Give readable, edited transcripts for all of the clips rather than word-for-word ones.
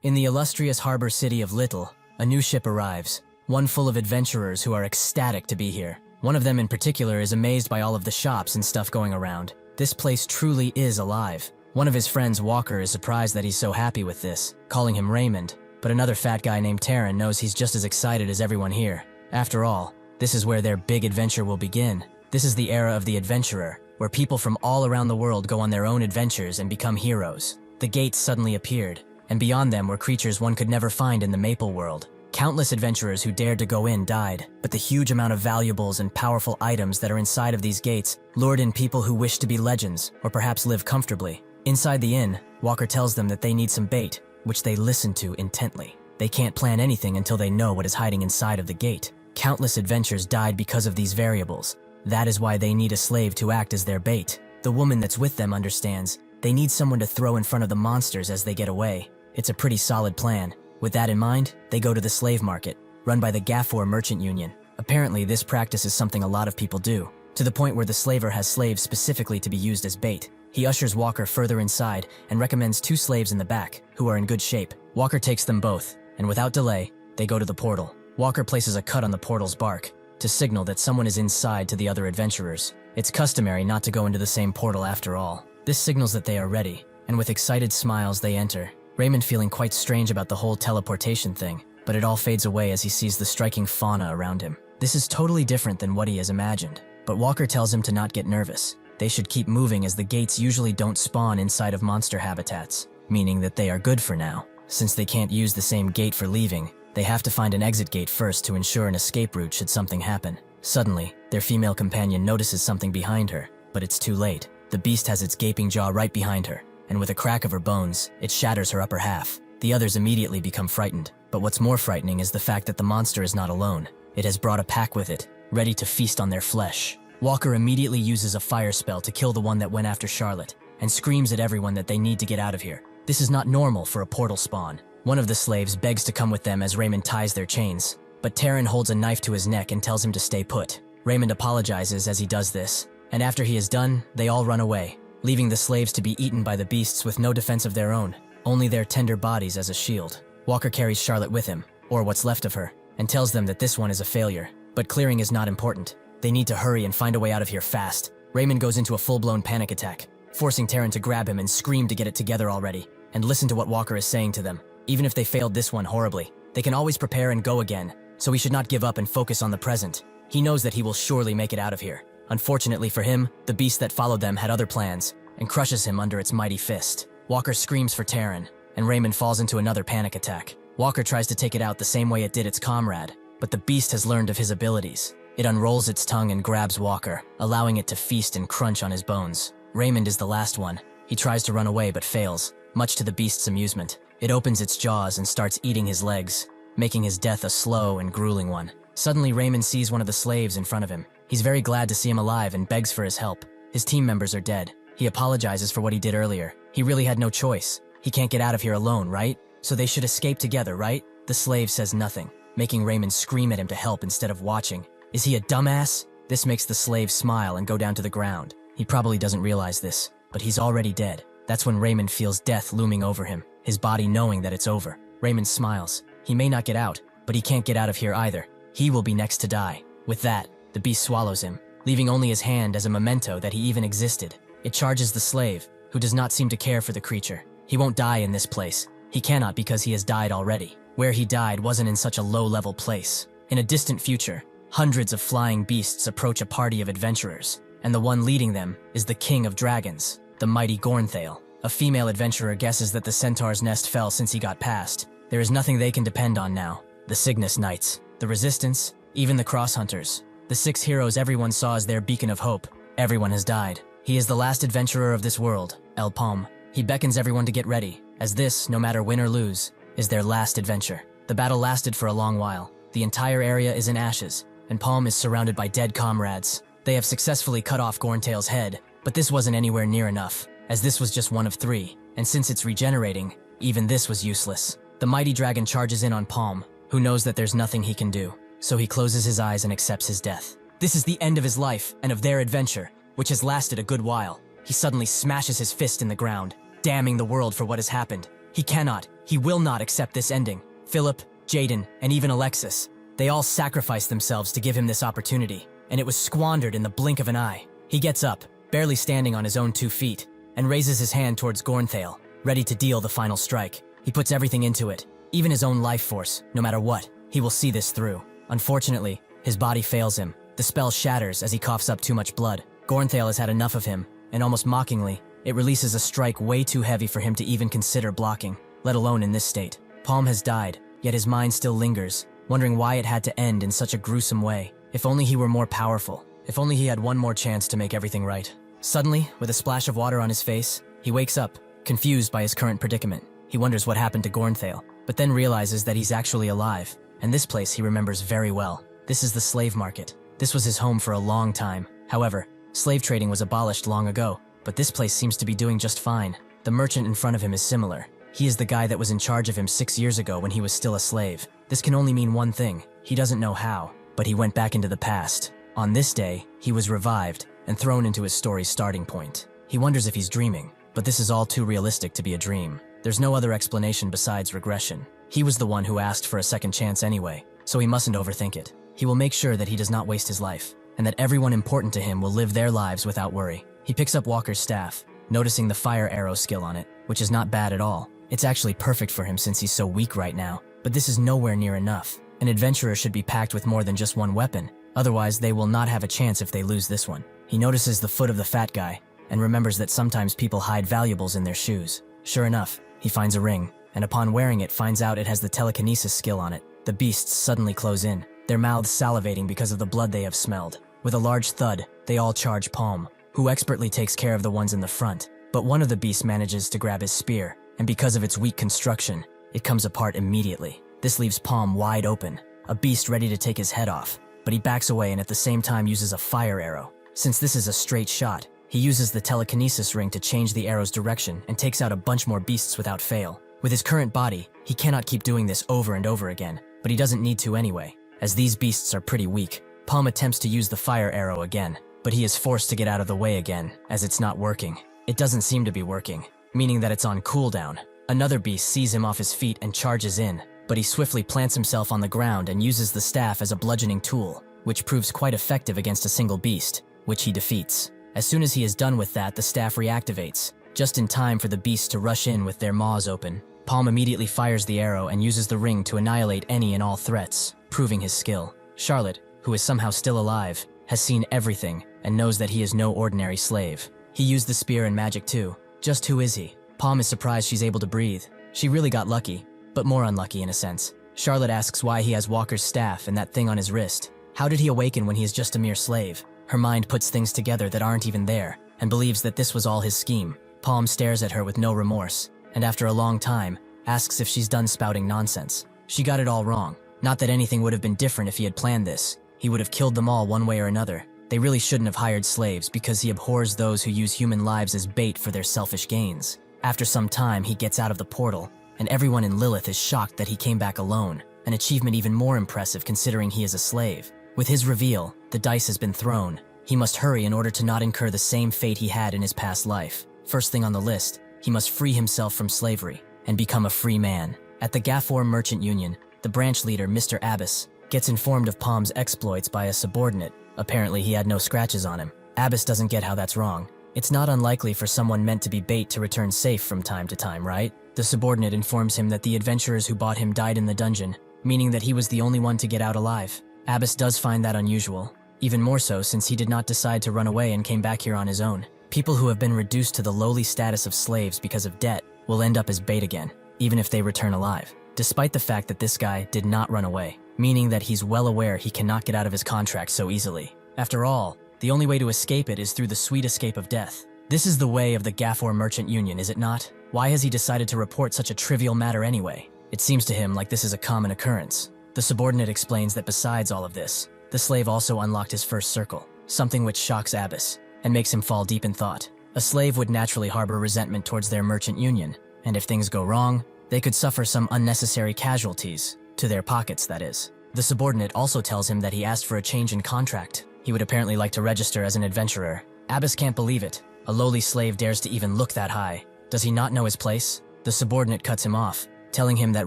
In the illustrious harbor city of Little, a new ship arrives, one full of adventurers who are ecstatic to be here. One of them in particular is amazed by all of the shops and stuff going around. This place truly is alive. One of his friends, Walker, is surprised that he's so happy with this, calling him Raymond, but another fat guy named Taryn knows he's just as excited as everyone here. After all, this is where their big adventure will begin. This is the era of the adventurer, where people from all around the world go on their own adventures and become heroes. The gates suddenly appeared, and beyond them were creatures one could never find in the Maple world. Countless adventurers who dared to go in died, but the huge amount of valuables and powerful items that are inside of these gates lured in people who wish to be legends, or perhaps live comfortably. Inside the inn, Walker tells them that they need some bait, which they listen to intently. They can't plan anything until they know what is hiding inside of the gate. Countless adventures died because of these variables. That is why they need a slave to act as their bait. The woman that's with them understands. They need someone to throw in front of the monsters as they get away. It's a pretty solid plan. With that in mind, they go to the slave market, run by the Gafford Merchant Union. Apparently, this practice is something a lot of people do, to the point where the slaver has slaves specifically to be used as bait. He ushers Walker further inside and recommends 2 slaves in the back, who are in good shape. Walker takes them both, and without delay, they go to the portal. Walker places a cut on the portal's bark, to signal that someone is inside to the other adventurers. It's customary not to go into the same portal after all. This signals that they are ready, and with excited smiles they enter. Raymond feeling quite strange about the whole teleportation thing, but it all fades away as he sees the striking fauna around him. This is totally different than what he has imagined, but Walker tells him to not get nervous. They should keep moving as the gates usually don't spawn inside of monster habitats, meaning that they are good for now. Since they can't use the same gate for leaving, they have to find an exit gate first to ensure an escape route should something happen. Suddenly, their female companion notices something behind her, but it's too late. The beast has its gaping jaw right behind her, and with a crack of her bones, it shatters her upper half. The others immediately become frightened, but what's more frightening is the fact that the monster is not alone. It has brought a pack with it, ready to feast on their flesh. Walker immediately uses a fire spell to kill the one that went after Charlotte, and screams at everyone that they need to get out of here. This is not normal for a portal spawn. One of the slaves begs to come with them as Raymond ties their chains, but Taryn holds a knife to his neck and tells him to stay put. Raymond apologizes as he does this, and after he is done, they all run away, leaving the slaves to be eaten by the beasts with no defense of their own, only their tender bodies as a shield. Walker carries Charlotte with him, or what's left of her, and tells them that this one is a failure, but clearing is not important. They need to hurry and find a way out of here fast. Raymond goes into a full-blown panic attack, forcing Taryn to grab him and scream to get it together already, and listen to what Walker is saying to them. Even if they failed this one horribly, they can always prepare and go again, so he should not give up and focus on the present. He knows that he will surely make it out of here. Unfortunately for him, the beast that followed them had other plans, and crushes him under its mighty fist. Walker screams for Taryn, and Raymond falls into another panic attack. Walker tries to take it out the same way it did its comrade, but the beast has learned of his abilities. It unrolls its tongue and grabs Walker, allowing it to feast and crunch on his bones. Raymond is the last one. He tries to run away but fails, much to the beast's amusement. It opens its jaws and starts eating his legs, making his death a slow and grueling one. Suddenly, Raymond sees one of the slaves in front of him. He's very glad to see him alive and begs for his help. His team members are dead. He apologizes for what he did earlier. He really had no choice. He can't get out of here alone, right? So they should escape together, right? The slave says nothing, making Raymond scream at him to help instead of watching. Is he a dumbass? This makes the slave smile and go down to the ground. He probably doesn't realize this, but he's already dead. That's when Raymond feels death looming over him, his body knowing that it's over. Raymond smiles. He may not get out, but he can't get out of here either. He will be next to die. With that, the beast swallows him, leaving only his hand as a memento that he even existed. It charges the slave, who does not seem to care for the creature. He won't die in this place. He cannot because he has died already. Where he died wasn't in such a low-level place. In a distant future, hundreds of flying beasts approach a party of adventurers, and the one leading them is the king of dragons, the mighty Gornthale. A female adventurer guesses that the centaur's nest fell since he got past. There is nothing they can depend on now. The Cygnus Knights, the Resistance, even the Cross Hunters. The 6 heroes everyone saw as their beacon of hope. Everyone has died. He is the last adventurer of this world, Paume. He beckons everyone to get ready, as this, no matter win or lose, is their last adventure. The battle lasted for a long while. The entire area is in ashes, and Paume is surrounded by dead comrades. They have successfully cut off Gorntail's head, but this wasn't anywhere near enough, as this was just one of 3, and since it's regenerating, even this was useless. The mighty dragon charges in on Paume, who knows that there's nothing he can do, so he closes his eyes and accepts his death. This is the end of his life and of their adventure, which has lasted a good while. He suddenly smashes his fist in the ground, damning the world for what has happened. He cannot, He will not accept this ending. Philip, Jaden, and even Alexis, they all sacrificed themselves to give him this opportunity, and it was squandered in the blink of an eye. He gets up, barely standing on his own 2 feet, and raises his hand towards Gornthale, ready to deal the final strike. He puts everything into it, even his own life force. No matter what, he will see this through. Unfortunately, his body fails him. The spell shatters as he coughs up too much blood. Gornthale has had enough of him, and almost mockingly, it releases a strike way too heavy for him to even consider blocking, let alone in this state. Paume has died, yet his mind still lingers, wondering why it had to end in such a gruesome way. If only he were more powerful. If only he had one more chance to make everything right. Suddenly, with a splash of water on his face, he wakes up, confused by his current predicament. He wonders what happened to Gornthale, but then realizes that he's actually alive, and this place he remembers very well. This is the slave market. This was his home for a long time. However, slave trading was abolished long ago, but this place seems to be doing just fine. The merchant in front of him is similar. He is the guy that was in charge of him 6 years ago when he was still a slave. This can only mean one thing. He doesn't know how, but he went back into the past. On this day, he was revived and thrown into his story's starting point. He wonders if he's dreaming, but this is all too realistic to be a dream. There's no other explanation besides regression. He was the one who asked for a second chance anyway, so he mustn't overthink it. He will make sure that he does not waste his life, and that everyone important to him will live their lives without worry. He picks up Walker's staff, noticing the fire arrow skill on it, which is not bad at all. It's actually perfect for him since he's so weak right now, but this is nowhere near enough. An adventurer should be packed with more than just one weapon, otherwise they will not have a chance if they lose this one. He notices the foot of the fat guy, and remembers that sometimes people hide valuables in their shoes. Sure enough, he finds a ring, and upon wearing it finds out it has the telekinesis skill on it. The beasts suddenly close in, their mouths salivating because of the blood they have smelled. With a large thud, they all charge Paume, who expertly takes care of the ones in the front. But one of the beasts manages to grab his spear, and because of its weak construction, it comes apart immediately. This leaves Paume wide open, a beast ready to take his head off, but he backs away and at the same time uses a fire arrow. Since this is a straight shot, he uses the telekinesis ring to change the arrow's direction and takes out a bunch more beasts without fail. With his current body, he cannot keep doing this over and over again, but he doesn't need to anyway, as these beasts are pretty weak. Paume attempts to use the fire arrow again, but he is forced to get out of the way again, as it's not working. It doesn't seem to be working, meaning that it's on cooldown. Another beast sees him off his feet and charges in, but he swiftly plants himself on the ground and uses the staff as a bludgeoning tool, which proves quite effective against a single beast, which he defeats. As soon as he is done with that, the staff reactivates, just in time for the beasts to rush in with their maws open. Paume immediately fires the arrow and uses the ring to annihilate any and all threats, proving his skill. Charlotte, who is somehow still alive, has seen everything and knows that he is no ordinary slave. He used the spear and magic too. Just who is he? Paume is surprised she's able to breathe. She really got lucky, but more unlucky in a sense. Charlotte asks why he has Walker's staff and that thing on his wrist. How did he awaken when he is just a mere slave? Her mind puts things together that aren't even there, and believes that this was all his scheme. Paume stares at her with no remorse, and after a long time, asks if she's done spouting nonsense. She got it all wrong. Not that anything would have been different if he had planned this. He would have killed them all one way or another. They really shouldn't have hired slaves because he abhors those who use human lives as bait for their selfish gains. After some time, he gets out of the portal, and everyone in Lilith is shocked that he came back alone, an achievement even more impressive considering he is a slave. With his reveal, the dice has been thrown. He must hurry in order to not incur the same fate he had in his past life. First thing on the list, he must free himself from slavery and become a free man. At the Gafor Merchant Union, the branch leader, Mr. Abbas, gets informed of Paume's exploits by a subordinate. Apparently, he had no scratches on him. Abbas doesn't get how that's wrong. It's not unlikely for someone meant to be bait to return safe from time to time, right? The subordinate informs him that the adventurers who bought him died in the dungeon, meaning that he was the only one to get out alive. Abbas does find that unusual, even more so since he did not decide to run away and came back here on his own. People who have been reduced to the lowly status of slaves because of debt will end up as bait again, even if they return alive, despite the fact that this guy did not run away, meaning that he's well aware he cannot get out of his contract so easily. After all, the only way to escape it is through the sweet escape of death. This is the way of the Gafor Merchant Union, is it not? Why has he decided to report such a trivial matter anyway? It seems to him like this is a common occurrence. The subordinate explains that besides all of this, the slave also unlocked his first circle, something which shocks Abbas and makes him fall deep in thought. A slave would naturally harbor resentment towards their merchant union, and if things go wrong, they could suffer some unnecessary casualties, to their pockets that is. The subordinate also tells him that he asked for a change in contract. He would apparently like to register as an adventurer. Abbas can't believe it. A lowly slave dares to even look that high. Does he not know his place? The subordinate cuts him off, telling him that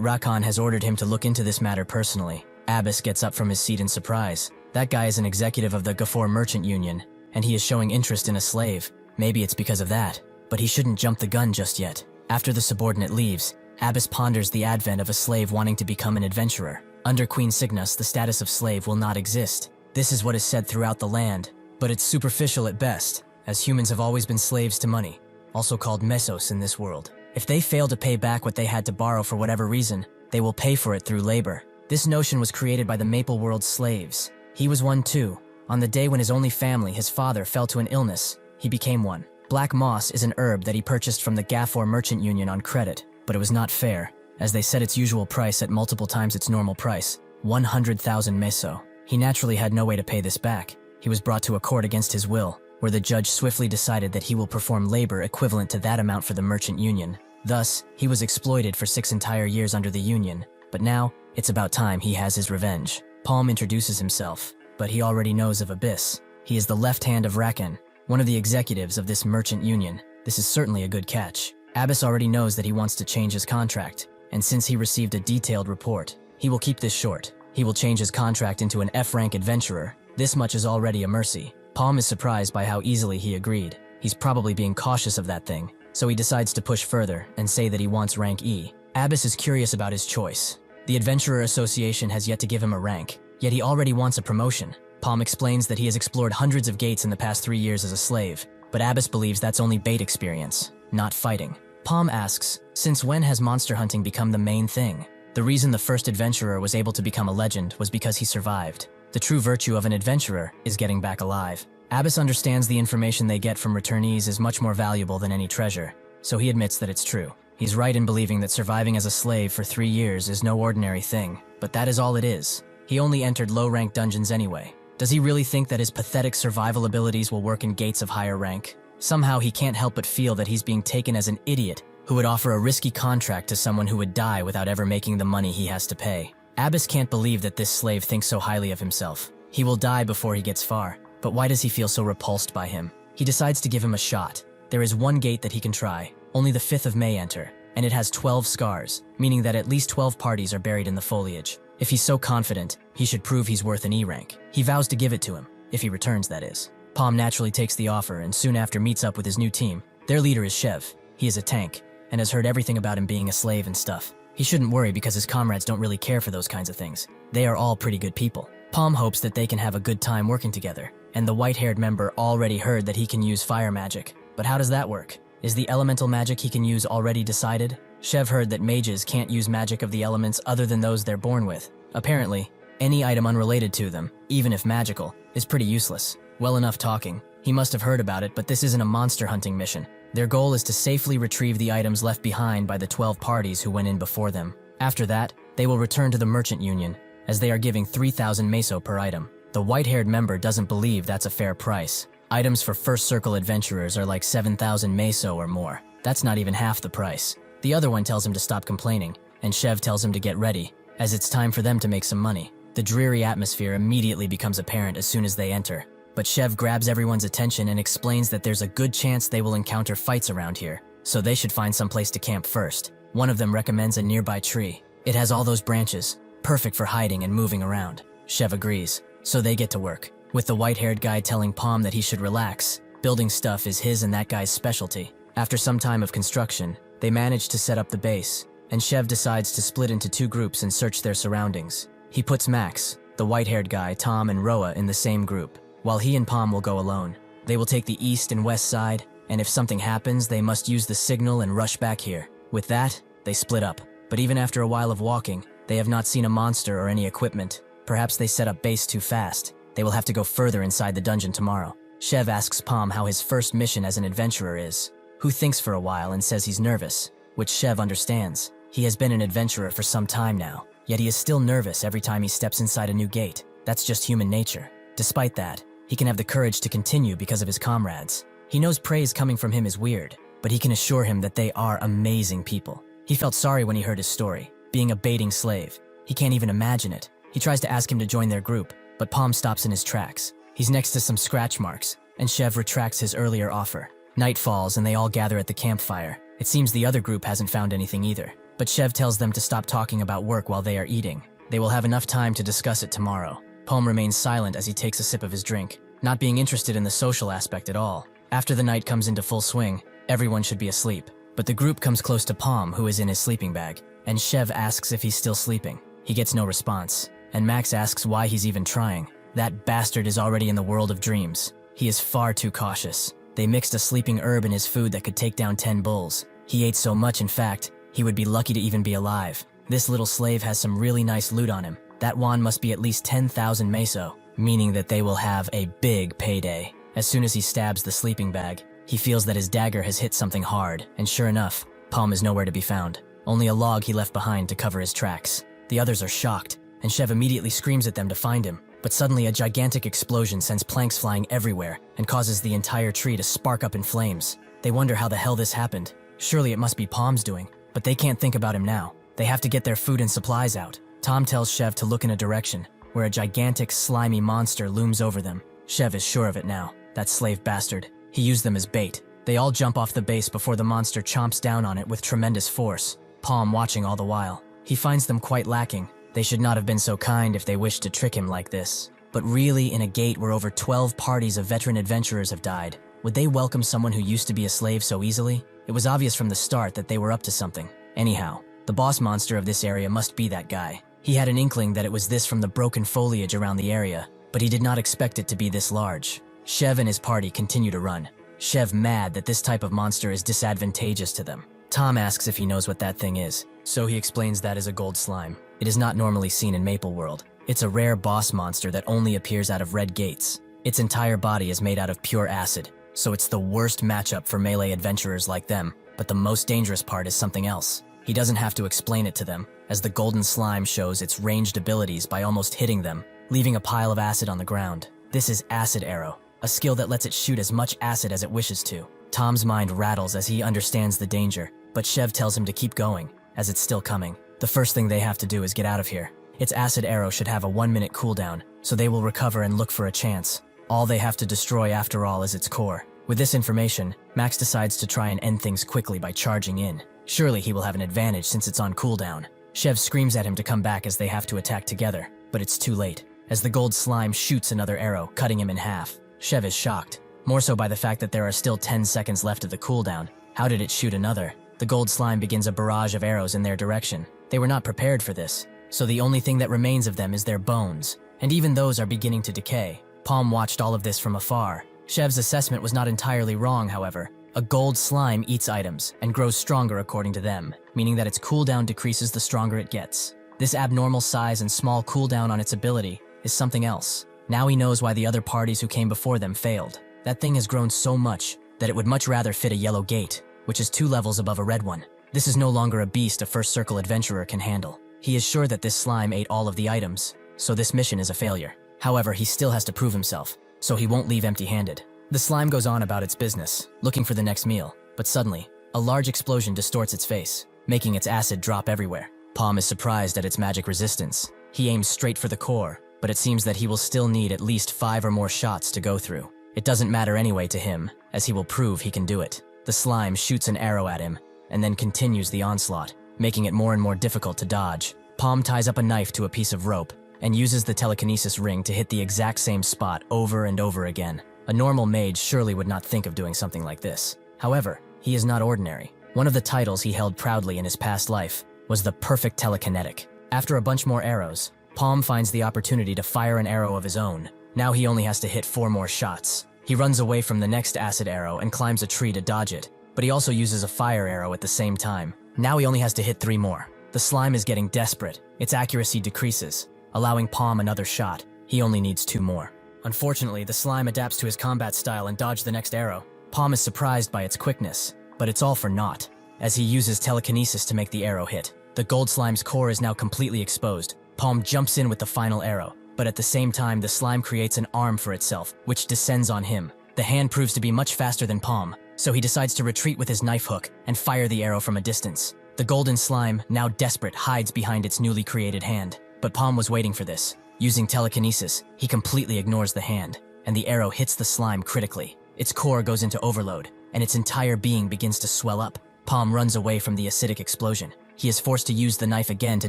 Rakan has ordered him to look into this matter personally. Abbas gets up from his seat in surprise. That guy is an executive of the Gafor Merchant Union, and he is showing interest in a slave. Maybe it's because of that, but he shouldn't jump the gun just yet. After the subordinate leaves, Abbas ponders the advent of a slave wanting to become an adventurer. Under Queen Cygnus, the status of slave will not exist. This is what is said throughout the land, but it's superficial at best, as humans have always been slaves to money, also called mesos in this world. If they fail to pay back what they had to borrow for whatever reason, they will pay for it through labor. This notion was created by the Maple World's slaves. He was one too. On the day when his only family, his father, fell to an illness, he became one. Black moss is an herb that he purchased from the Gafor Merchant Union on credit, but it was not fair, as they set its usual price at multiple times its normal price, 100,000 meso. He naturally had no way to pay this back. He was brought to a court against his will, where the judge swiftly decided that he will perform labor equivalent to that amount for the merchant union. Thus, he was exploited for 6 entire years under the union, but now, it's about time he has his revenge. Paume introduces himself, but he already knows of Abyss. He is the left hand of Rakan, one of the executives of this merchant union. This is certainly a good catch. Abbas already knows that he wants to change his contract, and since he received a detailed report, he will keep this short. He will change his contract into an F-rank adventurer. This much is already a mercy. Paume is surprised by how easily he agreed. He's probably being cautious of that thing, so he decides to push further and say that he wants rank E. Abbas is curious about his choice. The Adventurer Association has yet to give him a rank, yet he already wants a promotion. Paume explains that he has explored hundreds of gates in the past 3 years as a slave, but Abbas believes that's only bait experience, not fighting. Paume asks, since when has monster hunting become the main thing? The reason the first adventurer was able to become a legend was because he survived. The true virtue of an adventurer is getting back alive. Abbas understands the information they get from returnees is much more valuable than any treasure, so he admits that it's true. He's right in believing that surviving as a slave for 3 years is no ordinary thing, but that is all it is. He only entered low-rank dungeons anyway. Does he really think that his pathetic survival abilities will work in gates of higher rank? Somehow he can't help but feel that he's being taken as an idiot who would offer a risky contract to someone who would die without ever making the money he has to pay. Abbas can't believe that this slave thinks so highly of himself. He will die before he gets far, but why does he feel so repulsed by him? He decides to give him a shot. There is one gate that he can try. Only the 5th of May enter, and it has 12 scars, meaning that at least 12 parties are buried in the foliage. If he's so confident, he should prove he's worth an E rank. He vows to give it to him, if he returns, that is. Paume naturally takes the offer and soon after meets up with his new team. Their leader is Shev. He is a tank, and has heard everything about him being a slave and stuff. He shouldn't worry because his comrades don't really care for those kinds of things. They are all pretty good people. Paume hopes that they can have a good time working together, and the white-haired member already heard that he can use fire magic. But how does that work? Is the elemental magic he can use already decided? Shev heard that mages can't use magic of the elements other than those they're born with. Apparently, any item unrelated to them, even if magical, is pretty useless. Well enough talking. He must have heard about it, but this isn't a monster hunting mission. Their goal is to safely retrieve the items left behind by the 12 parties who went in before them. After that, they will return to the Merchant Union, as they are giving 3,000 meso per item. The white-haired member doesn't believe that's a fair price. Items for First Circle adventurers are like 7,000 meso or more. That's not even half the price. The other one tells him to stop complaining, and Shev tells him to get ready, as it's time for them to make some money. The dreary atmosphere immediately becomes apparent as soon as they enter. But Shev grabs everyone's attention and explains that there's a good chance they will encounter fights around here, so they should find some place to camp first. One of them recommends a nearby tree. It has all those branches, perfect for hiding and moving around. Shev agrees, so they get to work, with the white-haired guy telling Paume that he should relax. Building stuff is his and that guy's specialty. After some time of construction, they manage to set up the base, and Shev decides to split into 2 groups and search their surroundings. He puts Max, the white-haired guy, Tom, and Roa in the same group, while he and Paume will go alone. They will take the east and west side, and if something happens, they must use the signal and rush back here. With that, they split up. But even after a while of walking, they have not seen a monster or any equipment. Perhaps they set up base too fast. They will have to go further inside the dungeon tomorrow. Shev asks Paume how his first mission as an adventurer is, who thinks for a while and says he's nervous, which Shev understands. He has been an adventurer for some time now, yet he is still nervous every time he steps inside a new gate. That's just human nature. Despite that, he can have the courage to continue because of his comrades. He knows praise coming from him is weird, but he can assure him that they are amazing people. He felt sorry when he heard his story, being a baiting slave. He can't even imagine it. He tries to ask him to join their group, but Paume stops in his tracks. He's next to some scratch marks, and Shev retracts his earlier offer. Night falls and they all gather at the campfire. It seems the other group hasn't found anything either. but Chev tells them to stop talking about work while they are eating. They will have enough time to discuss it tomorrow. Paume remains silent as he takes a sip of his drink, not being interested in the social aspect at all. After the night comes into full swing, everyone should be asleep. But the group comes close to Paume, who is in his sleeping bag, and Chev asks if he's still sleeping. He gets no response, and Max asks why he's even trying. That bastard is already in the world of dreams. He is far too cautious. They mixed a sleeping herb in his food that could take down 10 bulls. He ate so much, in fact, he would be lucky to even be alive. This little slave has some really nice loot on him. That wand must be at least 10,000 meso, meaning that they will have a big payday. As soon as he stabs the sleeping bag, he feels that his dagger has hit something hard, and sure enough, Paume is nowhere to be found. Only a log he left behind to cover his tracks. The others are shocked, and Chev immediately screams at them to find him. But suddenly a gigantic explosion sends planks flying everywhere and causes the entire tree to spark up in flames. They wonder how the hell this happened. Surely it must be Paume's doing, but they can't think about him now. They have to get their food and supplies out. Tom tells Chev to look in a direction where a gigantic slimy monster looms over them. Chev is sure of it now. That slave bastard. He used them as bait. They all jump off the base before the monster chomps down on it with tremendous force, Paume watching all the while. He finds them quite lacking. They should not have been so kind if they wished to trick him like this. But really, in a gate where over 12 parties of veteran adventurers have died, would they welcome someone who used to be a slave so easily? It was obvious from the start that they were up to something. Anyhow, the boss monster of this area must be that guy. He had an inkling that it was this from the broken foliage around the area, but he did not expect it to be this large. Chev and his party continue to run. Chev mad that this type of monster is disadvantageous to them. Tom asks if he knows what that thing is, so he explains that is a gold slime. It is not normally seen in Maple World. It's a rare boss monster that only appears out of red gates. Its entire body is made out of pure acid, so it's the worst matchup for melee adventurers like them, but the most dangerous part is something else. He doesn't have to explain it to them, as the golden slime shows its ranged abilities by almost hitting them, leaving a pile of acid on the ground. This is Acid Arrow, a skill that lets it shoot as much acid as it wishes to. Tom's mind rattles as he understands the danger, but Chev tells him to keep going, as it's still coming. The first thing they have to do is get out of here. Its Acid Arrow should have a 1-minute cooldown, so they will recover and look for a chance. All they have to destroy after all is its core. With this information, Max decides to try and end things quickly by charging in. Surely he will have an advantage since it's on cooldown. Chev screams at him to come back as they have to attack together, but it's too late, as the gold slime shoots another arrow, cutting him in half. Chev is shocked, more so by the fact that there are still 10 seconds left of the cooldown. How did it shoot another? The gold slime begins a barrage of arrows in their direction. They were not prepared for this, so the only thing that remains of them is their bones, and even those are beginning to decay. Paume watched all of this from afar. Chev's assessment was not entirely wrong, however. A gold slime eats items and grows stronger according to them, meaning that its cooldown decreases the stronger it gets. This abnormal size and small cooldown on its ability is something else. Now he knows why the other parties who came before them failed. That thing has grown so much that it would much rather fit a yellow gate, which is 2 levels above a red one. This is no longer a beast a first circle adventurer can handle. He is sure that this slime ate all of the items, so this mission is a failure. However, he still has to prove himself, so he won't leave empty-handed. The slime goes on about its business, looking for the next meal, but suddenly, a large explosion distorts its face, making its acid drop everywhere. Paume is surprised at its magic resistance. He aims straight for the core, but it seems that he will still need at least 5 or more shots to go through. It doesn't matter anyway to him, as he will prove he can do it. The slime shoots an arrow at him, and then continues the onslaught, making it more and more difficult to dodge. Paume ties up a knife to a piece of rope, and uses the telekinesis ring to hit the exact same spot over and over again. A normal mage surely would not think of doing something like this. However, he is not ordinary. One of the titles he held proudly in his past life was the Perfect Telekinetic. After a bunch more arrows, Paume finds the opportunity to fire an arrow of his own. Now he only has to hit 4 more shots. He runs away from the next acid arrow and climbs a tree to dodge it, but he also uses a fire arrow at the same time. Now he only has to hit 3 more. The slime is getting desperate. Its accuracy decreases, allowing Paume another shot. He only needs 2 more. Unfortunately, the slime adapts to his combat style and dodges the next arrow. Paume is surprised by its quickness, but it's all for naught, as he uses telekinesis to make the arrow hit. The gold slime's core is now completely exposed. Paume jumps in with the final arrow, but at the same time the slime creates an arm for itself, which descends on him. The hand proves to be much faster than Paume, so he decides to retreat with his knife hook and fire the arrow from a distance. The golden slime, now desperate, hides behind its newly created hand, but Paume was waiting for this. Using telekinesis, he completely ignores the hand, and the arrow hits the slime critically. Its core goes into overload, and its entire being begins to swell up. Paume runs away from the acidic explosion. He is forced to use the knife again to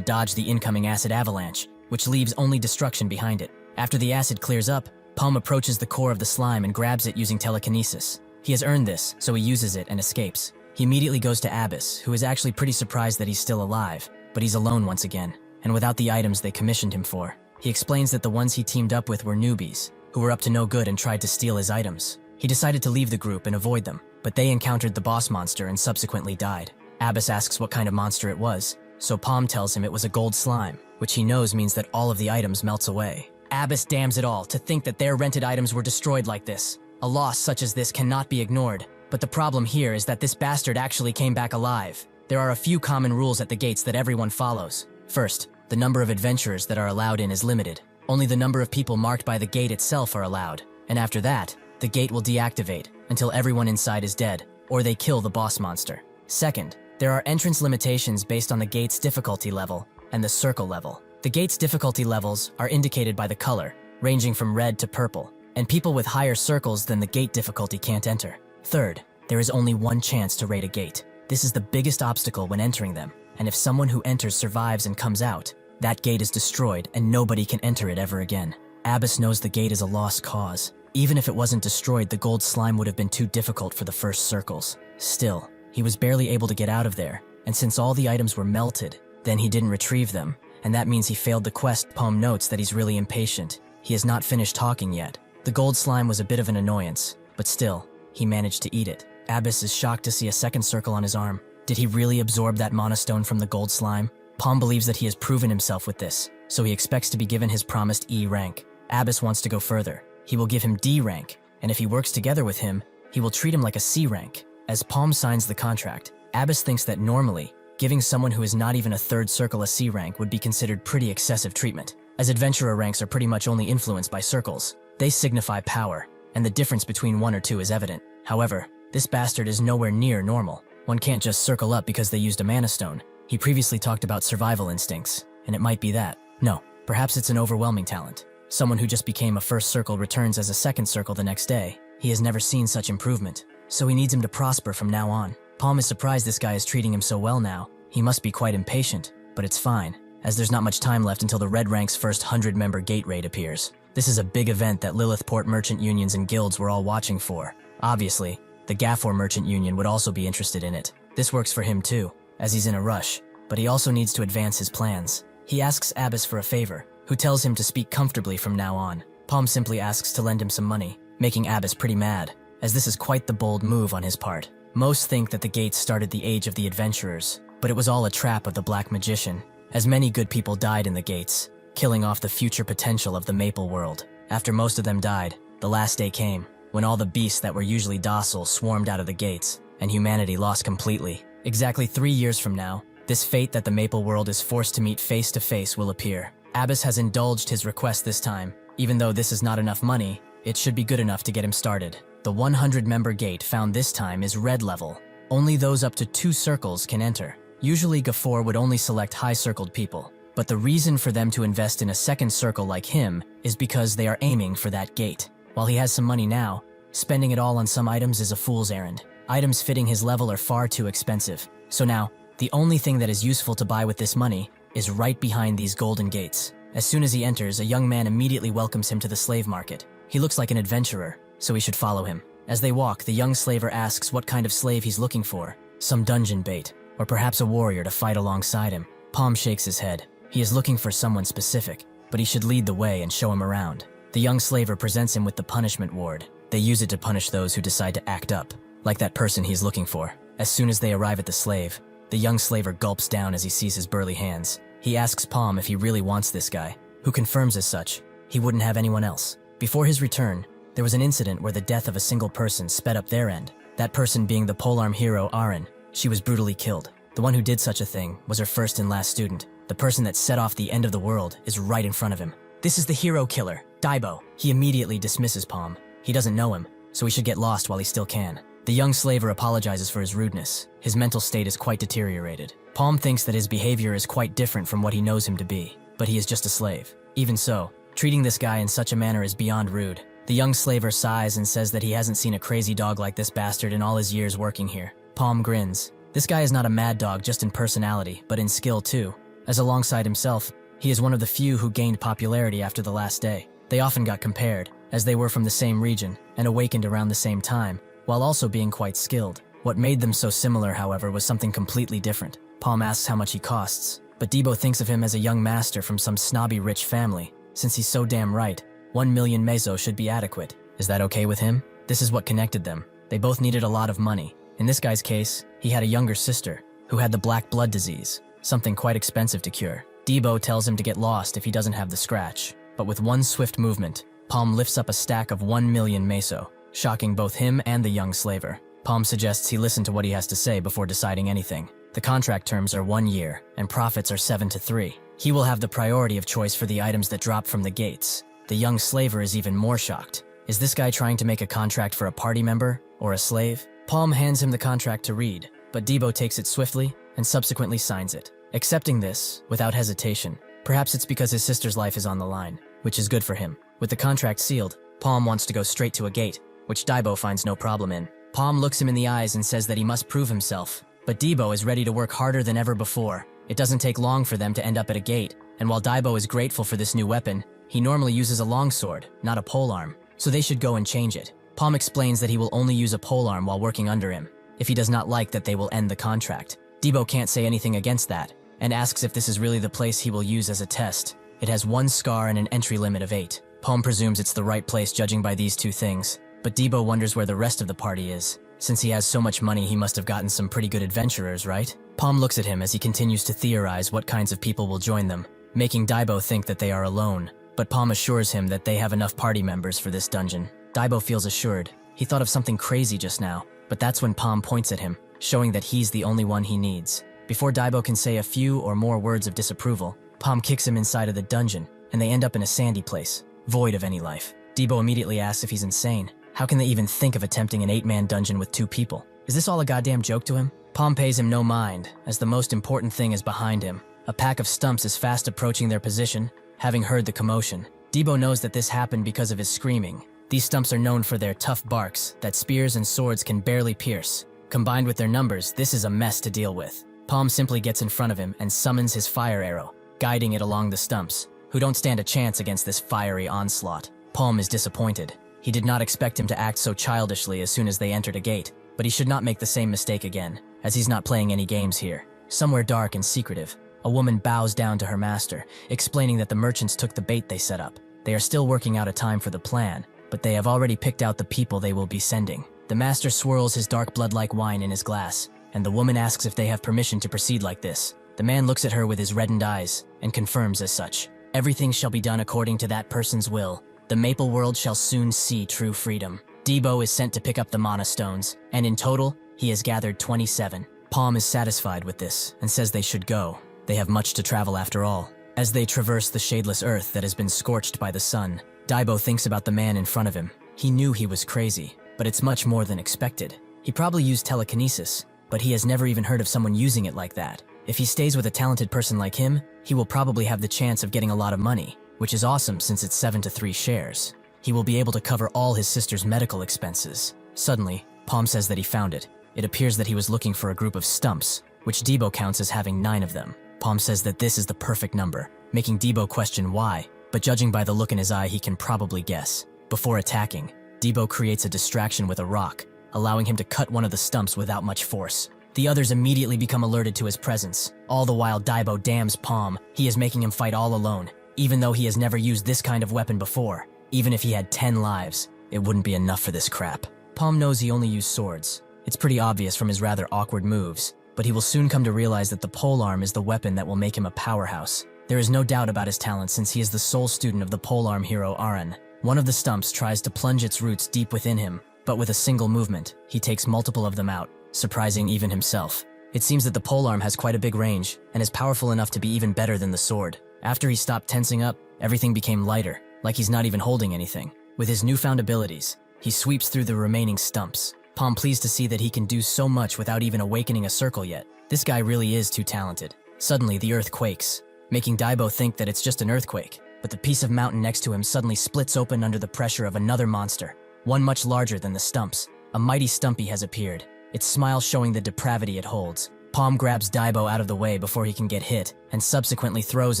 dodge the incoming acid avalanche, which leaves only destruction behind it. After the acid clears up, Paume approaches the core of the slime and grabs it using telekinesis. He has earned this, so he uses it and escapes. He immediately goes to Abyss, who is actually pretty surprised that he's still alive, but he's alone once again, and without the items they commissioned him for. He explains that the ones he teamed up with were newbies, who were up to no good and tried to steal his items. He decided to leave the group and avoid them, but they encountered the boss monster and subsequently died. Abyss asks what kind of monster it was, so Paume tells him it was a gold slime, which he knows means that all of the items melts away. Abyss damns it all to think that their rented items were destroyed like this. A loss such as this cannot be ignored, but the problem here is that this bastard actually came back alive. There are a few common rules at the gates that everyone follows. First, the number of adventurers that are allowed in is limited. Only the number of people marked by the gate itself are allowed, and after that, the gate will deactivate until everyone inside is dead, or they kill the boss monster. Second, there are entrance limitations based on the gate's difficulty level and the circle level. The gate's difficulty levels are indicated by the color, ranging from red to purple, and people with higher circles than the gate difficulty can't enter. Third, there is only one chance to raid a gate. This is the biggest obstacle when entering them, and if someone who enters survives and comes out, that gate is destroyed and nobody can enter it ever again. Abyss knows the gate is a lost cause. Even if it wasn't destroyed, the gold slime would have been too difficult for the first circles. Still, he was barely able to get out of there, and since all the items were melted, then he didn't retrieve them, and that means he failed the quest. Paume notes that he's really impatient. He has not finished talking yet. The gold slime was a bit of an annoyance, but still, he managed to eat it. Abyss is shocked to see a second circle on his arm. Did he really absorb that monostone from the gold slime? Paume believes that he has proven himself with this, so he expects to be given his promised E rank. Abyss wants to go further. He will give him D rank, and if he works together with him, he will treat him like a C rank. As Paume signs the contract, Abyss thinks that normally, giving someone who is not even a third circle a C rank would be considered pretty excessive treatment, as adventurer ranks are pretty much only influenced by circles. They signify power, and the difference between one or two is evident. However, this bastard is nowhere near normal. One can't just circle up because they used a mana stone. He previously talked about survival instincts, and it might be that. No, perhaps it's an overwhelming talent. Someone who just became a first circle returns as a second circle the next day. He has never seen such improvement, so he needs him to prosper from now on. Paume is surprised this guy is treating him so well now. He must be quite impatient, but it's fine, as there's not much time left until the Red Rank's first 100-member gate raid appears. This is a big event that Lilithport merchant unions and guilds were all watching for. Obviously, the Gafor merchant union would also be interested in it. This works for him too, as he's in a rush, but he also needs to advance his plans. He asks Abyss for a favor, who tells him to speak comfortably from now on. Paume simply asks to lend him some money, making Abyss pretty mad, as this is quite the bold move on his part. Most think that the gates started the Age of the Adventurers, but it was all a trap of the Black Magician, as many good people died in the gates, killing off the future potential of the Maple World. After most of them died, the last day came, when all the beasts that were usually docile swarmed out of the gates, and humanity lost completely. Exactly 3 years from now, this fate that the Maple World is forced to meet face to face will appear. Abyss has indulged his request this time. Even though this is not enough money, it should be good enough to get him started. The 100-member gate found this time is red level. Only those up to 2 circles can enter. Usually Gafor would only select high-circled people, but the reason for them to invest in a second circle like him is because they are aiming for that gate. While he has some money now, spending it all on some items is a fool's errand. Items fitting his level are far too expensive. So now, the only thing that is useful to buy with this money is right behind these golden gates. As soon as he enters, a young man immediately welcomes him to the slave market. He looks like an adventurer, so he should follow him. As they walk, the young slaver asks what kind of slave he's looking for. Some dungeon bait, or perhaps a warrior to fight alongside him. Paume shakes his head. He is looking for someone specific, but he should lead the way and show him around. The young slaver presents him with the punishment ward. They use it to punish those who decide to act up, like that person he's looking for. As soon as they arrive at the slave, the young slaver gulps down as he sees his burly hands. He asks Paume if he really wants this guy, who confirms as such. He wouldn't have anyone else. Before his return, there was an incident where the death of a single person sped up their end, that person being the polearm hero Aren. She was brutally killed. The one who did such a thing was her first and last student. The person that set off the end of the world is right in front of him. This is the hero killer, Daibo. He immediately dismisses Paume. He doesn't know him, so he should get lost while he still can. The young slaver apologizes for his rudeness. His mental state is quite deteriorated. Paume thinks that his behavior is quite different from what he knows him to be, but he is just a slave. Even so, treating this guy in such a manner is beyond rude. The young slaver sighs and says that he hasn't seen a crazy dog like this bastard in all his years working here. Paume grins. This guy is not a mad dog just in personality, but in skill too, as alongside himself, he is one of the few who gained popularity after the last day. They often got compared, as they were from the same region and awakened around the same time, while also being quite skilled. What made them so similar, however, was something completely different. Paume asks how much he costs, but Debo thinks of him as a young master from some snobby rich family. Since he's so damn right, 1 million meso should be adequate. Is that okay with him? This is what connected them. They both needed a lot of money. In this guy's case, he had a younger sister who had the black blood disease, something quite expensive to cure. Debo tells him to get lost if he doesn't have the scratch, but with one swift movement, Paume lifts up a stack of 1 million meso, shocking both him and the young slaver. Paume suggests he listen to what he has to say before deciding anything. The contract terms are 1 year, and profits are 7-3. He will have the priority of choice for the items that drop from the gates. The young slaver is even more shocked. Is this guy trying to make a contract for a party member or a slave? Paume hands him the contract to read, but Debo takes it swiftly and subsequently signs it, accepting this without hesitation. Perhaps it's because his sister's life is on the line, which is good for him. With the contract sealed, Paume wants to go straight to a gate, which Debo finds no problem in. Paume looks him in the eyes and says that he must prove himself, but Debo is ready to work harder than ever before. It doesn't take long for them to end up at a gate, and while Debo is grateful for this new weapon, he normally uses a longsword, not a polearm, so they should go and change it. Paume explains that he will only use a polearm while working under him, if he does not like that they will end the contract. Debo can't say anything against that, and asks if this is really the place he will use as a test. It has 1 scar and an entry limit of 8. Paume presumes it's the right place judging by these 2 things, but Debo wonders where the rest of the party is. Since he has so much money, he must have gotten some pretty good adventurers, right? Paume looks at him as he continues to theorize what kinds of people will join them, making Debo think that they are alone, but Paume assures him that they have enough party members for this dungeon. Debo feels assured. He thought of something crazy just now, but that's when Paume points at him, showing that he's the only one he needs. Before Debo can say a few or more words of disapproval, Paume kicks him inside of the dungeon, and they end up in a sandy place, void of any life. Debo immediately asks if he's insane. How can they even think of attempting an 8-man dungeon with 2 people? Is this all a goddamn joke to him? Paume pays him no mind, as the most important thing is behind him. A pack of stumps is fast approaching their position, having heard the commotion. Debo knows that this happened because of his screaming. These stumps are known for their tough barks that spears and swords can barely pierce. Combined with their numbers, this is a mess to deal with. Paume simply gets in front of him and summons his fire arrow, guiding it along the stumps, who don't stand a chance against this fiery onslaught. Paume is disappointed. He did not expect him to act so childishly as soon as they entered a gate, but he should not make the same mistake again, as he's not playing any games here. Somewhere dark and secretive, a woman bows down to her master, explaining that the merchants took the bait they set up. They are still working out a time for the plan, but they have already picked out the people they will be sending. The master swirls his dark blood-like wine in his glass, and the woman asks if they have permission to proceed like this. The man looks at her with his reddened eyes, and confirms as such. Everything shall be done according to that person's will. The Maple World shall soon see true freedom. Debo is sent to pick up the mana stones, and in total, he has gathered 27. Paume is satisfied with this, and says they should go. They have much to travel after all. As they traverse the shadeless earth that has been scorched by the sun, Debo thinks about the man in front of him. He knew he was crazy, but it's much more than expected. He probably used telekinesis, but he has never even heard of someone using it like that. If he stays with a talented person like him, he will probably have the chance of getting a lot of money, which is awesome since it's 7-3 shares. He will be able to cover all his sister's medical expenses. Suddenly, Paume says that he found it. It appears that he was looking for a group of stumps, which Debo counts as having 9 of them. Paume says that this is the perfect number, making Debo question why, but judging by the look in his eye, he can probably guess. Before attacking, Debo creates a distraction with a rock, allowing him to cut one of the stumps without much force. The others immediately become alerted to his presence. All the while, Debo damns Paume. He is making him fight all alone, even though he has never used this kind of weapon before. Even if he had 10 lives, it wouldn't be enough for this crap. Paume knows he only used swords. It's pretty obvious from his rather awkward moves, but he will soon come to realize that the polearm is the weapon that will make him a powerhouse. There is no doubt about his talent since he is the sole student of the polearm hero Aran. One of the stumps tries to plunge its roots deep within him, but with a single movement, he takes multiple of them out, surprising even himself. It seems that the polearm has quite a big range, and is powerful enough to be even better than the sword. After he stopped tensing up, everything became lighter, like he's not even holding anything. With his newfound abilities, he sweeps through the remaining stumps. Paume pleased to see that he can do so much without even awakening a circle yet. This guy really is too talented. Suddenly, the earth quakes, making Debo think that it's just an earthquake, but the piece of mountain next to him suddenly splits open under the pressure of another monster, one much larger than the stumps. A mighty stumpy has appeared. its smile showing the depravity it holds. Paume grabs Daibo out of the way before he can get hit, and subsequently throws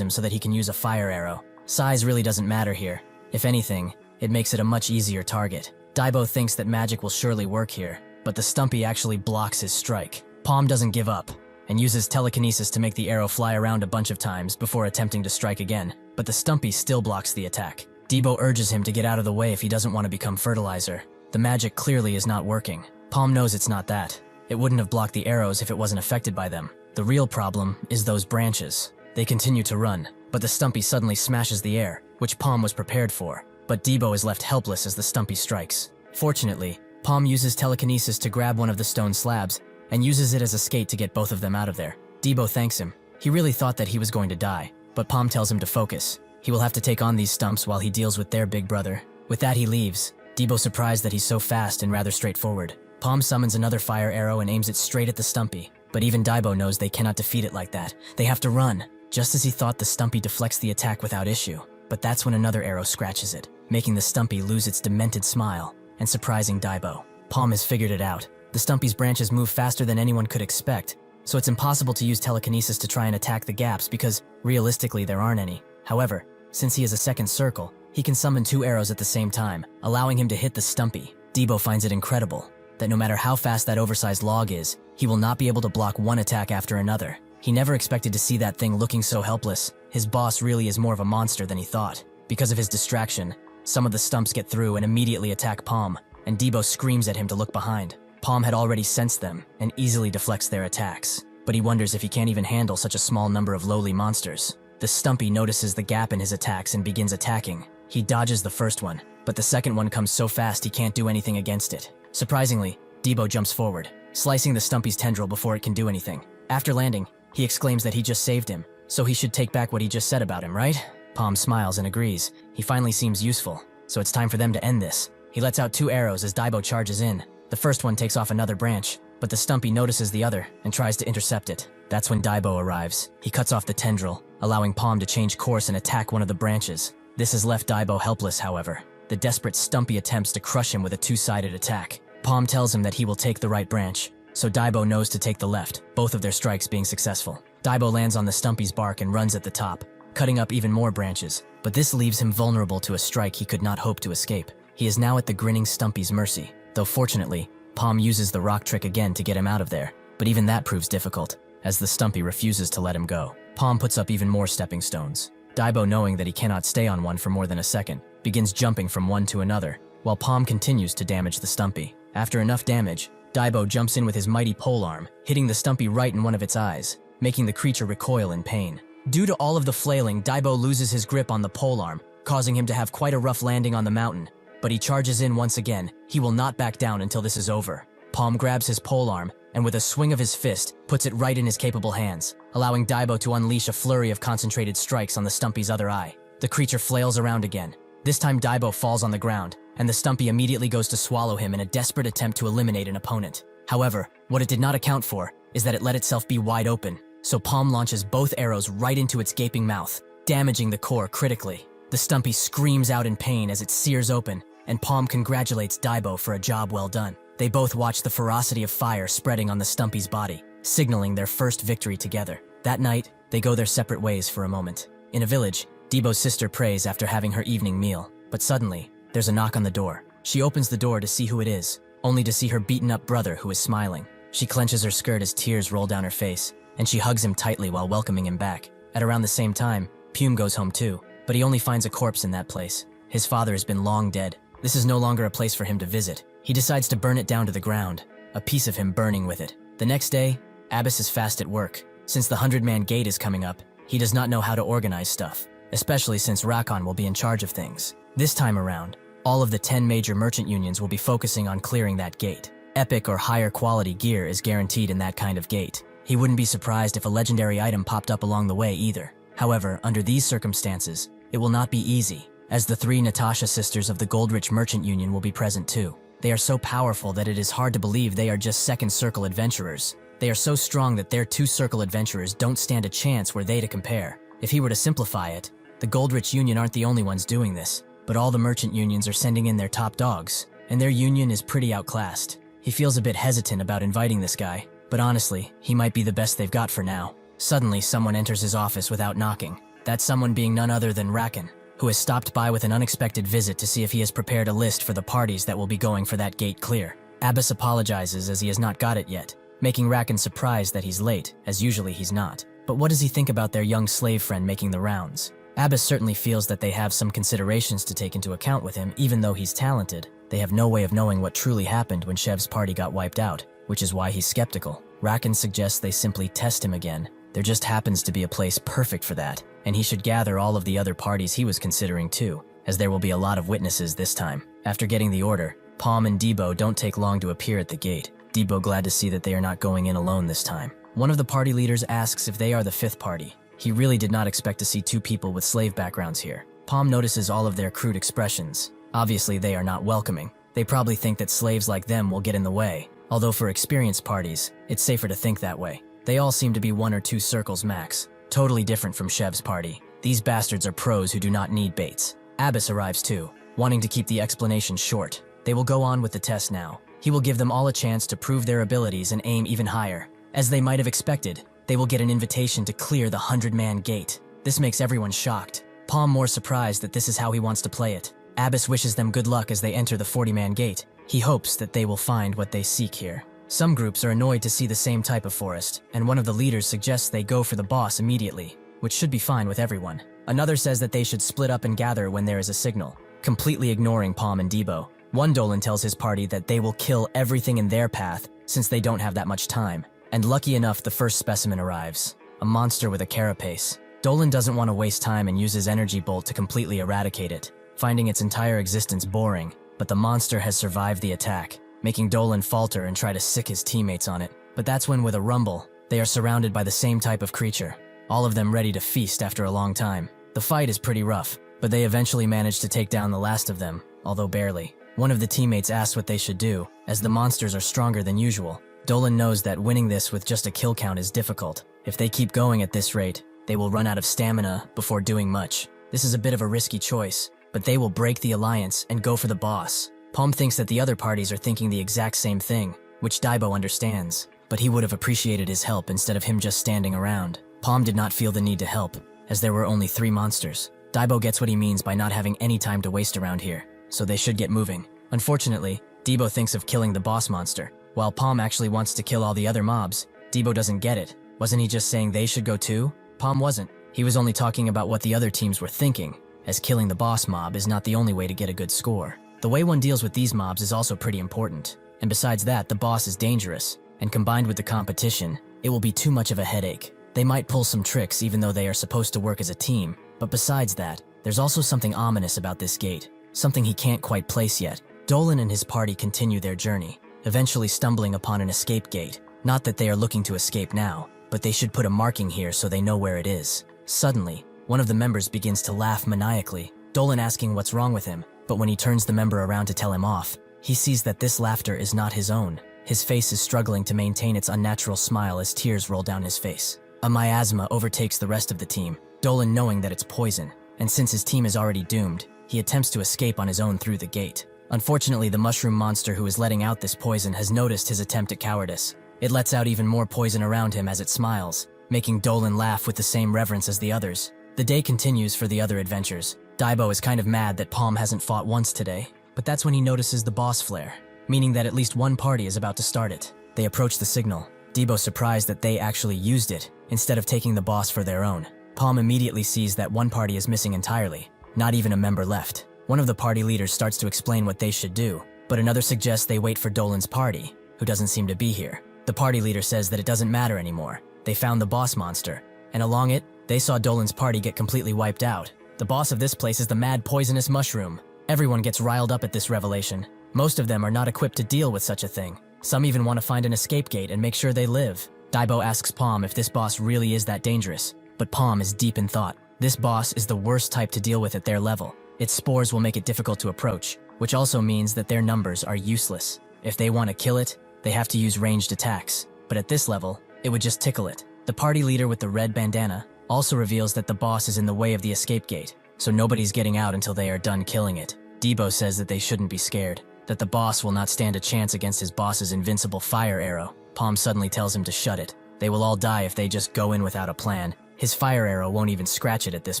him so that he can use a fire arrow. Size really doesn't matter here. If anything, it makes it a much easier target. Daibo thinks that magic will surely work here, but the Stumpy actually blocks his strike. Paume doesn't give up, and uses telekinesis to make the arrow fly around a bunch of times before attempting to strike again, but the Stumpy still blocks the attack. Daibo urges him to get out of the way if he doesn't want to become fertilizer. The magic clearly is not working. Paume knows it's not that. It wouldn't have blocked the arrows if it wasn't affected by them. The real problem is those branches. They continue to run, but the Stumpy suddenly smashes the air, which Paume was prepared for. But Daibo is left helpless as the Stumpy strikes. Fortunately, Paume uses telekinesis to grab one of the stone slabs and uses it as a skate to get both of them out of there. Daibo thanks him. He really thought that he was going to die, but Paume tells him to focus. He will have to take on these stumps while he deals with their big brother. With that, he leaves. Daibo surprised that he's so fast and rather straightforward. Paume summons another fire arrow and aims it straight at the Stumpy, but even Daibo knows they cannot defeat it like that. They have to run. Just as he thought, the Stumpy deflects the attack without issue, but that's when another arrow scratches it, making the Stumpy lose its demented smile and surprising Daibo. Paume has figured it out. The Stumpy's branches move faster than anyone could expect, so it's impossible to use telekinesis to try and attack the gaps because, realistically, there aren't any. However, since he is a second circle, he can summon 2 arrows at the same time, allowing him to hit the Stumpy. Daibo finds it incredible that no matter how fast that oversized log is, he will not be able to block one attack after another. He never expected to see that thing looking so helpless. His boss really is more of a monster than he thought. Because of his distraction, some of the stumps get through and immediately attack Paume, and Daibo screams at him to look behind. Paume had already sensed them and easily deflects their attacks, but he wonders if he can't even handle such a small number of lowly monsters. The Stumpy notices the gap in his attacks and begins attacking. He dodges the first one, but the second one comes so fast he can't do anything against it. Surprisingly, Daibo jumps forward, slicing the Stumpy's tendril before it can do anything. After landing, he exclaims that he just saved him, so he should take back what he just said about him, right? Paume smiles and agrees. He finally seems useful, so it's time for them to end this. He lets out 2 arrows as Daibo charges in. The first one takes off another branch, but the Stumpy notices the other and tries to intercept it. That's when Daibo arrives. He cuts off the tendril, allowing Paume to change course and attack one of the branches. This has left Daibo helpless, however. The desperate Stumpy attempts to crush him with a 2-sided attack. Paume tells him that he will take the right branch, so Daibo knows to take the left, both of their strikes being successful. Daibo lands on the Stumpy's bark and runs at the top, cutting up even more branches, but this leaves him vulnerable to a strike he could not hope to escape. He is now at the grinning Stumpy's mercy, though fortunately, Paume uses the rock trick again to get him out of there, but even that proves difficult, as the Stumpy refuses to let him go. Paume puts up even more stepping stones. Daibo, knowing that he cannot stay on one for more than a second, begins jumping from one to another, while Paume continues to damage the Stumpy. After enough damage, Daibo jumps in with his mighty polearm, hitting the Stumpy right in one of its eyes, making the creature recoil in pain. Due to all of the flailing, Daibo loses his grip on the polearm, causing him to have quite a rough landing on the mountain, but he charges in once again. He will not back down until this is over. Paume grabs his polearm, and with a swing of his fist, puts it right in his capable hands, allowing Daibo to unleash a flurry of concentrated strikes on the Stumpy's other eye. The creature flails around again. This time Daibo falls on the ground, and the Stumpy immediately goes to swallow him in a desperate attempt to eliminate an opponent. However, what it did not account for is that it let itself be wide open, so Paume launches both arrows right into its gaping mouth, damaging the core critically. The Stumpy screams out in pain as it sears open, and Paume congratulates Daibo for a job well done. They both watch the ferocity of fire spreading on the Stumpy's body, signaling their first victory together. That night, they go their separate ways for a moment. In a village, Daibo's sister prays after having her evening meal, but suddenly, there's a knock on the door. She opens the door to see who it is, only to see her beaten-up brother who is smiling. She clenches her skirt as tears roll down her face, and she hugs him tightly while welcoming him back. At around the same time, Paume goes home too, but he only finds a corpse in that place. His father has been long dead. This is no longer a place for him to visit. He decides to burn it down to the ground, a piece of him burning with it. The next day, Abbas is fast at work. Since the 100-man gate is coming up, he does not know how to organize stuff, especially since Rakon will be in charge of things. This time around, all of the 10 major merchant unions will be focusing on clearing that gate. Epic or higher quality gear is guaranteed in that kind of gate. He wouldn't be surprised if a legendary item popped up along the way either. However, under these circumstances, it will not be easy, as the 3 Natasha sisters of the Goldrich Merchant Union will be present too. They are so powerful that it is hard to believe they are just second circle adventurers. They are so strong that their 2 circle adventurers don't stand a chance were they to compare. If he were to simplify it, the Goldrich Union aren't the only ones doing this, but all the merchant unions are sending in their top dogs, and their union is pretty outclassed. He feels a bit hesitant about inviting this guy, but honestly, he might be the best they've got for now. Suddenly, someone enters his office without knocking. That someone being none other than Rakan, who has stopped by with an unexpected visit to see if he has prepared a list for the parties that will be going for that gate clear. Abbas apologizes as he has not got it yet, making Rakan surprised that he's late, as usually he's not. But what does he think about their young slave friend making the rounds? Abbas certainly feels that they have some considerations to take into account with him, even though he's talented. They have no way of knowing what truly happened when Shev's party got wiped out, which is why he's skeptical. Rakan suggests they simply test him again. There just happens to be a place perfect for that, and he should gather all of the other parties he was considering too, as there will be a lot of witnesses this time. After getting the order, Paume and Debo don't take long to appear at the gate. Debo glad to see that they are not going in alone this time. One of the party leaders asks if they are the fifth party. He really did not expect to see two people with slave backgrounds here. Paume notices all of their crude expressions. Obviously, they are not welcoming. They probably think that slaves like them will get in the way, although for experienced parties, it's safer to think that way. They all seem to be 1 or 2 circles max, totally different from Shev's party. These bastards are pros who do not need baits. Abbas arrives too, wanting to keep the explanation short. They will go on with the test now. He will give them all a chance to prove their abilities and aim even higher. As they might have expected, they will get an invitation to clear the 100-man gate. This makes everyone shocked. Paume more surprised that this is how he wants to play it. Abbas wishes them good luck as they enter the 40-man gate. He hopes that they will find what they seek here. Some groups are annoyed to see the same type of forest, and one of the leaders suggests they go for the boss immediately, which should be fine with everyone. Another says that they should split up and gather when there is a signal, completely ignoring Paume and Debo. One Dolan tells his party that they will kill everything in their path since they don't have that much time. And lucky enough, the first specimen arrives, a monster with a carapace. Dolan doesn't want to waste time and uses energy bolt to completely eradicate it, finding its entire existence boring, but the monster has survived the attack, making Dolan falter and try to sick his teammates on it. But that's when, with a rumble, they are surrounded by the same type of creature, all of them ready to feast after a long time. The fight is pretty rough, but they eventually manage to take down the last of them, although barely. One of the teammates asks what they should do, as the monsters are stronger than usual. Dolan knows that winning this with just a kill count is difficult. If they keep going at this rate, they will run out of stamina before doing much. This is a bit of a risky choice, but they will break the alliance and go for the boss. Paume thinks that the other parties are thinking the exact same thing, which Daibo understands, but he would have appreciated his help instead of him just standing around. Paume did not feel the need to help, as there were only 3 monsters. Daibo gets what he means by not having any time to waste around here, so they should get moving. Unfortunately, Debo thinks of killing the boss monster, while Paume actually wants to kill all the other mobs. Debo doesn't get it. Wasn't he just saying they should go too? Paume wasn't. He was only talking about what the other teams were thinking, as killing the boss mob is not the only way to get a good score. The way one deals with these mobs is also pretty important, and besides that, the boss is dangerous, and combined with the competition, it will be too much of a headache. They might pull some tricks even though they are supposed to work as a team, but besides that, there's also something ominous about this gate, something he can't quite place yet. Dolan and his party continue their journey, eventually stumbling upon an escape gate. Not that they are looking to escape now, but they should put a marking here so they know where it is. Suddenly, one of the members begins to laugh maniacally, Dolan asking what's wrong with him, but when he turns the member around to tell him off, he sees that this laughter is not his own. His face is struggling to maintain its unnatural smile as tears roll down his face. A miasma overtakes the rest of the team, Dolan knowing that it's poison, and since his team is already doomed, he attempts to escape on his own through the gate. Unfortunately, the mushroom monster who is letting out this poison has noticed his attempt at cowardice. It lets out even more poison around him as it smiles, making Dolan laugh with the same reverence as the others. The day continues for the other adventures. Daibo is kind of mad that Paume hasn't fought once today, but that's when he notices the boss flare, meaning that at least one party is about to start it. They approach the signal, Debo surprised that they actually used it, instead of taking the boss for their own. Paume immediately sees that one party is missing entirely, not even a member left. One of the party leaders starts to explain what they should do, but another suggests they wait for Dolan's party, who doesn't seem to be here. The party leader says that it doesn't matter anymore. They found the boss monster, and along it, they saw Dolan's party get completely wiped out. The boss of this place is the mad poisonous mushroom. Everyone gets riled up at this revelation. Most of them are not equipped to deal with such a thing. Some even want to find an escape gate and make sure they live. Daibo asks Paume if this boss really is that dangerous, but Paume is deep in thought. This boss is the worst type to deal with at their level. Its spores will make it difficult to approach, which also means that their numbers are useless. If they want to kill it, they have to use ranged attacks, but at this level, it would just tickle it. The party leader with the red bandana also reveals that the boss is in the way of the escape gate, so nobody's getting out until they are done killing it. Debo says that they shouldn't be scared. that the boss will not stand a chance against his boss's invincible fire arrow. Paume suddenly tells him to shut it. They will all die if they just go in without a plan. His fire arrow won't even scratch it at this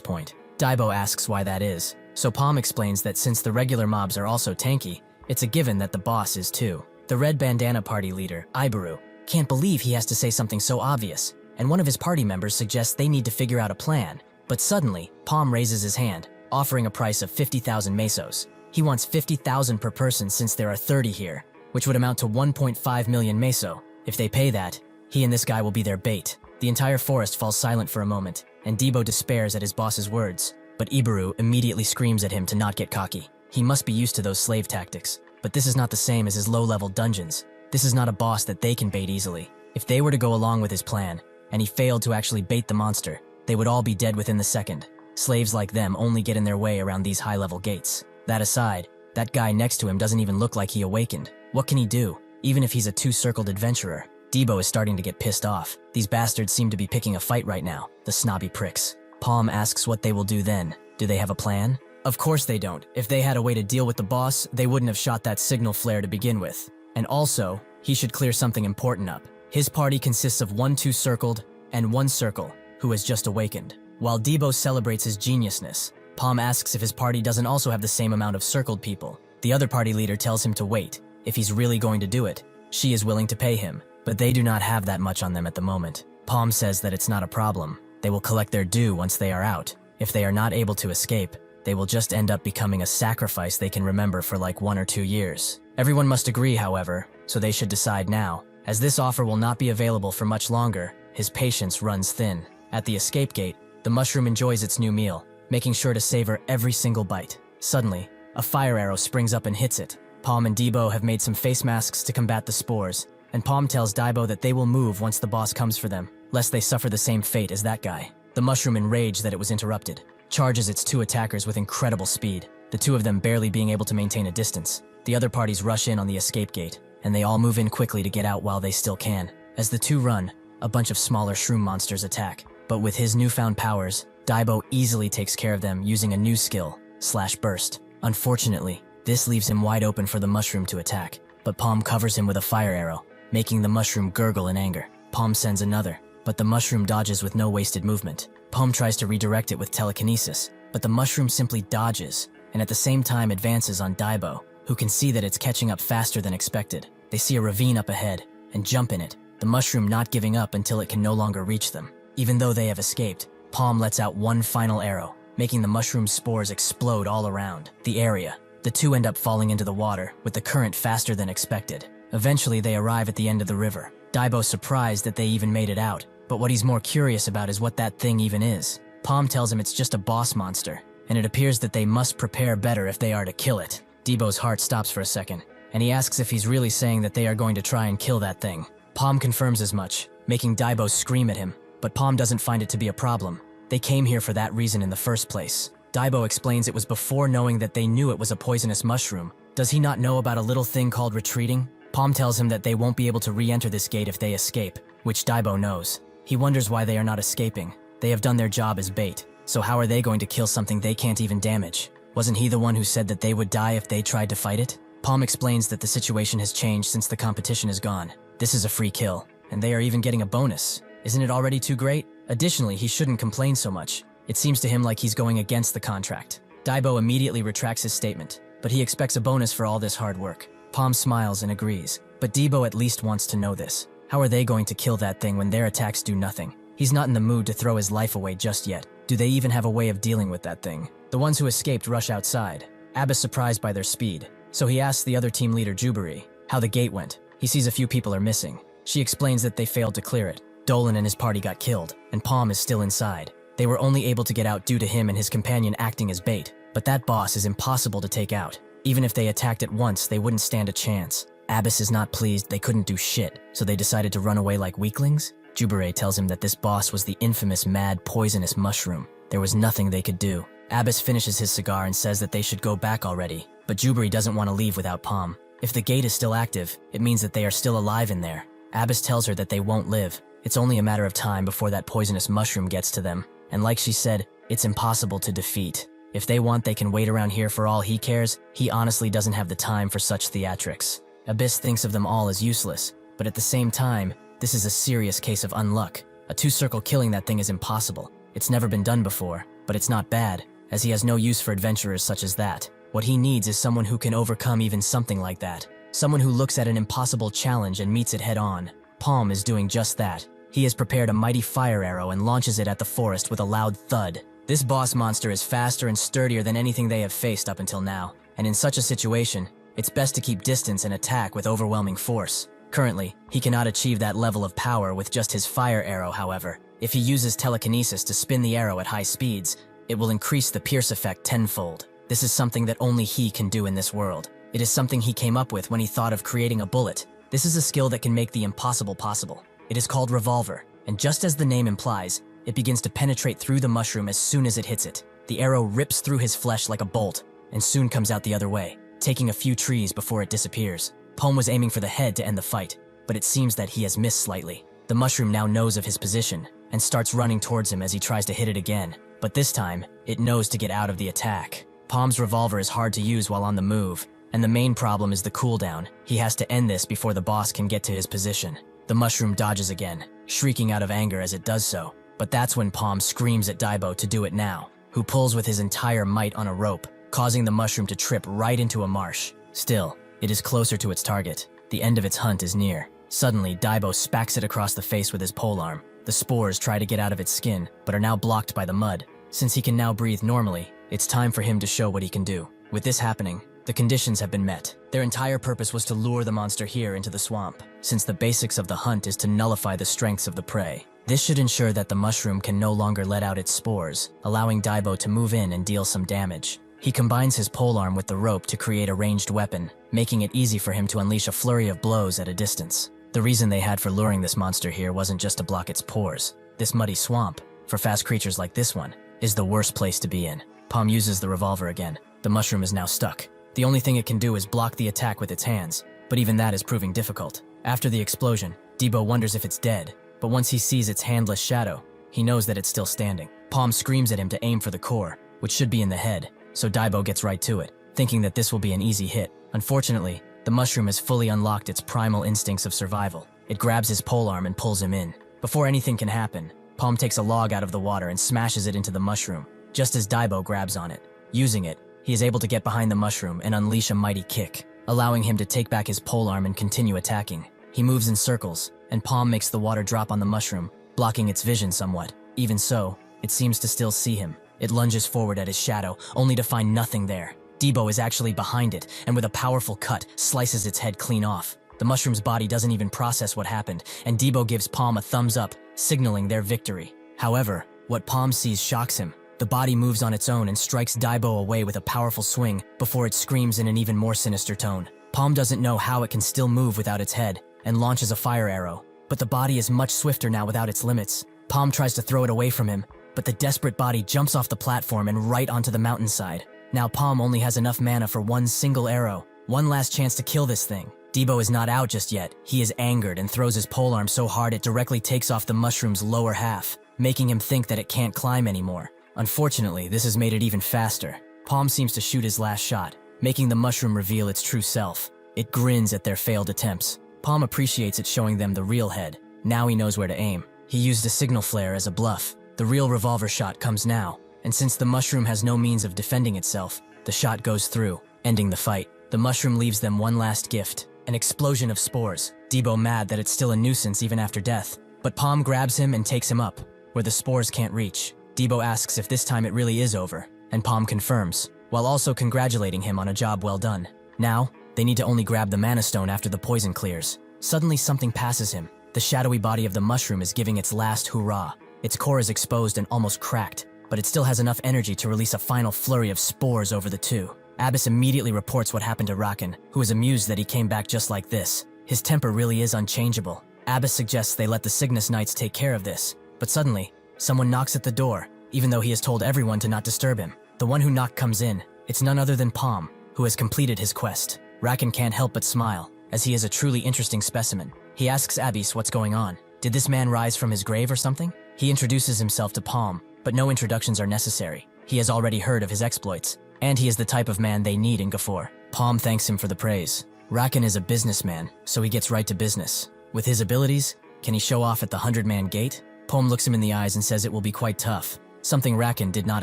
point. Daibo asks why that is, so Paume explains that since the regular mobs are also tanky, it's a given that the boss is too. The red bandana party leader, Ibaru, can't believe he has to say something so obvious, and one of his party members suggests they need to figure out a plan. But suddenly, Paume raises his hand, offering a price of 50,000 mesos. He wants 50,000 per person since there are 30 here, which would amount to 1.5 million meso. If they pay that, he and this guy will be their bait. The entire forest falls silent for a moment, and Daibo despairs at his boss's words. But Ibaru immediately screams at him to not get cocky. He must be used to those slave tactics. But this is not the same as his low-level dungeons. This is not a boss that they can bait easily. If they were to go along with his plan, and he failed to actually bait the monster, they would all be dead within the second. Slaves like them only get in their way around these high-level gates. That aside, that guy next to him doesn't even look like he awakened. What can he do? Even if he's a two-circled adventurer, Daibo is starting to get pissed off. These bastards seem to be picking a fight right now, the snobby pricks. Paume asks what they will do then. Do they have a plan? Of course they don't. If they had a way to deal with the boss, they wouldn't have shot that signal flare to begin with. And also, he should clear something important up. His party consists of one two-circled and one circle, who has just awakened. While Daibo celebrates his geniusness, Paume asks if his party doesn't also have the same amount of circled people. The other party leader tells him to wait. If he's really going to do it, she is willing to pay him. But they do not have that much on them at the moment. Paume says that it's not a problem. They will collect their due once they are out. If they are not able to escape, they will just end up becoming a sacrifice they can remember for like 1 or 2 years. Everyone must agree, however, so they should decide now. As this offer will not be available for much longer, his patience runs thin. At the escape gate, the mushroom enjoys its new meal, making sure to savor every single bite. Suddenly, a fire arrow springs up and hits it. Paume and Daibo have made some face masks to combat the spores, and Paume tells Daibo that they will move once the boss comes for them, lest they suffer the same fate as that guy. The mushroom, enraged that it was interrupted, charges its two attackers with incredible speed, the two of them barely being able to maintain a distance. The other parties rush in on the escape gate, and they all move in quickly to get out while they still can. As the two run, a bunch of smaller shroom monsters attack, but with his newfound powers, Daibo easily takes care of them using a new skill, /burst. Unfortunately, this leaves him wide open for the mushroom to attack, but Paume covers him with a fire arrow, making the mushroom gurgle in anger. Paume sends another, but the mushroom dodges with no wasted movement. Paume tries to redirect it with telekinesis, but the mushroom simply dodges, and at the same time advances on Daibo, who can see that it's catching up faster than expected. They see a ravine up ahead, and jump in it, the mushroom not giving up until it can no longer reach them. Even though they have escaped, Paume lets out one final arrow, making the mushroom spores explode all around the area. The two end up falling into the water, with the current faster than expected. Eventually, they arrive at the end of the river. Daibo's surprised that they even made it out, but what he's more curious about is what that thing even is. Paume tells him it's just a boss monster, and it appears that they must prepare better if they are to kill it. Daibo's heart stops for a second, and he asks if he's really saying that they are going to try and kill that thing. Paume confirms as much, making Daibo scream at him, but Paume doesn't find it to be a problem. They came here for that reason in the first place. Daibo explains it was before knowing that they knew it was a poisonous mushroom. Does he not know about a little thing called retreating? Paume tells him that they won't be able to re-enter this gate if they escape, which Daibo knows. He wonders why they are not escaping. They have done their job as bait, so how are they going to kill something they can't even damage? Wasn't he the one who said that they would die if they tried to fight it? Paume explains that the situation has changed since the competition is gone. This is a free kill, and they are even getting a bonus. Isn't it already too great? Additionally, he shouldn't complain so much. It seems to him like he's going against the contract. Daibo immediately retracts his statement, but he expects a bonus for all this hard work. Paume smiles and agrees, but Daibo at least wants to know this. How are they going to kill that thing when their attacks do nothing? He's not in the mood to throw his life away just yet. Do they even have a way of dealing with that thing? The ones who escaped rush outside. Ab is surprised by their speed, so he asks the other team leader Jubari how the gate went. He sees a few people are missing. She explains that they failed to clear it. Dolan and his party got killed, and Paume is still inside. They were only able to get out due to him and his companion acting as bait, but that boss is impossible to take out. Even if they attacked it once, they wouldn't stand a chance. Abbas is not pleased they couldn't do shit, so they decided to run away like weaklings? Jubare tells him that this boss was the infamous mad poisonous mushroom. There was nothing they could do. Abbas finishes his cigar and says that they should go back already, but Jubari doesn't want to leave without Paume. If the gate is still active, it means that they are still alive in there. Abbas tells her that they won't live. It's only a matter of time before that poisonous mushroom gets to them, and like she said, it's impossible to defeat. If they want, they can wait around here for all he cares. He honestly doesn't have the time for such theatrics. Abyss thinks of them all as useless, but at the same time, this is a serious case of unluck. A two-circle killing that thing is impossible. It's never been done before, but it's not bad, as he has no use for adventurers such as that. What he needs is someone who can overcome even something like that. Someone who looks at an impossible challenge and meets it head-on. Paume is doing just that. He has prepared a mighty fire arrow and launches it at the forest with a loud thud. This boss monster is faster and sturdier than anything they have faced up until now, and in such a situation, it's best to keep distance and attack with overwhelming force. Currently, he cannot achieve that level of power with just his fire arrow, however. If he uses telekinesis to spin the arrow at high speeds, it will increase the pierce effect tenfold. This is something that only he can do in this world. It is something he came up with when he thought of creating a bullet. This is a skill that can make the impossible possible. It is called revolver, and just as the name implies, it begins to penetrate through the mushroom as soon as it hits it. The arrow rips through his flesh like a bolt, and soon comes out the other way, taking a few trees before it disappears. Paume was aiming for the head to end the fight, but it seems that he has missed slightly. The mushroom now knows of his position, and starts running towards him as he tries to hit it again. But this time, it knows to get out of the attack. Paume's revolver is hard to use while on the move, and the main problem is the cooldown. He has to end this before the boss can get to his position. The mushroom dodges again, shrieking out of anger as it does so. But that's when Paume screams at Daibo to do it now, who pulls with his entire might on a rope, causing the mushroom to trip right into a marsh. Still, it is closer to its target. The end of its hunt is near. Suddenly, Daibo smacks it across the face with his polearm. The spores try to get out of its skin, but are now blocked by the mud. Since he can now breathe normally, it's time for him to show what he can do. With this happening, the conditions have been met. Their entire purpose was to lure the monster here into the swamp, since the basics of the hunt is to nullify the strengths of the prey. This should ensure that the mushroom can no longer let out its spores, allowing Daibo to move in and deal some damage. He combines his polearm with the rope to create a ranged weapon, making it easy for him to unleash a flurry of blows at a distance. The reason they had for luring this monster here wasn't just to block its pores. This muddy swamp, for fast creatures like this one, is the worst place to be in. Paume uses the revolver again. The mushroom is now stuck. The only thing it can do is block the attack with its hands, but even that is proving difficult. After the explosion, Daibo wonders if it's dead, but once he sees its handless shadow, he knows that it's still standing. Paume screams at him to aim for the core, which should be in the head, so Daibo gets right to it, thinking that this will be an easy hit. Unfortunately, the mushroom has fully unlocked its primal instincts of survival. It grabs his polearm and pulls him in. Before anything can happen, Paume takes a log out of the water and smashes it into the mushroom, just as Daibo grabs on it. Using it, he is able to get behind the mushroom and unleash a mighty kick, allowing him to take back his polearm and continue attacking. He moves in circles, and Paume makes the water drop on the mushroom, blocking its vision somewhat. Even so, it seems to still see him. It lunges forward at his shadow, only to find nothing there. Daibo is actually behind it, and with a powerful cut, slices its head clean off. The mushroom's body doesn't even process what happened, and Daibo gives Paume a thumbs up, signaling their victory. However, what Paume sees shocks him. The body moves on its own and strikes Daibo away with a powerful swing before it screams in an even more sinister tone. Paume doesn't know how it can still move without its head, and launches a fire arrow. But the body is much swifter now without its limits. Paume tries to throw it away from him, but the desperate body jumps off the platform and right onto the mountainside. Now Paume only has enough mana for one single arrow. One last chance to kill this thing. Daibo is not out just yet. He is angered and throws his polearm so hard it directly takes off the mushroom's lower half, making him think that it can't climb anymore. Unfortunately, this has made it even faster. Paume seems to shoot his last shot, making the mushroom reveal its true self. It grins at their failed attempts. Paume appreciates it showing them the real head. Now he knows where to aim. He used a signal flare as a bluff. The real revolver shot comes now, and since the mushroom has no means of defending itself, the shot goes through, ending the fight. The mushroom leaves them one last gift, an explosion of spores. Daibo mad that it's still a nuisance even after death, but Paume grabs him and takes him up, where the spores can't reach. Daibo asks if this time it really is over, and Paume confirms, while also congratulating him on a job well done. Now, they need to only grab the mana stone after the poison clears. Suddenly something passes him. The shadowy body of the mushroom is giving its last hurrah. Its core is exposed and almost cracked, but it still has enough energy to release a final flurry of spores over the two. Abyss immediately reports what happened to Rakan, who is amused that he came back just like this. His temper really is unchangeable. Abyss suggests they let the Cygnus Knights take care of this, but suddenly, someone knocks at the door, even though he has told everyone to not disturb him. The one who knocked comes in. It's none other than Paume, who has completed his quest. Rakan can't help but smile, as he is a truly interesting specimen. He asks Abyss what's going on. Did this man rise from his grave or something? He introduces himself to Paume, but no introductions are necessary. He has already heard of his exploits, and he is the type of man they need in Gafor. Paume thanks him for the praise. Rakan is a businessman, so he gets right to business. With his abilities, can he show off at the 100-man gate? Paume looks him in the eyes and says it will be quite tough, something Rakan did not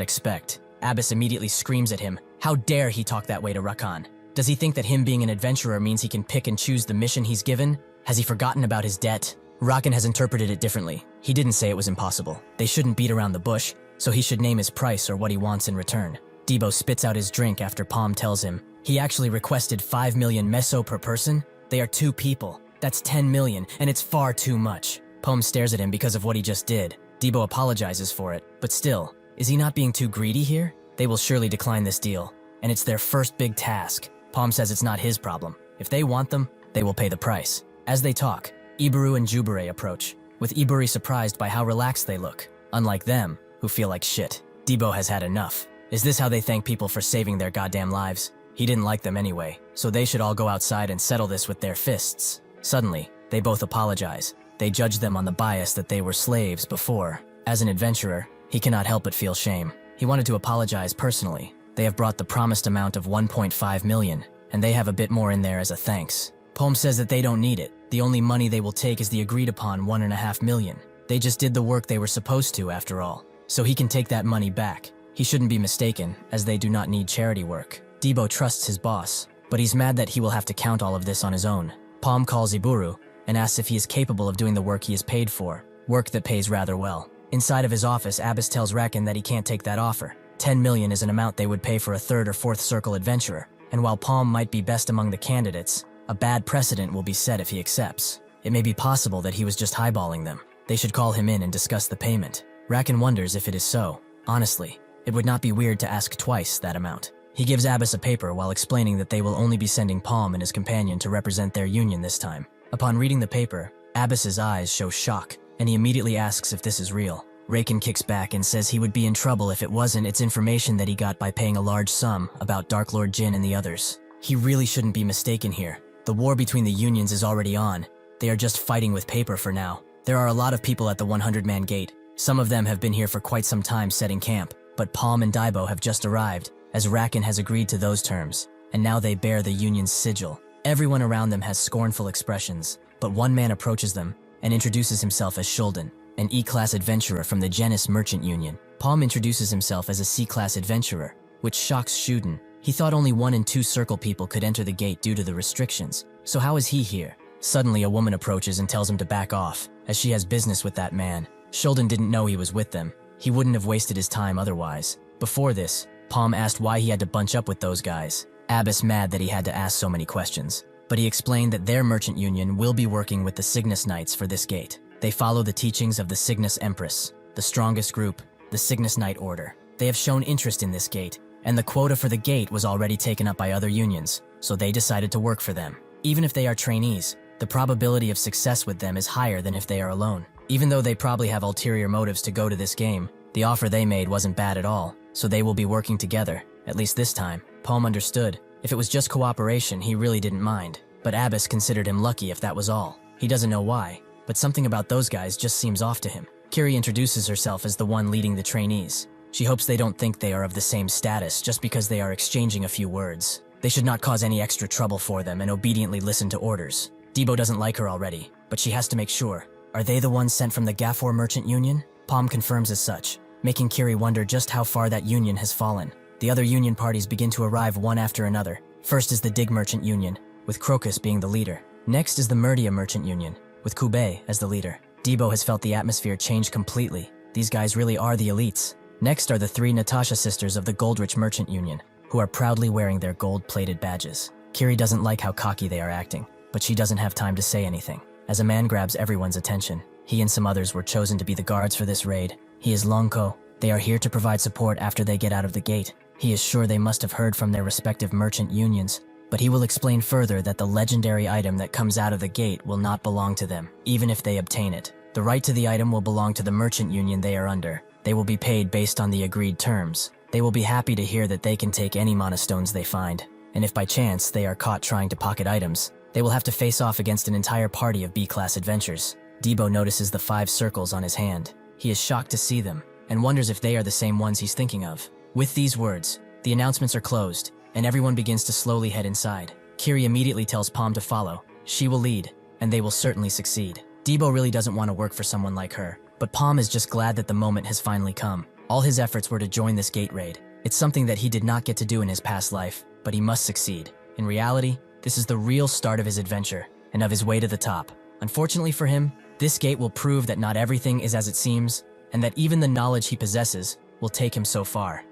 expect. Abbas immediately screams at him. How dare he talk that way to Rakan? Does he think that him being an adventurer means he can pick and choose the mission he's given? Has he forgotten about his debt? Rakan has interpreted it differently. He didn't say it was impossible. They shouldn't beat around the bush, so he should name his price or what he wants in return. Debo spits out his drink after Paume tells him he actually requested 5 million meso per person. They are 2 people. That's 10 million, and it's far too much. Paume stares at him because of what he just did. Debo apologizes for it, but still, is he not being too greedy here? They will surely decline this deal, and it's their first big task. Paume says it's not his problem. If they want them, they will pay the price. As they talk, Iburu and Jubere approach, with Iburi surprised by how relaxed they look, unlike them, who feel like shit. Debo has had enough. Is this how they thank people for saving their goddamn lives? He didn't like them anyway, so they should all go outside and settle this with their fists. Suddenly, they both apologize. They judge them on the bias that they were slaves before. As an adventurer, he cannot help but feel shame. He wanted to apologize personally. They have brought the promised amount of 1.5 million, and they have a bit more in there as a thanks. Paume says that they don't need it. The only money they will take is the agreed upon 1.5 million. They just did the work they were supposed to after all, so he can take that money back. He shouldn't be mistaken, as they do not need charity work. Debo trusts his boss, but he's mad that he will have to count all of this on his own. Paume calls Iburu and asks if he is capable of doing the work he is paid for, work that pays rather well. Inside of his office, Abbas tells Rakan that he can't take that offer. 10 million is an amount they would pay for a 3rd or 4th circle adventurer, and while Paume might be best among the candidates, a bad precedent will be set if he accepts. It may be possible that he was just highballing them. They should call him in and discuss the payment. Rakan wonders if it is so. Honestly, it would not be weird to ask twice that amount. He gives Abbas a paper while explaining that they will only be sending Paume and his companion to represent their union this time. Upon reading the paper, Abbas's eyes show shock, and he immediately asks if this is real. Rakan kicks back and says he would be in trouble if it wasn't. It's information that he got by paying a large sum about Dark Lord Jin and the others. He really shouldn't be mistaken here. The war between the unions is already on. They are just fighting with paper for now. There are a lot of people at the 100-man gate. Some of them have been here for quite some time setting camp, but Paume and Daibo have just arrived, as Rakan has agreed to those terms, and now they bear the union's sigil. Everyone around them has scornful expressions, but one man approaches them and introduces himself as Shulden, an E-class adventurer from the Genis Merchant Union. Paume introduces himself as a C-class adventurer, which shocks Shulden. He thought only 1 and 2 circle people could enter the gate due to the restrictions, so how is he here? Suddenly a woman approaches and tells him to back off, as she has business with that man. Shulden didn't know he was with them. He wouldn't have wasted his time otherwise. Before this, Paume asked why he had to bunch up with those guys. Abbas mad that he had to ask so many questions, but he explained that their merchant union will be working with the Cygnus Knights for this gate. They follow the teachings of the Cygnus Empress, the strongest group, the Cygnus Knight Order. They have shown interest in this gate, and the quota for the gate was already taken up by other unions, so they decided to work for them. Even if they are trainees, the probability of success with them is higher than if they are alone. Even though they probably have ulterior motives to go to this game, the offer they made wasn't bad at all, so they will be working together, at least this time. Paume understood. If it was just cooperation, he really didn't mind, but Abbas considered him lucky if that was all. He doesn't know why, but something about those guys just seems off to him. Kiri introduces herself as the one leading the trainees. She hopes they don't think they are of the same status just because they are exchanging a few words. They should not cause any extra trouble for them and obediently listen to orders. Debo doesn't like her already, but she has to make sure. Are they the ones sent from the Gafor Merchant Union? Paume confirms as such, making Kiri wonder just how far that union has fallen. The other union parties begin to arrive one after another. First is the Dig Merchant Union, with Crocus being the leader. Next is the Murdia Merchant Union, with Kube as the leader. Debo has felt the atmosphere change completely. These guys really are the elites. Next are the 3 Natasha sisters of the Goldrich Merchant Union, who are proudly wearing their gold-plated badges. Kiri doesn't like how cocky they are acting, but she doesn't have time to say anything. As a man grabs everyone's attention, he and some others were chosen to be the guards for this raid. He is Longko. They are here to provide support after they get out of the gate. He is sure they must have heard from their respective merchant unions, but he will explain further that the legendary item that comes out of the gate will not belong to them, even if they obtain it. The right to the item will belong to the merchant union they are under. They will be paid based on the agreed terms. They will be happy to hear that they can take any monastones they find, and if by chance they are caught trying to pocket items, they will have to face off against an entire party of B-class adventurers. Debo notices the 5 circles on his hand. He is shocked to see them, and wonders if they are the same ones he's thinking of. With these words, the announcements are closed, and everyone begins to slowly head inside. Kiri immediately tells Paume to follow. She will lead, and they will certainly succeed. Debo really doesn't want to work for someone like her, but Paume is just glad that the moment has finally come. All his efforts were to join this gate raid. It's something that he did not get to do in his past life, but he must succeed. In reality, this is the real start of his adventure, and of his way to the top. Unfortunately for him, this gate will prove that not everything is as it seems, and that even the knowledge he possesses will take him so far.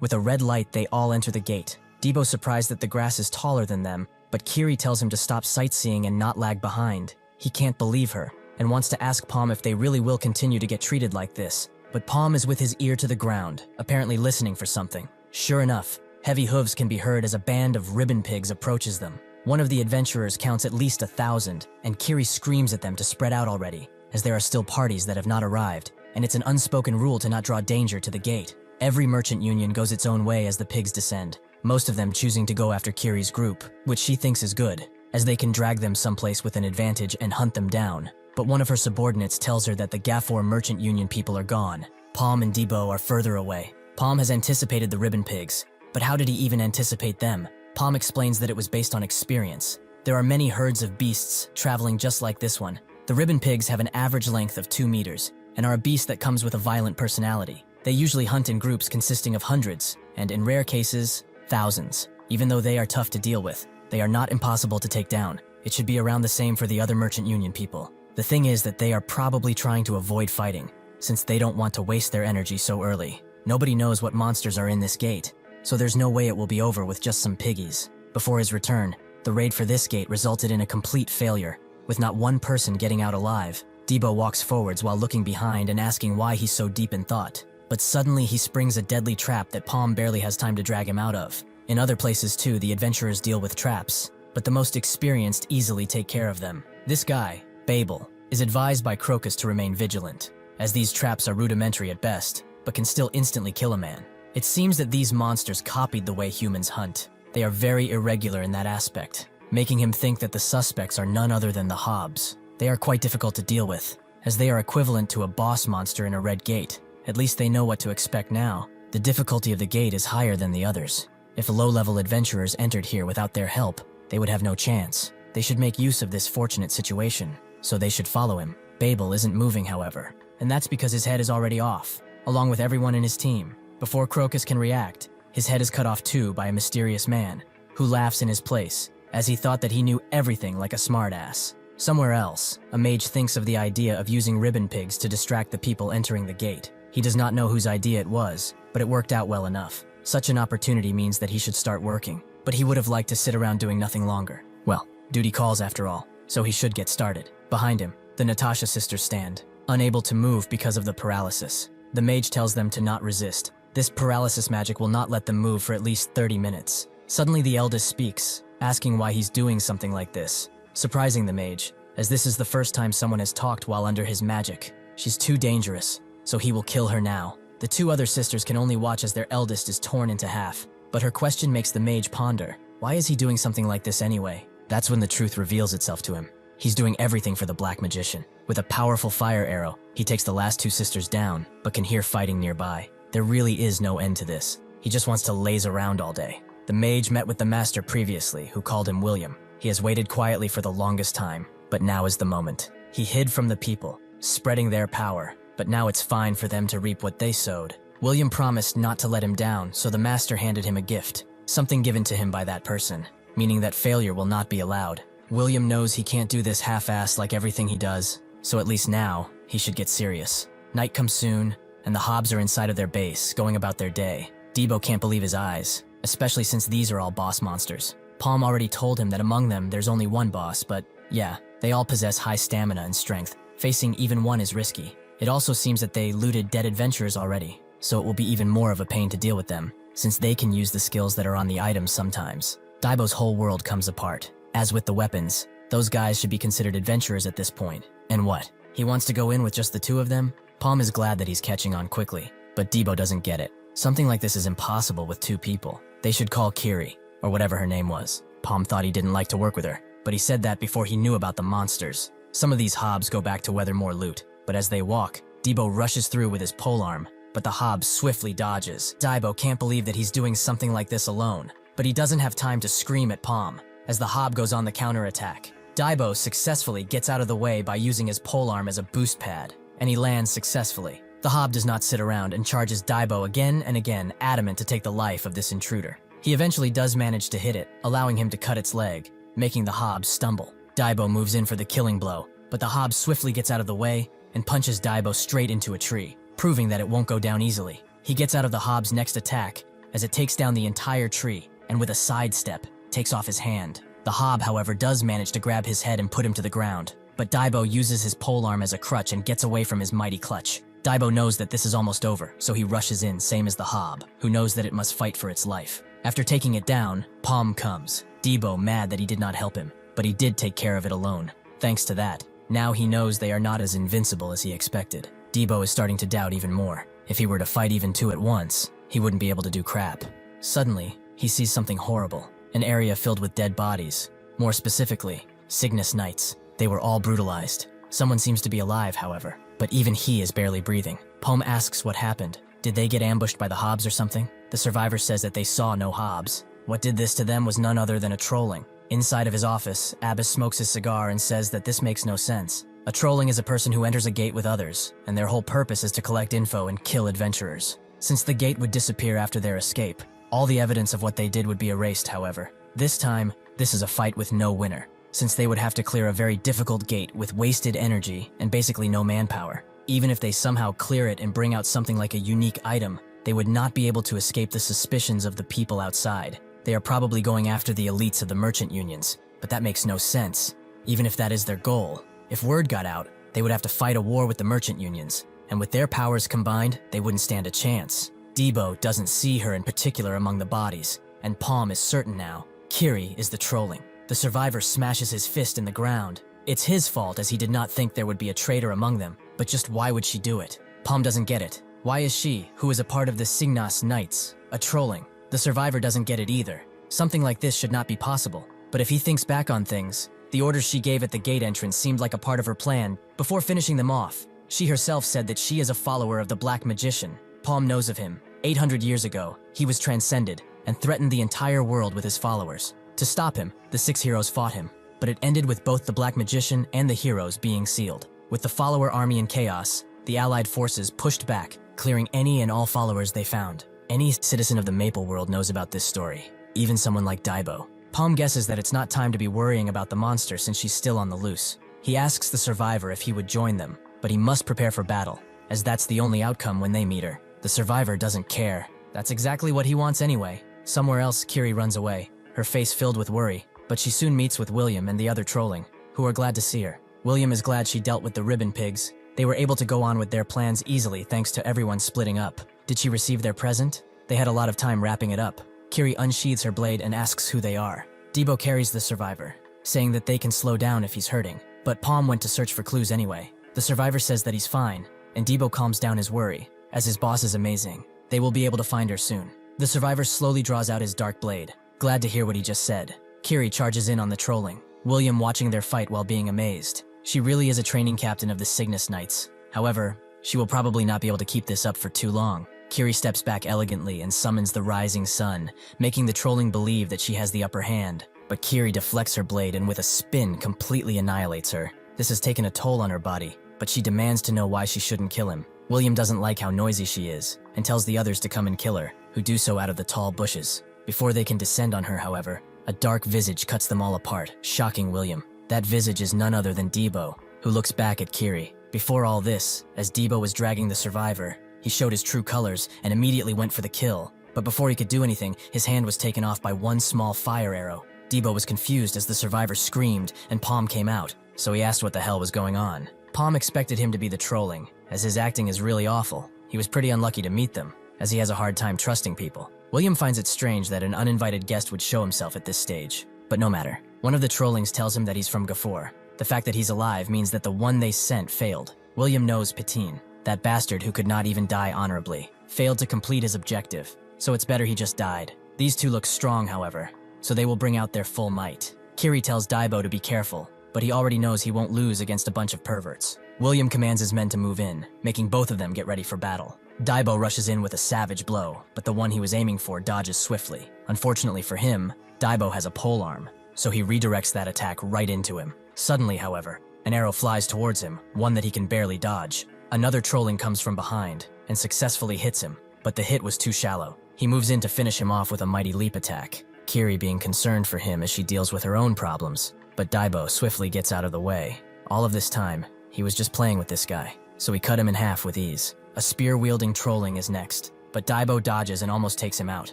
With a red light, they all enter the gate. Debo's surprised that the grass is taller than them, but Kiri tells him to stop sightseeing and not lag behind. He can't believe her, and wants to ask Paume if they really will continue to get treated like this. But Paume is with his ear to the ground, apparently listening for something. Sure enough, heavy hooves can be heard as a band of ribbon pigs approaches them. One of the adventurers counts at least 1,000, and Kiri screams at them to spread out already, as there are still parties that have not arrived, and it's an unspoken rule to not draw danger to the gate. Every merchant union goes its own way as the pigs descend, most of them choosing to go after Kiri's group, which she thinks is good, as they can drag them someplace with an advantage and hunt them down. But one of her subordinates tells her that the Gafor merchant union people are gone. Paume and Debo are further away. Paume has anticipated the ribbon pigs, but how did he even anticipate them? Paume explains that it was based on experience. There are many herds of beasts traveling just like this one. The ribbon pigs have an average length of 2 meters, and are a beast that comes with a violent personality. They usually hunt in groups consisting of hundreds, and in rare cases, thousands. Even though they are tough to deal with, they are not impossible to take down. It should be around the same for the other merchant union people. The thing is that they are probably trying to avoid fighting, since they don't want to waste their energy so early. Nobody knows what monsters are in this gate, so there's no way it will be over with just some piggies. Before his return, the raid for this gate resulted in a complete failure, with not one person getting out alive. Debo walks forwards while looking behind and asking why he's so deep in thought. But suddenly he springs a deadly trap that Paume barely has time to drag him out of. In other places too, the adventurers deal with traps, but the most experienced easily take care of them. This guy, Babel, is advised by Crocus to remain vigilant, as these traps are rudimentary at best, but can still instantly kill a man. It seems that these monsters copied the way humans hunt. They are very irregular in that aspect, making him think that the suspects are none other than the Hobbs. They are quite difficult to deal with, as they are equivalent to a boss monster in a red gate. At least they know what to expect now. The difficulty of the gate is higher than the others. If low-level adventurers entered here without their help, they would have no chance. They should make use of this fortunate situation, so they should follow him. Babel isn't moving, however, and that's because his head is already off, along with everyone in his team. Before Crocus can react, his head is cut off too by a mysterious man, who laughs in his place, as he thought that he knew everything like a smartass. Somewhere else, a mage thinks of the idea of using ribbon pigs to distract the people entering the gate. He does not know whose idea it was, but it worked out well enough. Such an opportunity means that he should start working, but he would have liked to sit around doing nothing longer. Well, duty calls after all, so he should get started. Behind him, the Natasha sisters stand, unable to move because of the paralysis. The mage tells them to not resist. This paralysis magic will not let them move for at least 30 minutes. Suddenly the eldest speaks, asking why he's doing something like this, surprising the mage, as this is the first time someone has talked while under his magic. She's too dangerous, so he will kill her now. The 2 other sisters can only watch as their eldest is torn into half, but her question makes the mage ponder. Why is he doing something like this anyway? That's when the truth reveals itself to him. He's doing everything for the Black Magician. With a powerful fire arrow, he takes the last 2 sisters down, but can hear fighting nearby. There really is no end to this. He just wants to laze around all day. The mage met with the master previously, who called him William. He has waited quietly for the longest time, but now is the moment. He hid from the people, spreading their power, but now it's fine for them to reap what they sowed. William promised not to let him down, so the master handed him a gift, something given to him by that person, meaning that failure will not be allowed. William knows he can't do this half-assed like everything he does, so at least now, he should get serious. Night comes soon, and the Hobbs are inside of their base, going about their day. Debo can't believe his eyes, especially since these are all boss monsters. Paume already told him that among them there's only one boss, but yeah, they all possess high stamina and strength. Facing even one is risky. It also seems that they looted dead adventurers already, so it will be even more of a pain to deal with them, since they can use the skills that are on the items sometimes. Daibo's whole world comes apart. As with the weapons, those guys should be considered adventurers at this point. And what? He wants to go in with just the 2 of them? Paume is glad that he's catching on quickly, but Debo doesn't get it. Something like this is impossible with 2 people. They should call Kiri, or whatever her name was. Paume thought he didn't like to work with her, but he said that before he knew about the monsters. Some of these Hobbs go back to weather more loot, but as they walk, Debo rushes through with his polearm, but the Hob swiftly dodges. Daibo can't believe that he's doing something like this alone, but he doesn't have time to scream at Paume as the Hob goes on the counterattack. Daibo successfully gets out of the way by using his polearm as a boost pad, and he lands successfully. The Hob does not sit around and charges Daibo again and again, adamant to take the life of this intruder. He eventually does manage to hit it, allowing him to cut its leg, making the Hob stumble. Daibo moves in for the killing blow, but the Hob swiftly gets out of the way and punches Daibo straight into a tree, proving that it won't go down easily. He gets out of the Hob's next attack as it takes down the entire tree, and with a sidestep, takes off his hand. The Hob, however, does manage to grab his head and put him to the ground, but Daibo uses his polearm as a crutch and gets away from his mighty clutch. Daibo knows that this is almost over, so he rushes in, same as the Hob, who knows that it must fight for its life. After taking it down, Paume comes. Daibo mad that he did not help him, but he did take care of it alone. Thanks to that, now he knows they are not as invincible as he expected. Daibo is starting to doubt even more. If he were to fight even two at once, he wouldn't be able to do crap. Suddenly, he sees something horrible. An area filled with dead bodies. More specifically, Cygnus Knights. They were all brutalized. Someone seems to be alive, however, but even he is barely breathing. Paume asks what happened. Did they get ambushed by the Hobs or something? The survivor says that they saw no Hobs. What did this to them was none other than a trolling. Inside of his office, Abbas smokes his cigar and says that this makes no sense. A trolling is a person who enters a gate with others, and their whole purpose is to collect info and kill adventurers. Since the gate would disappear after their escape, all the evidence of what they did would be erased, however. This time, this is a fight with no winner, since they would have to clear a very difficult gate with wasted energy and basically no manpower. Even if they somehow clear it and bring out something like a unique item, they would not be able to escape the suspicions of the people outside. They are probably going after the elites of the merchant unions, but that makes no sense, even if that is their goal. If word got out, they would have to fight a war with the merchant unions, and with their powers combined, they wouldn't stand a chance. Daibo doesn't see her in particular among the bodies, and Paume is certain now. Kiri is the trolling. The survivor smashes his fist in the ground. It's his fault, as he did not think there would be a traitor among them, but just why would she do it? Paume doesn't get it. Why is she, who is a part of the Cygnus Knights, a trolling? The survivor doesn't get it either. Something like this should not be possible. But if he thinks back on things, the orders she gave at the gate entrance seemed like a part of her plan. Before finishing them off, she herself said that she is a follower of the Black Magician. Paume knows of him. 800 years ago, he was transcended and threatened the entire world with his followers. To stop him, the 6 heroes fought him, but it ended with both the Black Magician and the heroes being sealed. With the follower army in chaos, the allied forces pushed back, clearing any and all followers they found. Any citizen of the Maple World knows about this story, even someone like Daibo. Paume guesses that it's not time to be worrying about the monster since she's still on the loose. He asks the survivor if he would join them, but he must prepare for battle, as that's the only outcome when they meet her. The survivor doesn't care. That's exactly what he wants anyway. Somewhere else, Kiri runs away, her face filled with worry, but she soon meets with William and the other trolling, who are glad to see her. William is glad she dealt with the ribbon pigs. They were able to go on with their plans easily thanks to everyone splitting up. Did she receive their present? They had a lot of time wrapping it up. Kiri unsheathes her blade and asks who they are. Daibo carries the survivor, saying that they can slow down if he's hurting, but Paume went to search for clues anyway. The survivor says that he's fine, and Daibo calms down his worry, as his boss is amazing. They will be able to find her soon. The survivor slowly draws out his dark blade, glad to hear what he just said. Kiri charges in on the trolling, William watching their fight while being amazed. She really is a training captain of the Cygnus Knights. However, she will probably not be able to keep this up for too long. Kiri steps back elegantly and summons the rising sun, making the trolling believe that she has the upper hand. But Kiri deflects her blade and with a spin completely annihilates her. This has taken a toll on her body, but she demands to know why she shouldn't kill him. William doesn't like how noisy she is, and tells the others to come and kill her, who do so out of the tall bushes. Before they can descend on her, however, a dark visage cuts them all apart, shocking William. That visage is none other than Daibo, who looks back at Kiri. Before all this, as Daibo was dragging the survivor, he showed his true colors and immediately went for the kill. But before he could do anything, his hand was taken off by one small fire arrow. Daibo was confused as the survivor screamed and Paume came out, so he asked what the hell was going on. Paume expected him to be the trolling, as his acting is really awful. He was pretty unlucky to meet them, as he has a hard time trusting people. William finds it strange that an uninvited guest would show himself at this stage. But no matter. One of the trollings tells him that he's from Gafor. The fact that he's alive means that the one they sent failed. William knows Patine, that bastard who could not even die honorably, failed to complete his objective, so it's better he just died. These two look strong, however, so they will bring out their full might. Kiri tells Daibo to be careful, but he already knows he won't lose against a bunch of perverts. William commands his men to move in, making both of them get ready for battle. Daibo rushes in with a savage blow, but the one he was aiming for dodges swiftly. Unfortunately for him, Daibo has a polearm, so he redirects that attack right into him. Suddenly, however, an arrow flies towards him, one that he can barely dodge. Another trolling comes from behind and successfully hits him, but the hit was too shallow. He moves in to finish him off with a mighty leap attack, Kiri being concerned for him as she deals with her own problems, but Daibo swiftly gets out of the way. All of this time, he was just playing with this guy, so he cut him in half with ease. A spear-wielding trolling is next, but Daibo dodges and almost takes him out.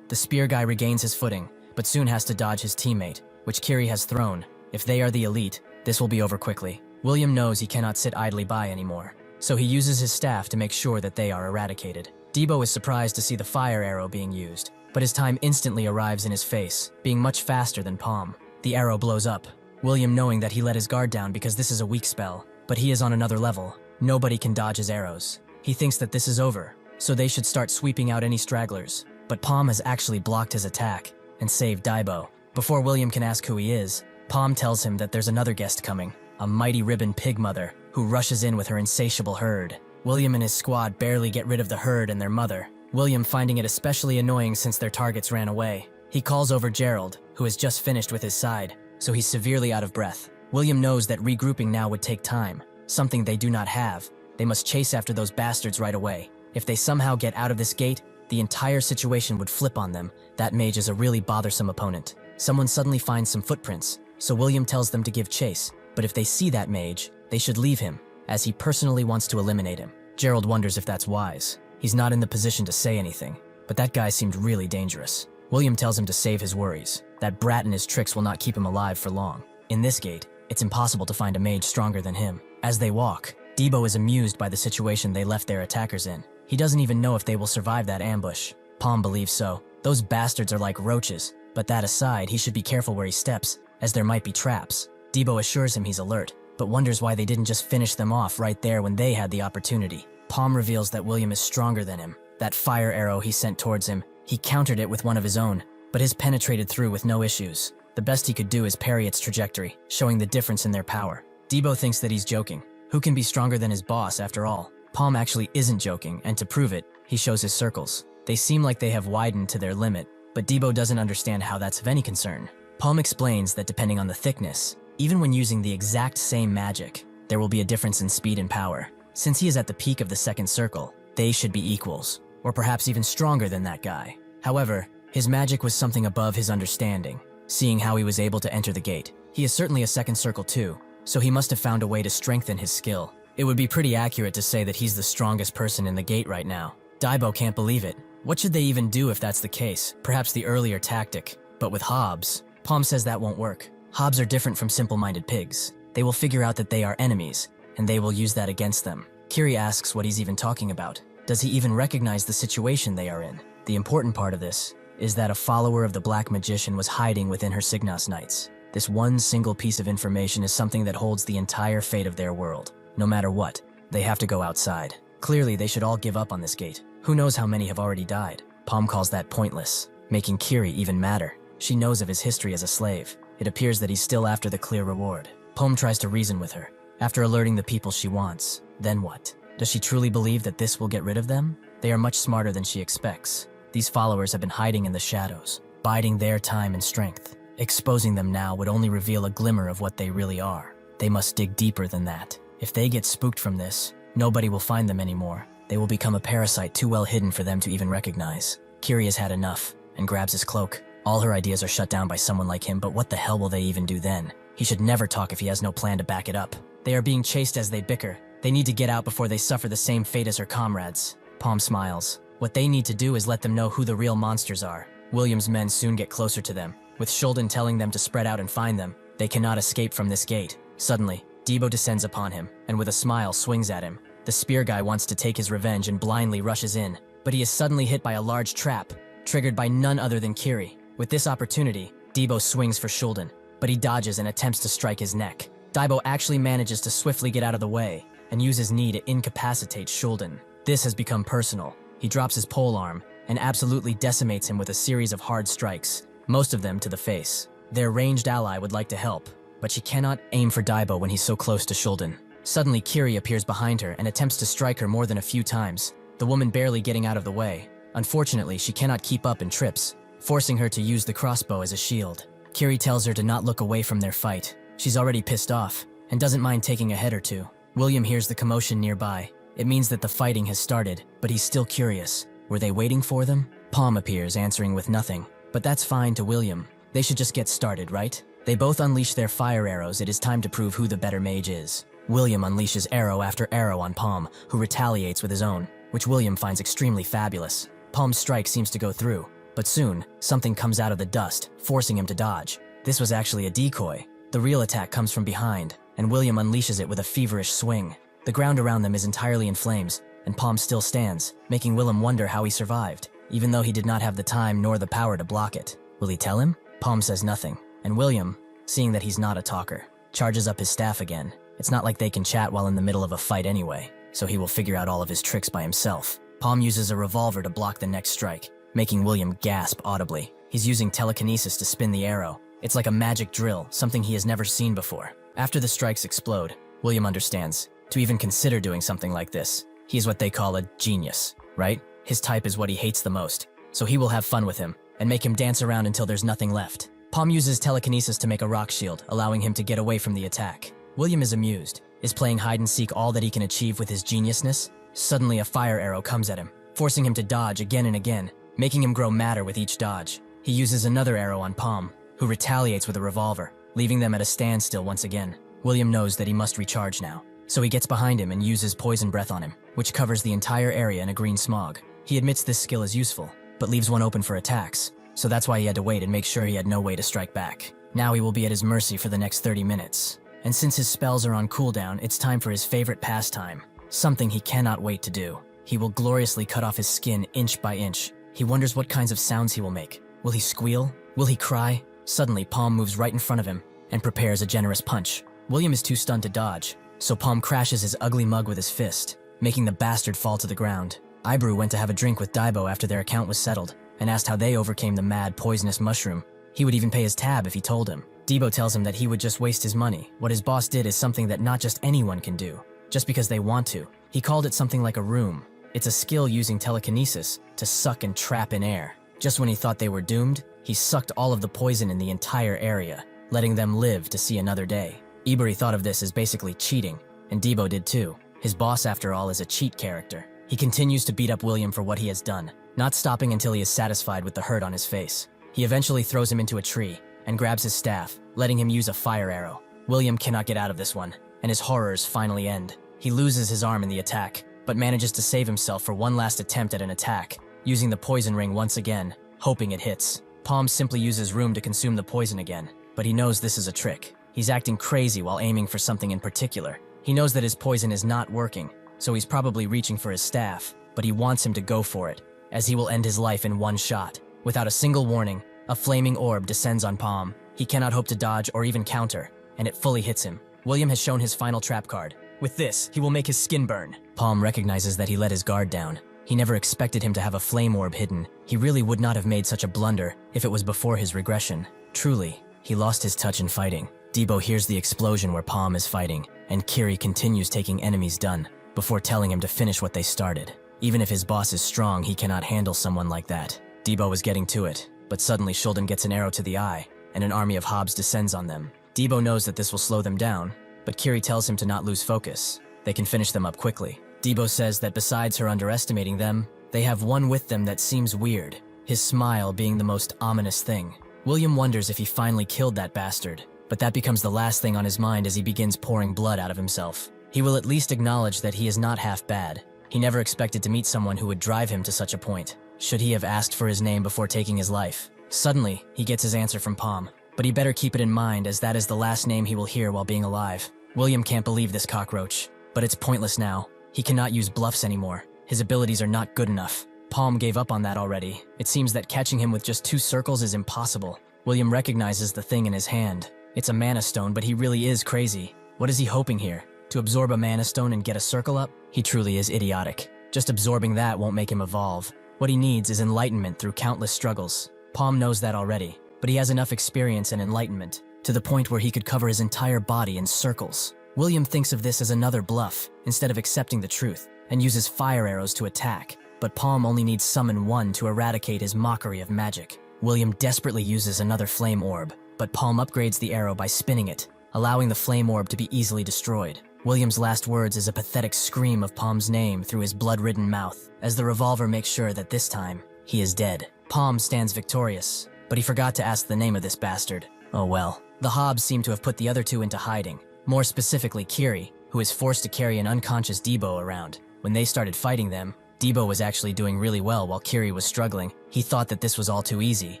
The spear guy regains his footing, but soon has to dodge his teammate, which Kiri has thrown. If they are the elite, this will be over quickly. William knows he cannot sit idly by anymore, so he uses his staff to make sure that they are eradicated. Daibo is surprised to see the fire arrow being used, but his time instantly arrives in his face, being much faster than Paume. The arrow blows up, William knowing that he let his guard down because this is a weak spell, but he is on another level. Nobody can dodge his arrows. He thinks that this is over, so they should start sweeping out any stragglers, but Paume has actually blocked his attack and saved Daibo. Before William can ask who he is, Paume tells him that there's another guest coming, a mighty ribbon pig mother who rushes in with her insatiable herd. William and his squad barely get rid of the herd and their mother, William finding it especially annoying since their targets ran away. He calls over Gerald, who has just finished with his side, so he's severely out of breath. William knows that regrouping now would take time, something they do not have. They must chase after those bastards right away. If they somehow get out of this gate, the entire situation would flip on them. That mage is a really bothersome opponent. Someone suddenly finds some footprints, so William tells them to give chase, but if they see that mage, they should leave him, as he personally wants to eliminate him. Gerald wonders if that's wise. He's not in the position to say anything, but that guy seemed really dangerous. William tells him to save his worries. That brat and his tricks will not keep him alive for long. In this gate, it's impossible to find a mage stronger than him. As they walk, Daibo is amused by the situation they left their attackers in. He doesn't even know if they will survive that ambush. Paume believes so. Those bastards are like roaches, but that aside, he should be careful where he steps, as there might be traps. Daibo assures him he's alert, but wonders why they didn't just finish them off right there when they had the opportunity. Paume reveals that William is stronger than him. That fire arrow he sent towards him, he countered it with one of his own, but his penetrated through with no issues. The best he could do is parry its trajectory, showing the difference in their power. Daibo thinks that he's joking. Who can be stronger than his boss after all? Paume actually isn't joking, and to prove it, he shows his circles. They seem like they have widened to their limit, but Daibo doesn't understand how that's of any concern. Paume explains that depending on the thickness, even when using the exact same magic, there will be a difference in speed and power. Since he is at the peak of the second circle, they should be equals, or perhaps even stronger than that guy. However, his magic was something above his understanding, seeing how he was able to enter the gate. He is certainly a second circle too, so he must have found a way to strengthen his skill. It would be pretty accurate to say that he's the strongest person in the gate right now. Daibo can't believe it. What should they even do if that's the case? Perhaps the earlier tactic, but with Hobbs. Paume says that won't work. Hobbs are different from simple-minded pigs. They will figure out that they are enemies, and they will use that against them. Kiri asks what he's even talking about. Does he even recognize the situation they are in? The important part of this is that a follower of the Black Magician was hiding within her Signos Knights. This one single piece of information is something that holds the entire fate of their world. No matter what, they have to go outside. Clearly, they should all give up on this gate. Who knows how many have already died? Paume calls that pointless, making Kiri even madder. She knows of his history as a slave. It appears that he's still after the clear reward. Paume tries to reason with her. After alerting the people she wants, then what? Does she truly believe that this will get rid of them? They are much smarter than she expects. These followers have been hiding in the shadows, biding their time and strength. Exposing them now would only reveal a glimmer of what they really are. They must dig deeper than that. If they get spooked from this, nobody will find them anymore. They will become a parasite too well hidden for them to even recognize. Kiri has had enough and grabs his cloak. All her ideas are shut down by someone like him, but what the hell will they even do then? He should never talk if he has no plan to back it up. They are being chased as they bicker. They need to get out before they suffer the same fate as her comrades. Paume smiles. What they need to do is let them know who the real monsters are. William's men soon get closer to them, with Shulden telling them to spread out and find them. They cannot escape from this gate. Suddenly, Daibo descends upon him, and with a smile swings at him. The spear guy wants to take his revenge and blindly rushes in, but he is suddenly hit by a large trap, triggered by none other than Kiri. With this opportunity, Daibo swings for Shulden, but he dodges and attempts to strike his neck. Daibo actually manages to swiftly get out of the way, and use his knee to incapacitate Shulden. This has become personal. He drops his polearm, and absolutely decimates him with a series of hard strikes, most of them to the face. Their ranged ally would like to help, but she cannot aim for Daibo when he's so close to Shulden. Suddenly, Kiri appears behind her and attempts to strike her more than a few times, the woman barely getting out of the way. Unfortunately, she cannot keep up and trips, forcing her to use the crossbow as a shield. Kiri tells her to not look away from their fight. She's already pissed off, and doesn't mind taking a head or two. William hears the commotion nearby. It means that the fighting has started, but he's still curious. Were they waiting for them? Paume appears, answering with nothing. But that's fine to William. They should just get started, right? They both unleash their fire arrows. It is time to prove who the better mage is. William unleashes arrow after arrow on Paume, who retaliates with his own, which William finds extremely fabulous. Paume's strike seems to go through, but soon, something comes out of the dust, forcing him to dodge. This was actually a decoy. The real attack comes from behind, and William unleashes it with a feverish swing. The ground around them is entirely in flames, and Paume still stands, making William wonder how he survived, even though he did not have the time nor the power to block it. Will he tell him? Paume says nothing, and William, seeing that he's not a talker, charges up his staff again. It's not like they can chat while in the middle of a fight anyway, so he will figure out all of his tricks by himself. Paume uses a revolver to block the next strike, making William gasp audibly. He's using telekinesis to spin the arrow. It's like a magic drill, something he has never seen before. After the strikes explode, William understands. To even consider doing something like this, he is what they call a genius, right? His type is what he hates the most, so he will have fun with him, and make him dance around until there's nothing left. Paume uses telekinesis to make a rock shield, allowing him to get away from the attack. William is amused. Is playing hide-and-seek all that he can achieve with his geniusness? Suddenly a fire arrow comes at him, forcing him to dodge again and again, making him grow madder with each dodge. He uses another arrow on Paume, who retaliates with a revolver, leaving them at a standstill once again. William knows that he must recharge now, so he gets behind him and uses poison breath on him, which covers the entire area in a green smog. He admits this skill is useful, but leaves one open for attacks, so that's why he had to wait and make sure he had no way to strike back. Now he will be at his mercy for the next 30 minutes. And since his spells are on cooldown, it's time for his favorite pastime, something he cannot wait to do. He will gloriously cut off his skin inch by inch. He wonders what kinds of sounds he will make. Will he squeal? Will he cry? Suddenly, Paume moves right in front of him and prepares a generous punch. William is too stunned to dodge, so Paume crashes his ugly mug with his fist, making the bastard fall to the ground. Ibru went to have a drink with Daibo after their account was settled, and asked how they overcame the mad, poisonous mushroom. He would even pay his tab if he told him. Daibo tells him that he would just waste his money. What his boss did is something that not just anyone can do, just because they want to. He called it something like a room. It's a skill using telekinesis to suck and trap in air. Just when he thought they were doomed, he sucked all of the poison in the entire area, letting them live to see another day. Iburi thought of this as basically cheating, and Daibo did too. His boss, after all, is a cheat character. He continues to beat up William for what he has done, not stopping until he is satisfied with the hurt on his face. He eventually throws him into a tree and grabs his staff, letting him use a fire arrow. William cannot get out of this one, and his horrors finally end. He loses his arm in the attack, but manages to save himself for one last attempt at an attack, using the poison ring once again, hoping it hits. Paume simply uses room to consume the poison again, but he knows this is a trick. He's acting crazy while aiming for something in particular. He knows that his poison is not working, so he's probably reaching for his staff, but he wants him to go for it, as he will end his life in one shot. Without a single warning, a flaming orb descends on Paume. He cannot hope to dodge or even counter, and it fully hits him. William has shown his final trap card. With this, he will make his skin burn. Paume recognizes that he let his guard down. He never expected him to have a flame orb hidden. He really would not have made such a blunder if it was before his regression. Truly, he lost his touch in fighting. Daibo hears the explosion where Paume is fighting, and Kiri continues taking enemies done, before telling him to finish what they started. Even if his boss is strong, he cannot handle someone like that. Daibo was getting to it, but suddenly Shulden gets an arrow to the eye, and an army of Hobbs descends on them. Daibo knows that this will slow them down, but Kiri tells him to not lose focus. They can finish them up quickly. Daibo says that besides her underestimating them, they have one with them that seems weird, his smile being the most ominous thing. William wonders if he finally killed that bastard, but that becomes the last thing on his mind as he begins pouring blood out of himself. He will at least acknowledge that he is not half bad. He never expected to meet someone who would drive him to such a point. Should he have asked for his name before taking his life? Suddenly, he gets his answer from Paume, but he better keep it in mind as that is the last name he will hear while being alive. William can't believe this cockroach, but it's pointless now. He cannot use bluffs anymore. His abilities are not good enough. Paume gave up on that already. It seems that catching him with just 2 circles is impossible. William recognizes the thing in his hand. It's a mana stone, but he really is crazy. What is he hoping here? To absorb a mana stone and get a circle up? He truly is idiotic. Just absorbing that won't make him evolve. What he needs is enlightenment through countless struggles. Paume knows that already, but he has enough experience and enlightenment to the point where he could cover his entire body in circles. William thinks of this as another bluff, instead of accepting the truth. and uses fire arrows to attack, but Paume only needs summon one to eradicate his mockery of magic. William desperately uses another flame orb, but Paume upgrades the arrow by spinning it, allowing the flame orb to be easily destroyed. William's last words is a pathetic scream of Paume's name through his blood-ridden mouth, as the revolver makes sure that this time, he is dead. Paume stands victorious, but he forgot to ask the name of this bastard. Oh well. The Hobbs seem to have put the other two into hiding, more specifically Kiri, who is forced to carry an unconscious Debo around. When they started fighting them, Debo was actually doing really well while Kiri was struggling. He thought that this was all too easy.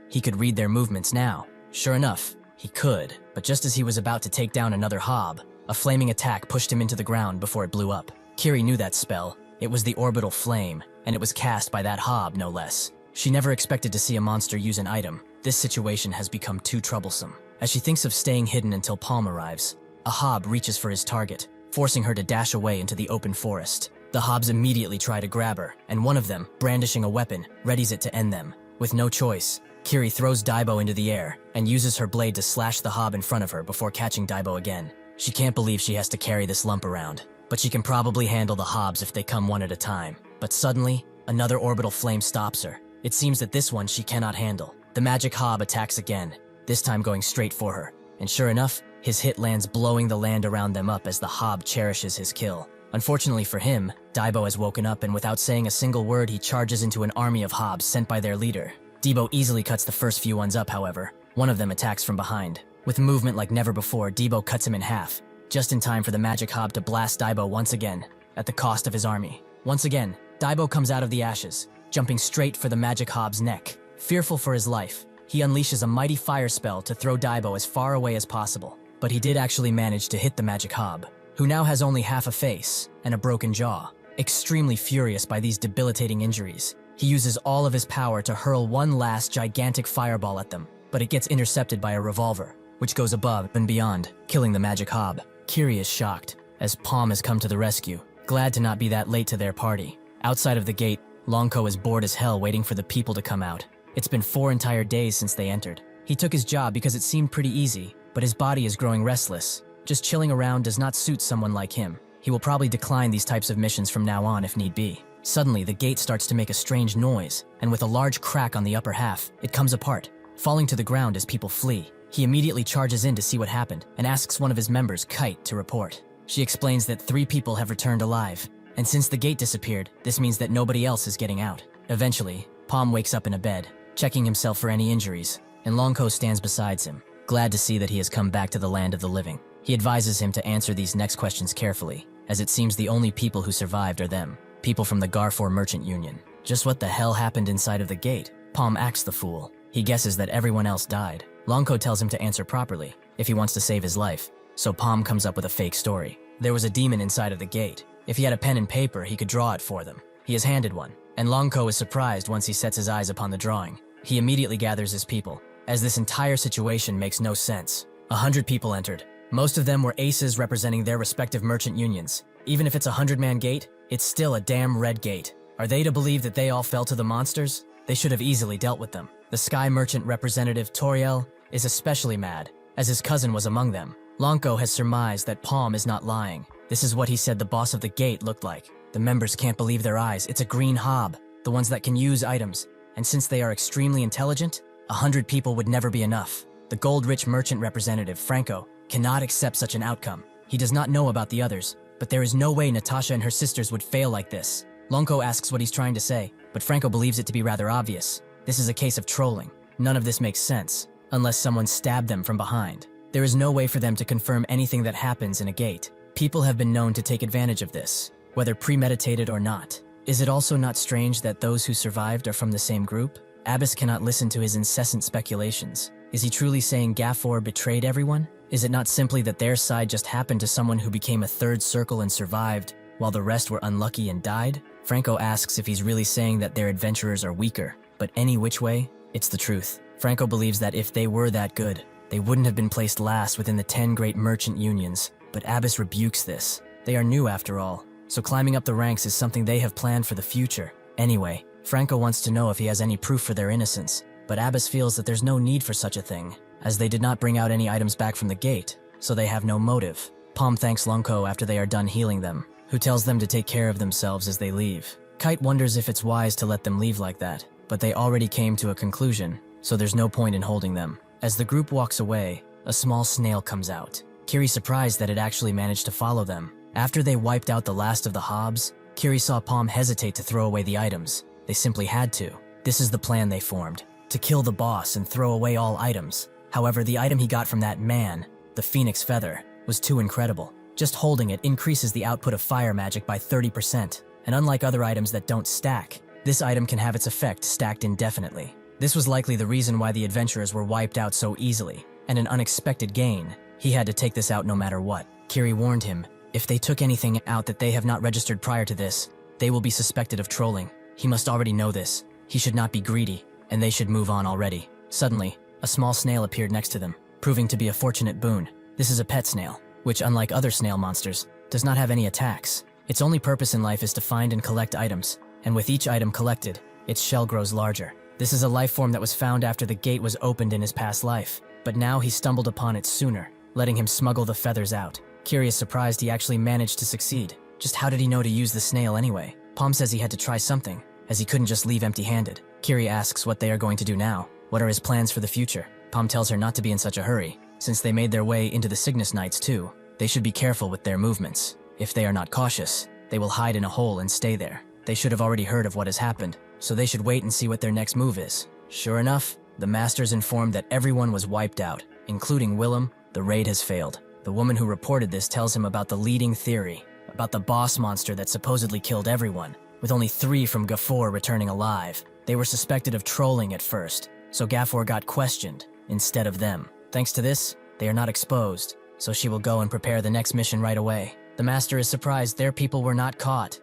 He could read their movements now. Sure enough, he could, but just as he was about to take down another Hob, a flaming attack pushed him into the ground before it blew up. Kiri knew that spell. It was the Orbital Flame, and it was cast by that Hob, no less. She never expected to see a monster use an item. This situation has become too troublesome. As she thinks of staying hidden until Paume arrives, a Hob reaches for his target, forcing her to dash away into the open forest. The Hobbs immediately try to grab her, and one of them, brandishing a weapon, readies it to end them. With no choice, Kiri throws Daibo into the air and uses her blade to slash the Hob in front of her before catching Daibo again. She can't believe she has to carry this lump around, but she can probably handle the Hobbs if they come one at a time. But suddenly, another orbital flame stops her. It seems that this one she cannot handle. The magic Hob attacks again, this time going straight for her. And sure enough, his hit lands, blowing the land around them up as the Hob cherishes his kill. Unfortunately for him, Daibo has woken up, and without saying a single word, he charges into an army of Hobbs sent by their leader. Debo easily cuts the first few ones up, however. One of them attacks from behind. With movement like never before, Debo cuts him in half, just in time for the magic Hob to blast Daibo once again, at the cost of his army. Once again, Daibo comes out of the ashes, jumping straight for the magic Hob's neck. Fearful for his life, he unleashes a mighty fire spell to throw Daibo as far away as possible. But he did actually manage to hit the magic Hob, who now has only half a face and a broken jaw. Extremely furious by these debilitating injuries, he uses all of his power to hurl one last gigantic fireball at them, but it gets intercepted by a revolver, which goes above and beyond, killing the magic Hob. Kiri is shocked, as Paume has come to the rescue, glad to not be that late to their party. Outside of the gate, Longko is bored as hell waiting for the people to come out. It's been 4 entire days since they entered. He took his job because it seemed pretty easy, but his body is growing restless. Just chilling around does not suit someone like him. He will probably decline these types of missions from now on if need be. Suddenly, the gate starts to make a strange noise, and with a large crack on the upper half, it comes apart, falling to the ground as people flee. He immediately charges in to see what happened and asks one of his members, Kite, to report. She explains that 3 people have returned alive, and since the gate disappeared, this means that nobody else is getting out. Eventually, Paume wakes up in a bed, checking himself for any injuries, and Longko stands beside him, glad to see that he has come back to the land of the living. He advises him to answer these next questions carefully, as it seems the only people who survived are them, people from the Garfor Merchant Union. Just what the hell happened inside of the gate? Paume acts the fool. He guesses that everyone else died. Longko tells him to answer properly, if he wants to save his life, so Paume comes up with a fake story. There was a demon inside of the gate. If he had a pen and paper, he could draw it for them. He is handed one, and Longko is surprised once he sets his eyes upon the drawing. He immediately gathers his people, as this entire situation makes no sense. 100 people entered. Most of them were aces representing their respective merchant unions. Even if it's a 100-man gate, it's still a damn red gate. Are they to believe that they all fell to the monsters? They should have easily dealt with them. The Sky Merchant representative, Toriel, is especially mad, as his cousin was among them. Longko has surmised that Paume is not lying. This is what he said the boss of the gate looked like. The members can't believe their eyes. It's a green Hob, the ones that can use items. And since they are extremely intelligent, 100 people would never be enough. The gold-rich merchant representative, Franco, cannot accept such an outcome. He does not know about the others, but there is no way Natasha and her sisters would fail like this. Longko asks what he's trying to say, but Franco believes it to be rather obvious. This is a case of trolling. None of this makes sense, unless someone stabbed them from behind. There is no way for them to confirm anything that happens in a gate. People have been known to take advantage of this, whether premeditated or not. Is it also not strange that those who survived are from the same group? Abbas cannot listen to his incessant speculations. Is he truly saying Gafor betrayed everyone? Is it not simply that their side just happened to someone who became a third circle and survived, while the rest were unlucky and died? Franco asks if he's really saying that their adventurers are weaker, but any which way, it's the truth. Franco believes that if they were that good, they wouldn't have been placed last within the 10 great merchant unions, but Abbas rebukes this. They are new after all, so climbing up the ranks is something they have planned for the future. Anyway, Franco wants to know if he has any proof for their innocence, but Abbas feels that there's no need for such a thing, as they did not bring out any items back from the gate, so they have no motive. Paume thanks Longko after they are done healing them, who tells them to take care of themselves as they leave. Kite wonders if it's wise to let them leave like that, but they already came to a conclusion, so there's no point in holding them. As the group walks away, a small snail comes out. Kiri's surprised that it actually managed to follow them. After they wiped out the last of the hobs, Kiri saw Paume hesitate to throw away the items. They simply had to. This is the plan they formed, to kill the boss and throw away all items. However, the item he got from that man, the Phoenix Feather, was too incredible. Just holding it increases the output of fire magic by 30%, and unlike other items that don't stack, this item can have its effect stacked indefinitely. This was likely the reason why the adventurers were wiped out so easily, and an unexpected gain. He had to take this out no matter what. Kiri warned him, if they took anything out that they have not registered prior to this, they will be suspected of trolling. He must already know this. He should not be greedy, and they should move on already. Suddenly, a small snail appeared next to them, proving to be a fortunate boon. This is a pet snail, which, unlike other snail monsters, does not have any attacks. Its only purpose in life is to find and collect items, and with each item collected, its shell grows larger. This is a life form that was found after the gate was opened in his past life, but now he stumbled upon it sooner, letting him smuggle the feathers out. Kiri is surprised he actually managed to succeed. Just how did he know to use the snail anyway? Paume says he had to try something, as he couldn't just leave empty-handed. Kiri asks what they are going to do now. What are his plans for the future? Paume tells her not to be in such a hurry. Since they made their way into the Cygnus Nights too, they should be careful with their movements. If they are not cautious, they will hide in a hole and stay there. They should have already heard of what has happened, so they should wait and see what their next move is. Sure enough, the masters informed that everyone was wiped out, including Willem. The raid has failed. The woman who reported this tells him about the leading theory, about the boss monster that supposedly killed everyone, with only 3 from Gafor returning alive. They were suspected of trolling at first, so Gafor got questioned instead of them. Thanks to this, they are not exposed, so she will go and prepare the next mission right away. The master is surprised their people were not caught.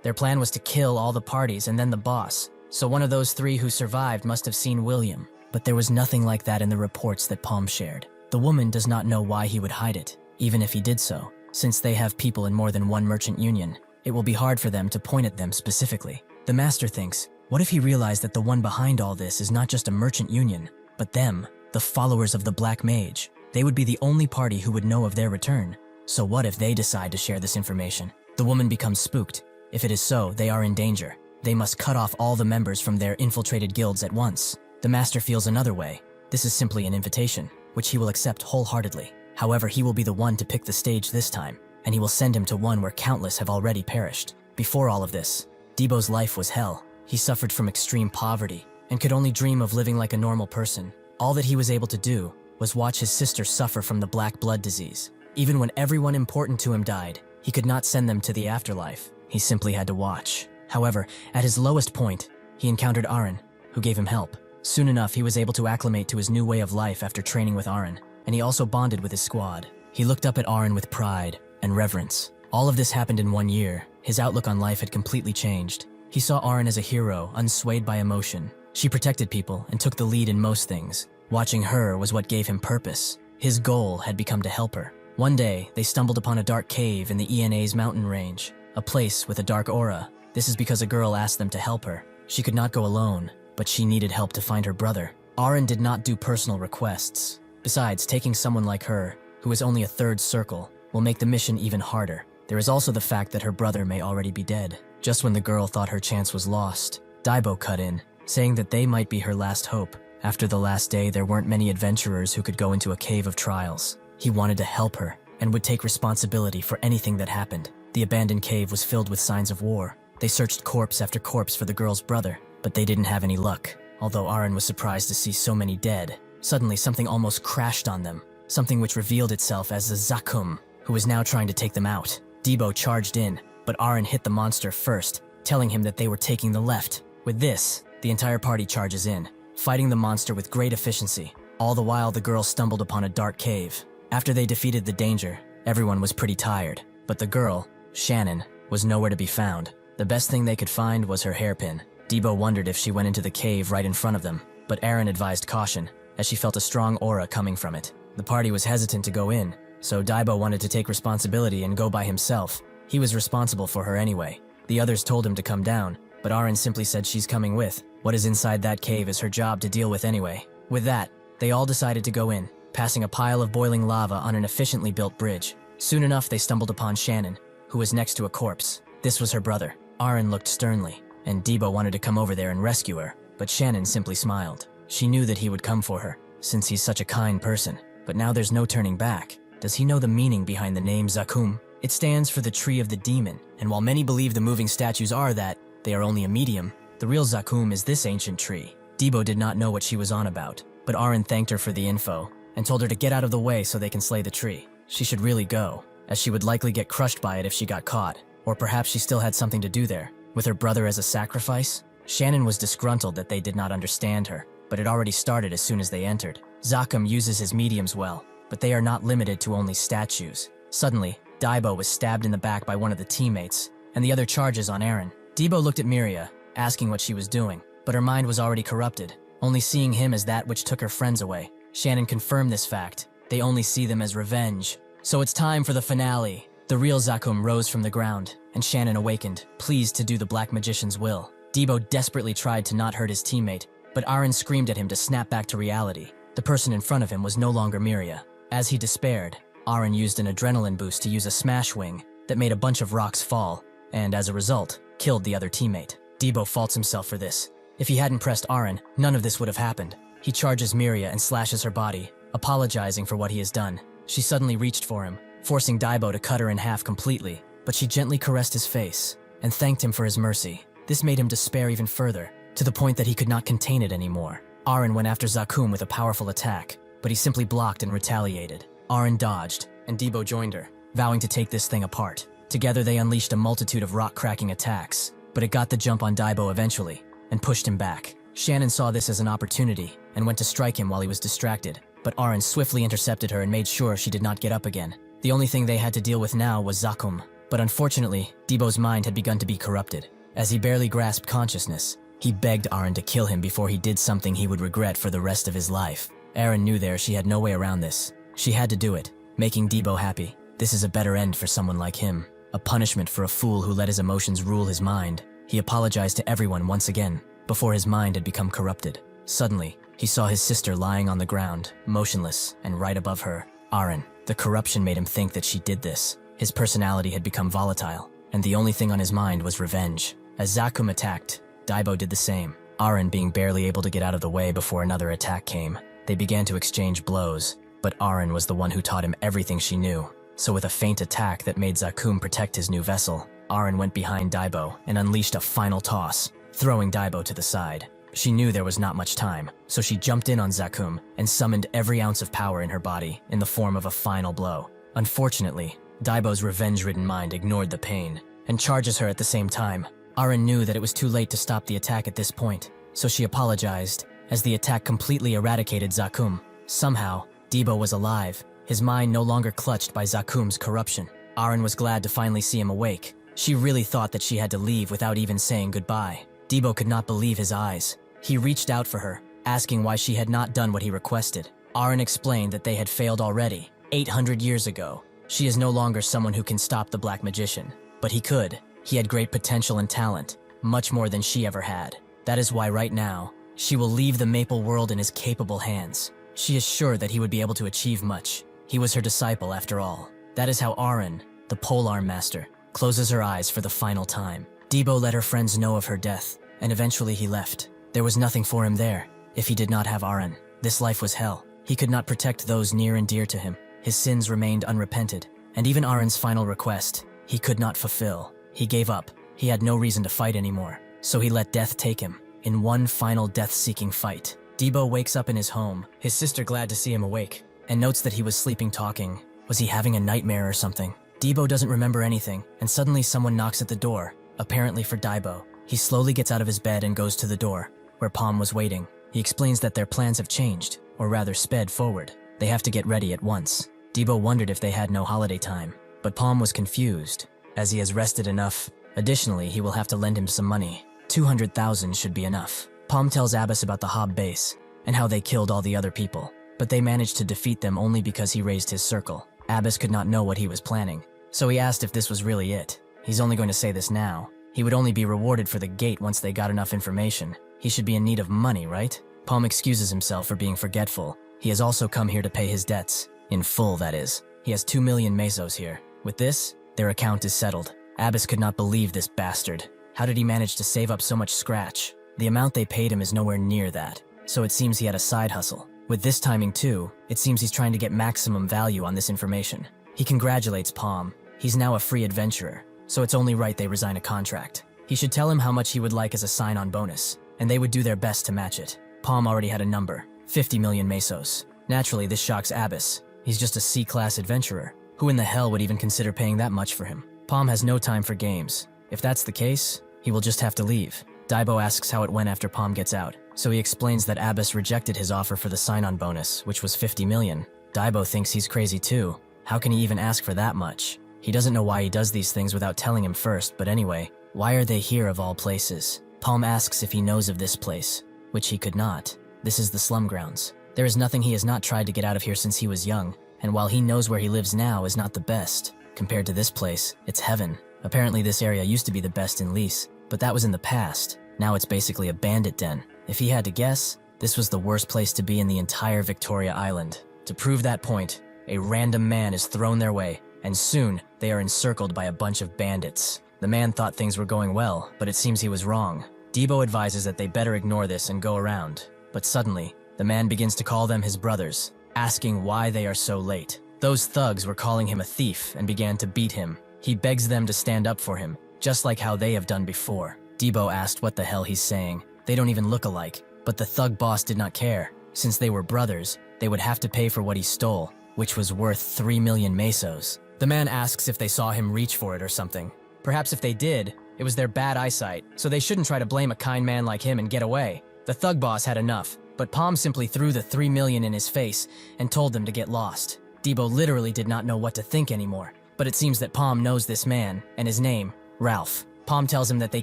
Their plan was to kill all the parties and then the boss, so one of those 3 who survived must have seen William. But there was nothing like that in the reports that Paume shared. The woman does not know why he would hide it, even if he did so. Since they have people in more than one merchant union, it will be hard for them to point at them specifically. The master thinks, what if he realized that the one behind all this is not just a merchant union, but them, the followers of the Black Mage? They would be the only party who would know of their return. So what if they decide to share this information? The woman becomes spooked. If it is so, they are in danger. They must cut off all the members from their infiltrated guilds at once. The master feels another way. This is simply an invitation, which he will accept wholeheartedly. However, he will be the one to pick the stage this time, and he will send him to one where countless have already perished. Before all of this, Debo's life was hell. He suffered from extreme poverty, and could only dream of living like a normal person. All that he was able to do was watch his sister suffer from the black blood disease. Even when everyone important to him died, he could not send them to the afterlife. He simply had to watch. However, at his lowest point, he encountered Aaron, who gave him help. Soon enough, he was able to acclimate to his new way of life after training with Aaron, and he also bonded with his squad. He looked up at Aaron with pride and reverence. All of this happened in 1 year. His outlook on life had completely changed. He saw Aaron as a hero, unswayed by emotion. She protected people and took the lead in most things. Watching her was what gave him purpose. His goal had become to help her. One day, they stumbled upon a dark cave in the ENA's mountain range, a place with a dark aura. This is because a girl asked them to help her. She could not go alone, but she needed help to find her brother. Aaron did not do personal requests. Besides, taking someone like her, who is only a third circle, will make the mission even harder. There is also the fact that her brother may already be dead. Just when the girl thought her chance was lost, Daibo cut in, saying that they might be her last hope. After the last day, there weren't many adventurers who could go into a cave of trials. He wanted to help her, and would take responsibility for anything that happened. The abandoned cave was filled with signs of war. They searched corpse after corpse for the girl's brother, but they didn't have any luck. Although Aaron was surprised to see so many dead, suddenly something almost crashed on them, something which revealed itself as the Zakum, who was now trying to take them out. Debo charged in, but Aaron hit the monster first, telling him that they were taking the left. With this, the entire party charges in, fighting the monster with great efficiency. All the while, the girl stumbled upon a dark cave. After they defeated the danger, everyone was pretty tired, but the girl, Shannon, was nowhere to be found. The best thing they could find was her hairpin. Debo wondered if she went into the cave right in front of them, but Aaron advised caution, as she felt a strong aura coming from it. The party was hesitant to go in, so Daibo wanted to take responsibility and go by himself. He was responsible for her anyway. The others told him to come down, but Aaron simply said she's coming with. What is inside that cave is her job to deal with anyway. With that, they all decided to go in, passing a pile of boiling lava on an efficiently built bridge. Soon enough, they stumbled upon Shannon, who was next to a corpse. This was her brother. Aaron looked sternly, and Debo wanted to come over there and rescue her, but Shannon simply smiled. She knew that he would come for her, since he's such a kind person. But now there's no turning back. Does he know the meaning behind the name Zakum? It stands for the Tree of the Demon, and while many believe the moving statues are that, they are only a medium, the real Zakum is this ancient tree. Debo did not know what she was on about, but Aaron thanked her for the info, and told her to get out of the way so they can slay the tree. She should really go, as she would likely get crushed by it if she got caught, or perhaps she still had something to do there. With her brother as a sacrifice? Shannon was disgruntled that they did not understand her, but it already started as soon as they entered. Zakum uses his mediums well, but they are not limited to only statues. Suddenly, Debo was stabbed in the back by one of the teammates, and the other charges on Aaron. Debo looked at Miria, asking what she was doing, but her mind was already corrupted, only seeing him as that which took her friends away. Shannon confirmed this fact. They only see them as revenge. So it's time for the finale. The real Zakum rose from the ground, and Shannon awakened, pleased to do the Black Magician's will. Debo desperately tried to not hurt his teammate, but Aaron screamed at him to snap back to reality. The person in front of him was no longer Miria. As he despaired, Aaron used an adrenaline boost to use a smash wing that made a bunch of rocks fall, and as a result, killed the other teammate. Debo faults himself for this. If he hadn't pressed Aaron, none of this would have happened. He charges Miria and slashes her body, apologizing for what he has done. She suddenly reached for him, forcing Debo to cut her in half completely, but she gently caressed his face and thanked him for his mercy. This made him despair even further, to the point that he could not contain it anymore. Aaron went after Zakum with a powerful attack, but he simply blocked and retaliated. Aaron dodged, and Debo joined her, vowing to take this thing apart. Together they unleashed a multitude of rock-cracking attacks, but it got the jump on Debo eventually, and pushed him back. Shannon saw this as an opportunity, and went to strike him while he was distracted, but Aaron swiftly intercepted her and made sure she did not get up again. The only thing they had to deal with now was Zakum, but unfortunately, Debo's mind had begun to be corrupted. As he barely grasped consciousness, he begged Aaron to kill him before he did something he would regret for the rest of his life. Aaron knew she had no way around this. She had to do it, making Debo happy. This is a better end for someone like him, a punishment for a fool who let his emotions rule his mind. He apologized to everyone once again, before his mind had become corrupted. Suddenly, he saw his sister lying on the ground, motionless, and right above her, Aaron. The corruption made him think that she did this. His personality had become volatile, and the only thing on his mind was revenge. As Zakum attacked, Debo did the same. Aaron being barely able to get out of the way before another attack came. They began to exchange blows, but Aaron was the one who taught him everything she knew. So with a feint attack that made Zakum protect his new vessel, Aaron went behind Debo and unleashed a final toss, throwing Debo to the side. She knew there was not much time, so she jumped in on Zakum and summoned every ounce of power in her body in the form of a final blow. Unfortunately, Debo's revenge-ridden mind ignored the pain and charges her at the same time. Aaron knew that it was too late to stop the attack at this point, so she apologized, as the attack completely eradicated Zakum. Somehow, Debo was alive, his mind no longer clutched by Zakum's corruption. Aaron was glad to finally see him awake. She really thought that she had to leave without even saying goodbye. Debo could not believe his eyes. He reached out for her, asking why she had not done what he requested. Aaron explained that they had failed already, 800 years ago. She is no longer someone who can stop the Black Magician, but he could. He had great potential and talent, much more than she ever had. That is why right now, she will leave the Maple World in his capable hands. She is sure that he would be able to achieve much. He was her disciple after all. That is how Aaron, the polearm master, closes her eyes for the final time. Debo let her friends know of her death, and eventually he left. There was nothing for him there, if he did not have Aaron. This life was hell. He could not protect those near and dear to him. His sins remained unrepented, and even Aaron's final request, he could not fulfill. He gave up. He had no reason to fight anymore, so he let death take him, in one final death-seeking fight. Debo wakes up in his home, his sister glad to see him awake, and notes that he was sleeping talking. Was he having a nightmare or something? Debo doesn't remember anything, and suddenly someone knocks at the door, apparently for Debo. He slowly gets out of his bed and goes to the door, where Paume was waiting. He explains that their plans have changed, or rather sped forward. They have to get ready at once. Debo wondered if they had no holiday time, but Paume was confused, as he has rested enough. Additionally, he will have to lend him some money. 200,000 should be enough. Paume tells Abbas about the Hob base, and how they killed all the other people, but they managed to defeat them only because he raised his circle. Abbas could not know what he was planning, so he asked if this was really it. He's only going to say this now. He would only be rewarded for the gate once they got enough information. He should be in need of money, right? Paume excuses himself for being forgetful. He has also come here to pay his debts. In full, that is. He has 2 million mesos here. With this, Their account is settled. Abbas could not believe this bastard. How did he manage to save up so much scratch? The amount they paid him is nowhere near that, so it seems he had a side hustle. With this timing too, it seems he's trying to get maximum value on this information. He congratulates Paume. He's now a free adventurer, so it's only right they resign a contract. He should tell him how much he would like as a sign-on bonus, and they would do their best to match it. Paume already had a number, 50 million mesos. Naturally, this shocks Abbas. He's just a C-class adventurer. Who in the hell would even consider paying that much for him? Paume has no time for games. If that's the case, he will just have to leave. Daibo asks how it went after Paume gets out, so he explains that Abbas rejected his offer for the sign-on bonus, which was 50 million. Daibo thinks he's crazy too. How can he even ask for that much? He doesn't know why he does these things without telling him first, but anyway, why are they here of all places? Paume asks if he knows of this place, which he could not. This is the slum grounds. There is nothing he has not tried to get out of here since he was young, and while he knows where he lives now is not the best. Compared to this place, it's heaven. Apparently this area used to be the best in Lice, but that was in the past. Now it's basically a bandit den. If he had to guess, this was the worst place to be in the entire Victoria Island. To prove that point, a random man is thrown their way, and soon they are encircled by a bunch of bandits. The man thought things were going well, but it seems he was wrong. Debo advises that they better ignore this and go around. But suddenly, the man begins to call them his brothers, asking why they are so late. Those thugs were calling him a thief and began to beat him. He begs them to stand up for him, just like how they have done before. Debo asked what the hell he's saying. They don't even look alike, but the thug boss did not care. Since they were brothers, they would have to pay for what he stole, which was worth 3 million mesos. The man asks if they saw him reach for it or something. Perhaps if they did, it was their bad eyesight, so they shouldn't try to blame a kind man like him and get away. The thug boss had enough, but Paume simply threw the 3 million in his face and told them to get lost. Debo literally did not know what to think anymore, but it seems that Paume knows this man, and his name, Ralph. Paume tells him that they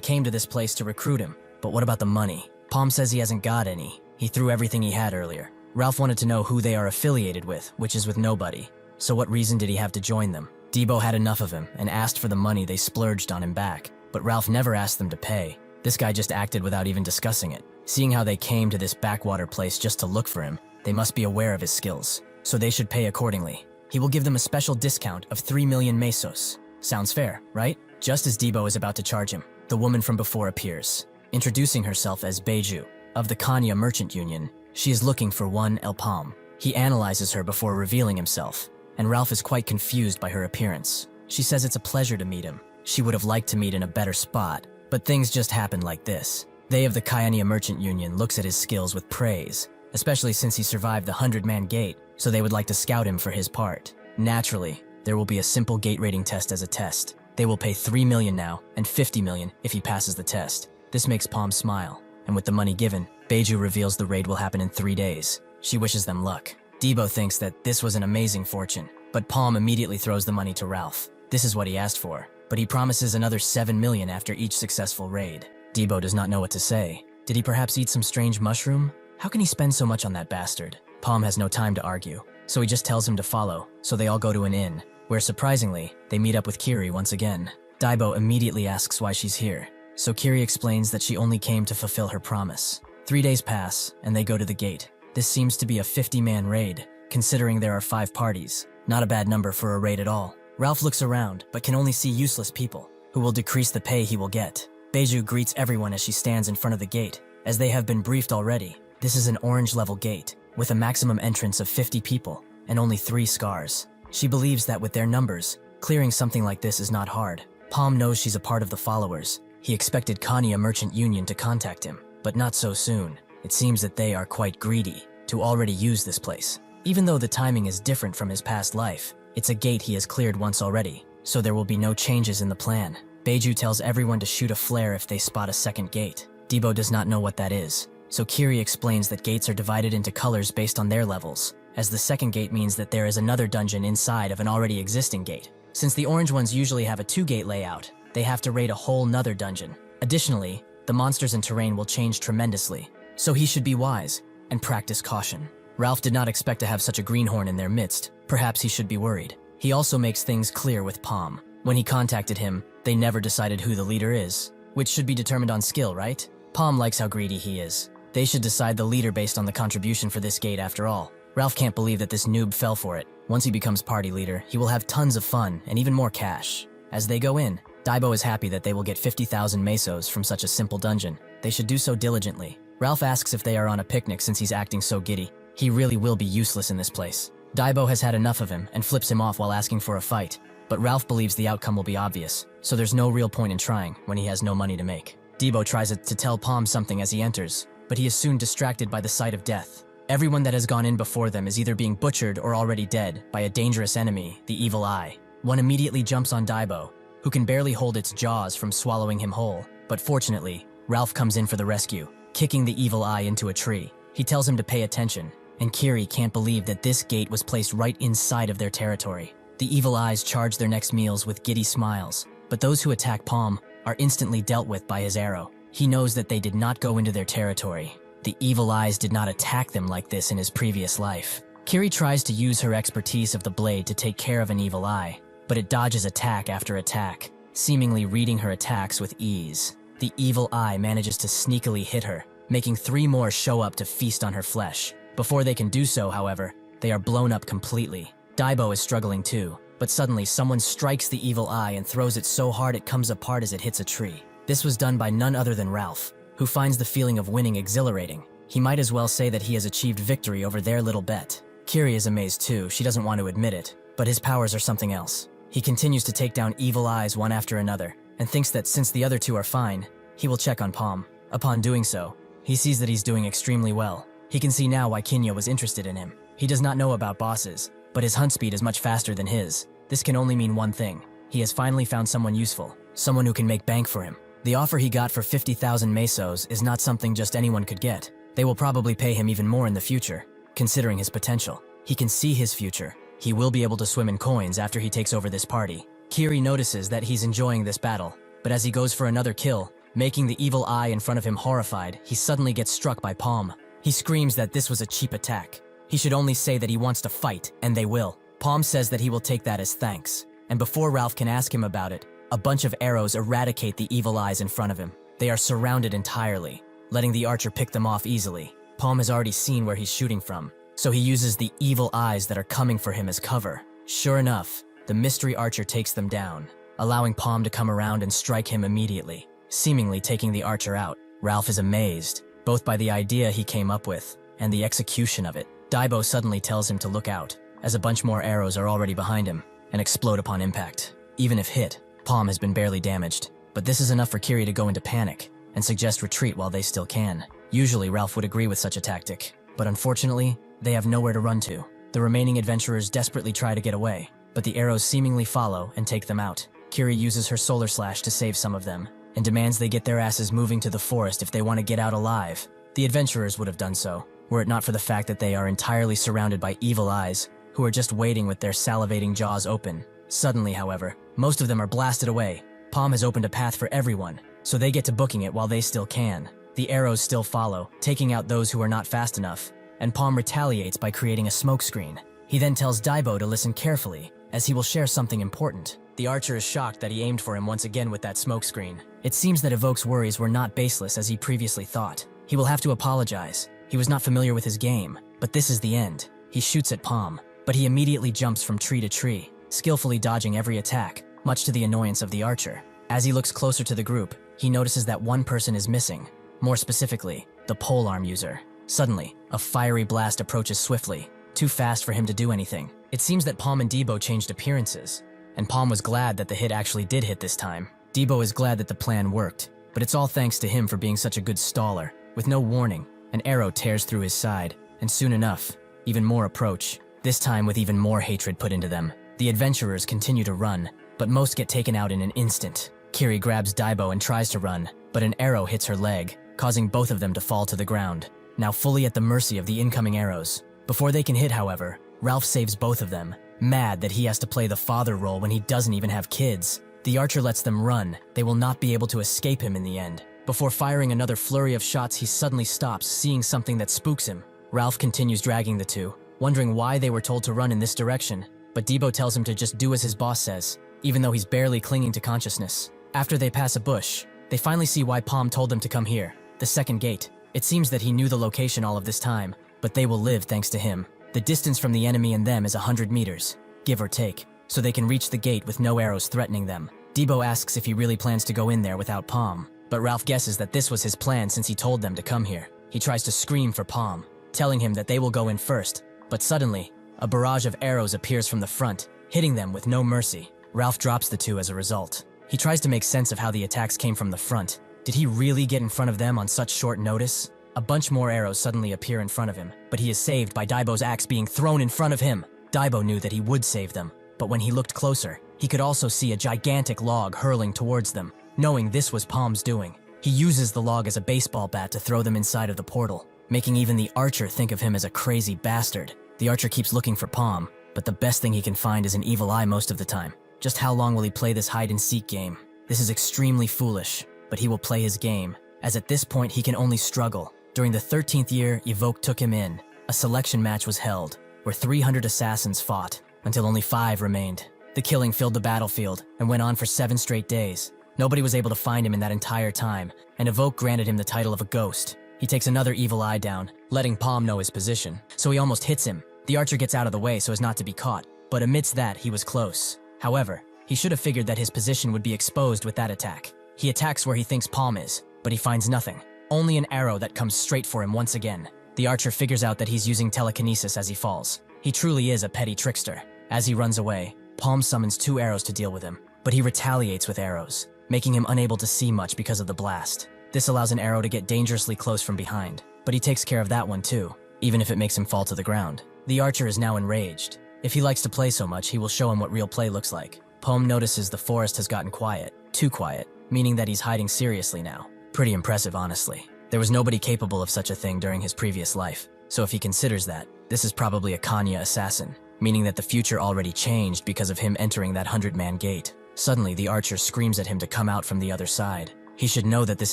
came to this place to recruit him, but what about the money? Paume says he hasn't got any. He threw everything he had earlier. Ralph wanted to know who they are affiliated with, which is with nobody. So what reason did he have to join them? Debo had enough of him and asked for the money they splurged on him back, but Ralph never asked them to pay. This guy just acted without even discussing it. Seeing how they came to this backwater place just to look for him, they must be aware of his skills, so they should pay accordingly. He will give them a special discount of 3 million mesos. Sounds fair, right? Just as Debo is about to charge him, the woman from before appears, introducing herself as Beju, of the Kanya Merchant Union. She is looking for one El Paume. He analyzes her before revealing himself, and Ralph is quite confused by her appearance. She says it's a pleasure to meet him. She would have liked to meet in a better spot, but things just happened like this. They of the Kanya Merchant Union looks at his skills with praise, especially since he survived the 100-man gate, so they would like to scout him for his part. Naturally, there will be a simple gate rating test as a test. They will pay 3 million now, and 50 million if he passes the test. This makes Paume smile, and with the money given, Beju reveals the raid will happen in 3 days. She wishes them luck. Debo thinks that this was an amazing fortune, but Paume immediately throws the money to Ralph. This is what he asked for, but he promises another 7 million after each successful raid. Debo does not know what to say. Did he perhaps eat some strange mushroom? How can he spend so much on that bastard? Paume has no time to argue, so he just tells him to follow, so they all go to an inn, where surprisingly, they meet up with Kiri once again. Daibo immediately asks why she's here, so Kiri explains that she only came to fulfill her promise. 3 days pass, and they go to the gate. This seems to be a 50-man raid, considering there are 5 parties. Not a bad number for a raid at all. Ralph looks around, but can only see useless people, who will decrease the pay he will get. Beju greets everyone as she stands in front of the gate, as they have been briefed already. This is an orange-level gate, with a maximum entrance of 50 people, and only 3 scars. She believes that with their numbers, clearing something like this is not hard. Paume knows she's a part of the followers. He expected Kanya Merchant Union to contact him, but not so soon. It seems that they are quite greedy to already use this place. Even though the timing is different from his past life, it's a gate he has cleared once already, so there will be no changes in the plan. Beju tells everyone to shoot a flare if they spot a second gate. Debo does not know what that is, so Kiri explains that gates are divided into colors based on their levels, as the second gate means that there is another dungeon inside of an already existing gate. Since the orange ones usually have a 2-gate layout, they have to raid a whole nother dungeon. Additionally, the monsters and terrain will change tremendously, so he should be wise and practice caution. Ralph did not expect to have such a greenhorn in their midst. Perhaps he should be worried. He also makes things clear with Paume. When he contacted him, they never decided who the leader is, which should be determined on skill, right? Paume likes how greedy he is. They should decide the leader based on the contribution for this gate after all. Ralph can't believe that this noob fell for it. Once he becomes party leader, he will have tons of fun and even more cash. As they go in, Daibo is happy that they will get 50,000 mesos from such a simple dungeon. They should do so diligently. Ralph asks if they are on a picnic since he's acting so giddy. He really will be useless in this place. Daibo has had enough of him and flips him off while asking for a fight. But Ralph believes the outcome will be obvious, so there's no real point in trying when he has no money to make. Daibo tries to tell Paume something as he enters, but he is soon distracted by the sight of death. Everyone that has gone in before them is either being butchered or already dead by a dangerous enemy, the Evil Eye. One immediately jumps on Daibo, who can barely hold its jaws from swallowing him whole. But fortunately, Ralph comes in for the rescue, kicking the Evil Eye into a tree. He tells him to pay attention, and Kiri can't believe that this gate was placed right inside of their territory. The Evil Eyes charge their next meals with giddy smiles, but those who attack Paume are instantly dealt with by his arrow. He knows that they did not go into their territory. The Evil Eyes did not attack them like this in his previous life. Kiri tries to use her expertise of the blade to take care of an Evil Eye, but it dodges attack after attack, seemingly reading her attacks with ease. The Evil Eye manages to sneakily hit her, making 3 more show up to feast on her flesh. Before they can do so, however, they are blown up completely. Daibo is struggling too, but suddenly someone strikes the Evil Eye and throws it so hard it comes apart as it hits a tree. This was done by none other than Ralph, who finds the feeling of winning exhilarating. He might as well say that he has achieved victory over their little bet. Kiri is amazed too. She doesn't want to admit it, but his powers are something else. He continues to take down Evil Eyes one after another, and thinks that since the other 2 are fine, he will check on Paume. Upon doing so, he sees that he's doing extremely well. He can see now why Kinya was interested in him. He does not know about bosses, but his hunt speed is much faster than his. This can only mean one thing. He has finally found someone useful, someone who can make bank for him. The offer he got for 50,000 mesos is not something just anyone could get. They will probably pay him even more in the future, considering his potential. He can see his future. He will be able to swim in coins after he takes over this party. Kiri notices that he's enjoying this battle, but as he goes for another kill, making the Evil Eye in front of him horrified, he suddenly gets struck by Paume. He screams that this was a cheap attack. He should only say that he wants to fight, and they will. Paume says that he will take that as thanks, and before Ralph can ask him about it, a bunch of arrows eradicate the Evil Eyes in front of him. They are surrounded entirely, letting the archer pick them off easily. Paume has already seen where he's shooting from, so he uses the Evil Eyes that are coming for him as cover. Sure enough, the mystery archer takes them down, allowing Paume to come around and strike him immediately, seemingly taking the archer out. Ralph is amazed, both by the idea he came up with and the execution of it. Daibo suddenly tells him to look out, as a bunch more arrows are already behind him and explode upon impact. Even if hit, Paume has been barely damaged, but this is enough for Kiri to go into panic and suggest retreat while they still can. Usually Ralph would agree with such a tactic, but unfortunately, they have nowhere to run to. The remaining adventurers desperately try to get away, but the arrows seemingly follow and take them out. Kiri uses her solar slash to save some of them, and demands they get their asses moving to the forest if they want to get out alive. The adventurers would have done so, were it not for the fact that they are entirely surrounded by Evil Eyes, who are just waiting with their salivating jaws open. Suddenly, however, most of them are blasted away. Paume has opened a path for everyone, so they get to booking it while they still can. The arrows still follow, taking out those who are not fast enough, and Paume retaliates by creating a smokescreen. He then tells Daibo to listen carefully, as he will share something important. The archer is shocked that he aimed for him once again with that smokescreen. It seems that Evoke's worries were not baseless as he previously thought. He will have to apologize. He was not familiar with his game, but this is the end. He shoots at Paume, but he immediately jumps from tree to tree, skillfully dodging every attack, much to the annoyance of the archer. As he looks closer to the group, he notices that one person is missing, more specifically, the polearm user. Suddenly, a fiery blast approaches swiftly, too fast for him to do anything. It seems that Paume and Daibo changed appearances, and Paume was glad that the hit actually did hit this time. Daibo is glad that the plan worked, but it's all thanks to him for being such a good staller. With no warning, an arrow tears through his side, and soon enough, even more approach, this time with even more hatred put into them. The adventurers continue to run, but most get taken out in an instant. Kiri grabs Daibo and tries to run, but an arrow hits her leg, causing both of them to fall to the ground, now fully at the mercy of the incoming arrows. Before they can hit, however, Ralph saves both of them, mad that he has to play the father role when he doesn't even have kids. The archer lets them run. They will not be able to escape him in the end. Before firing another flurry of shots, he suddenly stops, seeing something that spooks him. Ralph continues dragging the two, wondering why they were told to run in this direction, but Daibo tells him to just do as his boss says, even though he's barely clinging to consciousness. After they pass a bush, they finally see why Paume told them to come here, the second gate. It seems that he knew the location all of this time, but they will live thanks to him. The distance from the enemy and them is 100 meters, give or take, so they can reach the gate with no arrows threatening them. Debo asks if he really plans to go in there without Paume, but Ralph guesses that this was his plan since he told them to come here. He tries to scream for Paume, telling him that they will go in first, but suddenly, a barrage of arrows appears from the front, hitting them with no mercy. Ralph drops the two as a result. He tries to make sense of how the attacks came from the front. Did he really get in front of them on such short notice? A bunch more arrows suddenly appear in front of him, but he is saved by Daibo's axe being thrown in front of him. Daibo knew that he would save them, but when he looked closer, he could also see a gigantic log hurling towards them. Knowing this was Paume's doing, he uses the log as a baseball bat to throw them inside of the portal, making even the archer think of him as a crazy bastard. The archer keeps looking for Paume, but the best thing he can find is an evil eye most of the time. Just how long will he play this hide-and-seek game? This is extremely foolish, but he will play his game, as at this point he can only struggle. During the 13th year, Evoke took him in. A selection match was held, where 300 assassins fought, until only 5 remained. The killing filled the battlefield, and went on for 7 straight days. Nobody was able to find him in that entire time, and Evoke granted him the title of a ghost. He takes another evil eye down, letting Paume know his position, so he almost hits him. The archer gets out of the way so as not to be caught, but amidst that, he was close. However, he should have figured that his position would be exposed with that attack. He attacks where he thinks Paume is, but he finds nothing. Only an arrow that comes straight for him once again. The archer figures out that he's using telekinesis as he falls. He truly is a petty trickster. As he runs away, Paume summons 2 arrows to deal with him, but he retaliates with arrows, making him unable to see much because of the blast. This allows an arrow to get dangerously close from behind, but he takes care of that one too, even if it makes him fall to the ground. The archer is now enraged. If he likes to play so much, he will show him what real play looks like. Paume notices the forest has gotten quiet, too quiet, meaning that he's hiding seriously now. Pretty impressive, honestly. There was nobody capable of such a thing during his previous life, so if he considers that, this is probably a Kanya assassin, meaning that the future already changed because of him entering that 100-man gate. Suddenly, the archer screams at him to come out from the other side. He should know that this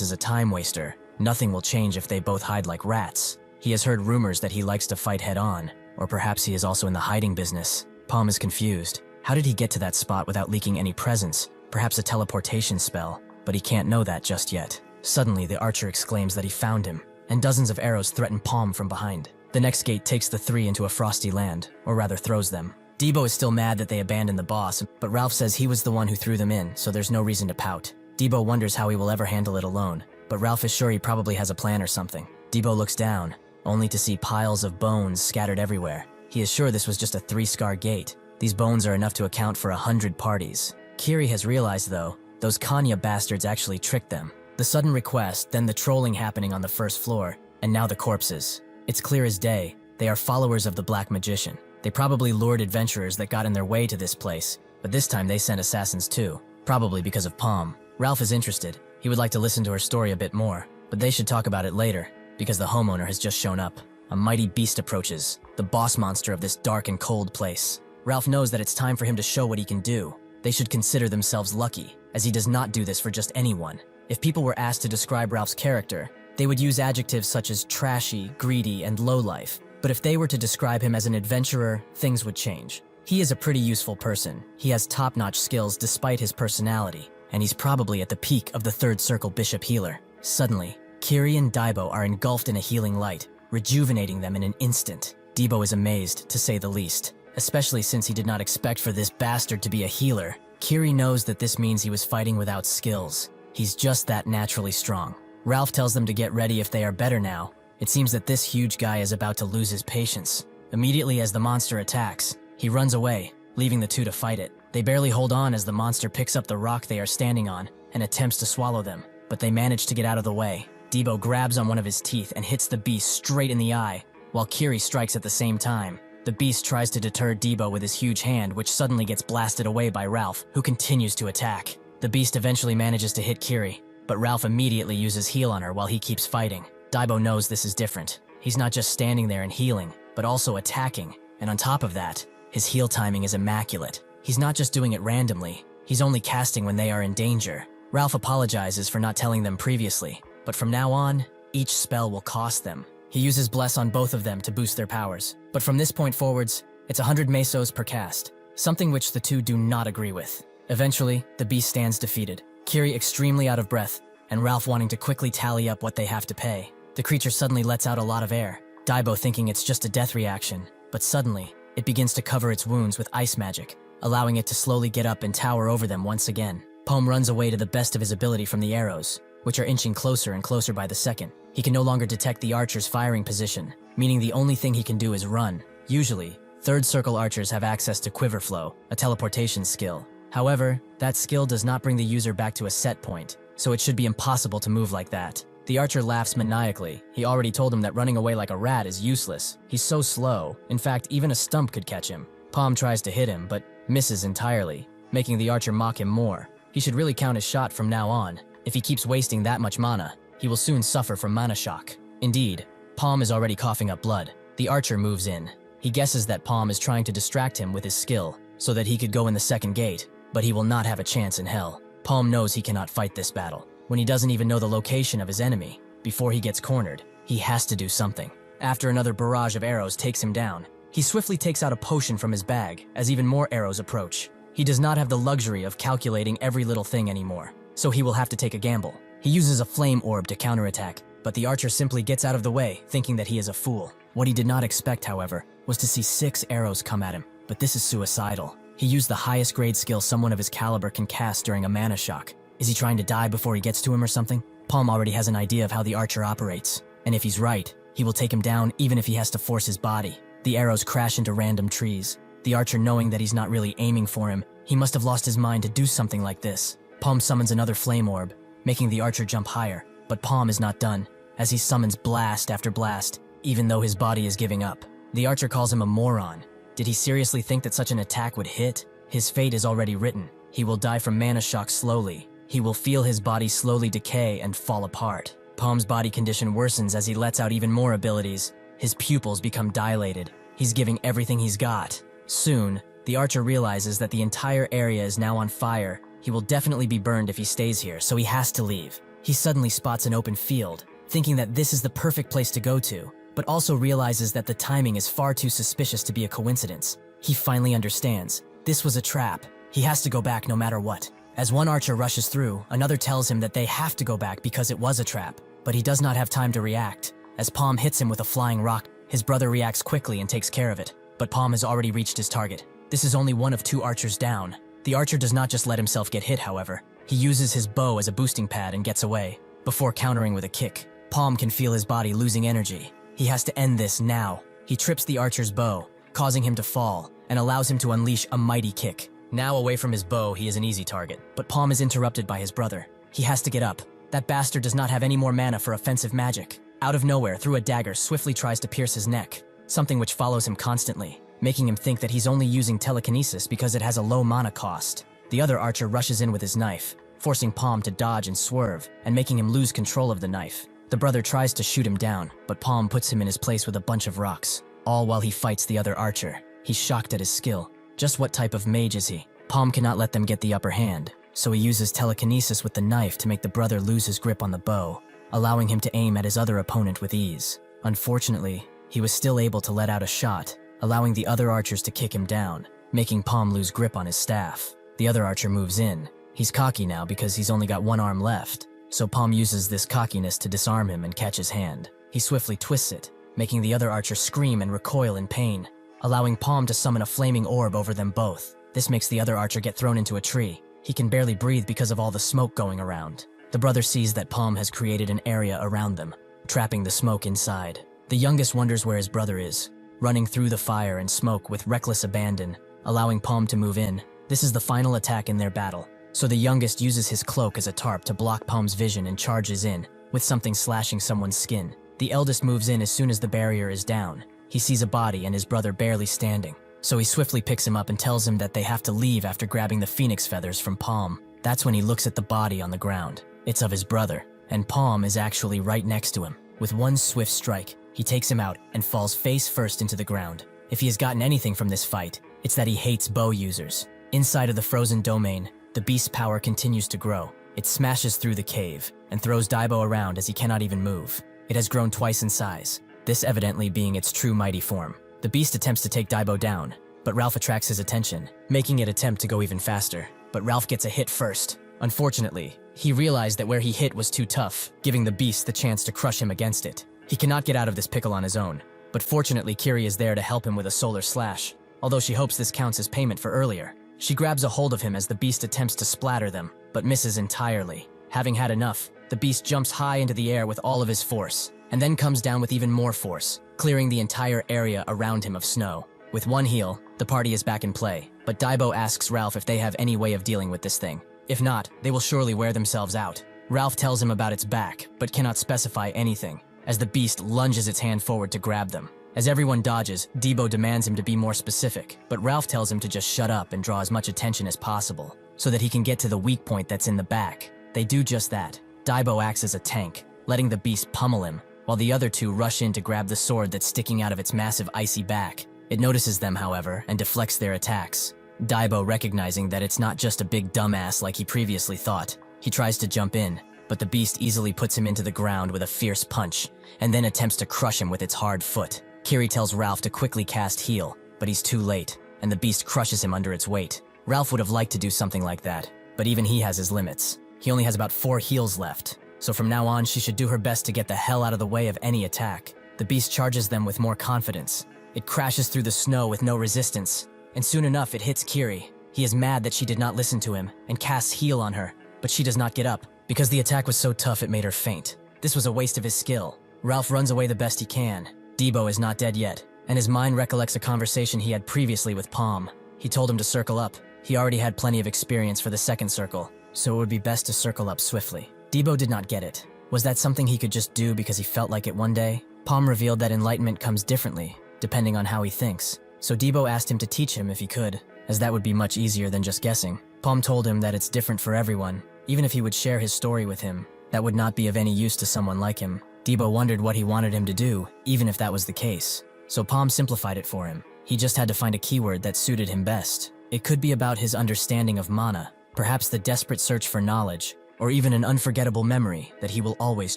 is a time waster. Nothing will change if they both hide like rats. He has heard rumors that he likes to fight head-on, or perhaps he is also in the hiding business. Paume is confused. How did he get to that spot without leaking any presence? Perhaps a teleportation spell, but he can't know that just yet. Suddenly, the archer exclaims that he found him, and dozens of arrows threaten Paume from behind. The next gate takes the 3 into a frosty land, or rather throws them. Debo is still mad that they abandoned the boss, but Ralph says he was the one who threw them in, so there's no reason to pout. Debo wonders how he will ever handle it alone, but Ralph is sure he probably has a plan or something. Debo looks down, only to see piles of bones scattered everywhere. He is sure this was just a 3-scar gate. These bones are enough to account for 100 parties. Kiri has realized, though, those Kanya bastards actually tricked them. The sudden request, then the trolling happening on the first floor, and now the corpses. It's clear as day, they are followers of the Black Magician. They probably lured adventurers that got in their way to this place, but this time they sent assassins too, probably because of Paume. Ralph is interested. He would like to listen to her story a bit more, but they should talk about it later, because the homeowner has just shown up. A mighty beast approaches, the boss monster of this dark and cold place. Ralph knows that it's time for him to show what he can do. They should consider themselves lucky, as he does not do this for just anyone. If people were asked to describe Ralph's character, they would use adjectives such as trashy, greedy, and lowlife. But if they were to describe him as an adventurer, things would change. He is a pretty useful person. He has top-notch skills despite his personality, and he's probably at the peak of the 3rd Circle Bishop Healer. Suddenly, Kiri and Daibo are engulfed in a healing light, rejuvenating them in an instant. Debo is amazed, to say the least, especially since he did not expect for this bastard to be a healer. Kiri knows that this means he was fighting without skills. He's just that naturally strong. Ralph tells them to get ready if they are better now. It seems that this huge guy is about to lose his patience. Immediately as the monster attacks, he runs away, leaving the two to fight it. They barely hold on as the monster picks up the rock they are standing on and attempts to swallow them, but they manage to get out of the way. Debo grabs on one of his teeth and hits the beast straight in the eye, while Kiri strikes at the same time. The beast tries to deter Debo with his huge hand, which suddenly gets blasted away by Ralph, who continues to attack. The beast eventually manages to hit Kiri, but Ralph immediately uses heal on her while he keeps fighting. Daibo knows this is different. He's not just standing there and healing, but also attacking, and on top of that, his heal timing is immaculate. He's not just doing it randomly, he's only casting when they are in danger. Ralph apologizes for not telling them previously, but from now on, each spell will cost them. He uses Bless on both of them to boost their powers, but from this point forwards, it's 100 mesos per cast, something which the two do not agree with. Eventually, the beast stands defeated, Kiri extremely out of breath, and Ralph wanting to quickly tally up what they have to pay. The creature suddenly lets out a lot of air, Daibo thinking it's just a death reaction, but suddenly, it begins to cover its wounds with ice magic, allowing it to slowly get up and tower over them once again. Paume runs away to the best of his ability from the arrows, which are inching closer and closer by the second. He can no longer detect the archer's firing position, meaning the only thing he can do is run. Usually, third circle archers have access to quiver flow, a teleportation skill. However, that skill does not bring the user back to a set point, so it should be impossible to move like that. The archer laughs maniacally. He already told him that running away like a rat is useless. He's so slow. In fact, even a stump could catch him. Paume tries to hit him, but misses entirely, making the archer mock him more. He should really count his shot from now on. If he keeps wasting that much mana, he will soon suffer from mana shock. Indeed, Paume is already coughing up blood. The archer moves in. He guesses that Paume is trying to distract him with his skill, so that he could go in the second gate, but he will not have a chance in hell. Paume knows he cannot fight this battle, when he doesn't even know the location of his enemy. Before he gets cornered, he has to do something. After another barrage of arrows takes him down, he swiftly takes out a potion from his bag as even more arrows approach. He does not have the luxury of calculating every little thing anymore, so he will have to take a gamble. He uses a flame orb to counterattack, but the archer simply gets out of the way, thinking that he is a fool. What he did not expect, however, was to see 6 arrows come at him, but this is suicidal. He used the highest grade skill someone of his caliber can cast during a mana shock. Is he trying to die before he gets to him or something? Paume already has an idea of how the archer operates, and if he's right, he will take him down even if he has to force his body. The arrows crash into random trees. The archer, knowing that he's not really aiming for him, he must have lost his mind to do something like this. Paume summons another flame orb, making the archer jump higher, but Paume is not done, as he summons blast after blast, even though his body is giving up. The archer calls him a moron. Did he seriously think that such an attack would hit? His fate is already written. He will die from mana shock slowly. He will feel his body slowly decay and fall apart. Paume's body condition worsens as he lets out even more abilities. His pupils become dilated. He's giving everything he's got. Soon, the archer realizes that the entire area is now on fire. He will definitely be burned if he stays here, so he has to leave. He suddenly spots an open field, thinking that this is the perfect place to go to, but also realizes that the timing is far too suspicious to be a coincidence. He finally understands. This was a trap. He has to go back no matter what. As one archer rushes through, another tells him that they have to go back because it was a trap, but he does not have time to react. As Paume hits him with a flying rock, his brother reacts quickly and takes care of it, but Paume has already reached his target. This is only one of 2 archers down. The archer does not just let himself get hit, however. He uses his bow as a boosting pad and gets away, before countering with a kick. Paume can feel his body losing energy. He has to end this now. He trips the archer's bow, causing him to fall, and allows him to unleash a mighty kick. Now away from his bow, he is an easy target, but Paume is interrupted by his brother. He has to get up. That bastard does not have any more mana for offensive magic. Out of nowhere, through a dagger, swiftly tries to pierce his neck, something which follows him constantly, making him think that he's only using telekinesis because it has a low mana cost. The other archer rushes in with his knife, forcing Paume to dodge and swerve, and making him lose control of the knife. The brother tries to shoot him down, but Paume puts him in his place with a bunch of rocks, all while he fights the other archer. He's shocked at his skill. Just what type of mage is he? Paume cannot let them get the upper hand, so he uses telekinesis with the knife to make the brother lose his grip on the bow, allowing him to aim at his other opponent with ease. Unfortunately, he was still able to let out a shot, allowing the other archers to kick him down, making Paume lose grip on his staff. The other archer moves in. He's cocky now because he's only got one arm left, so Paume uses this cockiness to disarm him and catch his hand. He swiftly twists it, making the other archer scream and recoil in pain, allowing Paume to summon a flaming orb over them both. This makes the other archer get thrown into a tree. He can barely breathe because of all the smoke going around. The brother sees that Paume has created an area around them, trapping the smoke inside. The youngest wonders where his brother is, running through the fire and smoke with reckless abandon, allowing Paume to move in. This is the final attack in their battle, so the youngest uses his cloak as a tarp to block Paume's vision and charges in, with something slashing someone's skin. The eldest moves in as soon as the barrier is down. He sees a body and his brother barely standing, so he swiftly picks him up and tells him that they have to leave after grabbing the phoenix feathers from Paume. That's when he looks at the body on the ground. It's of his brother, and Paume is actually right next to him. With one swift strike, he takes him out and falls face first into the ground. If he has gotten anything from this fight, it's that he hates bow users. Inside of the frozen domain, the beast's power continues to grow. It smashes through the cave and throws Daibo around as he cannot even move. It has grown twice in size, this evidently being its true mighty form. The beast attempts to take Daibo down, but Ralph attracts his attention, making it attempt to go even faster. But Ralph gets a hit first. Unfortunately, he realized that where he hit was too tough, giving the beast the chance to crush him against it. He cannot get out of this pickle on his own, but fortunately Kiri is there to help him with a solar slash, although she hopes this counts as payment for earlier. She grabs a hold of him as the beast attempts to splatter them, but misses entirely. Having had enough, the beast jumps high into the air with all of his force, and then comes down with even more force, clearing the entire area around him of snow. With one heal, the party is back in play, but Daibo asks Ralph if they have any way of dealing with this thing. If not, they will surely wear themselves out. Ralph tells him about its back, but cannot specify anything, as the beast lunges its hand forward to grab them. As everyone dodges, Daibo demands him to be more specific, but Ralph tells him to just shut up and draw as much attention as possible, so that he can get to the weak point that's in the back. They do just that. Daibo acts as a tank, letting the beast pummel him, while the other two rush in to grab the sword that's sticking out of its massive icy back. It notices them, however, and deflects their attacks. Daibo, recognizing that it's not just a big dumbass like he previously thought, he tries to jump in, but the beast easily puts him into the ground with a fierce punch, and then attempts to crush him with its hard foot. Kiri tells Ralph to quickly cast heal, but he's too late, and the beast crushes him under its weight. Ralph would have liked to do something like that, but even he has his limits. He only has about 4 heals left, so from now on she should do her best to get the hell out of the way of any attack. The beast charges them with more confidence. It crashes through the snow with no resistance, and soon enough it hits Kiri. He is mad that she did not listen to him, and casts heal on her, but she does not get up, because the attack was so tough it made her faint. This was a waste of his skill. Ralph runs away the best he can. Daibo is not dead yet, and his mind recollects a conversation he had previously with Paume. He told him to circle up. He already had plenty of experience for the second circle, so it would be best to circle up swiftly. Daibo did not get it. Was that something he could just do because he felt like it one day? Paume revealed that enlightenment comes differently, depending on how he thinks, so Daibo asked him to teach him if he could, as that would be much easier than just guessing. Paume told him that it's different for everyone. Even if he would share his story with him, that would not be of any use to someone like him. Daibo wondered what he wanted him to do, even if that was the case. So Paume simplified it for him. He just had to find a keyword that suited him best. It could be about his understanding of mana, perhaps the desperate search for knowledge, or even an unforgettable memory that he will always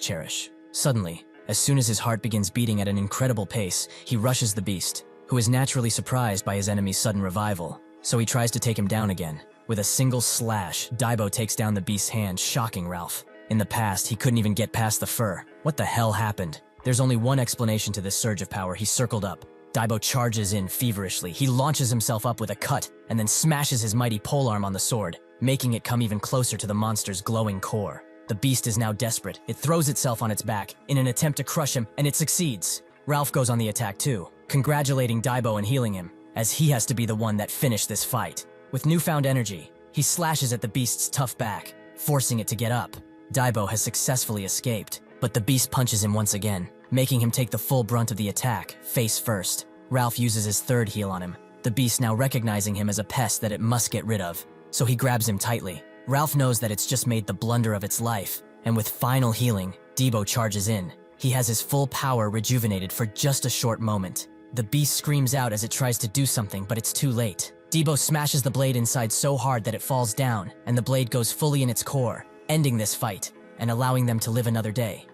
cherish. Suddenly, as soon as his heart begins beating at an incredible pace, he rushes the beast, who is naturally surprised by his enemy's sudden revival. So he tries to take him down again. With a single slash, Daibo takes down the beast's hand, shocking Ralph. In the past, he couldn't even get past the fur. What the hell happened? There's only one explanation to this surge of power. He circled up. Daibo charges in feverishly. He launches himself up with a cut, and then smashes his mighty polearm on the sword, making it come even closer to the monster's glowing core. The beast is now desperate. It throws itself on its back in an attempt to crush him, and it succeeds. Ralph goes on the attack too, congratulating Daibo and healing him, as he has to be the one that finished this fight. With newfound energy, he slashes at the beast's tough back, forcing it to get up. Daibo has successfully escaped, but the beast punches him once again, making him take the full brunt of the attack, face first. Ralph uses his third heal on him, the beast now recognizing him as a pest that it must get rid of, so he grabs him tightly. Ralph knows that it's just made the blunder of its life, and with final healing, Daibo charges in. He has his full power rejuvenated for just a short moment. The beast screams out as it tries to do something, but it's too late. Daibo smashes the blade inside so hard that it falls down, and the blade goes fully in its core, ending this fight, and allowing them to live another day.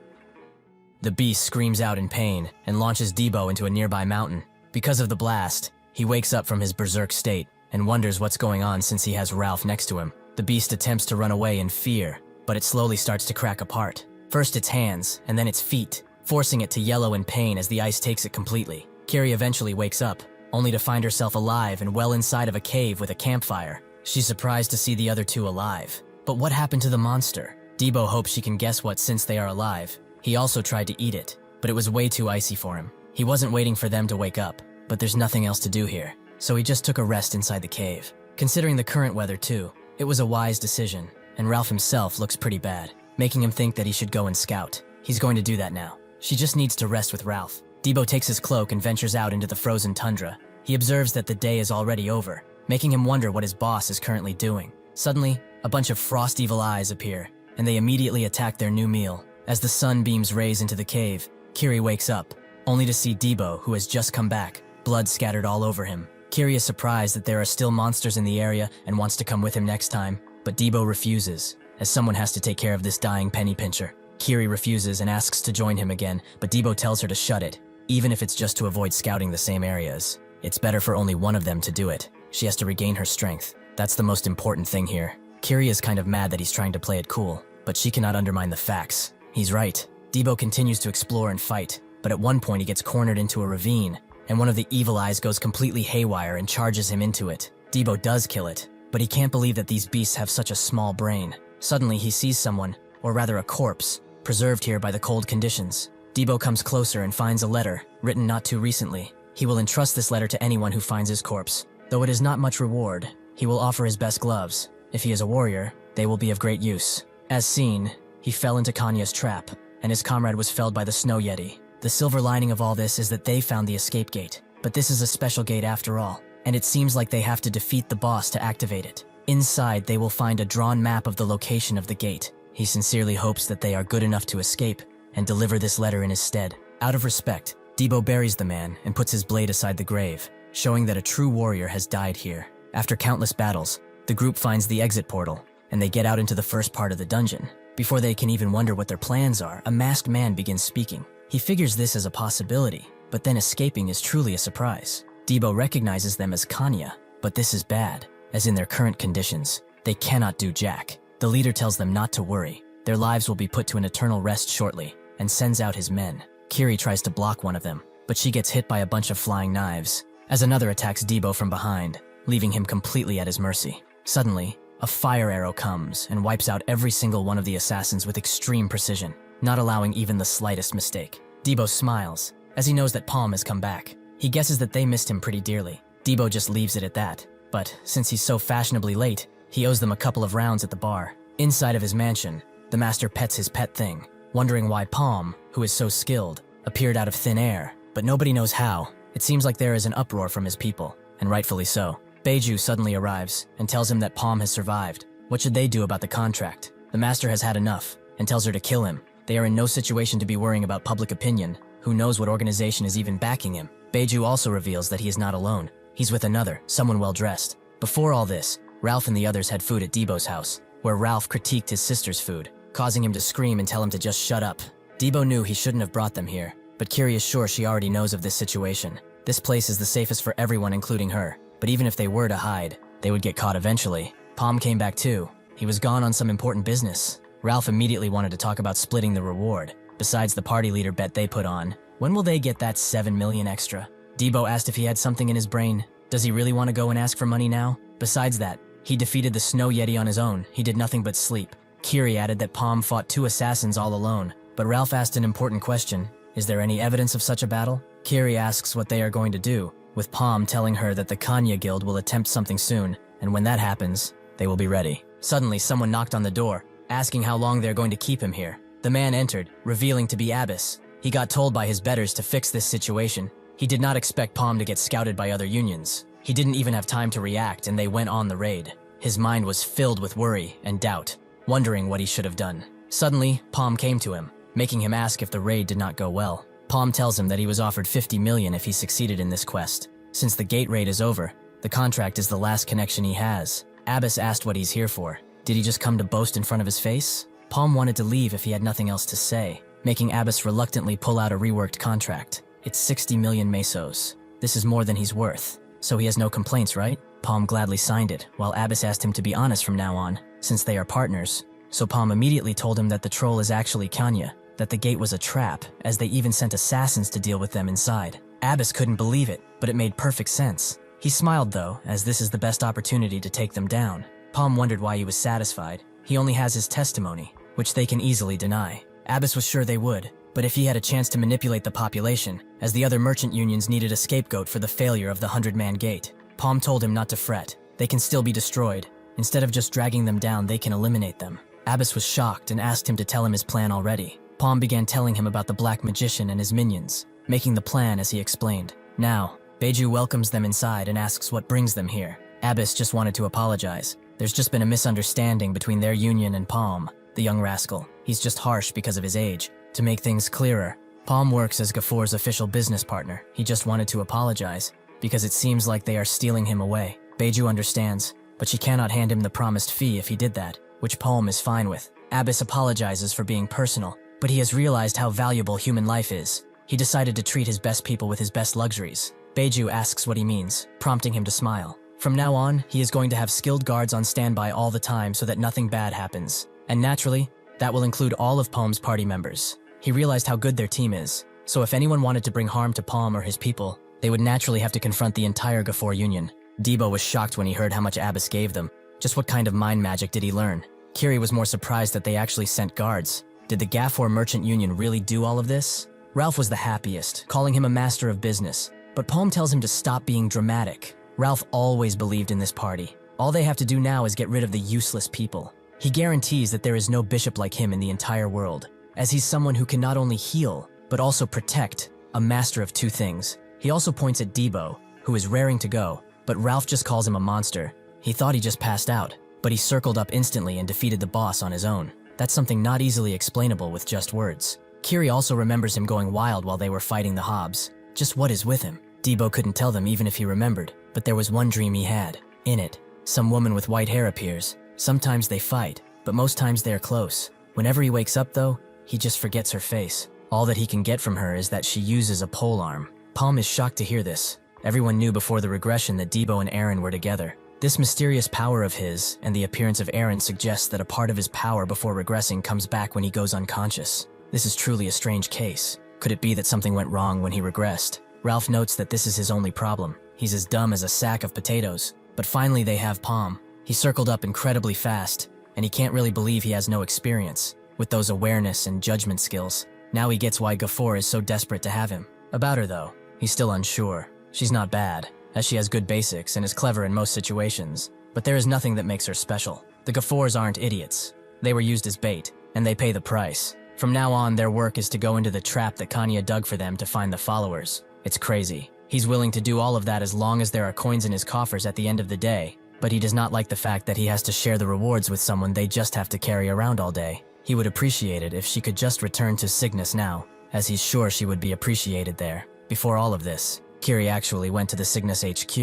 The beast screams out in pain, and launches Daibo into a nearby mountain. Because of the blast, he wakes up from his berserk state, and wonders what's going on since he has Ralph next to him. The beast attempts to run away in fear, but it slowly starts to crack apart. First its hands, and then its feet, forcing it to yellow in pain as the ice takes it completely. Kiri eventually wakes up, only to find herself alive and well inside of a cave with a campfire. She's surprised to see the other two alive. But what happened to the monster? Daibo hopes she can guess what since they are alive. He also tried to eat it, but it was way too icy for him. He wasn't waiting for them to wake up, but there's nothing else to do here, so he just took a rest inside the cave. Considering the current weather too, it was a wise decision, and Ralph himself looks pretty bad, making him think that he should go and scout. He's going to do that now. She just needs to rest with Ralph. Daibo takes his cloak and ventures out into the frozen tundra. He observes that the day is already over, making him wonder what his boss is currently doing. Suddenly, a bunch of frost evil eyes appear, and they immediately attack their new meal. As the sunbeams rays into the cave, Kiri wakes up, only to see Daibo, who has just come back, blood scattered all over him. Kiri is surprised that there are still monsters in the area and wants to come with him next time, but Daibo refuses, as someone has to take care of this dying penny pincher. Kiri refuses and asks to join him again, but Daibo tells her to shut it, even if it's just to avoid scouting the same areas. It's better for only one of them to do it. She has to regain her strength. That's the most important thing here. Kiri is kind of mad that he's trying to play it cool, but she cannot undermine the facts. He's right. Daibo continues to explore and fight, but at one point he gets cornered into a ravine, and one of the evil eyes goes completely haywire and charges him into it. Daibo does kill it, but he can't believe that these beasts have such a small brain. Suddenly he sees someone, or rather a corpse, preserved here by the cold conditions. Debo comes closer and finds a letter, written not too recently. He will entrust this letter to anyone who finds his corpse. Though it is not much reward, he will offer his best gloves. If he is a warrior, they will be of great use. As seen, he fell into Kanya's trap, and his comrade was felled by the snow yeti. The silver lining of all this is that they found the escape gate. But this is a special gate after all, and it seems like they have to defeat the boss to activate it. Inside, they will find a drawn map of the location of the gate. He sincerely hopes that they are good enough to escape and deliver this letter in his stead. Out of respect, Debo buries the man and puts his blade aside the grave, showing that a true warrior has died here. After countless battles, the group finds the exit portal, and they get out into the first part of the dungeon. Before they can even wonder what their plans are, a masked man begins speaking. He figures this as a possibility, but then escaping is truly a surprise. Debo recognizes them as Kanya, but this is bad, as in their current conditions, they cannot do jack. The leader tells them not to worry. Their lives will be put to an eternal rest shortly, and sends out his men. Kiri tries to block one of them, but she gets hit by a bunch of flying knives, as another attacks Debo from behind, leaving him completely at his mercy. Suddenly, a fire arrow comes and wipes out every single one of the assassins with extreme precision, not allowing even the slightest mistake. Debo smiles, as he knows that Paume has come back. He guesses that they missed him pretty dearly. Debo just leaves it at that, but since he's so fashionably late, he owes them a couple of rounds at the bar. Inside of his mansion, the master pets his pet thing, wondering why Paume, who is so skilled, appeared out of thin air, but nobody knows how. It seems like there is an uproar from his people, and rightfully so. Beiju suddenly arrives and tells him that Paume has survived. What should they do about the contract? The master has had enough and tells her to kill him. They are in no situation to be worrying about public opinion. Who knows what organization is even backing him? Beiju also reveals that he is not alone. He's with another, someone well-dressed. Before all this, Ralph and the others had food at Debo's house, where Ralph critiqued his sister's food, causing him to scream and tell him to just shut up. Debo knew he shouldn't have brought them here, but Kiri is sure she already knows of this situation. This place is the safest for everyone, including her. But even if they were to hide, they would get caught eventually. Paume came back too. He was gone on some important business. Ralph immediately wanted to talk about splitting the reward. Besides the party leader bet they put on, when will they get that 7 million extra? Debo asked if he had something in his brain. Does he really want to go and ask for money now? Besides that, he defeated the snow yeti on his own. He did nothing but sleep. Kiri added that Paume fought 2 assassins all alone. But Ralph asked an important question. Is there any evidence of such a battle? Kiri asks what they are going to do, with Paume telling her that the Kanya Guild will attempt something soon, and when that happens, they will be ready. Suddenly, someone knocked on the door, asking how long they're going to keep him here. The man entered, revealing to be Abbas. He got told by his betters to fix this situation. He did not expect Paume to get scouted by other unions. He didn't even have time to react, and they went on the raid. His mind was filled with worry and doubt, wondering what he should have done. Suddenly, Paume came to him, making him ask if the raid did not go well. Paume tells him that he was offered 50 million if he succeeded in this quest. Since the gate raid is over, the contract is the last connection he has. Abbas asked what he's here for. Did he just come to boast in front of his face? Paume wanted to leave if he had nothing else to say, making Abbas reluctantly pull out a reworked contract. It's 60 million mesos. This is more than he's worth. So he has no complaints, right? Paume gladly signed it, while Abbas asked him to be honest from now on, since they are partners. So Paume immediately told him that the troll is actually Kanya, that the gate was a trap, as they even sent assassins to deal with them inside. Abbas couldn't believe it, but it made perfect sense. He smiled though, as this is the best opportunity to take them down. Paume wondered why he was satisfied. He only has his testimony, which they can easily deny. Abbas was sure they would, but if he had a chance to manipulate the population, as the other merchant unions needed a scapegoat for the failure of the 100-man gate. Paume told him not to fret. They can still be destroyed. Instead of just dragging them down, they can eliminate them. Abbas was shocked and asked him to tell him his plan already. Paume began telling him about the Black Magician and his minions, making the plan as he explained. Now, Beiju welcomes them inside and asks what brings them here. Abbas just wanted to apologize. There's just been a misunderstanding between their union and Paume, the young rascal. He's just harsh because of his age. To make things clearer, Paume works as Ghafor's official business partner. He just wanted to apologize, because it seems like they are stealing him away. Beiju understands, but she cannot hand him the promised fee if he did that, which Paume is fine with. Abbas apologizes for being personal, but he has realized how valuable human life is. He decided to treat his best people with his best luxuries. Beiju asks what he means, prompting him to smile. From now on, he is going to have skilled guards on standby all the time so that nothing bad happens. And naturally, that will include all of Paume's party members. He realized how good their team is, so if anyone wanted to bring harm to Paume or his people, they would naturally have to confront the entire Ghafor Union. Debo was shocked when he heard how much Abbas gave them. Just what kind of mind magic did he learn? Kiri was more surprised that they actually sent guards. Did the Gafor Merchant Union really do all of this? Ralph was the happiest, calling him a master of business. But Paume tells him to stop being dramatic. Ralph always believed in this party. All they have to do now is get rid of the useless people. He guarantees that there is no bishop like him in the entire world, as he's someone who can not only heal, but also protect, a master of two things. He also points at Debo, who is raring to go, but Ralph just calls him a monster. He thought he just passed out, but he circled up instantly and defeated the boss on his own. That's something not easily explainable with just words. Kiri also remembers him going wild while they were fighting the Hobbs. Just what is with him? Debo couldn't tell them even if he remembered, but there was one dream he had. In it, some woman with white hair appears. Sometimes they fight, but most times they are close. Whenever he wakes up though, he just forgets her face. All that he can get from her is that she uses a polearm. Paume is shocked to hear this. Everyone knew before the regression that Debo and Aaron were together. This mysterious power of his and the appearance of Aaron suggests that a part of his power before regressing comes back when he goes unconscious. This is truly a strange case. Could it be that something went wrong when he regressed? Ralph notes that this is his only problem. He's as dumb as a sack of potatoes. But finally they have Paume. He circled up incredibly fast, and he can't really believe he has no experience with those awareness and judgment skills. Now he gets why Gafor is so desperate to have him. About her though, he's still unsure. She's not bad, as she has good basics and is clever in most situations, but there is nothing that makes her special. The Gafors aren't idiots. They were used as bait, and they pay the price. From now on, their work is to go into the trap that Kanya dug for them to find the followers. It's crazy. He's willing to do all of that as long as there are coins in his coffers at the end of the day, but he does not like the fact that he has to share the rewards with someone they just have to carry around all day. He would appreciate it if she could just return to Cygnus now, as he's sure she would be appreciated there. Before all of this, Kiri actually went to the Cygnus HQ,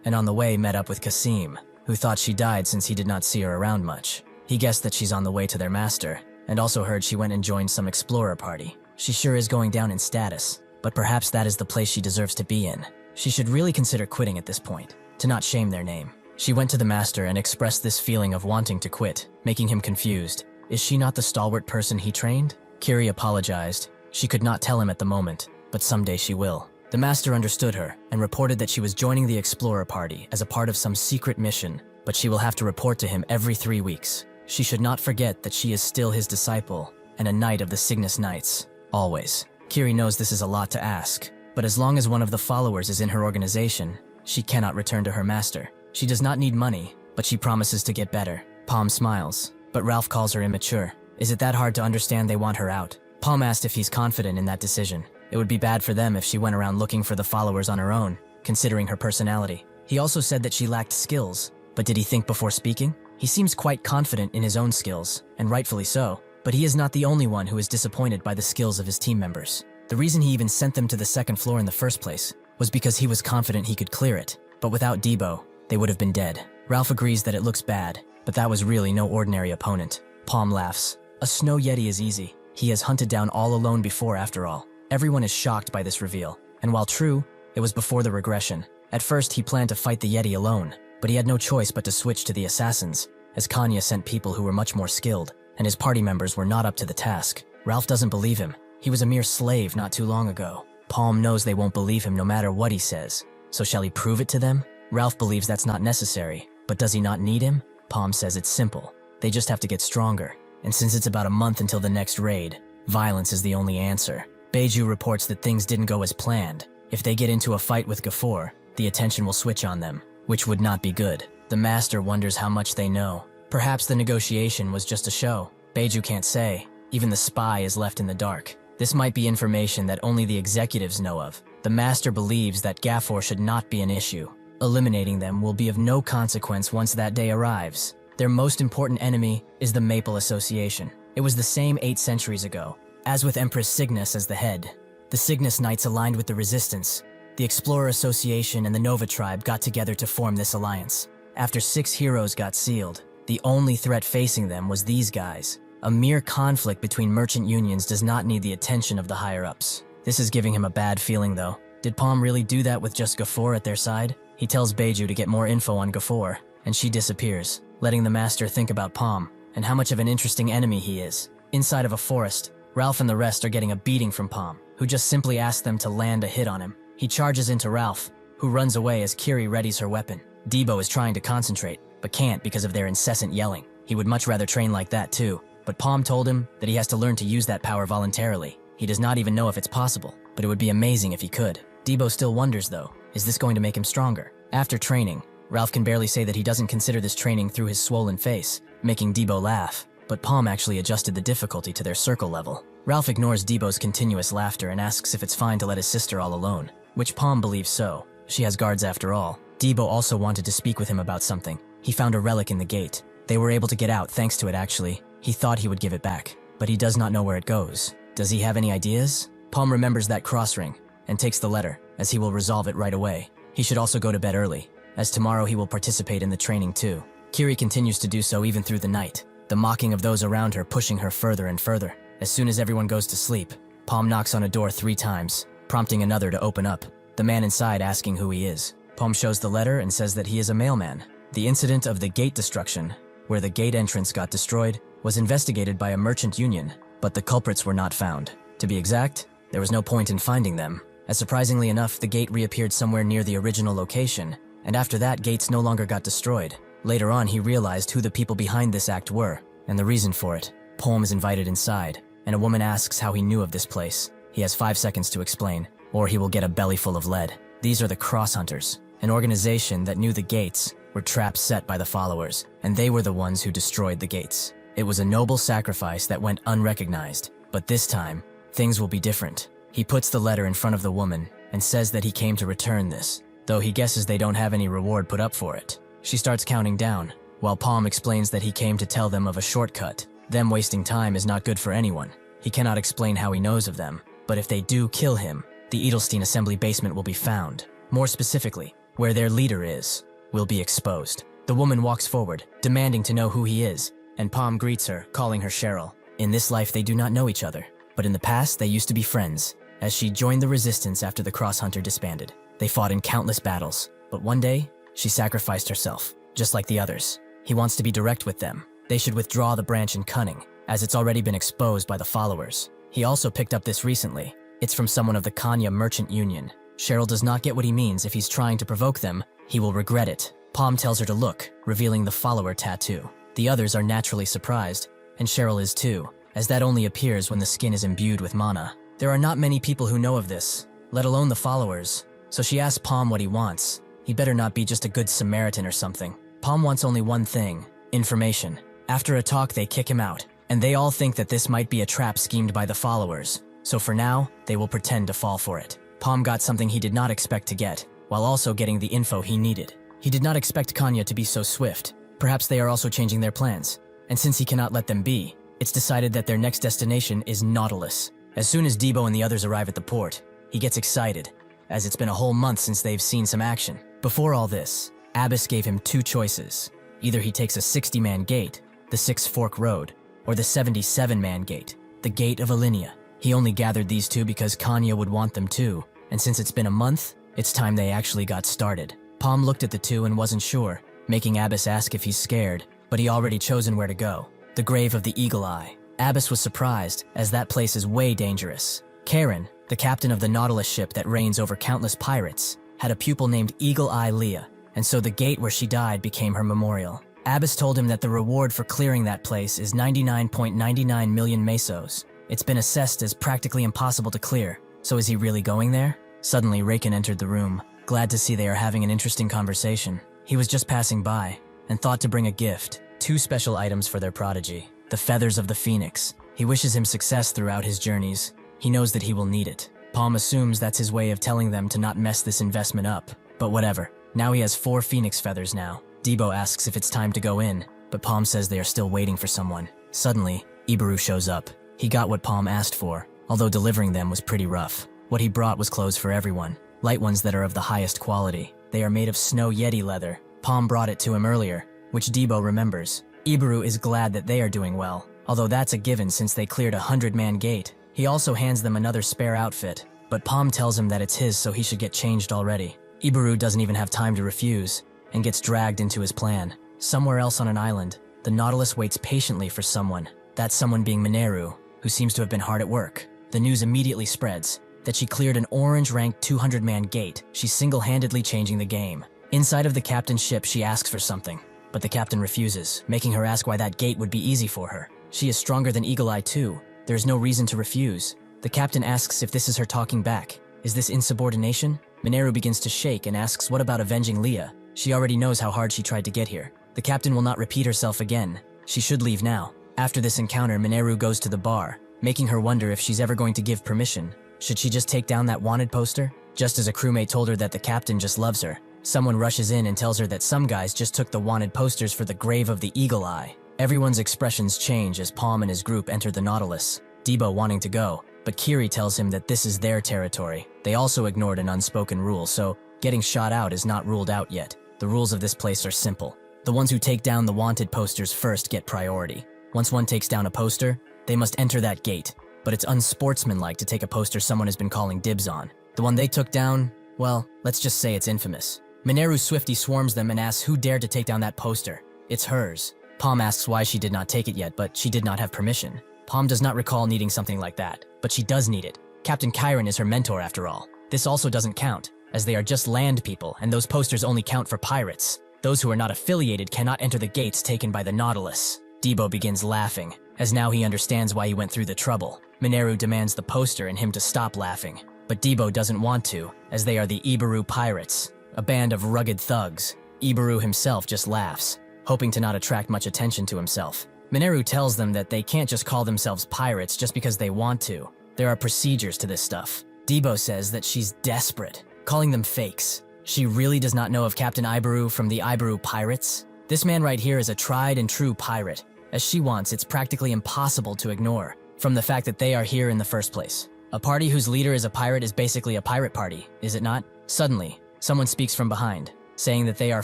and on the way met up with Kasim, who thought she died since he did not see her around much. He guessed that she's on the way to their master, and also heard she went and joined some explorer party. She sure is going down in status, but perhaps that is the place she deserves to be in. She should really consider quitting at this point, to not shame their name. She went to the master and expressed this feeling of wanting to quit, making him confused. Is she not the stalwart person he trained? Kiri apologized. She could not tell him at the moment, but someday she will. The master understood her and reported that she was joining the explorer party as a part of some secret mission, but she will have to report to him every 3 weeks. She should not forget that she is still his disciple and a knight of the Cygnus Knights, always. Kiri knows this is a lot to ask, but as long as one of the followers is in her organization, she cannot return to her master. She does not need money, but she promises to get better. Paume smiles, but Ralph calls her immature. Is it that hard to understand they want her out? Paume asked if he's confident in that decision. It would be bad for them if she went around looking for the followers on her own, considering her personality. He also said that she lacked skills, but did he think before speaking? He seems quite confident in his own skills, and rightfully so, but he is not the only one who is disappointed by the skills of his team members. The reason he even sent them to the second floor in the first place was because he was confident he could clear it, but without Debo, they would have been dead. Ralph agrees that it looks bad, but that was really no ordinary opponent. Paume laughs. A snow yeti is easy. He has hunted down all alone before after all. Everyone is shocked by this reveal, and while true, it was before the regression. At first he planned to fight the yeti alone, but he had no choice but to switch to the assassins, as Kanya sent people who were much more skilled, and his party members were not up to the task. Ralph doesn't believe him. He was a mere slave not too long ago. Paume knows they won't believe him no matter what he says, so shall he prove it to them? Ralph believes that's not necessary, but does he not need him? Paume says it's simple. They just have to get stronger, and since it's about a month until the next raid, violence is the only answer. Beiju reports that things didn't go as planned. If they get into a fight with Gafor, the attention will switch on them, which would not be good. The master wonders how much they know. Perhaps the negotiation was just a show. Beiju can't say. Even the spy is left in the dark. This might be information that only the executives know of. The master believes that Gafor should not be an issue. Eliminating them will be of no consequence once that day arrives. Their most important enemy is the Maple Association. It was the same 8 centuries ago. As with Empress Cygnus as the head, the Cygnus Knights aligned with the Resistance. The Explorer Association and the Nova Tribe got together to form this alliance. After 6 heroes got sealed, the only threat facing them was these guys. A mere conflict between merchant unions does not need the attention of the higher-ups. This is giving him a bad feeling though. Did Paume really do that with just Gafor at their side? He tells Beiju to get more info on Gafor, and she disappears, letting the master think about Paume and how much of an interesting enemy he is. Inside of a forest, Ralph and the rest are getting a beating from Paume, who just simply asks them to land a hit on him. He charges into Ralph, who runs away as Kiri readies her weapon. Debo is trying to concentrate, but can't because of their incessant yelling. He would much rather train like that too, but Paume told him that he has to learn to use that power voluntarily. He does not even know if it's possible, but it would be amazing if he could. Debo still wonders though, is this going to make him stronger? After training, Ralph can barely say that he doesn't consider this training through his swollen face, making Debo laugh, but Paume actually adjusted the difficulty to their circle level. Ralph ignores Debo's continuous laughter and asks if it's fine to let his sister all alone, which Paume believes so. She has guards after all. Debo also wanted to speak with him about something. He found a relic in the gate. They were able to get out thanks to it actually. He thought he would give it back, but he does not know where it goes. Does he have any ideas? Paume remembers that cross ring and takes the letter, as he will resolve it right away. He should also go to bed early, as tomorrow he will participate in the training too. Kiri continues to do so even through the night, the mocking of those around her pushing her further and further. As soon as everyone goes to sleep, Paume knocks on a door 3 times, prompting another to open up, the man inside asking who he is. Paume shows the letter and says that he is a mailman. The incident of the gate destruction, where the gate entrance got destroyed, was investigated by a merchant union, but the culprits were not found. To be exact, there was no point in finding them, as surprisingly enough, the gate reappeared somewhere near the original location, and after that, gates no longer got destroyed. Later on, he realized who the people behind this act were, and the reason for it. Paume is invited inside, and a woman asks how he knew of this place. He has 5 seconds to explain, or he will get a belly full of lead. These are the Cross Hunters, an organization that knew the gates were traps set by the followers, and they were the ones who destroyed the gates. It was a noble sacrifice that went unrecognized, but this time, things will be different. He puts the letter in front of the woman and says that he came to return this, though he guesses they don't have any reward put up for it. She starts counting down, while Paume explains that he came to tell them of a shortcut. Them wasting time is not good for anyone. He cannot explain how he knows of them, but if they do kill him, the Edelstein assembly basement will be found. More specifically, where their leader is, will be exposed. The woman walks forward, demanding to know who he is, and Paume greets her, calling her Cheryl. In this life, they do not know each other, but in the past, they used to be friends, as she joined the resistance after the Cross Hunter disbanded. They fought in countless battles, but one day, she sacrificed herself, just like the others. He wants to be direct with them. They should withdraw the branch in cunning, as it's already been exposed by the followers. He also picked up this recently. It's from someone of the Kanya Merchant Union. Cheryl does not get what he means. If he's trying to provoke them, he will regret it. Paume tells her to look, revealing the follower tattoo. The others are naturally surprised, and Cheryl is too, as that only appears when the skin is imbued with mana. There are not many people who know of this, let alone the followers, so she asks Paume what he wants. He better not be just a good Samaritan or something. Paume wants only one thing: information. After a talk, they kick him out, and they all think that this might be a trap schemed by the followers, so for now, they will pretend to fall for it. Paume got something he did not expect to get, while also getting the info he needed. He did not expect Kanya to be so swift. Perhaps they are also changing their plans, and since he cannot let them be, it's decided that their next destination is Nautilus. As soon as Debo and the others arrive at the port, he gets excited, as it's been a whole month since they've seen some action. Before all this, Abbas gave him 2 choices. Either he takes a 60-man gate, the 6 Fork Road, or the 77-man gate, the Gate of Alinea. He only gathered these 2 because Kanya would want them too, and since it's been a month, it's time they actually got started. Paume looked at the 2 and wasn't sure, making Abbas ask if he's scared, but he already chosen where to go. The grave of the Eagle Eye. Abbas was surprised, as that place is way dangerous. Karen, the captain of the Nautilus ship that reigns over countless pirates, had a pupil named Eagle Eye Leah, and so the gate where she died became her memorial. Abbas told him that the reward for clearing that place is 99.99 million mesos. It's been assessed as practically impossible to clear, so is he really going there? Suddenly, Raken entered the room, glad to see they are having an interesting conversation. He was just passing by, and thought to bring a gift, 2 special items for their prodigy, the feathers of the phoenix. He wishes him success throughout his journeys. He knows that he will need it. Paume assumes that's his way of telling them to not mess this investment up, but whatever. Now he has 4 phoenix feathers now. Debo asks if it's time to go in, but Paume says they are still waiting for someone. Suddenly, Ibaru shows up. He got what Paume asked for, although delivering them was pretty rough. What he brought was clothes for everyone, light ones that are of the highest quality. They are made of snow yeti leather. Paume brought it to him earlier, which Debo remembers. Ibaru is glad that they are doing well, although that's a given since they cleared a 100-man gate. He also hands them another spare outfit, but Paume tells him that it's his so he should get changed already. Ibaru doesn't even have time to refuse, and gets dragged into his plan. Somewhere else on an island, the Nautilus waits patiently for someone, that someone being Mineru, who seems to have been hard at work. The news immediately spreads that she cleared an orange-ranked 200-man gate. She's single-handedly changing the game. Inside of the captain's ship, she asks for something, but the captain refuses, making her ask why that gate would be easy for her. She is stronger than Eagle Eye too. There is no reason to refuse. The captain asks if this is her talking back. Is this insubordination? Mineru begins to shake and asks what about avenging Leah? She already knows how hard she tried to get here. The captain will not repeat herself again. She should leave now. After this encounter, Mineru goes to the bar, making her wonder if she's ever going to give permission. Should she just take down that wanted poster? Just as a crewmate told her that the captain just loves her, someone rushes in and tells her that some guys just took the wanted posters for the grave of the Eagle Eye. Everyone's expressions change as Paume and his group enter the Nautilus, Debo wanting to go, but Kiri tells him that this is their territory. They also ignored an unspoken rule, so getting shot out is not ruled out yet. The rules of this place are simple. The ones who take down the wanted posters first get priority. Once one takes down a poster, they must enter that gate, but it's unsportsmanlike to take a poster someone has been calling dibs on. The one they took down, well, let's just say it's infamous. Mineru Swifty swarms them and asks who dared to take down that poster. It's hers. Paume asks why she did not take it yet, but she did not have permission. Paume does not recall needing something like that, but she does need it. Captain Chiron is her mentor after all. This also doesn't count, as they are just land people, and those posters only count for pirates. Those who are not affiliated cannot enter the gates taken by the Nautilus. Debo begins laughing, as now he understands why he went through the trouble. Mineru demands the poster and him to stop laughing, but Debo doesn't want to, as they are the Ibaru Pirates, a band of rugged thugs. Ibaru himself just laughs, hoping to not attract much attention to himself. Mineru tells them that they can't just call themselves pirates just because they want to. There are procedures to this stuff. Debo says that she's desperate, calling them fakes. She really does not know of Captain Ibaru from the Ibaru Pirates? This man right here is a tried and true pirate. As she wants, it's practically impossible to ignore, from the fact that they are here in the first place. A party whose leader is a pirate is basically a pirate party, is it not? Suddenly, someone speaks from behind, saying that they are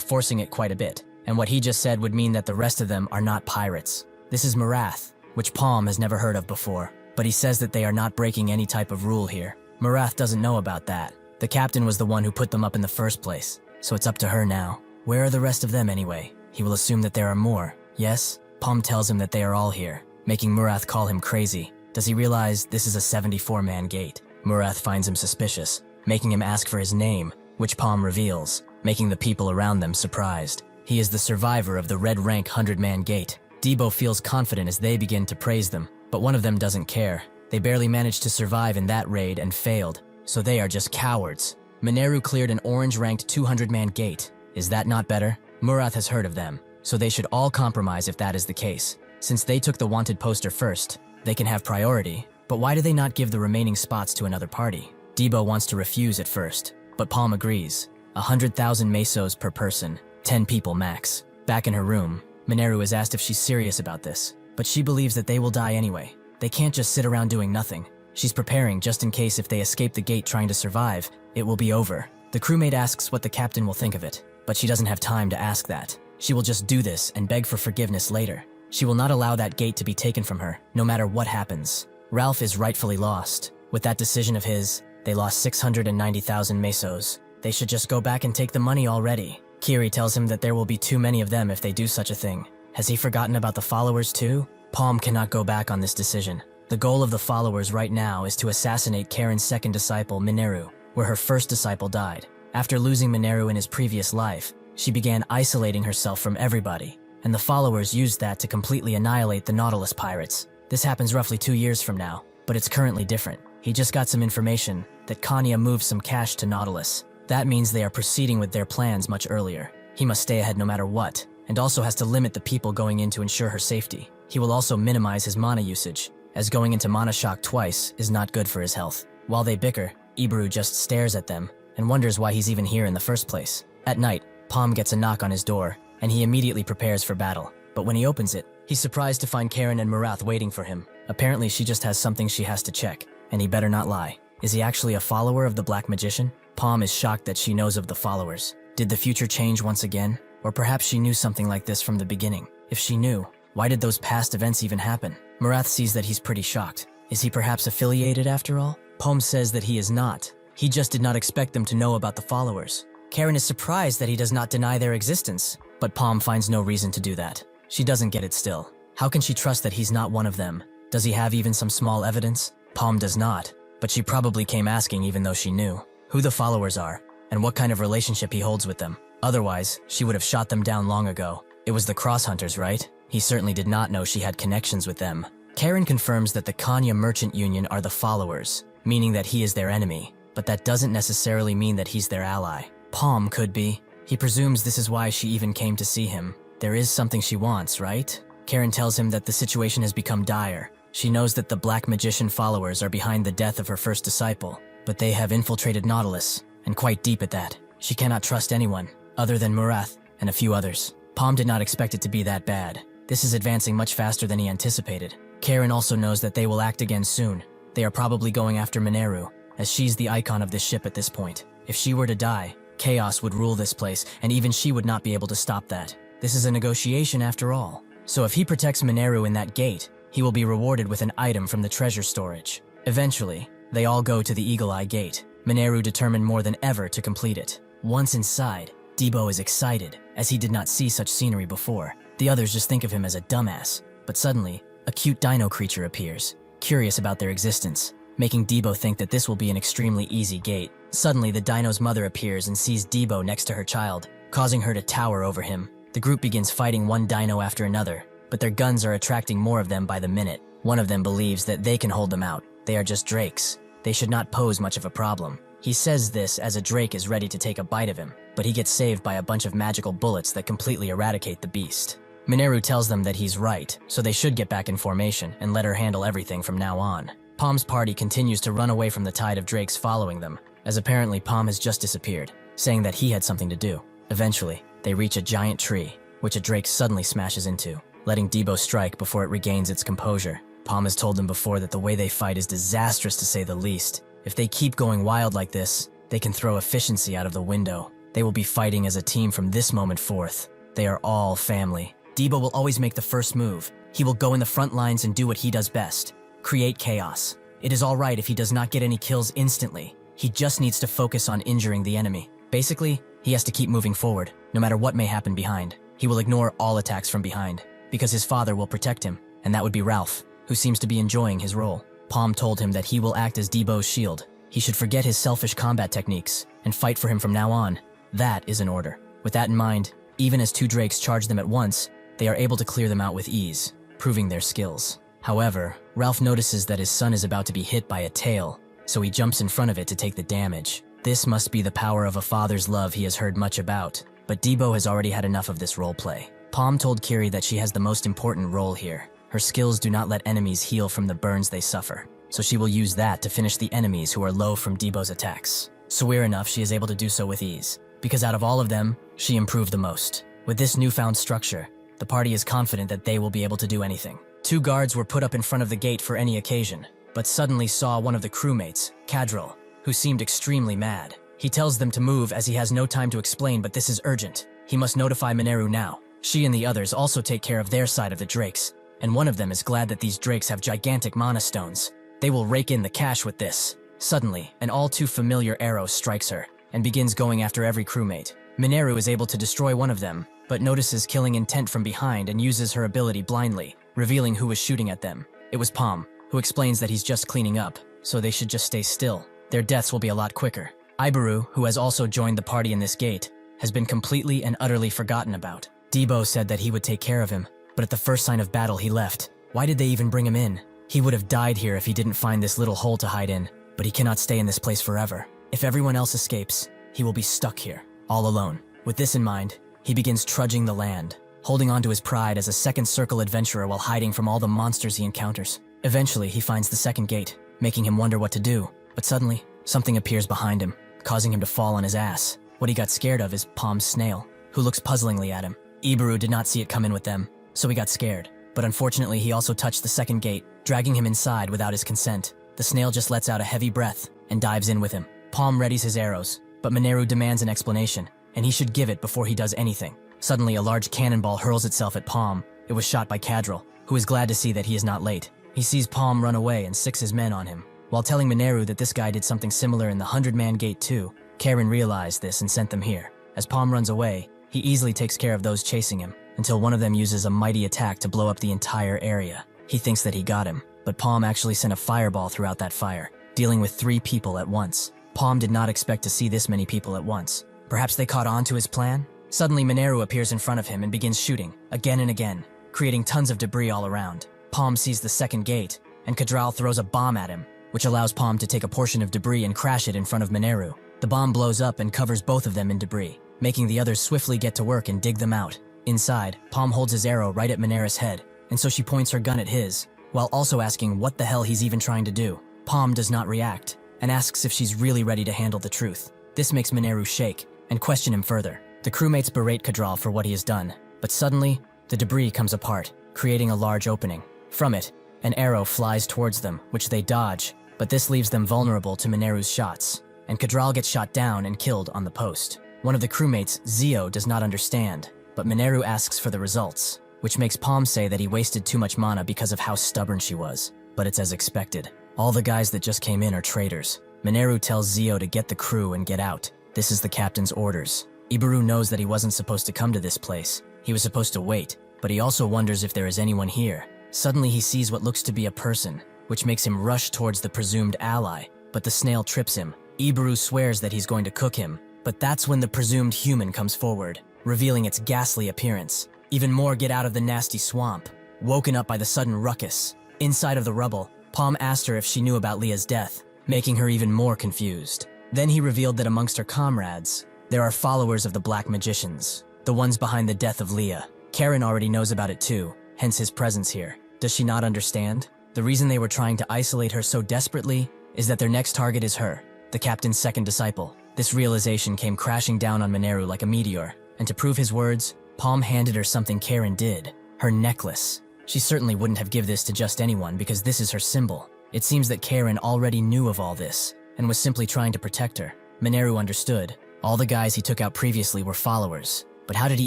forcing it quite a bit, and what he just said would mean that the rest of them are not pirates. This is Marath, which Paume has never heard of before, but he says that they are not breaking any type of rule here. Marath doesn't know about that. The captain was the one who put them up in the first place, so it's up to her now. Where are the rest of them anyway? He will assume that there are more. Yes? Paume tells him that they are all here, making Marath call him crazy. Does he realize this is a 74-man gate? Marath finds him suspicious, making him ask for his name, which Paume reveals, making the people around them surprised. He is the survivor of the Red Rank 100-man gate. Debo feels confident as they begin to praise them, but one of them doesn't care. They barely managed to survive in that raid and failed, so they are just cowards. Mineru cleared an orange-ranked 200-man gate. Is that not better? Marath has heard of them, so they should all compromise if that is the case. Since they took the wanted poster first, they can have priority, but why do they not give the remaining spots to another party? Debo wants to refuse at first, but Paume agrees. 100,000 mesos per person, 10 people max. Back in her room, Mineru is asked if she's serious about this, but she believes that they will die anyway. They can't just sit around doing nothing. She's preparing just in case if they escape the gate trying to survive, it will be over. The crewmate asks what the captain will think of it, but she doesn't have time to ask that. She will just do this and beg for forgiveness later. She will not allow that gate to be taken from her, no matter what happens. Ralph is rightfully lost. With that decision of his, they lost 690,000 mesos. They should just go back and take the money already. Kiri tells him that there will be too many of them if they do such a thing. Has he forgotten about the followers too? Paume cannot go back on this decision. The goal of the followers right now is to assassinate Karen's second disciple, Mineru, where her first disciple died. After losing Mineru in his previous life, she began isolating herself from everybody, and the followers used that to completely annihilate the Nautilus pirates. This happens roughly 2 years from now, but it's currently different. He just got some information that Kanya moved some cash to Nautilus. That means they are proceeding with their plans much earlier. He must stay ahead no matter what, and also has to limit the people going in to ensure her safety. He will also minimize his mana usage, as going into mana shock twice is not good for his health. While they bicker, Ibaru just stares at them and wonders why he's even here in the first place. At night, Paume gets a knock on his door, and he immediately prepares for battle. But when he opens it, he's surprised to find Karen and Marath waiting for him. Apparently she just has something she has to check, and he better not lie. Is he actually a follower of the Black Magician? Paume is shocked that she knows of the followers. Did the future change once again? Or perhaps she knew something like this from the beginning. If she knew, why did those past events even happen? Marath sees that he's pretty shocked. Is he perhaps affiliated after all? Paume says that he is not. He just did not expect them to know about the followers. Karen is surprised that he does not deny their existence, but Paume finds no reason to do that. She doesn't get it still. How can she trust that he's not one of them? Does he have even some small evidence? Paume does not, but she probably came asking even though she knew who the followers are and what kind of relationship he holds with them. Otherwise, she would have shot them down long ago. It was the Cross Hunters, right? He certainly did not know she had connections with them. Karen confirms that the Kanya Merchant Union are the followers, meaning that he is their enemy, but that doesn't necessarily mean that he's their ally. Paume could be. He presumes this is why she even came to see him. There is something she wants, right? Karen tells him that the situation has become dire. She knows that the Black Magician followers are behind the death of her first disciple, but they have infiltrated Nautilus, and quite deep at that. She cannot trust anyone, other than Murath and a few others. Paume did not expect it to be that bad. This is advancing much faster than he anticipated. Karen also knows that they will act again soon. They are probably going after Mineru, as she's the icon of this ship at this point. If she were to die, chaos would rule this place, and even she would not be able to stop that. This is a negotiation after all. So if he protects Mineru in that gate, he will be rewarded with an item from the treasure storage. Eventually, they all go to the Eagle Eye Gate, Mineru determined more than ever to complete it. Once inside, Debo is excited, as he did not see such scenery before. The others just think of him as a dumbass, but suddenly, a cute dino creature appears, curious about their existence, making Debo think that this will be an extremely easy gate. Suddenly, the dino's mother appears and sees Debo next to her child, causing her to tower over him. The group begins fighting one dino after another, but their guns are attracting more of them by the minute. One of them believes that they can hold them out. They are just drakes. They should not pose much of a problem. He says this as a drake is ready to take a bite of him, but he gets saved by a bunch of magical bullets that completely eradicate the beast. Mineru tells them that he's right, so they should get back in formation and let her handle everything from now on. Paume's party continues to run away from the tide of drakes following them, as apparently Paume has just disappeared, saying that he had something to do. Eventually, they reach a giant tree, which a drake suddenly smashes into, letting Debo strike before it regains its composure. Paume has told them before that the way they fight is disastrous to say the least. If they keep going wild like this, they can throw efficiency out of the window. They will be fighting as a team from this moment forth. They are all family. Debo will always make the first move. He will go in the front lines and do what he does best: create chaos. It is alright if he does not get any kills instantly. He just needs to focus on injuring the enemy. Basically, he has to keep moving forward, no matter what may happen behind. He will ignore all attacks from behind, because his father will protect him, and that would be Ralph, who seems to be enjoying his role. Paume told him that he will act as Debo's shield. He should forget his selfish combat techniques, and fight for him from now on. That is an order. With that in mind, even as two drakes charge them at once, they are able to clear them out with ease, proving their skills. However, Ralph notices that his son is about to be hit by a tail, so he jumps in front of it to take the damage. This must be the power of a father's love he has heard much about, but Debo has already had enough of this roleplay. Paume told Kiri that she has the most important role here. Her skills do not let enemies heal from the burns they suffer, so she will use that to finish the enemies who are low from Debo's attacks. Swear enough, she is able to do so with ease, because out of all of them, she improved the most. With this newfound structure, the party is confident that they will be able to do anything. Two guards were put up in front of the gate for any occasion, but suddenly saw one of the crewmates, Cadril, who seemed extremely mad. He tells them to move as he has no time to explain, but this is urgent. He must notify Mineru now. She and the others also take care of their side of the drakes, and one of them is glad that these drakes have gigantic mana stones. They will rake in the cash with this. Suddenly, an all too familiar arrow strikes her, and begins going after every crewmate. Mineru is able to destroy one of them, but notices killing intent from behind and uses her ability blindly, revealing who was shooting at them. It was Paume, who explains that he's just cleaning up, so they should just stay still. Their deaths will be a lot quicker. Ibaru, who has also joined the party in this gate, has been completely and utterly forgotten about. Debo said that he would take care of him, but at the first sign of battle he left. Why did they even bring him in? He would have died here if he didn't find this little hole to hide in, but he cannot stay in this place forever. If everyone else escapes, he will be stuck here, all alone. With this in mind, he begins trudging the land, holding on to his pride as a second circle adventurer while hiding from all the monsters he encounters. Eventually, he finds the second gate, making him wonder what to do, but suddenly, something appears behind him, causing him to fall on his ass. What he got scared of is Paume's snail, who looks puzzlingly at him. Ibaru did not see it come in with them, so he got scared. But unfortunately, he also touched the second gate, dragging him inside without his consent. The snail just lets out a heavy breath and dives in with him. Paume readies his arrows, but Mineru demands an explanation, and he should give it before he does anything. Suddenly, a large cannonball hurls itself at Paume. It was shot by Cadril, who is glad to see that he is not late. He sees Paume run away and six his men on him. While telling Mineru that this guy did something similar in the 100-man gate too, Karen realized this and sent them here. As Paume runs away, he easily takes care of those chasing him, until one of them uses a mighty attack to blow up the entire area. He thinks that he got him, but Paume actually sent a fireball throughout that fire, dealing with 3 people at once. Paume did not expect to see this many people at once. Perhaps they caught on to his plan? Suddenly, Mineru appears in front of him and begins shooting, again and again, creating tons of debris all around. Paume sees the second gate, and Kadral throws a bomb at him, which allows Paume to take a portion of debris and crash it in front of Mineru. The bomb blows up and covers both of them in debris, making the others swiftly get to work and dig them out. Inside, Paume holds his arrow right at Mineru's head, and so she points her gun at his, while also asking what the hell he's even trying to do. Paume does not react, and asks if she's really ready to handle the truth. This makes Mineru shake, and question him further. The crewmates berate Kadral for what he has done, but suddenly, the debris comes apart, creating a large opening. From it, an arrow flies towards them, which they dodge, but this leaves them vulnerable to Mineru's shots, and Kadral gets shot down and killed on the post. One of the crewmates, Zio, does not understand, but Mineru asks for the results, which makes Paume say that he wasted too much mana because of how stubborn she was. But it's as expected. All the guys that just came in are traitors. Mineru tells Zio to get the crew and get out. This is the captain's orders. Ibaru knows that he wasn't supposed to come to this place. He was supposed to wait, but he also wonders if there is anyone here. Suddenly he sees what looks to be a person, which makes him rush towards the presumed ally, but the snail trips him. Ibaru swears that he's going to cook him, but that's when the presumed human comes forward, revealing its ghastly appearance. Even more get out of the nasty swamp, woken up by the sudden ruckus. Inside of the rubble, Paume asked her if she knew about Leah's death, making her even more confused. Then he revealed that amongst her comrades, there are followers of the Black Magicians, the ones behind the death of Leah. Karen already knows about it too, hence his presence here. Does she not understand? The reason they were trying to isolate her so desperately is that their next target is her, the captain's second disciple. This realization came crashing down on Mineru like a meteor, and to prove his words, Paume handed her something Karen did, her necklace. She certainly wouldn't have given this to just anyone because this is her symbol. It seems that Karen already knew of all this, and was simply trying to protect her. Mineru understood. All the guys he took out previously were followers, but how did he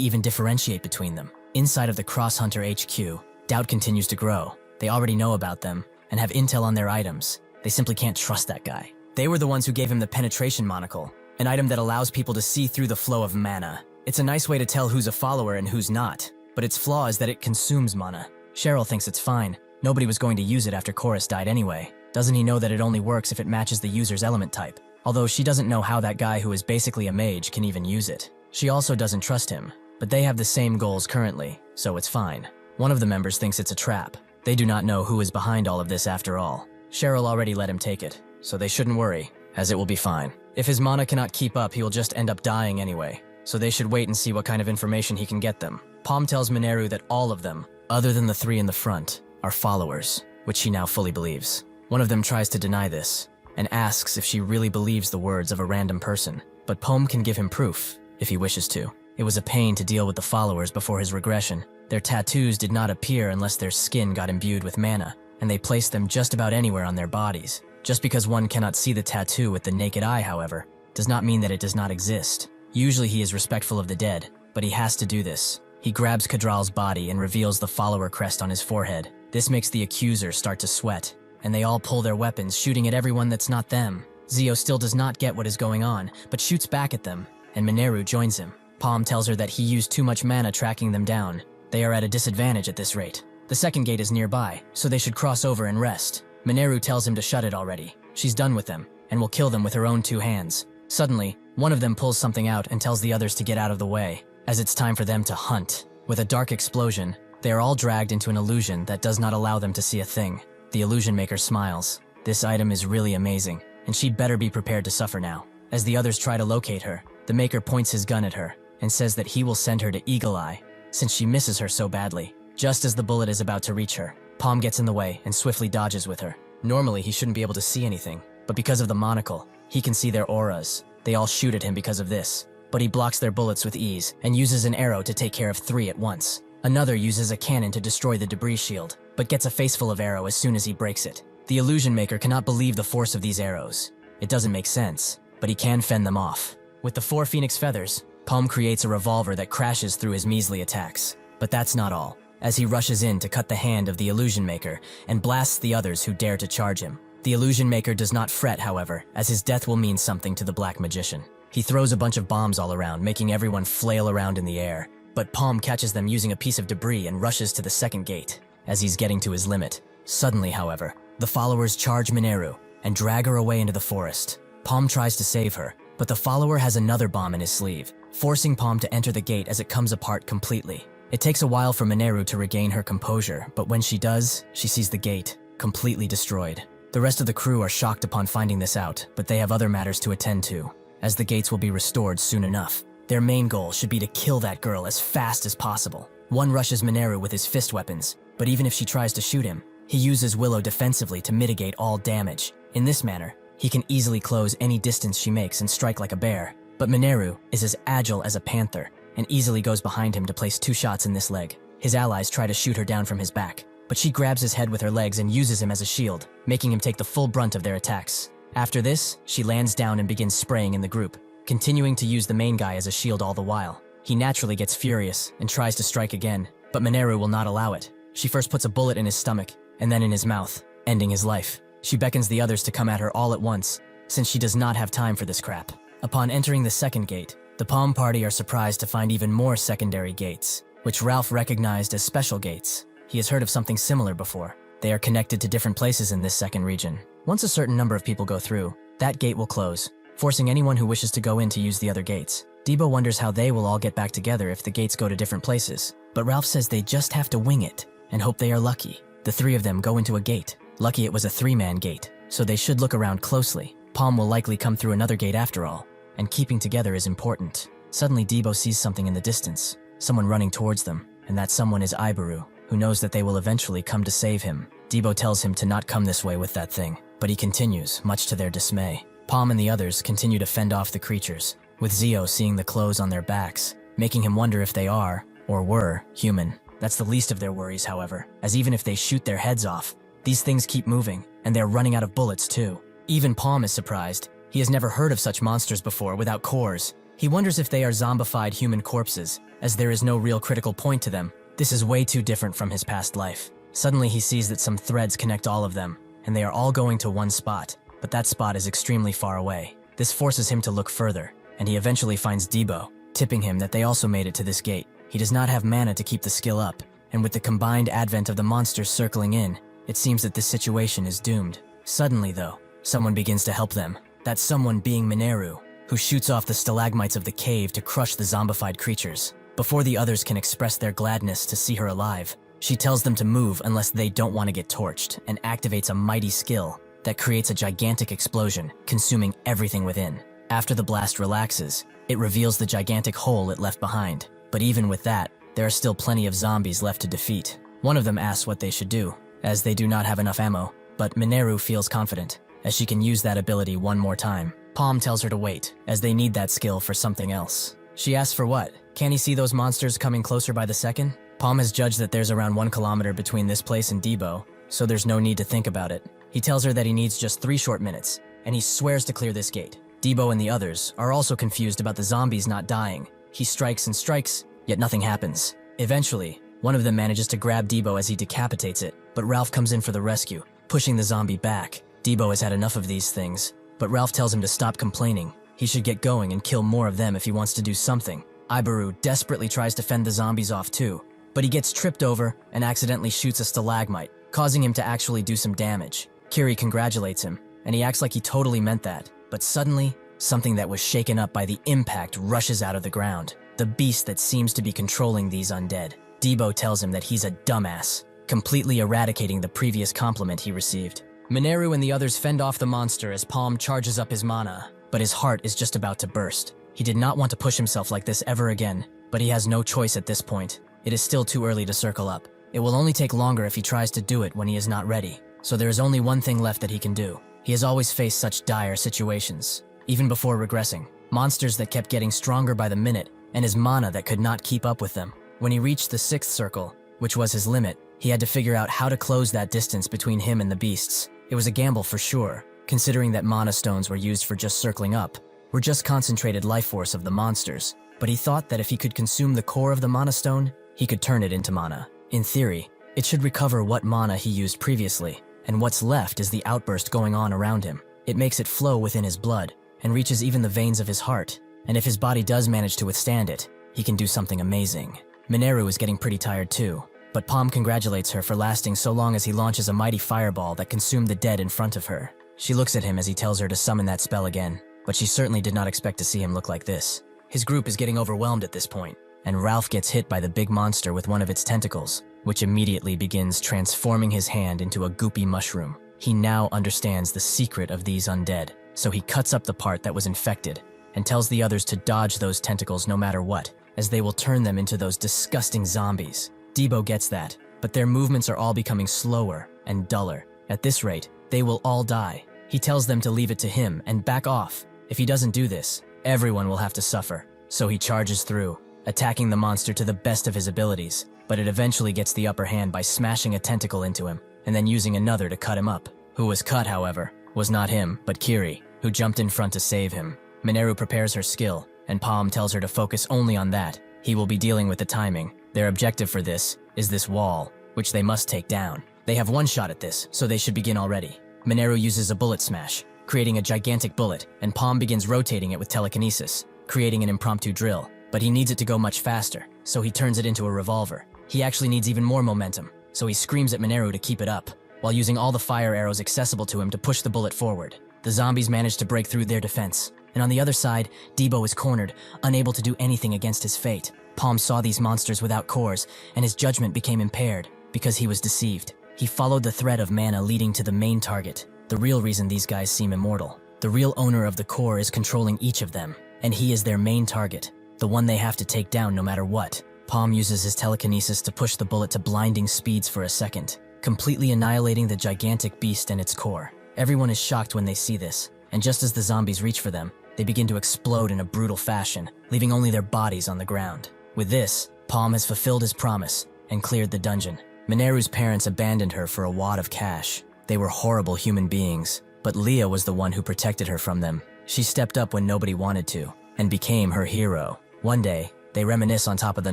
even differentiate between them? Inside of the Cross Hunter HQ, doubt continues to grow. They already know about them, and have intel on their items. They simply can't trust that guy. They were the ones who gave him the penetration monocle, an item that allows people to see through the flow of mana. It's a nice way to tell who's a follower and who's not, but its flaw is that it consumes mana. Cheryl thinks it's fine. Nobody was going to use it after Chorus died anyway. Doesn't he know that it only works if it matches the user's element type? Although she doesn't know how that guy who is basically a mage can even use it. She also doesn't trust him, but they have the same goals currently, so it's fine. One of the members thinks it's a trap. They do not know who is behind all of this after all. Cheryl already let him take it, so they shouldn't worry, as it will be fine. If his mana cannot keep up, he will just end up dying anyway, so they should wait and see what kind of information he can get them. Paume tells Mineru that all of them, other than the three in the front, are followers, which she now fully believes. One of them tries to deny this, and asks if she really believes the words of a random person, but Paume can give him proof, if he wishes to. It was a pain to deal with the followers before his regression. Their tattoos did not appear unless their skin got imbued with mana, and they placed them just about anywhere on their bodies. Just because one cannot see the tattoo with the naked eye, however, does not mean that it does not exist. Usually he is respectful of the dead, but he has to do this. He grabs Kadral's body and reveals the follower crest on his forehead. This makes the accuser start to sweat, and they all pull their weapons, shooting at everyone that's not them. Zio still does not get what is going on, but shoots back at them, and Mineru joins him. Paume tells her that he used too much mana tracking them down. They are at a disadvantage at this rate. The second gate is nearby, so they should cross over and rest. Mineru tells him to shut it already. She's done with them, and will kill them with her own two hands. Suddenly, one of them pulls something out and tells the others to get out of the way, as it's time for them to hunt. With a dark explosion, they are all dragged into an illusion that does not allow them to see a thing. The illusion maker smiles. This item is really amazing, and she'd better be prepared to suffer now. As the others try to locate her, the maker points his gun at her, and says that he will send her to Eagle Eye, since she misses her so badly. Just as the bullet is about to reach her, Paume gets in the way and swiftly dodges with her. Normally, he shouldn't be able to see anything, but because of the monocle, he can see their auras. They all shoot at him because of this, but he blocks their bullets with ease and uses an arrow to take care of 3 at once. Another uses a cannon to destroy the debris shield, but gets a faceful of arrow as soon as he breaks it. The illusion maker cannot believe the force of these arrows. It doesn't make sense, but he can fend them off. With the 4 phoenix feathers, Paume creates a revolver that crashes through his measly attacks. But that's not all, as he rushes in to cut the hand of the illusion maker and blasts the others who dare to charge him. The illusion maker does not fret, however, as his death will mean something to the Black Magician. He throws a bunch of bombs all around, making everyone flail around in the air, but Paume catches them using a piece of debris and rushes to the second gate, as he's getting to his limit. Suddenly, however, the followers charge Mineru and drag her away into the forest. Paume tries to save her, but the follower has another bomb in his sleeve. forcing Paume to enter the gate as it comes apart completely. It takes a while for Manhwa to regain her composure, but when she does, she sees the gate completely destroyed. The rest of the crew are shocked upon finding this out, but they have other matters to attend to, as the gates will be restored soon enough. Their main goal should be to kill that girl as fast as possible. One rushes Manhwa with his fist weapons, but even if she tries to shoot him, he uses Willow defensively to mitigate all damage. In this manner, he can easily close any distance she makes and strike like a bear. But Manhwa is as agile as a panther, and easily goes behind him to place 2 shots in this leg. His allies try to shoot her down from his back, but she grabs his head with her legs and uses him as a shield, making him take the full brunt of their attacks. After this, she lands down and begins spraying in the group, continuing to use the main guy as a shield all the while. He naturally gets furious and tries to strike again, but Manhwa will not allow it. She first puts a bullet in his stomach, and then in his mouth, ending his life. She beckons the others to come at her all at once, since she does not have time for this crap. Upon entering the second gate, the Paume party are surprised to find even more secondary gates, which Ralph recognized as special gates. He has heard of something similar before. They are connected to different places in this second region. Once a certain number of people go through, that gate will close, forcing anyone who wishes to go in to use the other gates. Debo wonders how they will all get back together if the gates go to different places, but Ralph says they just have to wing it and hope they are lucky. The 3 of them go into a gate. Lucky it was a 3-man gate, so they should look around closely. Paume will likely come through another gate after all, and keeping together is important. Suddenly Debo sees something in the distance, someone running towards them, and that someone is Ibaru, who knows that they will eventually come to save him. Debo tells him to not come this way with that thing, but he continues, much to their dismay. Paume and the others continue to fend off the creatures, with Zio seeing the clothes on their backs, making him wonder if they are, or were, human. That's the least of their worries, however, as even if they shoot their heads off, these things keep moving, and they're running out of bullets too. Even Paume is surprised. He has never heard of such monsters before without cores. He wonders if they are zombified human corpses, as there is no real critical point to them. This is way too different from his past life. Suddenly he sees that some threads connect all of them, and they are all going to one spot, but that spot is extremely far away. This forces him to look further, and he eventually finds Debo, tipping him that they also made it to this gate. He does not have mana to keep the skill up, and with the combined advent of the monsters circling in, it seems that this situation is doomed. Suddenly though, someone begins to help them. That someone being Manhwa, who shoots off the stalagmites of the cave to crush the zombified creatures. Before the others can express their gladness to see her alive, she tells them to move unless they don't want to get torched, and activates a mighty skill that creates a gigantic explosion, consuming everything within. After the blast relaxes, it reveals the gigantic hole it left behind. But even with that, there are still plenty of zombies left to defeat. One of them asks what they should do, as they do not have enough ammo, but Manhwa feels confident, as she can use that ability one more time. Paume tells her to wait, as they need that skill for something else. She asks for what? Can he see those monsters coming closer by the second? Paume has judged that there's around 1 kilometer between this place and Debo, so there's no need to think about it. He tells her that he needs just 3 short minutes, and he swears to clear this gate. Debo and the others are also confused about the zombies not dying. He strikes and strikes, yet nothing happens. Eventually, one of them manages to grab Debo as he decapitates it, but Ralph comes in for the rescue, pushing the zombie back. Debo has had enough of these things, but Ralph tells him to stop complaining. He should get going and kill more of them if he wants to do something. Ibaru desperately tries to fend the zombies off too, but he gets tripped over and accidentally shoots a stalagmite, causing him to actually do some damage. Kiri congratulates him, and he acts like he totally meant that, but suddenly, something that was shaken up by the impact rushes out of the ground. The beast that seems to be controlling these undead. Debo tells him that he's a dumbass, completely eradicating the previous compliment he received. Manhwa and the others fend off the monster as Paume charges up his mana, but his heart is just about to burst. He did not want to push himself like this ever again, but he has no choice at this point. It is still too early to circle up. It will only take longer if he tries to do it when he is not ready, so there is only one thing left that he can do. He has always faced such dire situations, even before regressing. Monsters that kept getting stronger by the minute, and his mana that could not keep up with them. When he reached the 6th circle, which was his limit, he had to figure out how to close that distance between him and the beasts. It was a gamble for sure, considering that mana stones were used for just circling up, were just concentrated life force of the monsters, but he thought that if he could consume the core of the mana stone, he could turn it into mana. In theory, it should recover what mana he used previously, and what's left is the outburst going on around him. It makes it flow within his blood, and reaches even the veins of his heart, and if his body does manage to withstand it, he can do something amazing. Manhwa is getting pretty tired too, but Paume congratulates her for lasting so long as he launches a mighty fireball that consumed the dead in front of her. She looks at him as he tells her to summon that spell again, but she certainly did not expect to see him look like this. His group is getting overwhelmed at this point, and Ralph gets hit by the big monster with one of its tentacles, which immediately begins transforming his hand into a goopy mushroom. He now understands the secret of these undead, so he cuts up the part that was infected and tells the others to dodge those tentacles no matter what, as they will turn them into those disgusting zombies. Debo gets that, but their movements are all becoming slower and duller. At this rate, they will all die. He tells them to leave it to him and back off. If he doesn't do this, everyone will have to suffer. So he charges through, attacking the monster to the best of his abilities, but it eventually gets the upper hand by smashing a tentacle into him and then using another to cut him up. Who was cut, however, was not him, but Kiri, who jumped in front to save him. Mineru prepares her skill, and Paume tells her to focus only on that. He will be dealing with the timing. Their objective for this is this wall, which they must take down. They have one shot at this, so they should begin already. Mineru uses a bullet smash, creating a gigantic bullet, and Paume begins rotating it with telekinesis, creating an impromptu drill. But he needs it to go much faster, so he turns it into a revolver. He actually needs even more momentum, so he screams at Mineru to keep it up, while using all the fire arrows accessible to him to push the bullet forward. The zombies manage to break through their defense, and on the other side, Debo is cornered, unable to do anything against his fate. Paume saw these monsters without cores, and his judgment became impaired, because he was deceived. He followed the thread of mana leading to the main target, the real reason these guys seem immortal. The real owner of the core is controlling each of them, and he is their main target, the one they have to take down no matter what. Paume uses his telekinesis to push the bullet to blinding speeds for a second, completely annihilating the gigantic beast and its core. Everyone is shocked when they see this, and just as the zombies reach for them, they begin to explode in a brutal fashion, leaving only their bodies on the ground. With this, Paume has fulfilled his promise and cleared the dungeon. Mineru's parents abandoned her for a wad of cash. They were horrible human beings, but Leah was the one who protected her from them. She stepped up when nobody wanted to, and became her hero. One day, they reminisce on top of the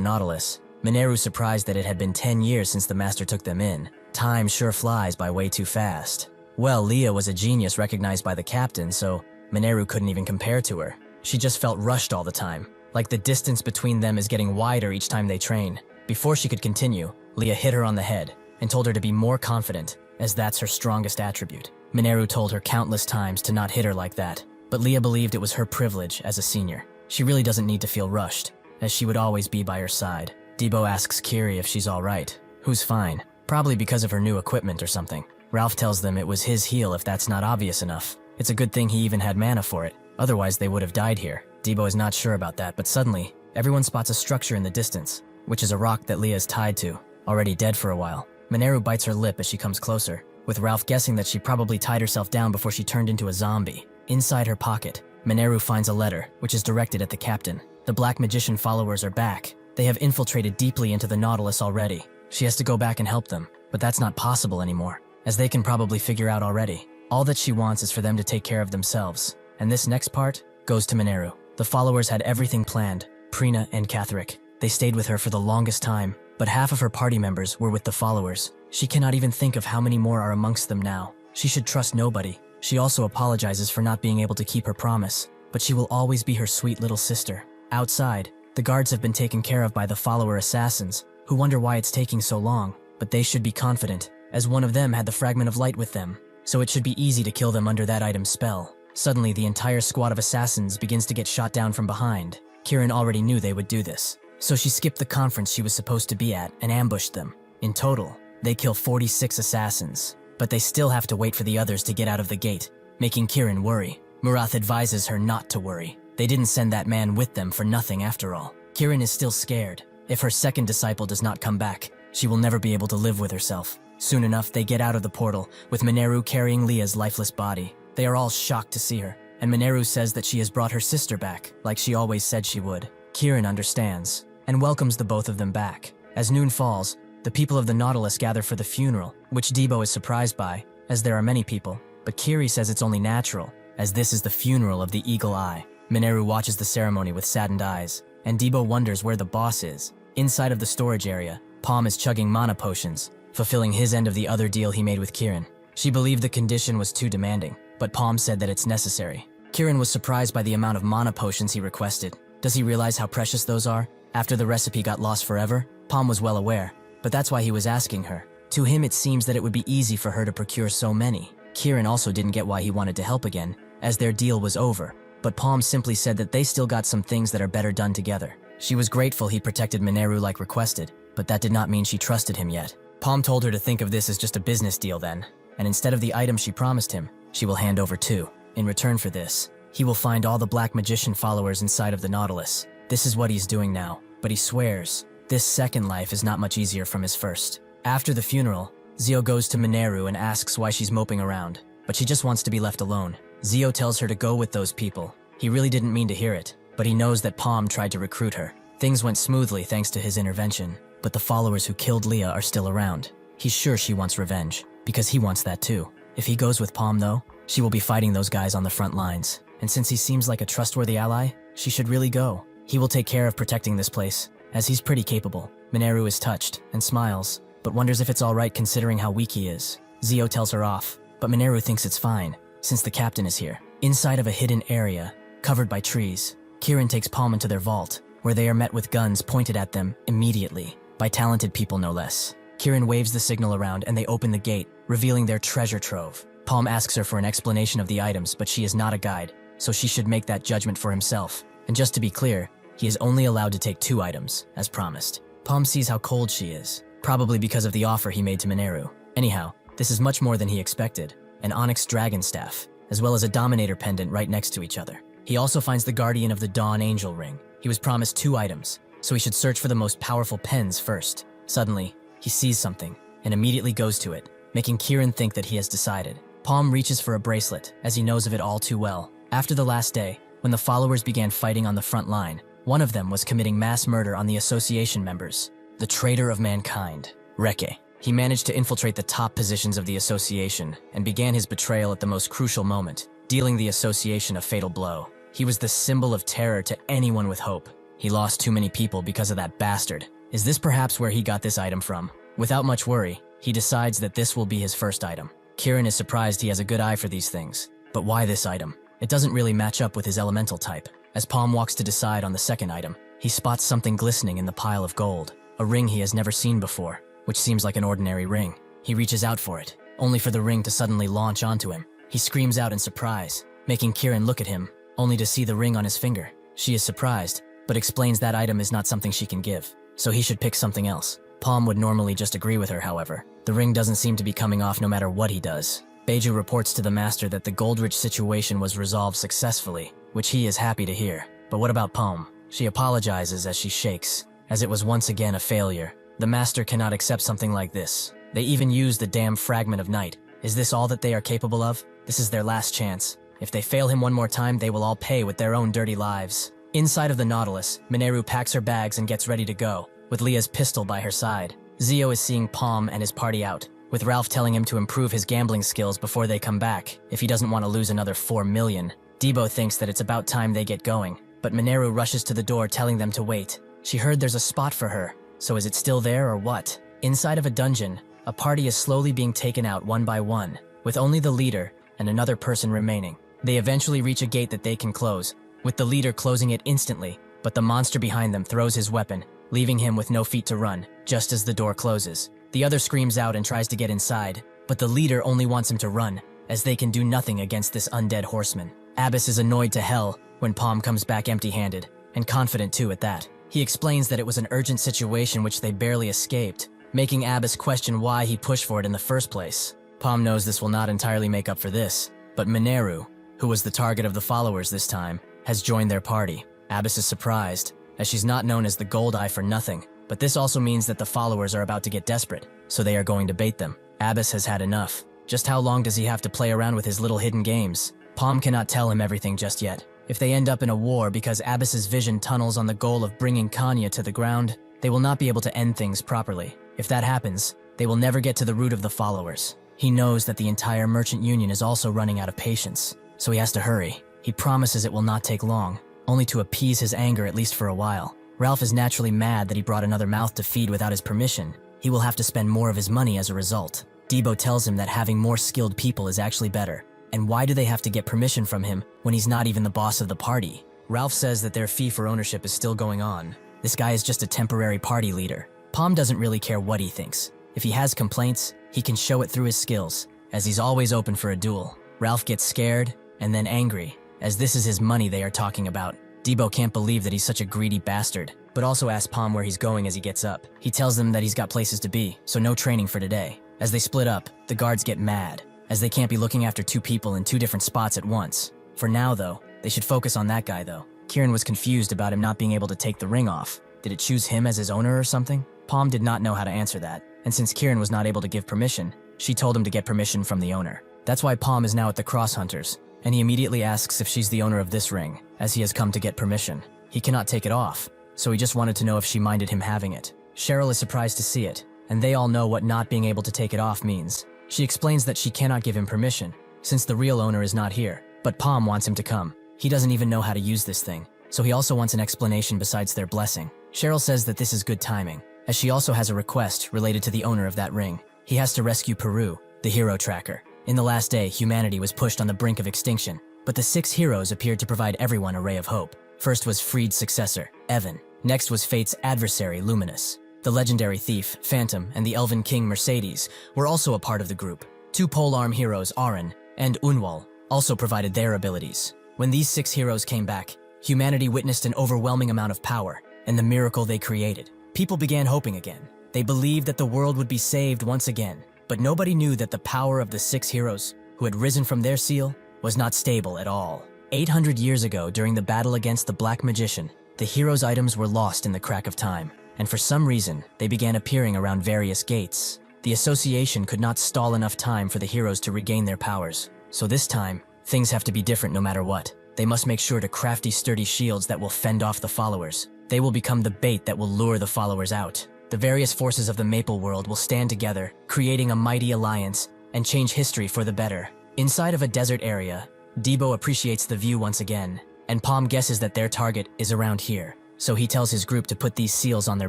Nautilus. Mineru surprised that it had been 10 years since the master took them in. Time sure flies by way too fast. Well, Leah was a genius recognized by the captain, so Mineru couldn't even compare to her. She just felt rushed all the time, like the distance between them is getting wider each time they train. Before she could continue, Leah hit her on the head and told her to be more confident, as that's her strongest attribute. Mineru told her countless times to not hit her like that, but Leah believed it was her privilege as a senior. She really doesn't need to feel rushed, as she would always be by her side. Debo asks Kiri if she's alright. Who's fine? Probably because of her new equipment or something. Ralph tells them it was his heal if that's not obvious enough. It's a good thing he even had mana for it, otherwise they would have died here. Debo is not sure about that, but suddenly, everyone spots a structure in the distance, which is a rock that Leah is tied to, already dead for a while. Mineru bites her lip as she comes closer, with Ralph guessing that she probably tied herself down before she turned into a zombie. Inside her pocket, Mineru finds a letter, which is directed at the captain. The Black Magician followers are back. They have infiltrated deeply into the Nautilus already. She has to go back and help them, but that's not possible anymore, as they can probably figure out already. All that she wants is for them to take care of themselves, and this next part goes to Mineru. The followers had everything planned, Prina and Catherick. They stayed with her for the longest time, but half of her party members were with the followers. She cannot even think of how many more are amongst them now. She should trust nobody. She also apologizes for not being able to keep her promise, but she will always be her sweet little sister. Outside, the guards have been taken care of by the follower assassins, who wonder why it's taking so long, but they should be confident, as one of them had the fragment of light with them, so it should be easy to kill them under that item's spell. Suddenly, the entire squad of assassins begins to get shot down from behind. Kieran already knew they would do this, so she skipped the conference she was supposed to be at and ambushed them. In total, they kill 46 assassins, but they still have to wait for the others to get out of the gate, making Kieran worry. Murath advises her not to worry. They didn't send that man with them for nothing after all. Kieran is still scared. If her second disciple does not come back, she will never be able to live with herself. Soon enough, they get out of the portal, with Mineru carrying Leah's lifeless body. They are all shocked to see her, and Mineru says that she has brought her sister back, like she always said she would. Kieran understands, and welcomes the both of them back. As noon falls, the people of the Nautilus gather for the funeral, which Debo is surprised by, as there are many people, but Kiri says it's only natural, as this is the funeral of the Eagle Eye. Mineru watches the ceremony with saddened eyes, and Debo wonders where the boss is. Inside of the storage area, Paume is chugging mana potions, fulfilling his end of the other deal he made with Kieran. She believed the condition was too demanding, but Paume said that it's necessary. Kieran was surprised by the amount of mana potions he requested. Does he realize how precious those are? After the recipe got lost forever, Paume was well aware, but that's why he was asking her. To him, it seems that it would be easy for her to procure so many. Kieran also didn't get why he wanted to help again, as their deal was over, but Paume simply said that they still got some things that are better done together. She was grateful he protected Mineru like requested, but that did not mean she trusted him yet. Paume told her to think of this as just a business deal then, and instead of the item she promised him, she will hand over two. In return for this, he will find all the Black Magician followers inside of the Nautilus. This is what he's doing now, but he swears this second life is not much easier from his first. After the funeral, Zio goes to Mineru and asks why she's moping around, but she just wants to be left alone. Zio tells her to go with those people. He really didn't mean to hear it, but he knows that Paume tried to recruit her. Things went smoothly thanks to his intervention, but the followers who killed Leah are still around. He's sure she wants revenge, because he wants that too. If he goes with Paume though, she will be fighting those guys on the front lines. And since he seems like a trustworthy ally, she should really go. He will take care of protecting this place, as he's pretty capable. Mineru is touched and smiles, but wonders if it's alright considering how weak he is. Zio tells her off, but Mineru thinks it's fine, since the captain is here. Inside of a hidden area, covered by trees, Kieran takes Paume into their vault, where they are met with guns pointed at them immediately, by talented people no less. Kieran waves the signal around and they open the gate, revealing their treasure trove. Paume asks her for an explanation of the items, but she is not a guide, so she should make that judgment for himself. And just to be clear, he is only allowed to take 2 items, as promised. Paume sees how cold she is, probably because of the offer he made to Mineru. Anyhow, this is much more than he expected. An onyx dragon staff, as well as a dominator pendant right next to each other. He also finds the guardian of the Dawn Angel ring. He was promised 2 items, so he should search for the most powerful pens first. Suddenly, he sees something, and immediately goes to it, making Kieran think that he has decided. Paume reaches for a bracelet, as he knows of it all too well. After the last day, when the followers began fighting on the front line, one of them was committing mass murder on the association members. The traitor of mankind, Reke. He managed to infiltrate the top positions of the association, and began his betrayal at the most crucial moment, dealing the association a fatal blow. He was the symbol of terror to anyone with hope. He lost too many people because of that bastard. Is this perhaps where he got this item from? Without much worry, he decides that this will be his first item. Kieran is surprised he has a good eye for these things. But why this item? It doesn't really match up with his elemental type. As Paume walks to decide on the second item, he spots something glistening in the pile of gold, a ring he has never seen before, which seems like an ordinary ring. He reaches out for it, only for the ring to suddenly launch onto him. He screams out in surprise, making Kieran look at him, only to see the ring on his finger. She is surprised, but explains that item is not something she can give, so he should pick something else. Paume would normally just agree with her, however. The ring doesn't seem to be coming off no matter what he does. Beiju reports to the master that the Goldrich situation was resolved successfully, which he is happy to hear. But what about Paume? She apologizes as she shakes, as it was once again a failure. The master cannot accept something like this. They even use the damn fragment of night. Is this all that they are capable of? This is their last chance. If they fail him one more time, they will all pay with their own dirty lives. Inside of the Nautilus, Mineru packs her bags and gets ready to go, with Leah's pistol by her side. Zio is seeing Paume and his party out, with Ralph telling him to improve his gambling skills before they come back, if he doesn't want to lose another 4 million. Debo thinks that it's about time they get going, but Mineru rushes to the door telling them to wait. She heard there's a spot for her, so is it still there or what? Inside of a dungeon, a party is slowly being taken out one by one, with only the leader and another person remaining. They eventually reach a gate that they can close, with the leader closing it instantly, but the monster behind them throws his weapon, leaving him with no feet to run, just as the door closes. The other screams out and tries to get inside, but the leader only wants him to run, as they can do nothing against this undead horseman. Abbas is annoyed to hell when Paume comes back empty-handed, and confident too at that. He explains that it was an urgent situation which they barely escaped, making Abbas question why he pushed for it in the first place. Paume knows this will not entirely make up for this, but Mineru, who was the target of the followers this time, has joined their party. Abbas is surprised, as she's not known as the Gold Eye for nothing, but this also means that the followers are about to get desperate, so they are going to bait them. Abbas has had enough. Just how long does he have to play around with his little hidden games? Paume cannot tell him everything just yet. If they end up in a war because Abbas's vision tunnels on the goal of bringing Kanya to the ground, they will not be able to end things properly. If that happens, they will never get to the root of the followers. He knows that the entire merchant union is also running out of patience, so he has to hurry. He promises it will not take long, only to appease his anger at least for a while. Ralph is naturally mad that he brought another mouth to feed without his permission. He will have to spend more of his money as a result. Debo tells him that having more skilled people is actually better. And why do they have to get permission from him when he's not even the boss of the party? Ralph says that their fee for ownership is still going on. This guy is just a temporary party leader. Paume doesn't really care what he thinks. If he has complaints, he can show it through his skills, as he's always open for a duel. Ralph gets scared, and then angry, as this is his money they are talking about. Debo can't believe that he's such a greedy bastard, but also asks Paume where he's going as he gets up. He tells them that he's got places to be, so no training for today. As they split up, the guards get mad, as they can't be looking after two people in two different spots at once. For now, though, they should focus on that guy, though. Kieran was confused about him not being able to take the ring off. Did it choose him as his owner or something? Paume did not know how to answer that, and since Kieran was not able to give permission, she told him to get permission from the owner. That's why Paume is now at the Cross Hunters, and he immediately asks if she's the owner of this ring, as he has come to get permission. He cannot take it off, so he just wanted to know if she minded him having it. Cheryl is surprised to see it, and they all know what not being able to take it off means. She explains that she cannot give him permission, since the real owner is not here, but Paume wants him to come. He doesn't even know how to use this thing, so he also wants an explanation besides their blessing. Cheryl says that this is good timing, as she also has a request related to the owner of that ring. He has to rescue Peru, the hero tracker. In the last day, humanity was pushed on the brink of extinction, but the 6 heroes appeared to provide everyone a ray of hope. First was Freed's successor, Evan. Next was Fate's adversary, Luminous. The legendary thief, Phantom, and the elven king, Mercedes, were also a part of the group. 2 polearm heroes, Aaron and Unwal, also provided their abilities. When these 6 heroes came back, humanity witnessed an overwhelming amount of power and the miracle they created. People began hoping again. They believed that the world would be saved once again, but nobody knew that the power of the 6 heroes who had risen from their seal was not stable at all. 800 years ago, during the battle against the Black Magician, the heroes' items were lost in the crack of time, and for some reason, they began appearing around various gates. The association could not stall enough time for the heroes to regain their powers, so this time, things have to be different no matter what. They must make sure to crafty sturdy shields that will fend off the followers. They will become the bait that will lure the followers out. The various forces of the Maple World will stand together, creating a mighty alliance, and change history for the better. Inside of a desert area, Debo appreciates the view once again, and Paume guesses that their target is around here, so he tells his group to put these seals on their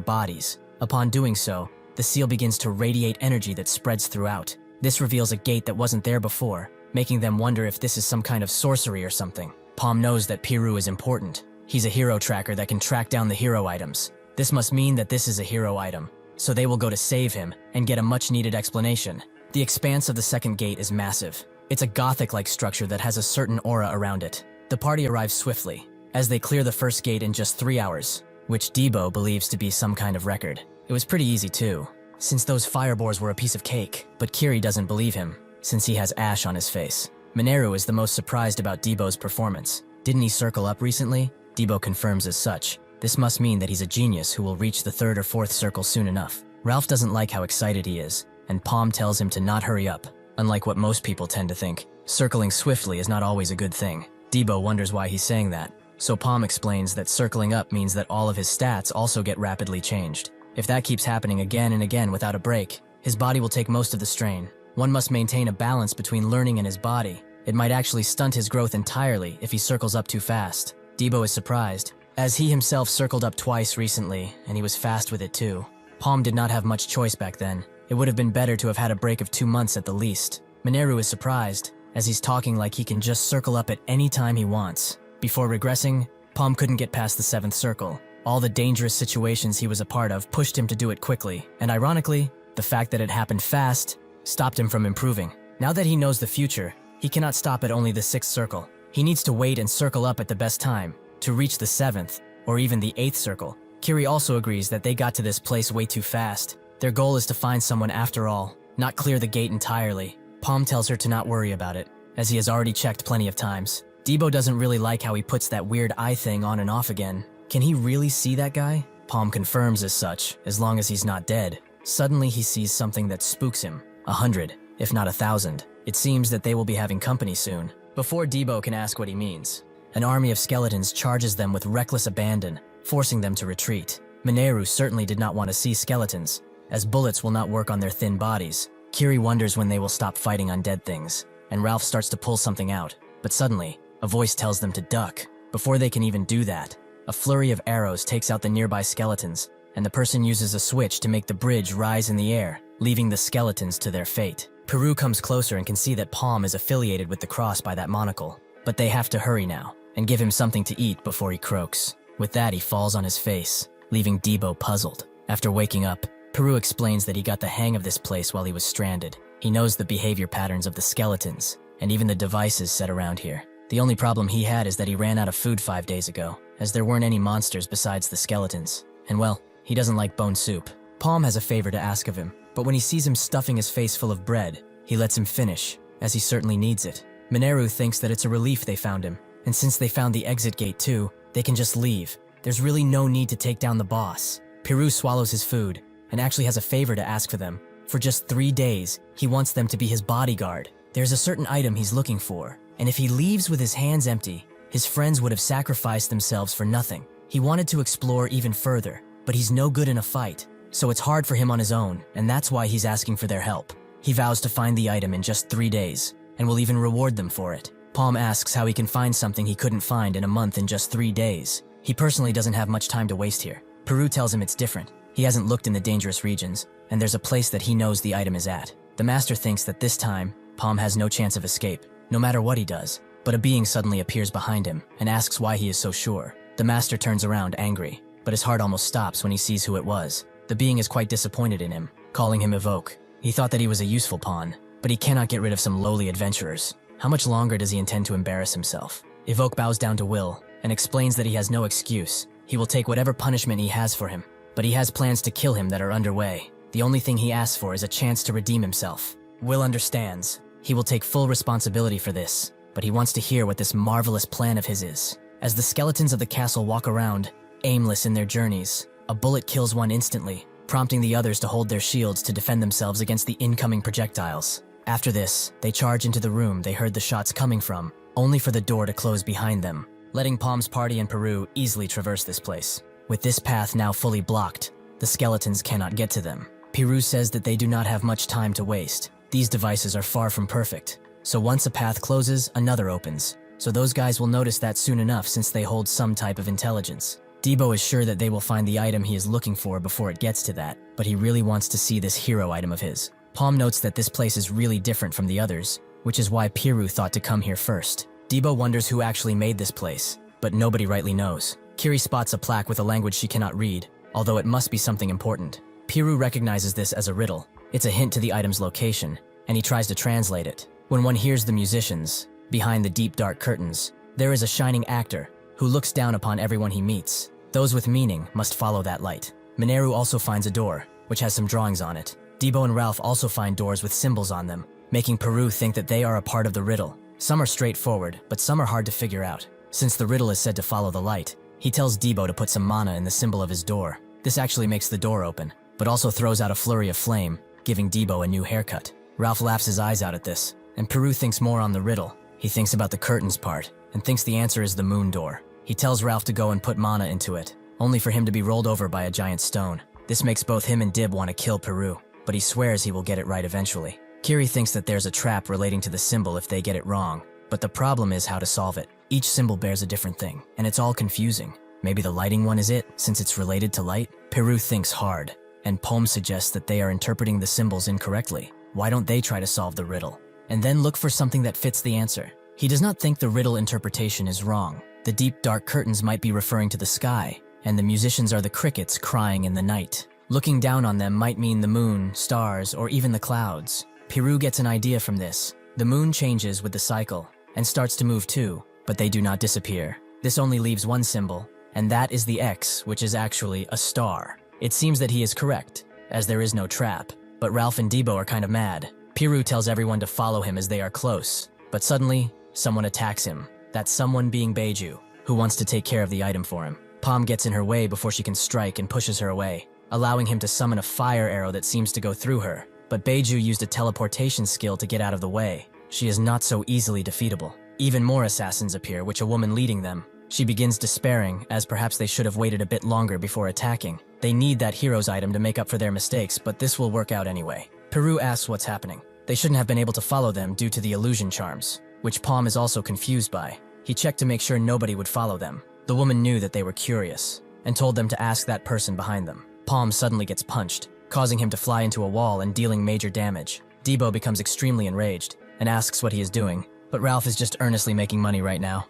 bodies. Upon doing so, the seal begins to radiate energy that spreads throughout. This reveals a gate that wasn't there before, making them wonder if this is some kind of sorcery or something. Paume knows that Piru is important. He's a hero tracker that can track down the hero items. This must mean that this is a hero item, so they will go to save him and get a much-needed explanation. The expanse of the second gate is massive. It's a Gothic-like structure that has a certain aura around it. The party arrives swiftly, as they clear the first gate in just 3 hours, which Debo believes to be some kind of record. It was pretty easy too, since those firebores were a piece of cake, but Kiri doesn't believe him, since he has ash on his face. Mineru is the most surprised about Debo's performance. Didn't he circle up recently? Debo confirms as such. This must mean that he's a genius who will reach the 3rd or 4th circle soon enough. Ralph doesn't like how excited he is, and Paume tells him to not hurry up. Unlike what most people tend to think, circling swiftly is not always a good thing. Debo wonders why he's saying that, so Paume explains that circling up means that all of his stats also get rapidly changed. If that keeps happening again and again without a break, his body will take most of the strain. One must maintain a balance between learning and his body. It might actually stunt his growth entirely if he circles up too fast. Debo is surprised, as he himself circled up twice recently, and he was fast with it too. Paume did not have much choice back then. It would have been better to have had a break of 2 months at the least. Mineru is surprised, as he's talking like he can just circle up at any time he wants. Before regressing, Paume couldn't get past the 7th circle. All the dangerous situations he was a part of pushed him to do it quickly, and ironically, the fact that it happened fast stopped him from improving. Now that he knows the future, he cannot stop at only the 6th circle. He needs to wait and circle up at the best time to reach the 7th, or even the 8th circle. Kiri also agrees that they got to this place way too fast. Their goal is to find someone after all, not clear the gate entirely. Paume tells her to not worry about it, as he has already checked plenty of times. Debo doesn't really like how he puts that weird eye thing on and off again. Can he really see that guy? Paume confirms as such, as long as he's not dead. Suddenly he sees something that spooks him. 100, if not 1,000. It seems that they will be having company soon. Before Debo can ask what he means, an army of skeletons charges them with reckless abandon, forcing them to retreat. Mineru certainly did not want to see skeletons, as bullets will not work on their thin bodies. Kiri wonders when they will stop fighting undead things, and Ralph starts to pull something out. But suddenly, a voice tells them to duck. Before they can even do that, a flurry of arrows takes out the nearby skeletons, and the person uses a switch to make the bridge rise in the air, leaving the skeletons to their fate. Peru comes closer and can see that Paume is affiliated with the cross by that monocle, but they have to hurry now, and give him something to eat before he croaks. With that, he falls on his face, leaving Debo puzzled. After waking up, Peru explains that he got the hang of this place while he was stranded. He knows the behavior patterns of the skeletons, and even the devices set around here. The only problem he had is that he ran out of food 5 days ago, as there weren't any monsters besides the skeletons. And well, he doesn't like bone soup. Paume has a favor to ask of him, but when he sees him stuffing his face full of bread, he lets him finish, as he certainly needs it. Mineru thinks that it's a relief they found him, and since they found the exit gate too, they can just leave. There's really no need to take down the boss. Piru swallows his food, and actually has a favor to ask for them. For just 3 days, he wants them to be his bodyguard. There's a certain item he's looking for, and if he leaves with his hands empty, his friends would have sacrificed themselves for nothing. He wanted to explore even further, but he's no good in a fight, so it's hard for him on his own, and that's why he's asking for their help. He vows to find the item in just 3 days, and will even reward them for it. Paume asks how he can find something he couldn't find in a month in just 3 days. He personally doesn't have much time to waste here. Piru tells him it's different. He hasn't looked in the dangerous regions, and there's a place that he knows the item is at. The master thinks that this time, Paume has no chance of escape, no matter what he does. But a being suddenly appears behind him and asks why he is so sure. The master turns around angry, but his heart almost stops when he sees who it was. The being is quite disappointed in him, calling him Evoke. He thought that he was a useful pawn, but he cannot get rid of some lowly adventurers. How much longer does he intend to embarrass himself? Evoke bows down to Will and explains that he has no excuse. He will take whatever punishment he has for him, but he has plans to kill him that are underway. The only thing he asks for is a chance to redeem himself. Will understands. He will take full responsibility for this, but he wants to hear what this marvelous plan of his is. As the skeletons of the castle walk around, aimless in their journeys, a bullet kills one instantly, prompting the others to hold their shields to defend themselves against the incoming projectiles. After this, they charge into the room they heard the shots coming from, only for the door to close behind them, letting Paume's party and Piru easily traverse this place. With this path now fully blocked, the skeletons cannot get to them. Piru says that they do not have much time to waste. These devices are far from perfect, so once a path closes, another opens. So those guys will notice that soon enough since they hold some type of intelligence. Debo is sure that they will find the item he is looking for before it gets to that, but he really wants to see this hero item of his. Paume notes that this place is really different from the others, which is why Piru thought to come here first. Debo wonders who actually made this place, but nobody rightly knows. Kiri spots a plaque with a language she cannot read, although it must be something important. Piru recognizes this as a riddle. It's a hint to the item's location, and he tries to translate it. When one hears the musicians, behind the deep dark curtains, there is a shining actor who looks down upon everyone he meets. Those with meaning must follow that light. Mineru also finds a door, which has some drawings on it. Debo and Ralph also find doors with symbols on them, making Piru think that they are a part of the riddle. Some are straightforward, but some are hard to figure out. Since the riddle is said to follow the light, he tells Debo to put some mana in the symbol of his door. This actually makes the door open, but also throws out a flurry of flame, giving Debo a new haircut. Ralph laughs his eyes out at this, and Piru thinks more on the riddle. He thinks about the curtains part, and thinks the answer is the moon door. He tells Ralph to go and put mana into it, only for him to be rolled over by a giant stone. This makes both him and Dib want to kill Piru, but he swears he will get it right eventually. Kiri thinks that there's a trap relating to the symbol if they get it wrong, but the problem is how to solve it. Each symbol bears a different thing, and it's all confusing. Maybe the lighting one is it, since it's related to light? Piru thinks hard, and Paume suggests that they are interpreting the symbols incorrectly. Why don't they try to solve the riddle, and then look for something that fits the answer? He does not think the riddle interpretation is wrong. The deep dark curtains might be referring to the sky, and the musicians are the crickets crying in the night. Looking down on them might mean the moon, stars, or even the clouds. Piru gets an idea from this. The moon changes with the cycle, and starts to move too, but they do not disappear. This only leaves one symbol, and that is the X, which is actually a star. It seems that he is correct, as there is no trap, but Ralph and Debo are kind of mad. Piru tells everyone to follow him as they are close, but suddenly, someone attacks him. That someone being Beiju, who wants to take care of the item for him. Paume gets in her way before she can strike and pushes her away, allowing him to summon a fire arrow that seems to go through her. But Beiju used a teleportation skill to get out of the way. She is not so easily defeatable. Even more assassins appear, with a woman leading them. She begins despairing, as perhaps they should have waited a bit longer before attacking. They need that hero's item to make up for their mistakes, but this will work out anyway. Piru asks what's happening. They shouldn't have been able to follow them due to the illusion charms, which Paume is also confused by. He checked to make sure nobody would follow them. The woman knew that they were curious, and told them to ask that person behind them. Paume suddenly gets punched, causing him to fly into a wall and dealing major damage. Debo becomes extremely enraged, and asks what he is doing, but Ralph is just earnestly making money right now.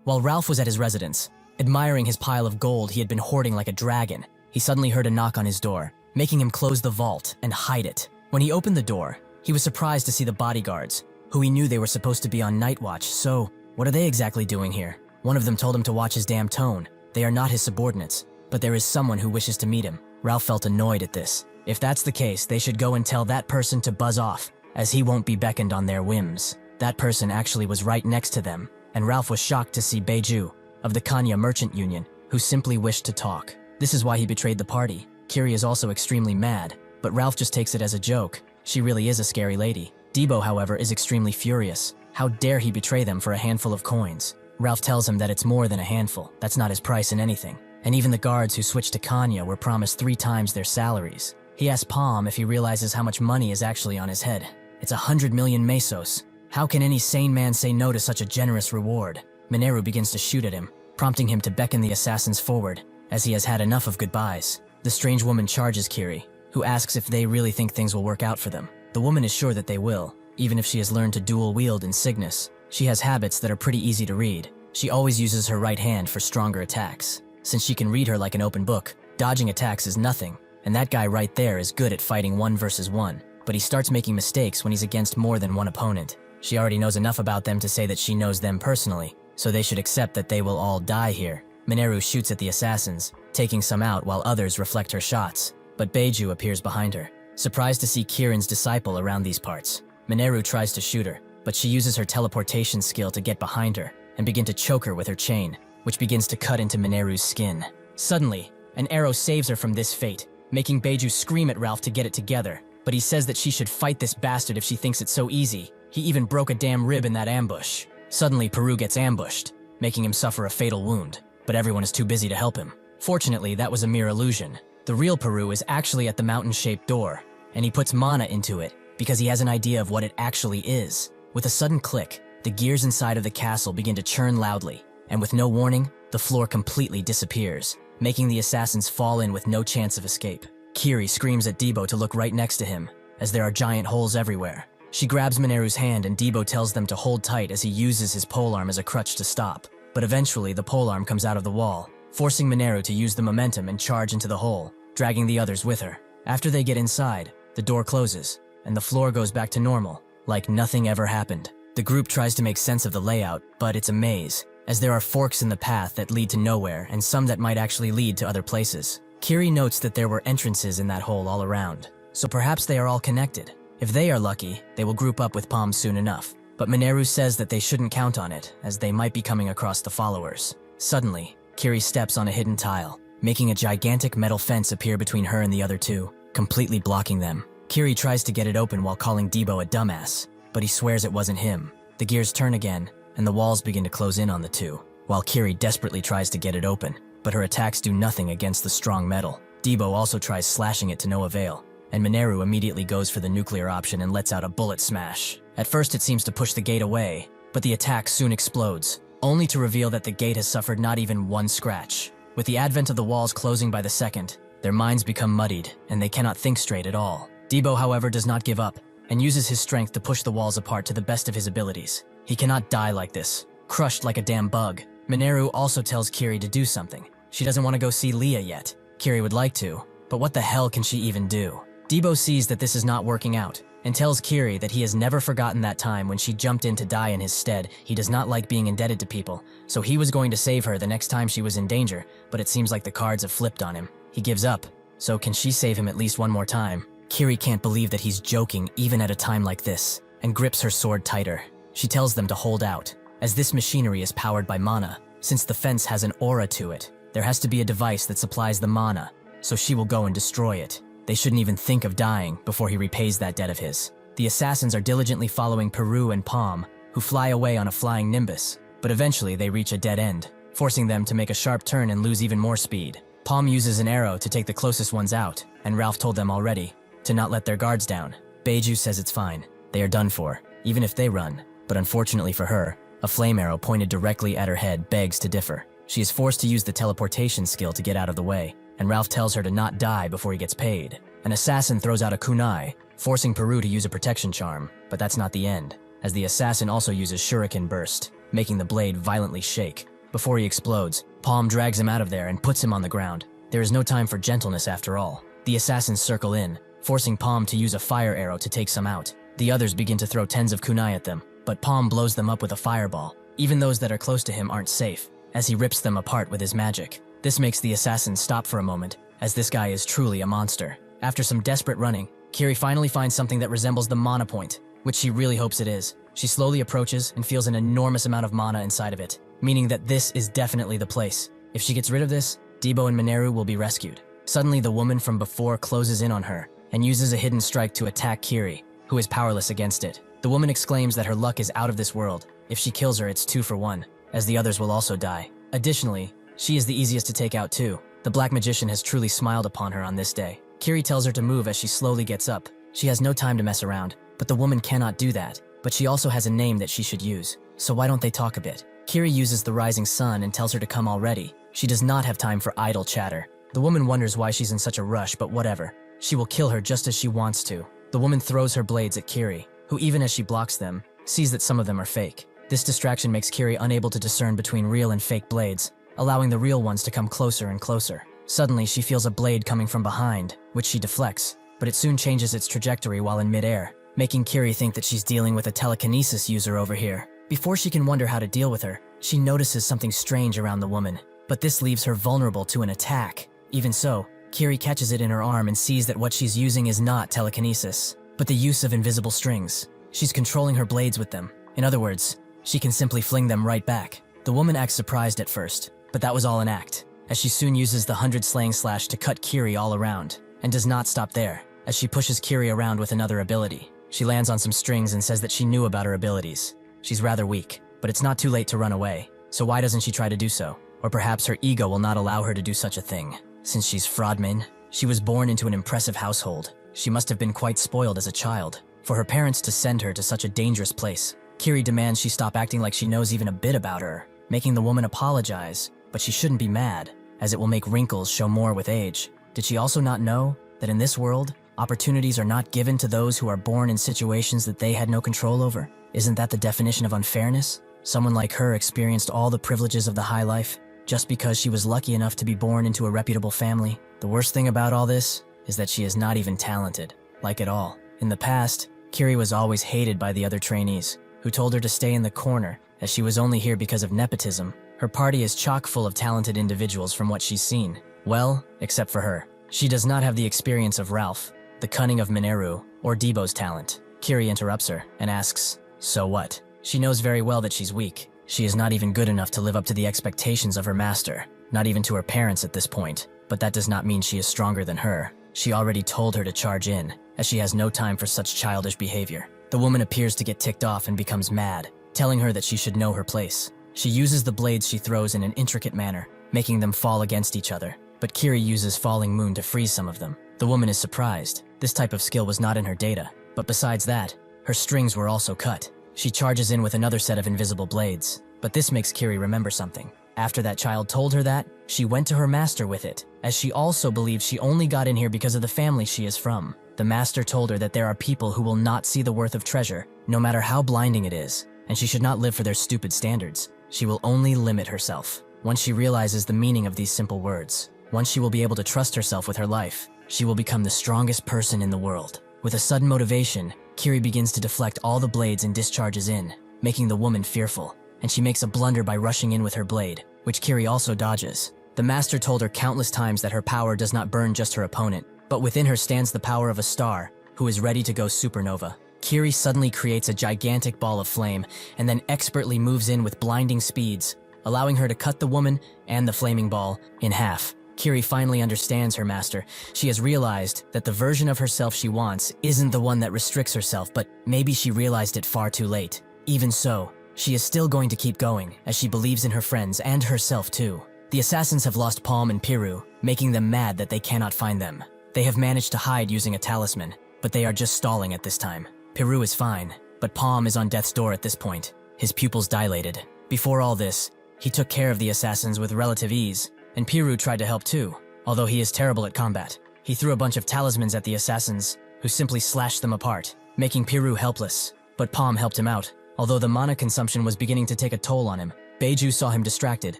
While Ralph was at his residence, admiring his pile of gold he had been hoarding like a dragon, he suddenly heard a knock on his door, making him close the vault and hide it. When he opened the door, he was surprised to see the bodyguards, who he knew they were supposed to be on night watch, so What are they exactly doing here? One of them told him to watch his damn tone. They are not his subordinates, but there is someone who wishes to meet him. Ralph felt annoyed at this. If that's the case, they should go and tell that person to buzz off, as he won't be beckoned on their whims. That person actually was right next to them, and Ralph was shocked to see Beiju, of the Kanya Merchant Union, who simply wished to talk. This is why he betrayed the party. Kiri is also extremely mad, but Ralph just takes it as a joke. She really is a scary lady. Debo, however, is extremely furious. How dare he betray them for a handful of coins? Ralph tells him that it's more than a handful. That's not his price in anything. And even the guards who switched to Kanya were promised 3 times their salaries. He asks Paume if he realizes how much money is actually on his head. It's 100 million mesos. How can any sane man say no to such a generous reward? Mineru begins to shoot at him, prompting him to beckon the assassins forward, as he has had enough of goodbyes. The strange woman charges Kiri, who asks if they really think things will work out for them. The woman is sure that they will, even if she has learned to dual-wield in Cygnus. She has habits that are pretty easy to read. She always uses her right hand for stronger attacks. Since she can read her like an open book, dodging attacks is nothing, and that guy right there is good at fighting 1 versus 1, but he starts making mistakes when he's against more than one opponent. She already knows enough about them to say that she knows them personally, so they should accept that they will all die here. Mineru shoots at the assassins, taking some out while others reflect her shots, but Beiju appears behind her. Surprised to see Kirin's disciple around these parts, Mineru tries to shoot her, but she uses her teleportation skill to get behind her and begin to choke her with her chain, which begins to cut into Mineru's skin. Suddenly, an arrow saves her from this fate, making Beiju scream at Ralph to get it together, but he says that she should fight this bastard if she thinks it's so easy. He even broke a damn rib in that ambush. Suddenly, Peru gets ambushed, making him suffer a fatal wound, but everyone is too busy to help him. Fortunately, that was a mere illusion. The real Peru is actually at the mountain-shaped door, and he puts mana into it because he has an idea of what it actually is. With a sudden click, the gears inside of the castle begin to churn loudly, and with no warning, the floor completely disappears, making the assassins fall in with no chance of escape. Kiri screams at Debo to look right next to him, as there are giant holes everywhere. She grabs Mineru's hand and Debo tells them to hold tight as he uses his polearm as a crutch to stop. But eventually, the polearm comes out of the wall, forcing Mineru to use the momentum and charge into the hole, dragging the others with her. After they get inside, the door closes, and the floor goes back to normal, like nothing ever happened. The group tries to make sense of the layout, but it's a maze, as there are forks in the path that lead to nowhere and some that might actually lead to other places. Kiri notes that there were entrances in that hole all around, so perhaps they are all connected. If they are lucky, they will group up with Paume soon enough, but Mineru says that they shouldn't count on it, as they might be coming across the followers. Suddenly, Kiri steps on a hidden tile, making a gigantic metal fence appear between her and the other two, completely blocking them. Kiri tries to get it open while calling Debo a dumbass, but he swears it wasn't him. The gears turn again, and the walls begin to close in on the two, while Kiri desperately tries to get it open, but her attacks do nothing against the strong metal. Debo also tries slashing it to no avail, and Mineru immediately goes for the nuclear option and lets out a bullet smash. At first it seems to push the gate away, but the attack soon explodes, only to reveal that the gate has suffered not even one scratch. With the advent of the walls closing by the second, their minds become muddied, and they cannot think straight at all. Debo, however, does not give up, and uses his strength to push the walls apart to the best of his abilities. He cannot die like this, crushed like a damn bug. Mineru also tells Kiri to do something. She doesn't want to go see Leah yet. Kiri would like to, but what the hell can she even do? Debo sees that this is not working out, and tells Kiri that he has never forgotten that time when she jumped in to die in his stead. He does not like being indebted to people, so he was going to save her the next time she was in danger, but it seems like the cards have flipped on him. He gives up, so can she save him at least one more time? Kiri can't believe that he's joking even at a time like this, and grips her sword tighter. She tells them to hold out, as this machinery is powered by mana. Since the fence has an aura to it, there has to be a device that supplies the mana, so she will go and destroy it. They shouldn't even think of dying before he repays that debt of his. The assassins are diligently following Peru and Paume, who fly away on a flying nimbus, but eventually they reach a dead end, forcing them to make a sharp turn and lose even more speed. Paume uses an arrow to take the closest ones out, and Ralph told them already to not let their guards down. Beiju says it's fine. They are done for, even if they run, but unfortunately for her, a flame arrow pointed directly at her head begs to differ. She is forced to use the teleportation skill to get out of the way, and Ralph tells her to not die before he gets paid. An assassin throws out a kunai, forcing Peru to use a protection charm, but that's not the end, as the assassin also uses shuriken burst, making the blade violently shake. Before he explodes, Paume drags him out of there and puts him on the ground. There is no time for gentleness after all. The assassins circle in, forcing Paume to use a fire arrow to take some out. The others begin to throw tens of kunai at them, but Paume blows them up with a fireball, Even those that are close to him aren't safe, as he rips them apart with his magic. This makes the assassin stop for a moment, as this guy is truly a monster. After some desperate running, Kiri finally finds something that resembles the mana point, which she really hopes it is. She slowly approaches and feels an enormous amount of mana inside of it, meaning that this is definitely the place. If she gets rid of this, Debo and Mineru will be rescued. Suddenly, the woman from before closes in on her and uses a hidden strike to attack Kiri, who is powerless against it. The woman exclaims that her luck is out of this world. If she kills her, it's 2 for 1, as the others will also die. Additionally, she is the easiest to take out too. The Black Magician has truly smiled upon her on this day. Kiri tells her to move as she slowly gets up. She has no time to mess around, but the woman cannot do that. But she also has a name that she should use, so why don't they talk a bit? Kiri uses the rising sun and tells her to come already. She does not have time for idle chatter. The woman wonders why she's in such a rush, but whatever. She will kill her just as she wants to. The woman throws her blades at Kiri, who even as she blocks them, sees that some of them are fake. This distraction makes Kiri unable to discern between real and fake blades, allowing the real ones to come closer and closer. Suddenly, she feels a blade coming from behind, which she deflects, but it soon changes its trajectory while in midair, making Kiri think that she's dealing with a telekinesis user over here. Before she can wonder how to deal with her, she notices something strange around the woman, but this leaves her vulnerable to an attack. Even so, Kiri catches it in her arm and sees that what she's using is not telekinesis, but the use of invisible strings. She's controlling her blades with them. In other words, she can simply fling them right back. The woman acts surprised at first, but that was all an act, as she soon uses the 100 slaying slash to cut Kiri all around, and does not stop there, as she pushes Kiri around with another ability. She lands on some strings and says that she knew about her abilities. She's rather weak, but it's not too late to run away, so why doesn't she try to do so? Or perhaps her ego will not allow her to do such a thing. Since she's Fraudmin, she was born into an impressive household. She must have been quite spoiled as a child. For her parents to send her to such a dangerous place, Kiri demands she stop acting like she knows even a bit about her, making the woman apologize, but she shouldn't be mad, as it will make wrinkles show more with age. Did she also not know that in this world, opportunities are not given to those who are born in situations that they had no control over? Isn't that the definition of unfairness? Someone like her experienced all the privileges of the high life, just because she was lucky enough to be born into a reputable family. The worst thing about all this is that she is not even talented, like at all. In the past, Kiri was always hated by the other trainees, who told her to stay in the corner, as she was only here because of nepotism. Her party is chock full of talented individuals from what she's seen. Well, except for her. She does not have the experience of Ralph, the cunning of Mineru, or Debo's talent. Kiri interrupts her and asks, so what? She knows very well that she's weak. She is not even good enough to live up to the expectations of her master, not even to her parents at this point. But that does not mean she is stronger than her. She already told her to charge in, as she has no time for such childish behavior. The woman appears to get ticked off and becomes mad, telling her that she should know her place. She uses the blades she throws in an intricate manner, making them fall against each other. But Kiri uses Falling Moon to freeze some of them. The woman is surprised. This type of skill was not in her data. But besides that, her strings were also cut. She charges in with another set of invisible blades. But this makes Kiri remember something. After that child told her that, she went to her master with it, as she also believed she only got in here because of the family she is from. The master told her that there are people who will not see the worth of treasure, no matter how blinding it is, and she should not live for their stupid standards. She will only limit herself. Once she realizes the meaning of these simple words, once she will be able to trust herself with her life, she will become the strongest person in the world. With a sudden motivation, Kiri begins to deflect all the blades and discharges in, making the woman fearful, and she makes a blunder by rushing in with her blade, which Kiri also dodges. The master told her countless times that her power does not burn just her opponent, but within her stands the power of a star, who is ready to go supernova. Kiri suddenly creates a gigantic ball of flame, and then expertly moves in with blinding speeds, allowing her to cut the woman and the flaming ball in half. Kiri finally understands her master. She has realized that the version of herself she wants isn't the one that restricts herself, but maybe she realized it far too late. Even so, she is still going to keep going, as she believes in her friends and herself too. The assassins have lost Paume and Piru, making them mad that they cannot find them. They have managed to hide using a talisman, but they are just stalling at this time. Piru is fine, but Paume is on death's door at this point, his pupils dilated. Before all this, he took care of the assassins with relative ease, and Piru tried to help too, although he is terrible at combat. He threw a bunch of talismans at the assassins, who simply slashed them apart, making Piru helpless. But Paume helped him out. Although the mana consumption was beginning to take a toll on him, Beiju saw him distracted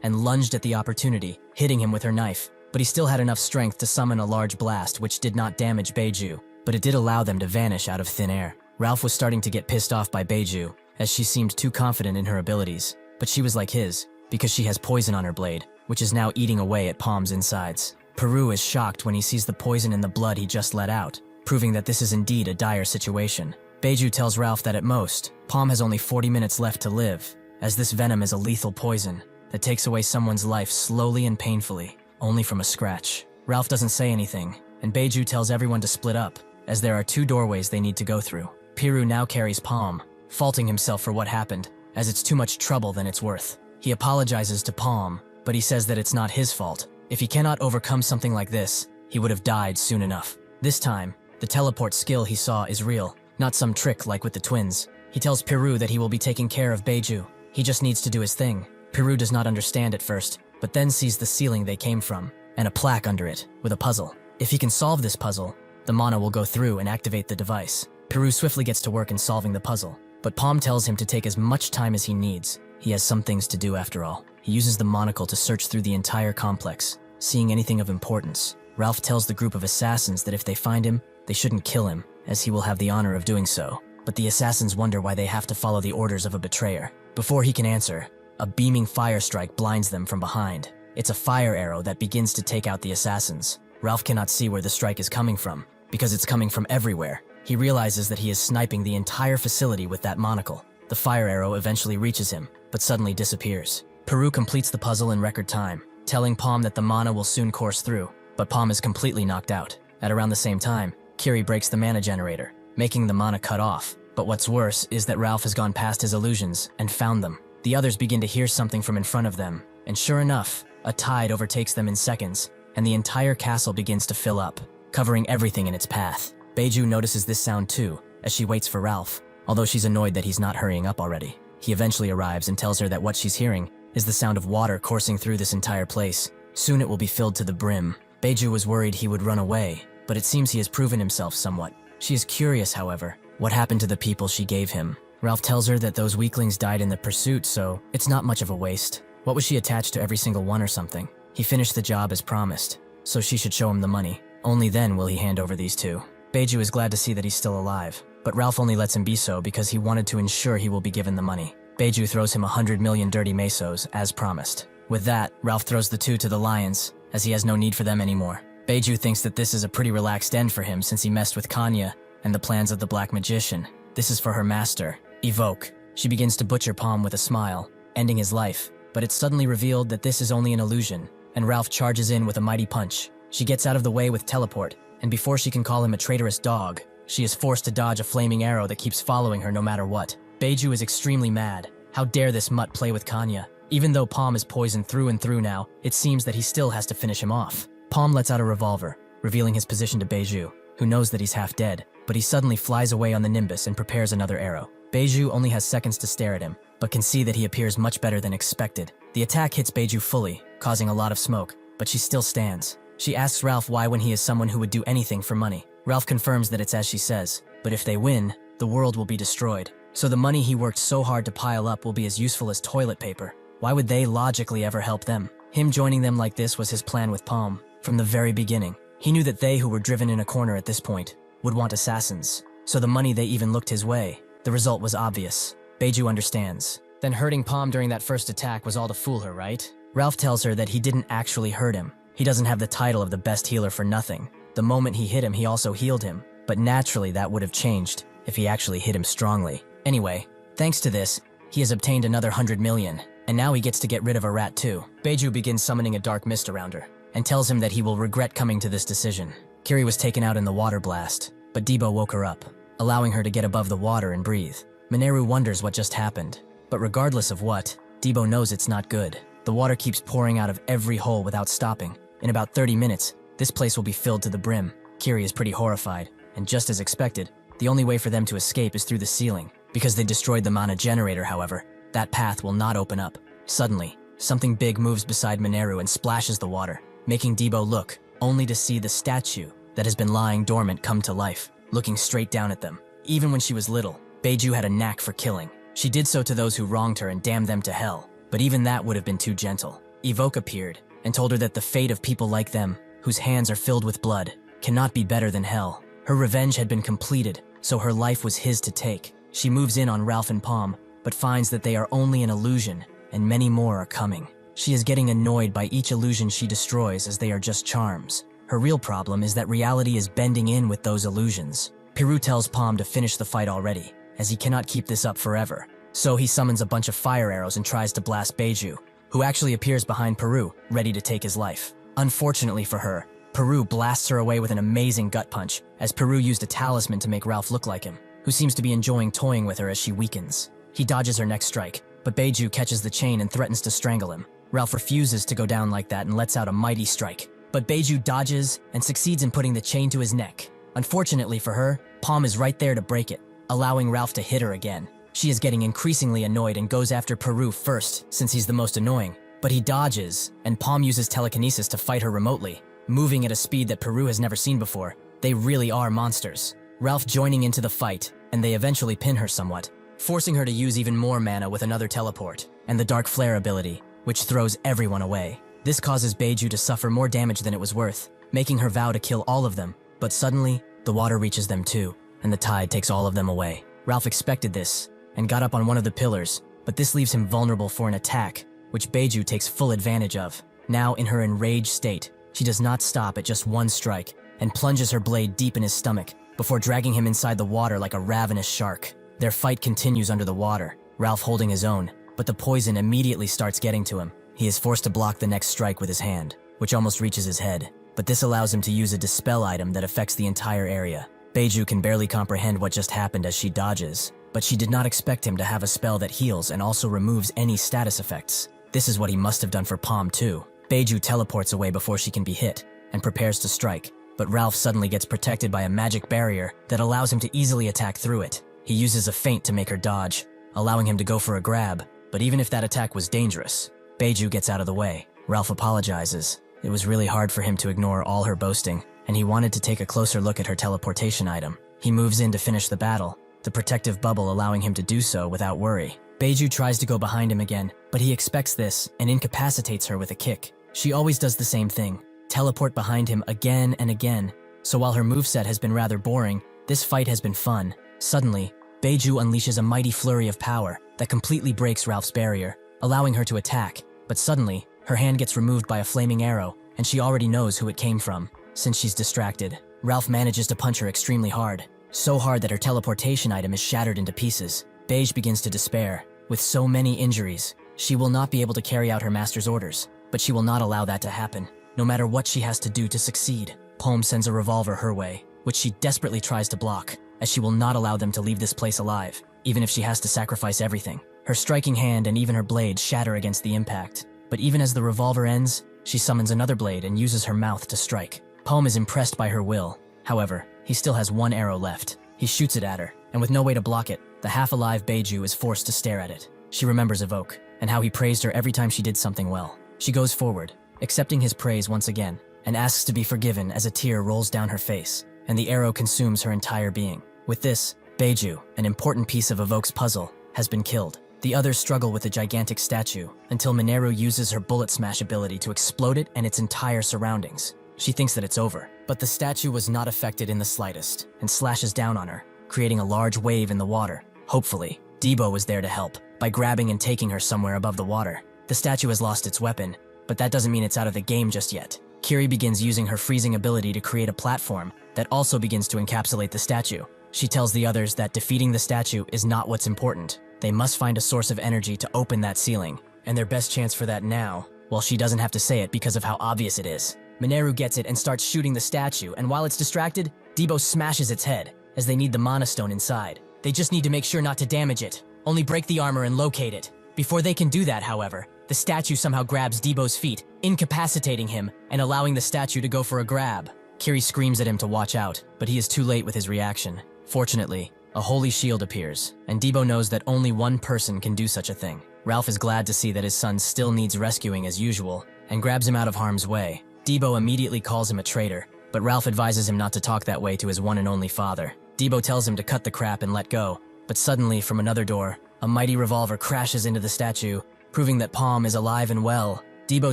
and lunged at the opportunity, hitting him with her knife. But he still had enough strength to summon a large blast which did not damage Beiju, but it did allow them to vanish out of thin air. Ralph was starting to get pissed off by Beiju, as she seemed too confident in her abilities. but she was like his, because she has poison on her blade, which is now eating away at Paume's insides. Peru is shocked when he sees the poison in the blood he just let out, proving that this is indeed a dire situation. Beiju tells Ralph that at most, Paume has only 40 minutes left to live, as this venom is a lethal poison that takes away someone's life slowly and painfully, only from a scratch. Ralph doesn't say anything, and Beiju tells everyone to split up, as there are 2 doorways they need to go through. Peru now carries Paume, faulting himself for what happened, as it's too much trouble than it's worth. He apologizes to Paume, but he says that it's not his fault. If he cannot overcome something like this, he would have died soon enough. This time, the teleport skill he saw is real, not some trick like with the twins. He tells Peru that he will be taking care of Beiju. He just needs to do his thing. Peru does not understand at first, but then sees the ceiling they came from, and a plaque under it, with a puzzle. If he can solve this puzzle, the mana will go through and activate the device. Peru swiftly gets to work in solving the puzzle, but Paume tells him to take as much time as he needs. He has some things to do after all. He uses the monocle to search through the entire complex, seeing anything of importance. Ralph tells the group of assassins that if they find him, they shouldn't kill him, as he will have the honor of doing so. But the assassins wonder why they have to follow the orders of a betrayer. Before he can answer, a beaming fire strike blinds them from behind. It's a fire arrow that begins to take out the assassins. Ralph cannot see where the strike is coming from, because it's coming from everywhere. He realizes that he is sniping the entire facility with that monocle. The fire arrow eventually reaches him, but suddenly disappears. Peru completes the puzzle in record time, telling Paume that the mana will soon course through, but Paume is completely knocked out. At around the same time, Kiri breaks the mana generator, making the mana cut off. But what's worse is that Ralph has gone past his illusions and found them. The others begin to hear something from in front of them, and sure enough, a tide overtakes them in seconds, and the entire castle begins to fill up, covering everything in its path. Beiju notices this sound too, as she waits for Ralph, although she's annoyed that he's not hurrying up already. He eventually arrives and tells her that what she's hearing is the sound of water coursing through this entire place. Soon it will be filled to the brim. Beiju was worried he would run away, but it seems he has proven himself somewhat. She is curious, however, what happened to the people she gave him. Ralph tells her that those weaklings died in the pursuit, so it's not much of a waste. What was she attached to every single one or something? He finished the job as promised, so she should show him the money. Only then will he hand over these 2. Beiju is glad to see that he's still alive, but Ralph only lets him be so because he wanted to ensure he will be given the money. Beiju throws him 100 million dirty mesos, as promised. With that, Ralph throws the 2 to the lions, as he has no need for them anymore. Beiju thinks that this is a pretty relaxed end for him since he messed with Kanya and the plans of the Black Magician. This is for her master, Evoke. She begins to butcher Paume with a smile, ending his life, but it's suddenly revealed that this is only an illusion, and Ralph charges in with a mighty punch. She gets out of the way with teleport, and before she can call him a traitorous dog, she is forced to dodge a flaming arrow that keeps following her no matter what. Beiju is extremely mad. How dare this mutt play with Kanya? Even though Paume is poisoned through and through now, it seems that he still has to finish him off. Paume lets out a revolver, revealing his position to Beiju, who knows that he's half dead, but he suddenly flies away on the Nimbus and prepares another arrow. Beiju only has seconds to stare at him, but can see that he appears much better than expected. The attack hits Beiju fully, causing a lot of smoke, but she still stands. She asks Ralph why when he is someone who would do anything for money. Ralph confirms that it's as she says, but if they win, the world will be destroyed. So the money he worked so hard to pile up will be as useful as toilet paper. Why would they logically ever help them? Him joining them like this was his plan with Paume. From the very beginning, he knew that they who were driven in a corner at this point would want assassins. So the money they even looked his way. The result was obvious. Beiju understands. Then hurting Paume during that first attack was all to fool her, right? Ralph tells her that he didn't actually hurt him. He doesn't have the title of the best healer for nothing. The moment he hit him, he also healed him. But naturally that would have changed if he actually hit him strongly. Anyway, thanks to this, he has obtained another 100 million, and now he gets to get rid of a rat too. Beiju begins summoning a dark mist around her, and tells him that he will regret coming to this decision. Kiri was taken out in the water blast, but Debo woke her up, allowing her to get above the water and breathe. Mineru wonders what just happened, but regardless of what, Debo knows it's not good. The water keeps pouring out of every hole without stopping. In about 30 minutes, this place will be filled to the brim. Kiri is pretty horrified, and just as expected, the only way for them to escape is through the ceiling. Because they destroyed the mana generator, however, that path will not open up. Suddenly, something big moves beside Mineru and splashes the water, making Debo look, only to see the statue that has been lying dormant come to life, looking straight down at them. Even when she was little, Beiju had a knack for killing. She did so to those who wronged her and damned them to hell, but even that would have been too gentle. Evoke appeared and told her that the fate of people like them, whose hands are filled with blood, cannot be better than hell. Her revenge had been completed, so her life was his to take. She moves in on Ralph and Paume, but finds that they are only an illusion and many more are coming. She is getting annoyed by each illusion she destroys as they are just charms. Her real problem is that reality is bending in with those illusions. Peru tells Paume to finish the fight already, as he cannot keep this up forever. So he summons a bunch of fire arrows and tries to blast Beiju, who actually appears behind Peru, ready to take his life. Unfortunately for her, Peru blasts her away with an amazing gut punch, as Peru used a talisman to make Ralph look like him, who seems to be enjoying toying with her as she weakens. He dodges her next strike, but Beiju catches the chain and threatens to strangle him. Ralph refuses to go down like that and lets out a mighty strike, but Beiju dodges and succeeds in putting the chain to his neck. Unfortunately for her, Paume is right there to break it, allowing Ralph to hit her again. She is getting increasingly annoyed and goes after Peru first, since he's the most annoying. But he dodges, and Paume uses telekinesis to fight her remotely, moving at a speed that Peru has never seen before. They really are monsters. Ralph joining into the fight, and they eventually pin her somewhat, forcing her to use even more mana with another teleport, and the Dark Flare ability, which throws everyone away. This causes Beiju to suffer more damage than it was worth, making her vow to kill all of them. But suddenly, the water reaches them too, and the tide takes all of them away. Ralph expected this, and got up on one of the pillars, but this leaves him vulnerable for an attack, which Beiju takes full advantage of. Now in her enraged state, she does not stop at just one strike, and plunges her blade deep in his stomach, before dragging him inside the water like a ravenous shark. Their fight continues under the water, Ralph holding his own, but the poison immediately starts getting to him. He is forced to block the next strike with his hand, which almost reaches his head, but this allows him to use a dispel item that affects the entire area. Beiju can barely comprehend what just happened as she dodges, but she did not expect him to have a spell that heals and also removes any status effects. This is what he must have done for Paume too. Beiju teleports away before she can be hit, and prepares to strike, but Ralph suddenly gets protected by a magic barrier that allows him to easily attack through it. He uses a feint to make her dodge, allowing him to go for a grab, but even if that attack was dangerous, Beiju gets out of the way. Ralph apologizes. It was really hard for him to ignore all her boasting, and he wanted to take a closer look at her teleportation item. He moves in to finish the battle, the protective bubble allowing him to do so without worry. Beiju tries to go behind him again, but he expects this and incapacitates her with a kick. She always does the same thing, teleport behind him again and again, so while her moveset has been rather boring, this fight has been fun. Suddenly, Beiju unleashes a mighty flurry of power that completely breaks Ralph's barrier, allowing her to attack, but suddenly, her hand gets removed by a flaming arrow, and she already knows who it came from, since she's distracted. Ralph manages to punch her extremely hard, so hard that her teleportation item is shattered into pieces. Beige begins to despair. With so many injuries, she will not be able to carry out her master's orders, but she will not allow that to happen, no matter what she has to do to succeed. Paume sends a revolver her way, which she desperately tries to block, as she will not allow them to leave this place alive, even if she has to sacrifice everything. Her striking hand and even her blade shatter against the impact, but even as the revolver ends, she summons another blade and uses her mouth to strike. Paume is impressed by her will. However, he still has one arrow left. He shoots it at her, and with no way to block it, the half-alive Beiju is forced to stare at it. She remembers Evoke, and how he praised her every time she did something well. She goes forward, accepting his praise once again, and asks to be forgiven as a tear rolls down her face, and the arrow consumes her entire being. With this, Beiju, an important piece of Evoke's puzzle, has been killed. The others struggle with the gigantic statue, until Mineru uses her bullet smash ability to explode it and its entire surroundings. She thinks that it's over, but the statue was not affected in the slightest, and slashes down on her, creating a large wave in the water. Hopefully, Debo was there to help, by grabbing and taking her somewhere above the water. The statue has lost its weapon, but that doesn't mean it's out of the game just yet. Kiri begins using her freezing ability to create a platform that also begins to encapsulate the statue. She tells the others that defeating the statue is not what's important. They must find a source of energy to open that ceiling, and their best chance for that now, well, she doesn't have to say it because of how obvious it is. Mineru gets it and starts shooting the statue, and while it's distracted, Debo smashes its head, as they need the Mana Stone inside. They just need to make sure not to damage it, only break the armor and locate it. Before they can do that, however, the statue somehow grabs Debo's feet, incapacitating him and allowing the statue to go for a grab. Kiri screams at him to watch out, but he is too late with his reaction. Fortunately, a holy shield appears, and Debo knows that only one person can do such a thing. Ralph is glad to see that his son still needs rescuing as usual, and grabs him out of harm's way. Debo immediately calls him a traitor, but Ralph advises him not to talk that way to his one and only father. Debo tells him to cut the crap and let go, but suddenly, from another door, a mighty revolver crashes into the statue, proving that Paume is alive and well. Debo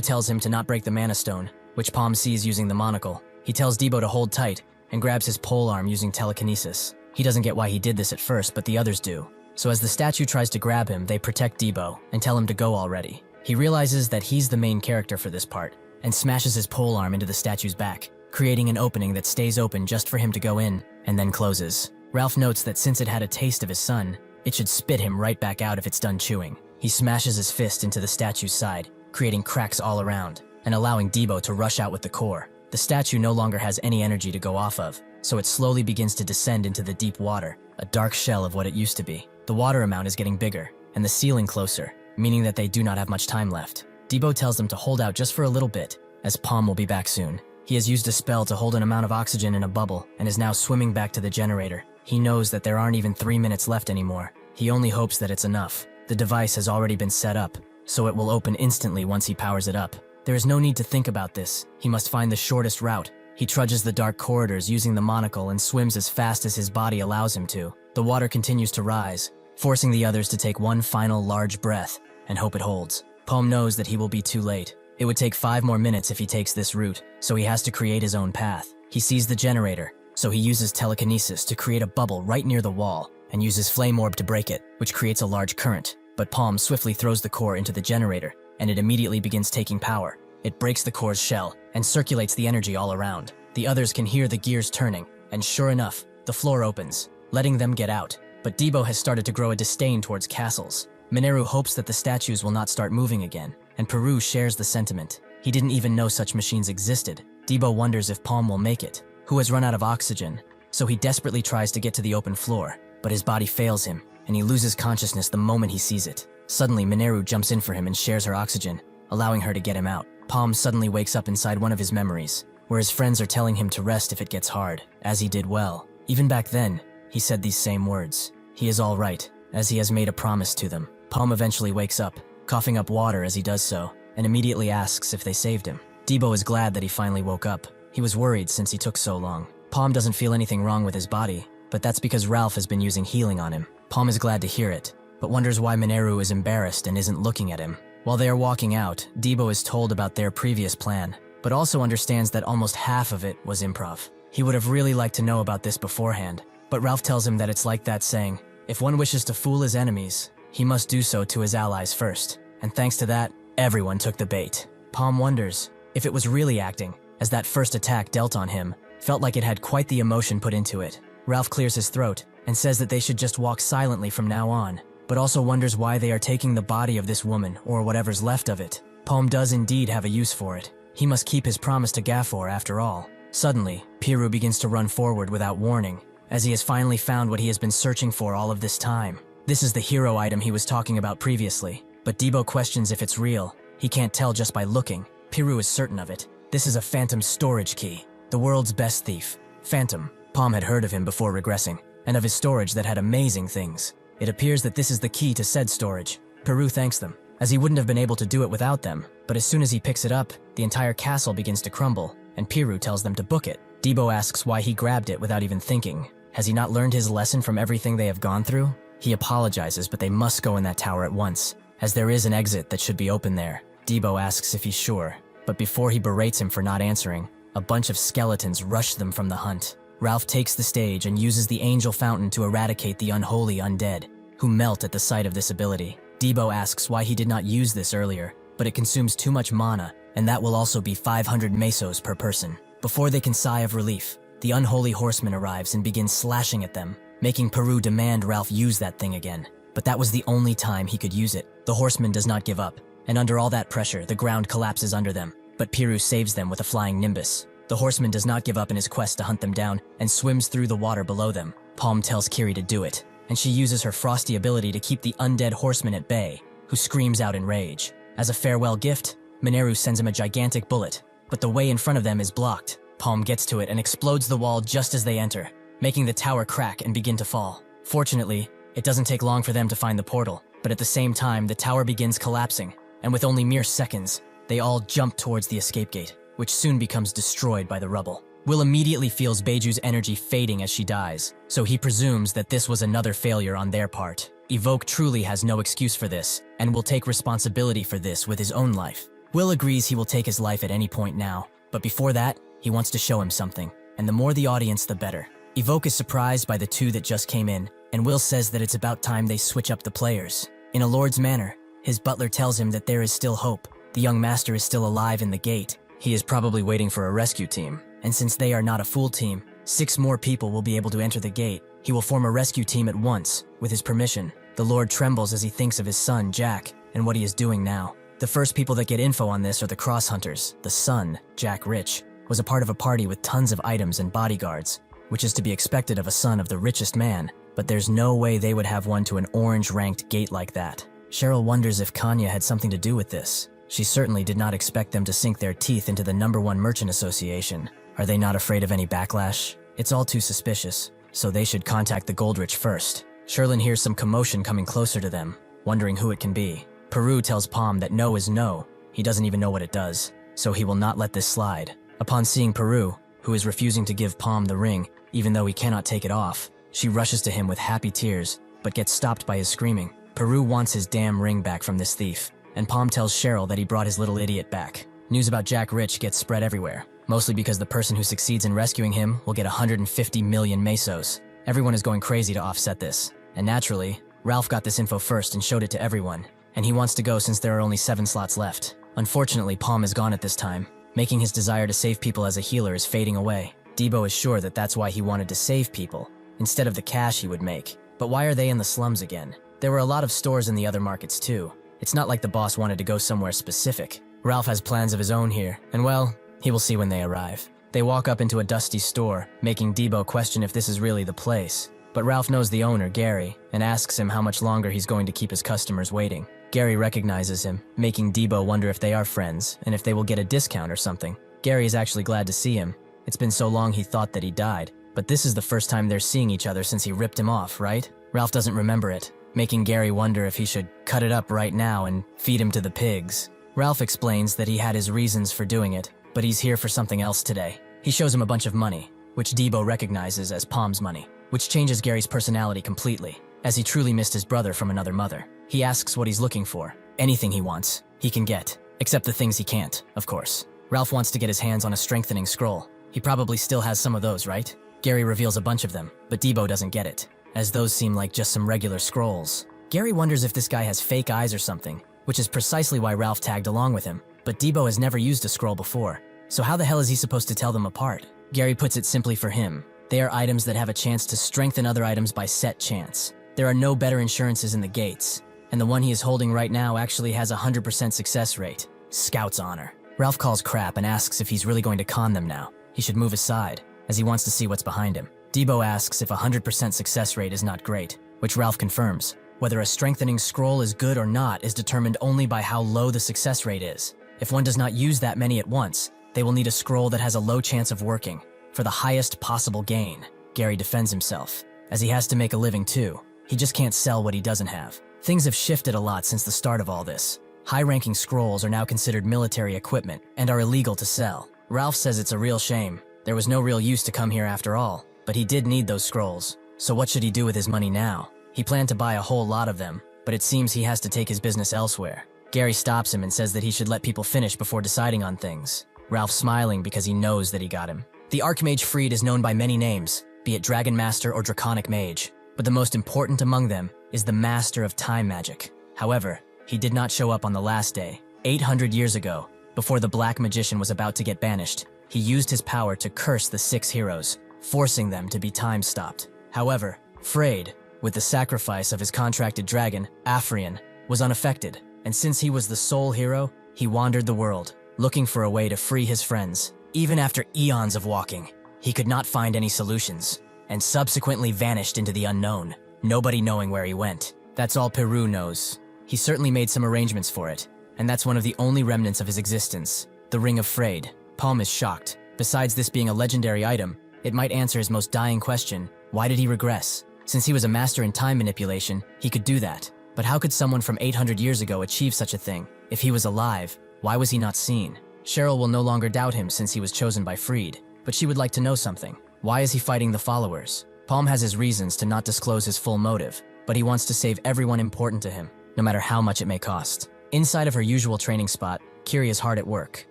tells him to not break the Mana Stone, which Paume sees using the monocle. He tells Debo to hold tight, and grabs his polearm using telekinesis. He doesn't get why he did this at first, but the others do. So as the statue tries to grab him, they protect Debo and tell him to go already. He realizes that he's the main character for this part and smashes his polearm into the statue's back, creating an opening that stays open just for him to go in and then closes. Ralph notes that since it had a taste of his son, it should spit him right back out if it's done chewing. He smashes his fist into the statue's side, creating cracks all around and allowing Debo to rush out with the core. The statue no longer has any energy to go off of, so it slowly begins to descend into the deep water, a dark shell of what it used to be. The water amount is getting bigger and the ceiling closer, meaning that they do not have much time left. Debo tells them to hold out just for a little bit, as Paume will be back soon. He has used a spell to hold an amount of oxygen in a bubble and is now swimming back to the generator. He knows that there aren't even 3 minutes left anymore. He only hopes that it's enough. The device has already been set up, so it will open instantly once he powers it up. There is no need to think about this. He must find the shortest route. He trudges the dark corridors using the monocle and swims as fast as his body allows him to. The water continues to rise, forcing the others to take one final large breath and hope it holds. Paume knows that he will be too late. It would take 5 more minutes if he takes this route, so he has to create his own path. He sees the generator, so he uses telekinesis to create a bubble right near the wall and uses flame orb to break it, which creates a large current. But Paume swiftly throws the core into the generator, and it immediately begins taking power. It breaks the core's shell and circulates the energy all around. The others can hear the gears turning, and sure enough, the floor opens, letting them get out. But Debo has started to grow a disdain towards castles. Mineru hopes that the statues will not start moving again, and Peru shares the sentiment. He didn't even know such machines existed. Debo wonders if Paume will make it, who has run out of oxygen, so he desperately tries to get to the open floor, but his body fails him, and he loses consciousness the moment he sees it. Suddenly, Mineru jumps in for him and shares her oxygen, allowing her to get him out. Paume suddenly wakes up inside one of his memories, where his friends are telling him to rest if it gets hard, as he did well. Even back then, he said these same words. He is all right, as he has made a promise to them. Paume eventually wakes up, coughing up water as he does so, and immediately asks if they saved him. Debo is glad that he finally woke up. He was worried since he took so long. Paume doesn't feel anything wrong with his body, but that's because Ralph has been using healing on him. Paume is glad to hear it, but wonders why Mineru is embarrassed and isn't looking at him. While they are walking out, Debo is told about their previous plan, but also understands that almost half of it was improv. He would have really liked to know about this beforehand, but Ralph tells him that it's like that saying, if one wishes to fool his enemies, he must do so to his allies first. And thanks to that, everyone took the bait. Paume wonders if it was really acting, as that first attack dealt on him felt like it had quite the emotion put into it. Ralph clears his throat and says that they should just walk silently from now on, but also wonders why they are taking the body of this woman, or whatever's left of it. Paume does indeed have a use for it. He must keep his promise to Gafford after all. Suddenly, Piru begins to run forward without warning, as he has finally found what he has been searching for all of this time. This is the hero item he was talking about previously, but Debo questions if it's real. He can't tell just by looking. Piru is certain of it. This is a Phantom storage key, the world's best thief. Phantom. Paume had heard of him before regressing, and of his storage that had amazing things. It appears that this is the key to said storage. Piru thanks them, as he wouldn't have been able to do it without them, but as soon as he picks it up, the entire castle begins to crumble, and Piru tells them to book it. Debo asks why he grabbed it without even thinking. Has he not learned his lesson from everything they have gone through? He apologizes, but they must go in that tower at once, as there is an exit that should be open there. Debo asks if he's sure, but before he berates him for not answering, a bunch of skeletons rush them from the hunt. Ralph takes the stage and uses the angel fountain to eradicate the unholy undead, who melt at the sight of this ability. Debo asks why he did not use this earlier, but it consumes too much mana, and that will also be 500 mesos per person. Before they can sigh of relief, the unholy horseman arrives and begins slashing at them, making Peru demand Ralph use that thing again. But that was the only time he could use it. The horseman does not give up, and under all that pressure, the ground collapses under them, but Piru saves them with a flying nimbus. The horseman does not give up in his quest to hunt them down and swims through the water below them. Paume tells Kiri to do it, and she uses her frosty ability to keep the undead horseman at bay, who screams out in rage. As a farewell gift, Mineru sends him a gigantic bullet, but the way in front of them is blocked. Paume gets to it and explodes the wall just as they enter, making the tower crack and begin to fall. Fortunately, it doesn't take long for them to find the portal, but at the same time, the tower begins collapsing, and with only mere seconds, they all jump towards the escape gate, which soon becomes destroyed by the rubble. Will immediately feels Beiju's energy fading as she dies, so he presumes that this was another failure on their part. Evoke truly has no excuse for this, and will take responsibility for this with his own life. Will agrees he will take his life at any point now, but before that, he wants to show him something, and the more the audience, the better. Evoke is surprised by the two that just came in, and Will says that it's about time they switch up the players. In a lord's manner, his butler tells him that there is still hope. The young master is still alive in the gate. He is probably waiting for a rescue team, and since they are not a full team, 6 more people will be able to enter the gate. He will form a rescue team at once, with his permission. The Lord trembles as he thinks of his son, Jack, and what he is doing now. The first people that get info on this are the Cross Hunters. The son, Jack Rich, was a part of a party with tons of items and bodyguards, which is to be expected of a son of the richest man, but there's no way they would have one to an orange-ranked gate like that. Cheryl wonders if Kanya had something to do with this. She certainly did not expect them to sink their teeth into the #1 merchant association. Are they not afraid of any backlash? It's all too suspicious, so they should contact the Goldrich first. Sherlin hears some commotion coming closer to them, wondering who it can be. Peru tells Paume that no is no. He doesn't even know what it does, so he will not let this slide. Upon seeing Peru, who is refusing to give Paume the ring, even though he cannot take it off, she rushes to him with happy tears, but gets stopped by his screaming. Peru wants his damn ring back from this thief, and Paume tells Cheryl that he brought his little idiot back. News about Jack Rich gets spread everywhere, mostly because the person who succeeds in rescuing him will get 150 million mesos. Everyone is going crazy to offset this, and naturally, Ralph got this info first and showed it to everyone, and he wants to go since there are only 7 slots left. Unfortunately, Paume is gone at this time, making his desire to save people as a healer is fading away. Debo is sure that that's why he wanted to save people, instead of the cash he would make. But why are they in the slums again? There were a lot of stores in the other markets too. It's not like the boss wanted to go somewhere specific. Ralph has plans of his own here, and well, he will see when they arrive. They walk up into a dusty store, making Debo question if this is really the place. But Ralph knows the owner, Gary, and asks him how much longer he's going to keep his customers waiting. Gary recognizes him, making Debo wonder if they are friends, and if they will get a discount or something. Gary is actually glad to see him. It's been so long he thought that he died, but this is the first time they're seeing each other since he ripped him off, right? Ralph doesn't remember it, making Gary wonder if he should cut it up right now and feed him to the pigs. Ralph explains that he had his reasons for doing it, but he's here for something else today. He shows him a bunch of money, which Debo recognizes as Paume's money, which changes Gary's personality completely, as he truly missed his brother from another mother. He asks what he's looking for. Anything he wants, he can get, except the things he can't, of course. Ralph wants to get his hands on a strengthening scroll. He probably still has some of those, right? Gary reveals a bunch of them, but Debo doesn't get it, as those seem like just some regular scrolls. Gary wonders if this guy has fake eyes or something, which is precisely why Ralph tagged along with him. But Debo has never used a scroll before, so how the hell is he supposed to tell them apart? Gary puts it simply for him. They are items that have a chance to strengthen other items by set chance. There are no better insurances in the gates, and the one he is holding right now actually has a 100% success rate. Scout's honor. Ralph calls crap and asks if he's really going to con them now. He should move aside, as he wants to see what's behind him. Debo asks if a 100% success rate is not great, which Ralph confirms. Whether a strengthening scroll is good or not is determined only by how low the success rate is. If one does not use that many at once, they will need a scroll that has a low chance of working, for the highest possible gain. Gary defends himself, as he has to make a living too. He just can't sell what he doesn't have. Things have shifted a lot since the start of all this. High-ranking scrolls are now considered military equipment and are illegal to sell. Ralph says it's a real shame. There was no real use to come here after all, but he did need those scrolls. So what should he do with his money now? He planned to buy a whole lot of them, but it seems he has to take his business elsewhere. Gary stops him and says that he should let people finish before deciding on things. Ralph's smiling because he knows that he got him. The Archmage Freed is known by many names, be it Dragon Master or Draconic Mage, but the most important among them is the Master of Time Magic. However, he did not show up on the last day. 800 years ago, before the Black Magician was about to get banished, he used his power to curse the 6 heroes, forcing them to be time-stopped. However, Freyd, with the sacrifice of his contracted dragon, Afrian, was unaffected, and since he was the sole hero, he wandered the world, looking for a way to free his friends. Even after eons of walking, he could not find any solutions, and subsequently vanished into the unknown, nobody knowing where he went. That's all Peru knows. He certainly made some arrangements for it, and that's one of the only remnants of his existence, the Ring of Freyd. Paume is shocked. Besides this being a legendary item, it might answer his most dying question: why did he regress? Since he was a master in time manipulation, he could do that. But how could someone from 800 years ago achieve such a thing? If he was alive, why was he not seen? Cheryl will no longer doubt him since he was chosen by Freed, but she would like to know something. Why is he fighting the followers? Paume has his reasons to not disclose his full motive, but he wants to save everyone important to him, no matter how much it may cost. Inside of her usual training spot, Kiri is hard at work,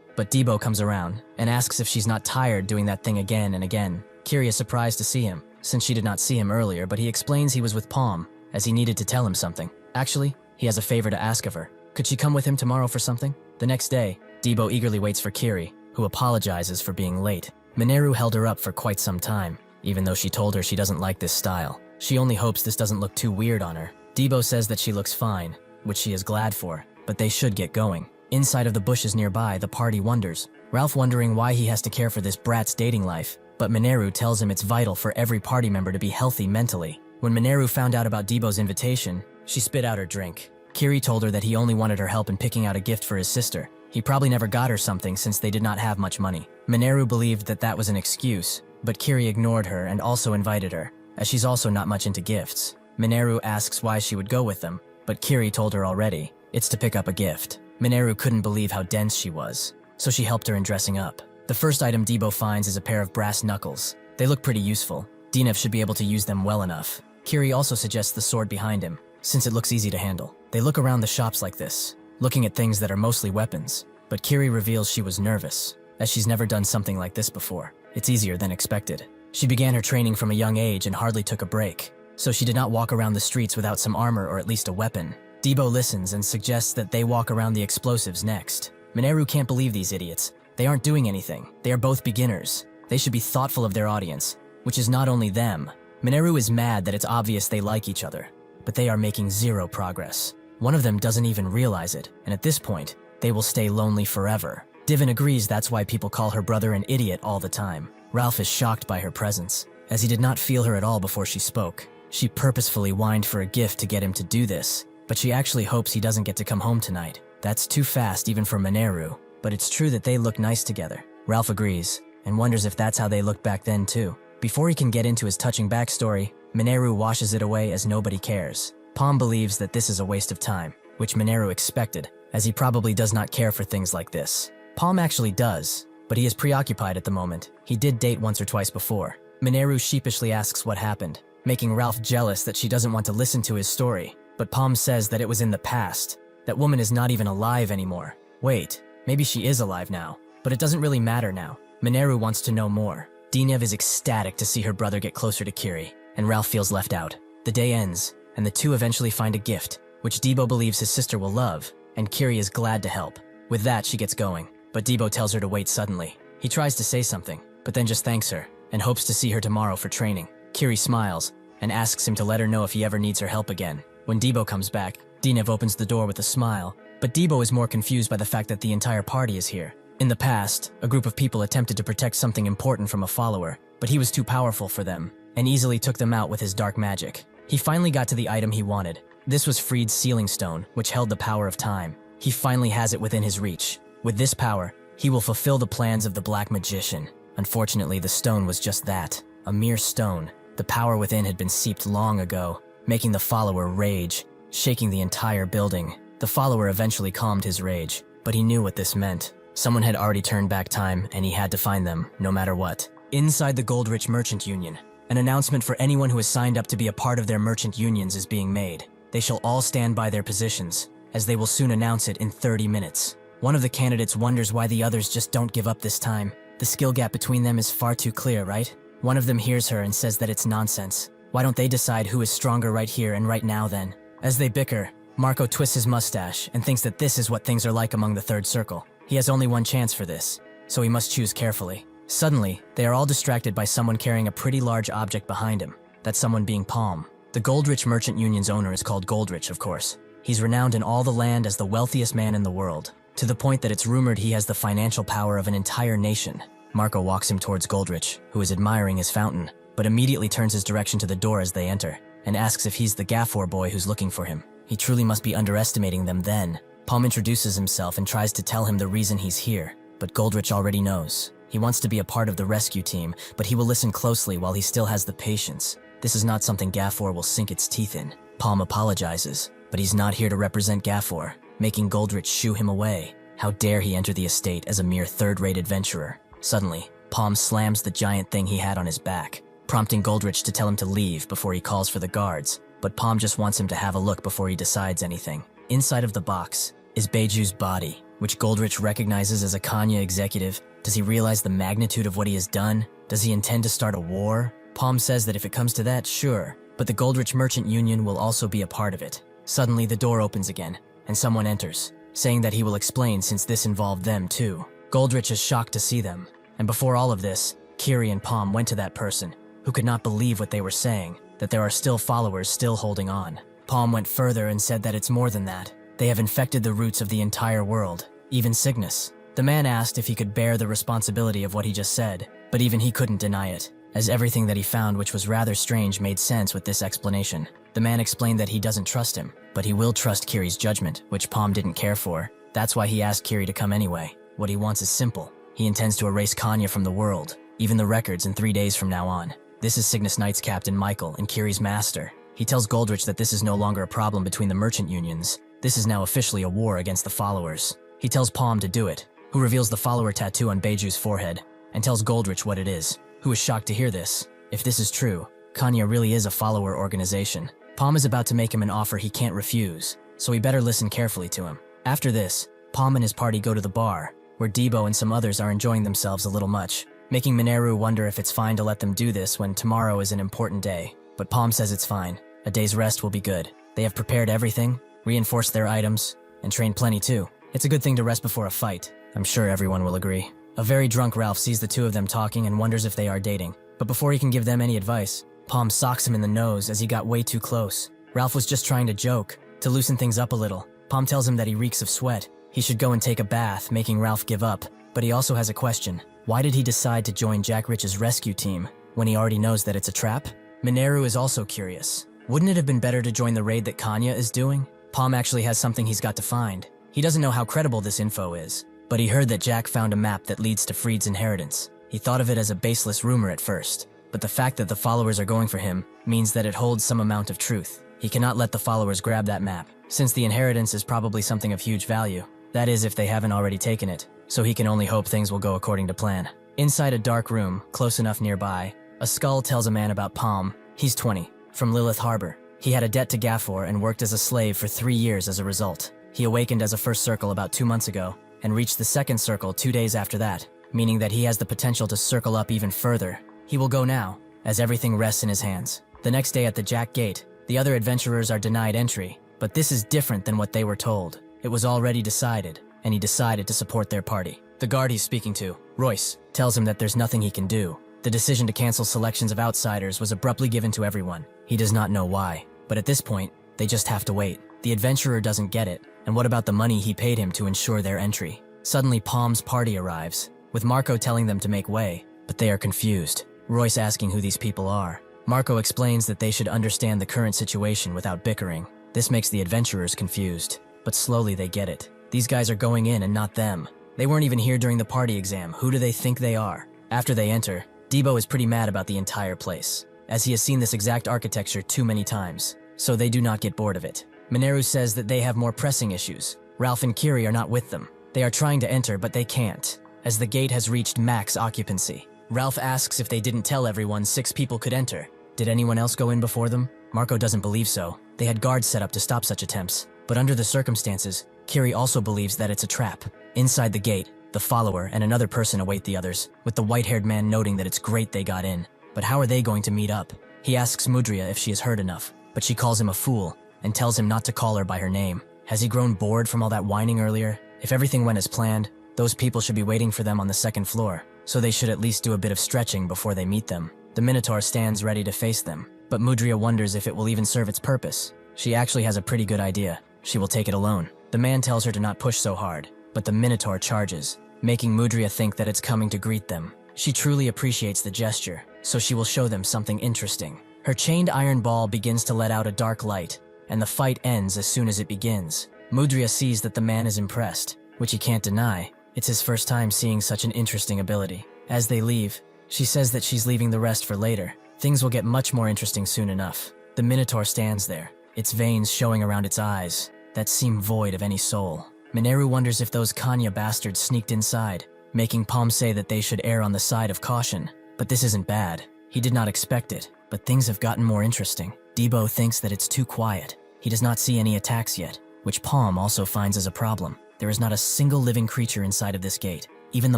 but Debo comes around and asks if she's not tired doing that thing again and again. Kiri is surprised to see him, since she did not see him earlier, but he explains he was with Paume, as he needed to tell him something. Actually, he has a favor to ask of her. Could she come with him tomorrow for something? The next day, Debo eagerly waits for Kiri, who apologizes for being late. Mineru held her up for quite some time, even though she told her she doesn't like this style. She only hopes this doesn't look too weird on her. Debo says that she looks fine, which she is glad for, but they should get going. Inside of the bushes nearby, the party wonders. Ralph wondering why he has to care for this brat's dating life, but Mineru tells him it's vital for every party member to be healthy mentally. When Mineru found out about Debo's invitation, she spit out her drink. Kiri told her that he only wanted her help in picking out a gift for his sister. He probably never got her something since they did not have much money. Mineru believed that that was an excuse, but Kiri ignored her and also invited her, as she's also not much into gifts. Mineru asks why she would go with them, but Kiri told her already. It's to pick up a gift. Mineru couldn't believe how dense she was, so she helped her in dressing up. The first item Debo finds is a pair of brass knuckles. They look pretty useful. Dinev should be able to use them well enough. Kiri also suggests the sword behind him, since it looks easy to handle. They look around the shops like this, looking at things that are mostly weapons, but Kiri reveals she was nervous, as she's never done something like this before. It's easier than expected. She began her training from a young age and hardly took a break, so she did not walk around the streets without some armor or at least a weapon. Debo listens and suggests that they walk around the explosives next. Mineru can't believe these idiots. They aren't doing anything. They are both beginners. They should be thoughtful of their audience, which is not only them. Mineru is mad that it's obvious they like each other, but they are making zero progress. One of them doesn't even realize it, and at this point, they will stay lonely forever. Divin agrees that's why people call her brother an idiot all the time. Ralph is shocked by her presence, as he did not feel her at all before she spoke. She purposefully whined for a gift to get him to do this, but she actually hopes he doesn't get to come home tonight. That's too fast even for Mineru, but it's true that they look nice together. Ralph agrees, and wonders if that's how they looked back then too. Before he can get into his touching backstory, Mineru washes it away as nobody cares. Paume believes that this is a waste of time, which Mineru expected, as he probably does not care for things like this. Paume actually does, but he is preoccupied at the moment. He did date once or twice before. Mineru sheepishly asks what happened, making Ralph jealous that she doesn't want to listen to his story. But Paume says that it was in the past. That woman is not even alive anymore. Wait, maybe she is alive now, but it doesn't really matter now. Mineru wants to know more. Dinev is ecstatic to see her brother get closer to Kiri, and Ralph feels left out. The day ends, and the two eventually find a gift, which Debo believes his sister will love, and Kiri is glad to help. With that, she gets going, but Debo tells her to wait suddenly. He tries to say something, but then just thanks her, and hopes to see her tomorrow for training. Kiri smiles, and asks him to let her know if he ever needs her help again. When Debo comes back, Dinev opens the door with a smile, but Debo is more confused by the fact that the entire party is here. In the past, a group of people attempted to protect something important from a follower, but he was too powerful for them, and easily took them out with his dark magic. He finally got to the item he wanted. This was Freed's sealing stone, which held the power of time. He finally has it within his reach. With this power, he will fulfill the plans of the Black Magician. Unfortunately, the stone was just that, a mere stone. The power within had been seeped long ago, making the follower rage, shaking the entire building. The follower eventually calmed his rage, but he knew what this meant. Someone had already turned back time, and he had to find them, no matter what. Inside the Goldrich Merchant Union, an announcement for anyone who has signed up to be a part of their merchant unions is being made. They shall all stand by their positions, as they will soon announce it in 30 minutes. One of the candidates wonders why the others just don't give up this time. The skill gap between them is far too clear, right? One of them hears her and says that it's nonsense. Why don't they decide who is stronger right here and right now then? As they bicker, Marco twists his mustache and thinks that this is what things are like among the third circle. He has only one chance for this, so he must choose carefully. Suddenly, they are all distracted by someone carrying a pretty large object behind him. That someone being Paume. The Goldrich Merchant Union's owner is called Goldrich, of course. He's renowned in all the land as the wealthiest man in the world, to the point that it's rumored he has the financial power of an entire nation. Marco walks him towards Goldrich, who is admiring his fountain, but immediately turns his direction to the door as they enter, and asks if he's the Gafford boy who's looking for him. He truly must be underestimating them then. Paume introduces himself and tries to tell him the reason he's here, but Goldrich already knows. He wants to be a part of the rescue team, but he will listen closely while he still has the patience. This is not something Gafford will sink its teeth in. Paume apologizes, but he's not here to represent Gafford, making Goldrich shoo him away. How dare he enter the estate as a mere third-rate adventurer? Suddenly, Paume slams the giant thing he had on his back, prompting Goldrich to tell him to leave before he calls for the guards, but Paume just wants him to have a look before he decides anything. Inside of the box is Beiju's body, which Goldrich recognizes as a Kanya executive. Does he realize the magnitude of what he has done? Does he intend to start a war? Paume says that if it comes to that, sure, but the Goldrich Merchant Union will also be a part of it. Suddenly, the door opens again, and someone enters, saying that he will explain since this involved them too. Goldrich is shocked to see them, and before all of this, Kiri and Paume went to that person, who could not believe what they were saying, that there are still followers still holding on. Paume went further and said that it's more than that. They have infected the roots of the entire world, even Cygnus. The man asked if he could bear the responsibility of what he just said, but even he couldn't deny it, as everything that he found, which was rather strange, made sense with this explanation. The man explained that he doesn't trust him, but he will trust Kiri's judgment, which Paume didn't care for. That's why he asked Kiri to come anyway. What he wants is simple. He intends to erase Kanya from the world, even the records, in 3 days from now on. This is Cygnus Knight's captain Michael and Kiri's master. He tells Goldrich that this is no longer a problem between the merchant unions. This is now officially a war against the followers. He tells Paume to do it, who reveals the follower tattoo on Beiju's forehead, and tells Goldrich what it is, who is shocked to hear this. If this is true, Kanya really is a follower organization. Paume is about to make him an offer he can't refuse, so he better listen carefully to him. After this, Paume and his party go to the bar, where Debo and some others are enjoying themselves a little much, making Mineru wonder if it's fine to let them do this when tomorrow is an important day. But Paume says it's fine. A day's rest will be good. They have prepared everything, reinforced their items, and trained plenty too. It's a good thing to rest before a fight. I'm sure everyone will agree. A very drunk Ralph sees the two of them talking and wonders if they are dating. But before he can give them any advice, Paume socks him in the nose as he got way too close. Ralph was just trying to joke, to loosen things up a little. Paume tells him that he reeks of sweat. He should go and take a bath, making Ralph give up. But he also has a question. Why did he decide to join Jack Rich's rescue team when he already knows that it's a trap? Mineru is also curious. Wouldn't it have been better to join the raid that Kanya is doing? Paume actually has something he's got to find. He doesn't know how credible this info is, but he heard that Jack found a map that leads to Fried's inheritance. He thought of it as a baseless rumor at first, but the fact that the followers are going for him means that it holds some amount of truth. He cannot let the followers grab that map, since the inheritance is probably something of huge value. That is, if they haven't already taken it, so he can only hope things will go according to plan. Inside a dark room, close enough nearby, a skull tells a man about Paume. He's 20, from Lilith Harbor. He had a debt to Gafford and worked as a slave for 3 years as a result. He awakened as a first circle about 2 months ago, and reached the second circle 2 days after that, meaning that he has the potential to circle up even further. He will go now, as everything rests in his hands. The next day at the Jack Gate, the other adventurers are denied entry, but this is different than what they were told. It was already decided, and he decided to support their party. The guard he's speaking to, Royce, tells him that there's nothing he can do. The decision to cancel selections of outsiders was abruptly given to everyone. He does not know why, but at this point, they just have to wait. The adventurer doesn't get it, and what about the money he paid him to ensure their entry? Suddenly, Paume's party arrives, with Marco telling them to make way, but they are confused. Royce asking who these people are. Marco explains that they should understand the current situation without bickering. This makes the adventurers confused, but slowly they get it. These guys are going in and not them. They weren't even here during the party exam. Who do they think they are? After they enter, Debo is pretty mad about the entire place, as he has seen this exact architecture too many times, so they do not get bored of it. Mineru says that they have more pressing issues. Ralph and Kiri are not with them. They are trying to enter, but they can't, as the gate has reached max occupancy. Ralph asks if they didn't tell everyone 6 people could enter. Did anyone else go in before them? Marco doesn't believe so. They had guards set up to stop such attempts, but under the circumstances, Kiri also believes that it's a trap. Inside the gate, the follower and another person await the others, with the white-haired man noting that it's great they got in. But how are they going to meet up? He asks Mudria if she has heard enough, but she calls him a fool and tells him not to call her by her name. Has he grown bored from all that whining earlier? If everything went as planned, those people should be waiting for them on the 2nd floor, so they should at least do a bit of stretching before they meet them. The Minotaur stands ready to face them, but Mudria wonders if it will even serve its purpose. She actually has a pretty good idea. She will take it alone. The man tells her to not push so hard, but the Minotaur charges, making Mudria think that it's coming to greet them. She truly appreciates the gesture, so she will show them something interesting. Her chained iron ball begins to let out a dark light, and the fight ends as soon as it begins. Mudria sees that the man is impressed, which he can't deny. It's his first time seeing such an interesting ability. As they leave, she says that she's leaving the rest for later. Things will get much more interesting soon enough. The Minotaur stands there, its veins showing around its eyes that seem void of any soul. Mineru wonders if those Kanya bastards sneaked inside, making Paume say that they should err on the side of caution. But this isn't bad. He did not expect it, but things have gotten more interesting. Debo thinks that it's too quiet. He does not see any attacks yet, which Paume also finds as a problem. There is not a single living creature inside of this gate. Even the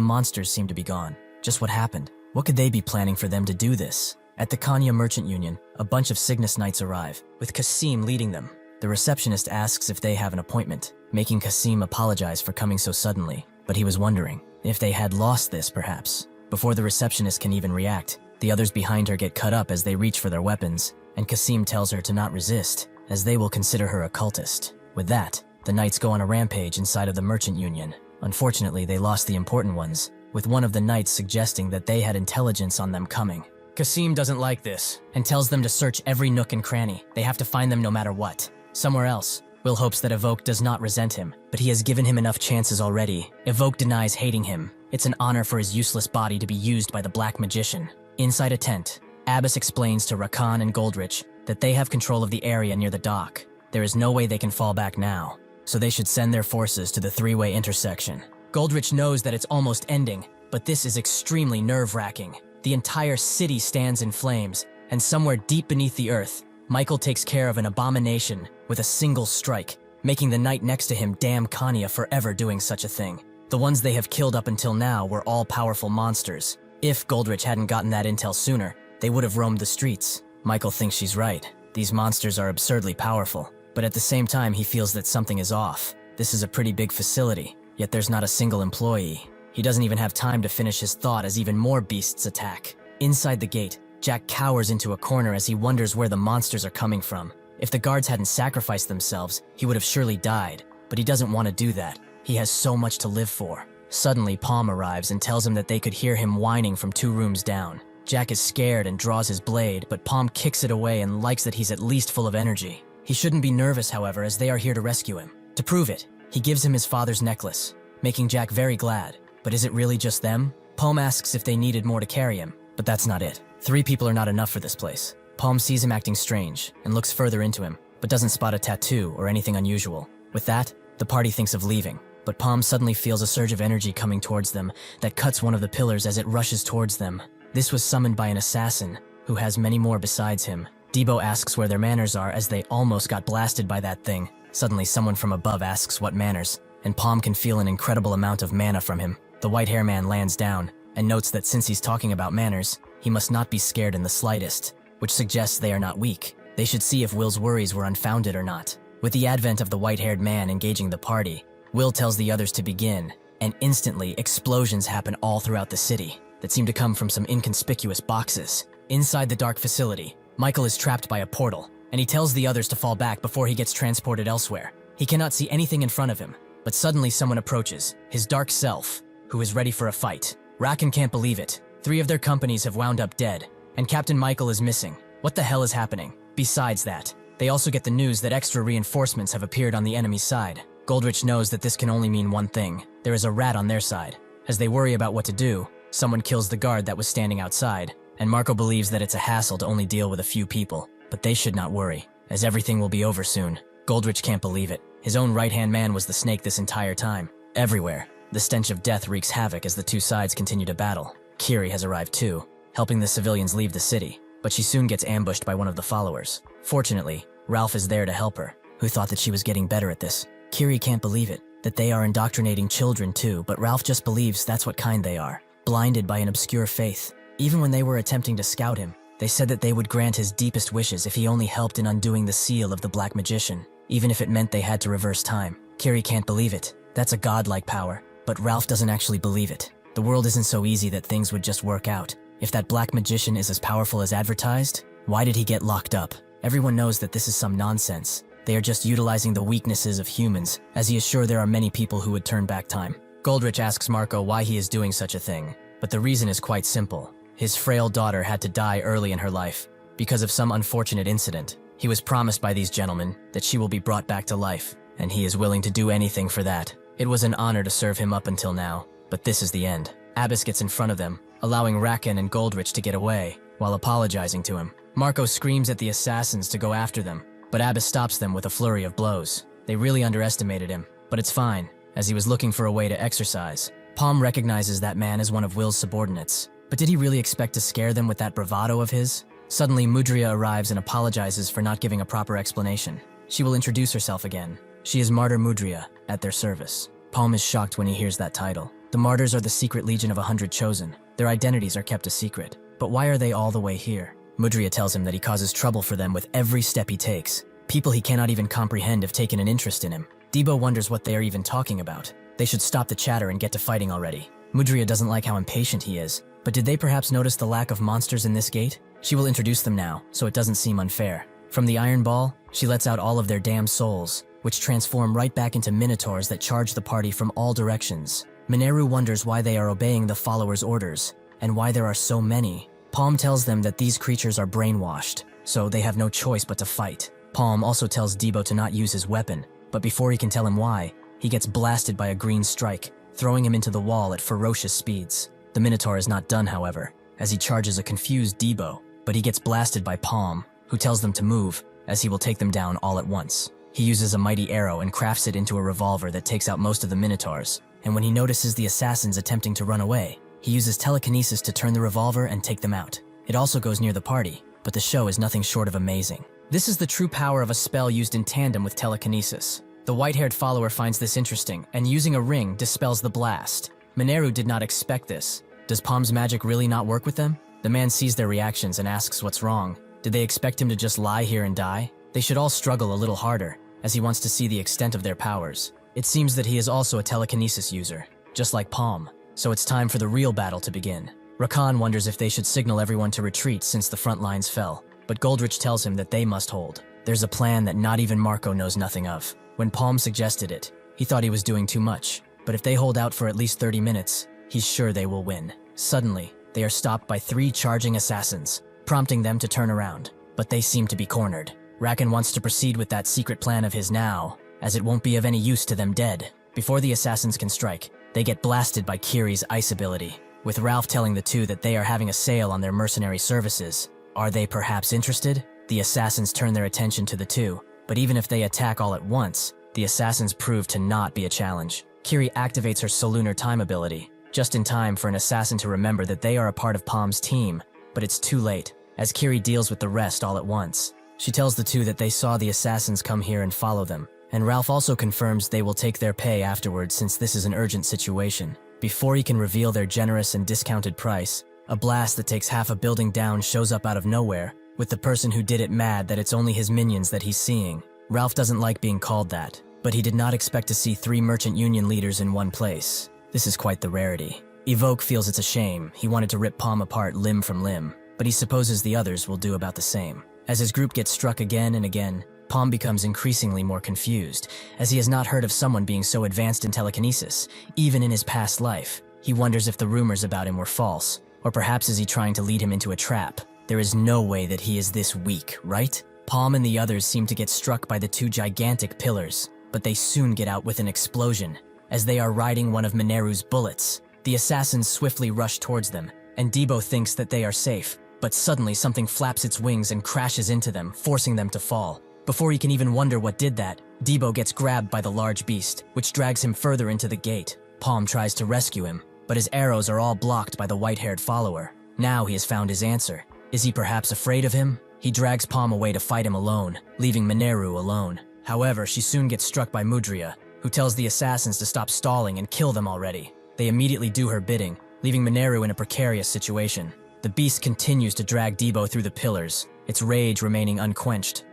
monsters seem to be gone. Just what happened? What could they be planning for them to do this? At the Kanya Merchant Union, a bunch of Cygnus Knights arrive, with Kasim leading them. The receptionist asks if they have an appointment, making Kasim apologize for coming so suddenly, but he was wondering if they had lost this, perhaps. Before the receptionist can even react, the others behind her get cut up as they reach for their weapons, and Kasim tells her to not resist, as they will consider her a cultist. With that, the Knights go on a rampage inside of the Merchant Union. Unfortunately, they lost the important ones, with one of the Knights suggesting that they had intelligence on them coming. Kasim doesn't like this, and tells them to search every nook and cranny. They have to find them no matter what. Somewhere else, Will hopes that Evoke does not resent him, but he has given him enough chances already. Evoke denies hating him. It's an honor for his useless body to be used by the Black Magician. Inside a tent, Abbas explains to Rakan and Goldrich that they have control of the area near the dock. There is no way they can fall back now, so they should send their forces to the three-way intersection. Goldrich knows that it's almost ending, but this is extremely nerve-wracking. The entire city stands in flames, and somewhere deep beneath the earth, Michael takes care of an abomination with a single strike, making the knight next to him damn Kanya forever doing such a thing. The ones they have killed up until now were all powerful monsters. If Goldrich hadn't gotten that intel sooner, they would have roamed the streets. Michael thinks she's right. These monsters are absurdly powerful, but at the same time he feels that something is off. This is a pretty big facility, yet there's not a single employee. He doesn't even have time to finish his thought as even more beasts attack. Inside the gate, Jack cowers into a corner as he wonders where the monsters are coming from. If the guards hadn't sacrificed themselves, he would have surely died, but he doesn't want to do that. He has so much to live for. Suddenly, Paume arrives and tells him that they could hear him whining from 2 rooms down. Jack is scared and draws his blade, but Paume kicks it away and likes that he's at least full of energy. He shouldn't be nervous, however, as they are here to rescue him. To prove it, he gives him his father's necklace, making Jack very glad. But is it really just them? Paume asks if they needed more to carry him, but that's not it. 3 people are not enough for this place. Paume sees him acting strange and looks further into him, but doesn't spot a tattoo or anything unusual. With that, the party thinks of leaving, but Paume suddenly feels a surge of energy coming towards them that cuts one of the pillars as it rushes towards them. This was summoned by an assassin, who has many more besides him. Debo asks where their manners are as they almost got blasted by that thing. Suddenly someone from above asks what manners, and Paume can feel an incredible amount of mana from him. The white hair man lands down, and notes that since he's talking about manners, he must not be scared in the slightest, which suggests they are not weak. They should see if Will's worries were unfounded or not. With the advent of the white-haired man engaging the party, Will tells the others to begin, and instantly explosions happen all throughout the city that seem to come from some inconspicuous boxes. Inside the dark facility, Michael is trapped by a portal, and he tells the others to fall back before he gets transported elsewhere. He cannot see anything in front of him, but suddenly someone approaches, his dark self, who is ready for a fight. Rakan can't believe it. 3 of their companies have wound up dead, and Captain Michael is missing. What the hell is happening? Besides that, they also get the news that extra reinforcements have appeared on the enemy's side. Goldrich knows that this can only mean one thing. There is a rat on their side. As they worry about what to do, someone kills the guard that was standing outside, and Marco believes that it's a hassle to only deal with a few people. But they should not worry, as everything will be over soon. Goldrich can't believe it. His own right-hand man was the snake this entire time. Everywhere, the stench of death wreaks havoc as the 2 sides continue to battle. Kiri has arrived too, helping the civilians leave the city, but she soon gets ambushed by one of the followers. Fortunately, Ralph is there to help her, who thought that she was getting better at this. Kiri can't believe it, that they are indoctrinating children too, but Ralph just believes that's what kind they are, blinded by an obscure faith. Even when they were attempting to scout him, they said that they would grant his deepest wishes if he only helped in undoing the seal of the Black Magician, even if it meant they had to reverse time. Kiri can't believe it. That's a godlike power, but Ralph doesn't actually believe it. The world isn't so easy that things would just work out. If that Black Magician is as powerful as advertised, why did he get locked up? Everyone knows that this is some nonsense. They are just utilizing the weaknesses of humans, as he is sure there are many people who would turn back time. Goldrich asks Marco why he is doing such a thing, but the reason is quite simple. His frail daughter had to die early in her life, because of some unfortunate incident. He was promised by these gentlemen that she will be brought back to life, and he is willing to do anything for that. It was an honor to serve him up until now, but this is the end. Abbas gets in front of them, allowing Rakan and Goldrich to get away, while apologizing to him. Marco screams at the assassins to go after them, but Abbas stops them with a flurry of blows. They really underestimated him, but it's fine, as he was looking for a way to exercise. Paume recognizes that man as one of Will's subordinates, but did he really expect to scare them with that bravado of his? Suddenly, Mudria arrives and apologizes for not giving a proper explanation. She will introduce herself again. She is Martyr Mudria, at their service. Paume is shocked when he hears that title. The Martyrs are the secret legion of 100 chosen. Their identities are kept a secret. But why are they all the way here? Mudria tells him that he causes trouble for them with every step he takes. People he cannot even comprehend have taken an interest in him. Debo wonders what they are even talking about. They should stop the chatter and get to fighting already. Mudria doesn't like how impatient he is, but did they perhaps notice the lack of monsters in this gate? She will introduce them now, so it doesn't seem unfair. From the iron ball, she lets out all of their damn souls, which transform right back into minotaurs that charge the party from all directions. Mineru wonders why they are obeying the followers' orders, and why there are so many. Paume tells them that these creatures are brainwashed, so they have no choice but to fight. Paume also tells Debo to not use his weapon, but before he can tell him why, he gets blasted by a green strike, throwing him into the wall at ferocious speeds. The Minotaur is not done, however, as he charges a confused Debo, but he gets blasted by Paume, who tells them to move, as he will take them down all at once. He uses a mighty arrow and crafts it into a revolver that takes out most of the Minotaurs, and when he notices the assassins attempting to run away, he uses telekinesis to turn the revolver and take them out. It also goes near the party, but the show is nothing short of amazing. This is the true power of a spell used in tandem with telekinesis. The white-haired follower finds this interesting, and using a ring dispels the blast. Mineru did not expect this. Does Paume's magic really not work with them? The man sees their reactions and asks what's wrong. Did they expect him to just lie here and die? They should all struggle a little harder, as he wants to see the extent of their powers. It seems that he is also a telekinesis user, just like Paume, so it's time for the real battle to begin. Rakan wonders if they should signal everyone to retreat since the front lines fell, but Goldrich tells him that they must hold. There's a plan that not even Marco knows nothing of. When Paume suggested it, he thought he was doing too much, but if they hold out for at least 30 minutes, he's sure they will win. Suddenly, they are stopped by 3 charging assassins, prompting them to turn around, but they seem to be cornered. Rakan wants to proceed with that secret plan of his now, as it won't be of any use to them dead. Before the assassins can strike, they get blasted by Kiri's ice ability, with Ralph telling the two that they are having a sale on their mercenary services. Are they perhaps interested? The assassins turn their attention to the two, but even if they attack all at once, the assassins prove to not be a challenge. Kiri activates her Solunar time ability, just in time for an assassin to remember that they are a part of Paume's team, but it's too late, as Kiri deals with the rest all at once. She tells the two that they saw the assassins come here and follow them, and Ralph also confirms they will take their pay afterwards since this is an urgent situation. Before he can reveal their generous and discounted price, a blast that takes half a building down shows up out of nowhere, with the person who did it mad that it's only his minions that he's seeing. Ralph doesn't like being called that, but he did not expect to see 3 merchant union leaders in one place. This is quite the rarity. Evoke feels it's a shame. He wanted to rip Paume apart limb from limb, but he supposes the others will do about the same. As his group gets struck again and again, Paume becomes increasingly more confused, as he has not heard of someone being so advanced in telekinesis, even in his past life. He wonders if the rumors about him were false, or perhaps is he trying to lead him into a trap? There is no way that he is this weak, right? Paume and the others seem to get struck by the 2 gigantic pillars, but they soon get out with an explosion, as they are riding one of Mineru's bullets. The assassins swiftly rush towards them, and Debo thinks that they are safe, but suddenly something flaps its wings and crashes into them, forcing them to fall. Before he can even wonder what did that, Debo gets grabbed by the large beast, which drags him further into the gate. Paume tries to rescue him, but his arrows are all blocked by the white-haired follower. Now he has found his answer. Is he perhaps afraid of him? He drags Paume away to fight him alone, leaving Mineru alone. However, she soon gets struck by Mudria, who tells the assassins to stop stalling and kill them already. They immediately do her bidding, leaving Mineru in a precarious situation. The beast continues to drag Debo through the pillars, its rage remaining unquenched.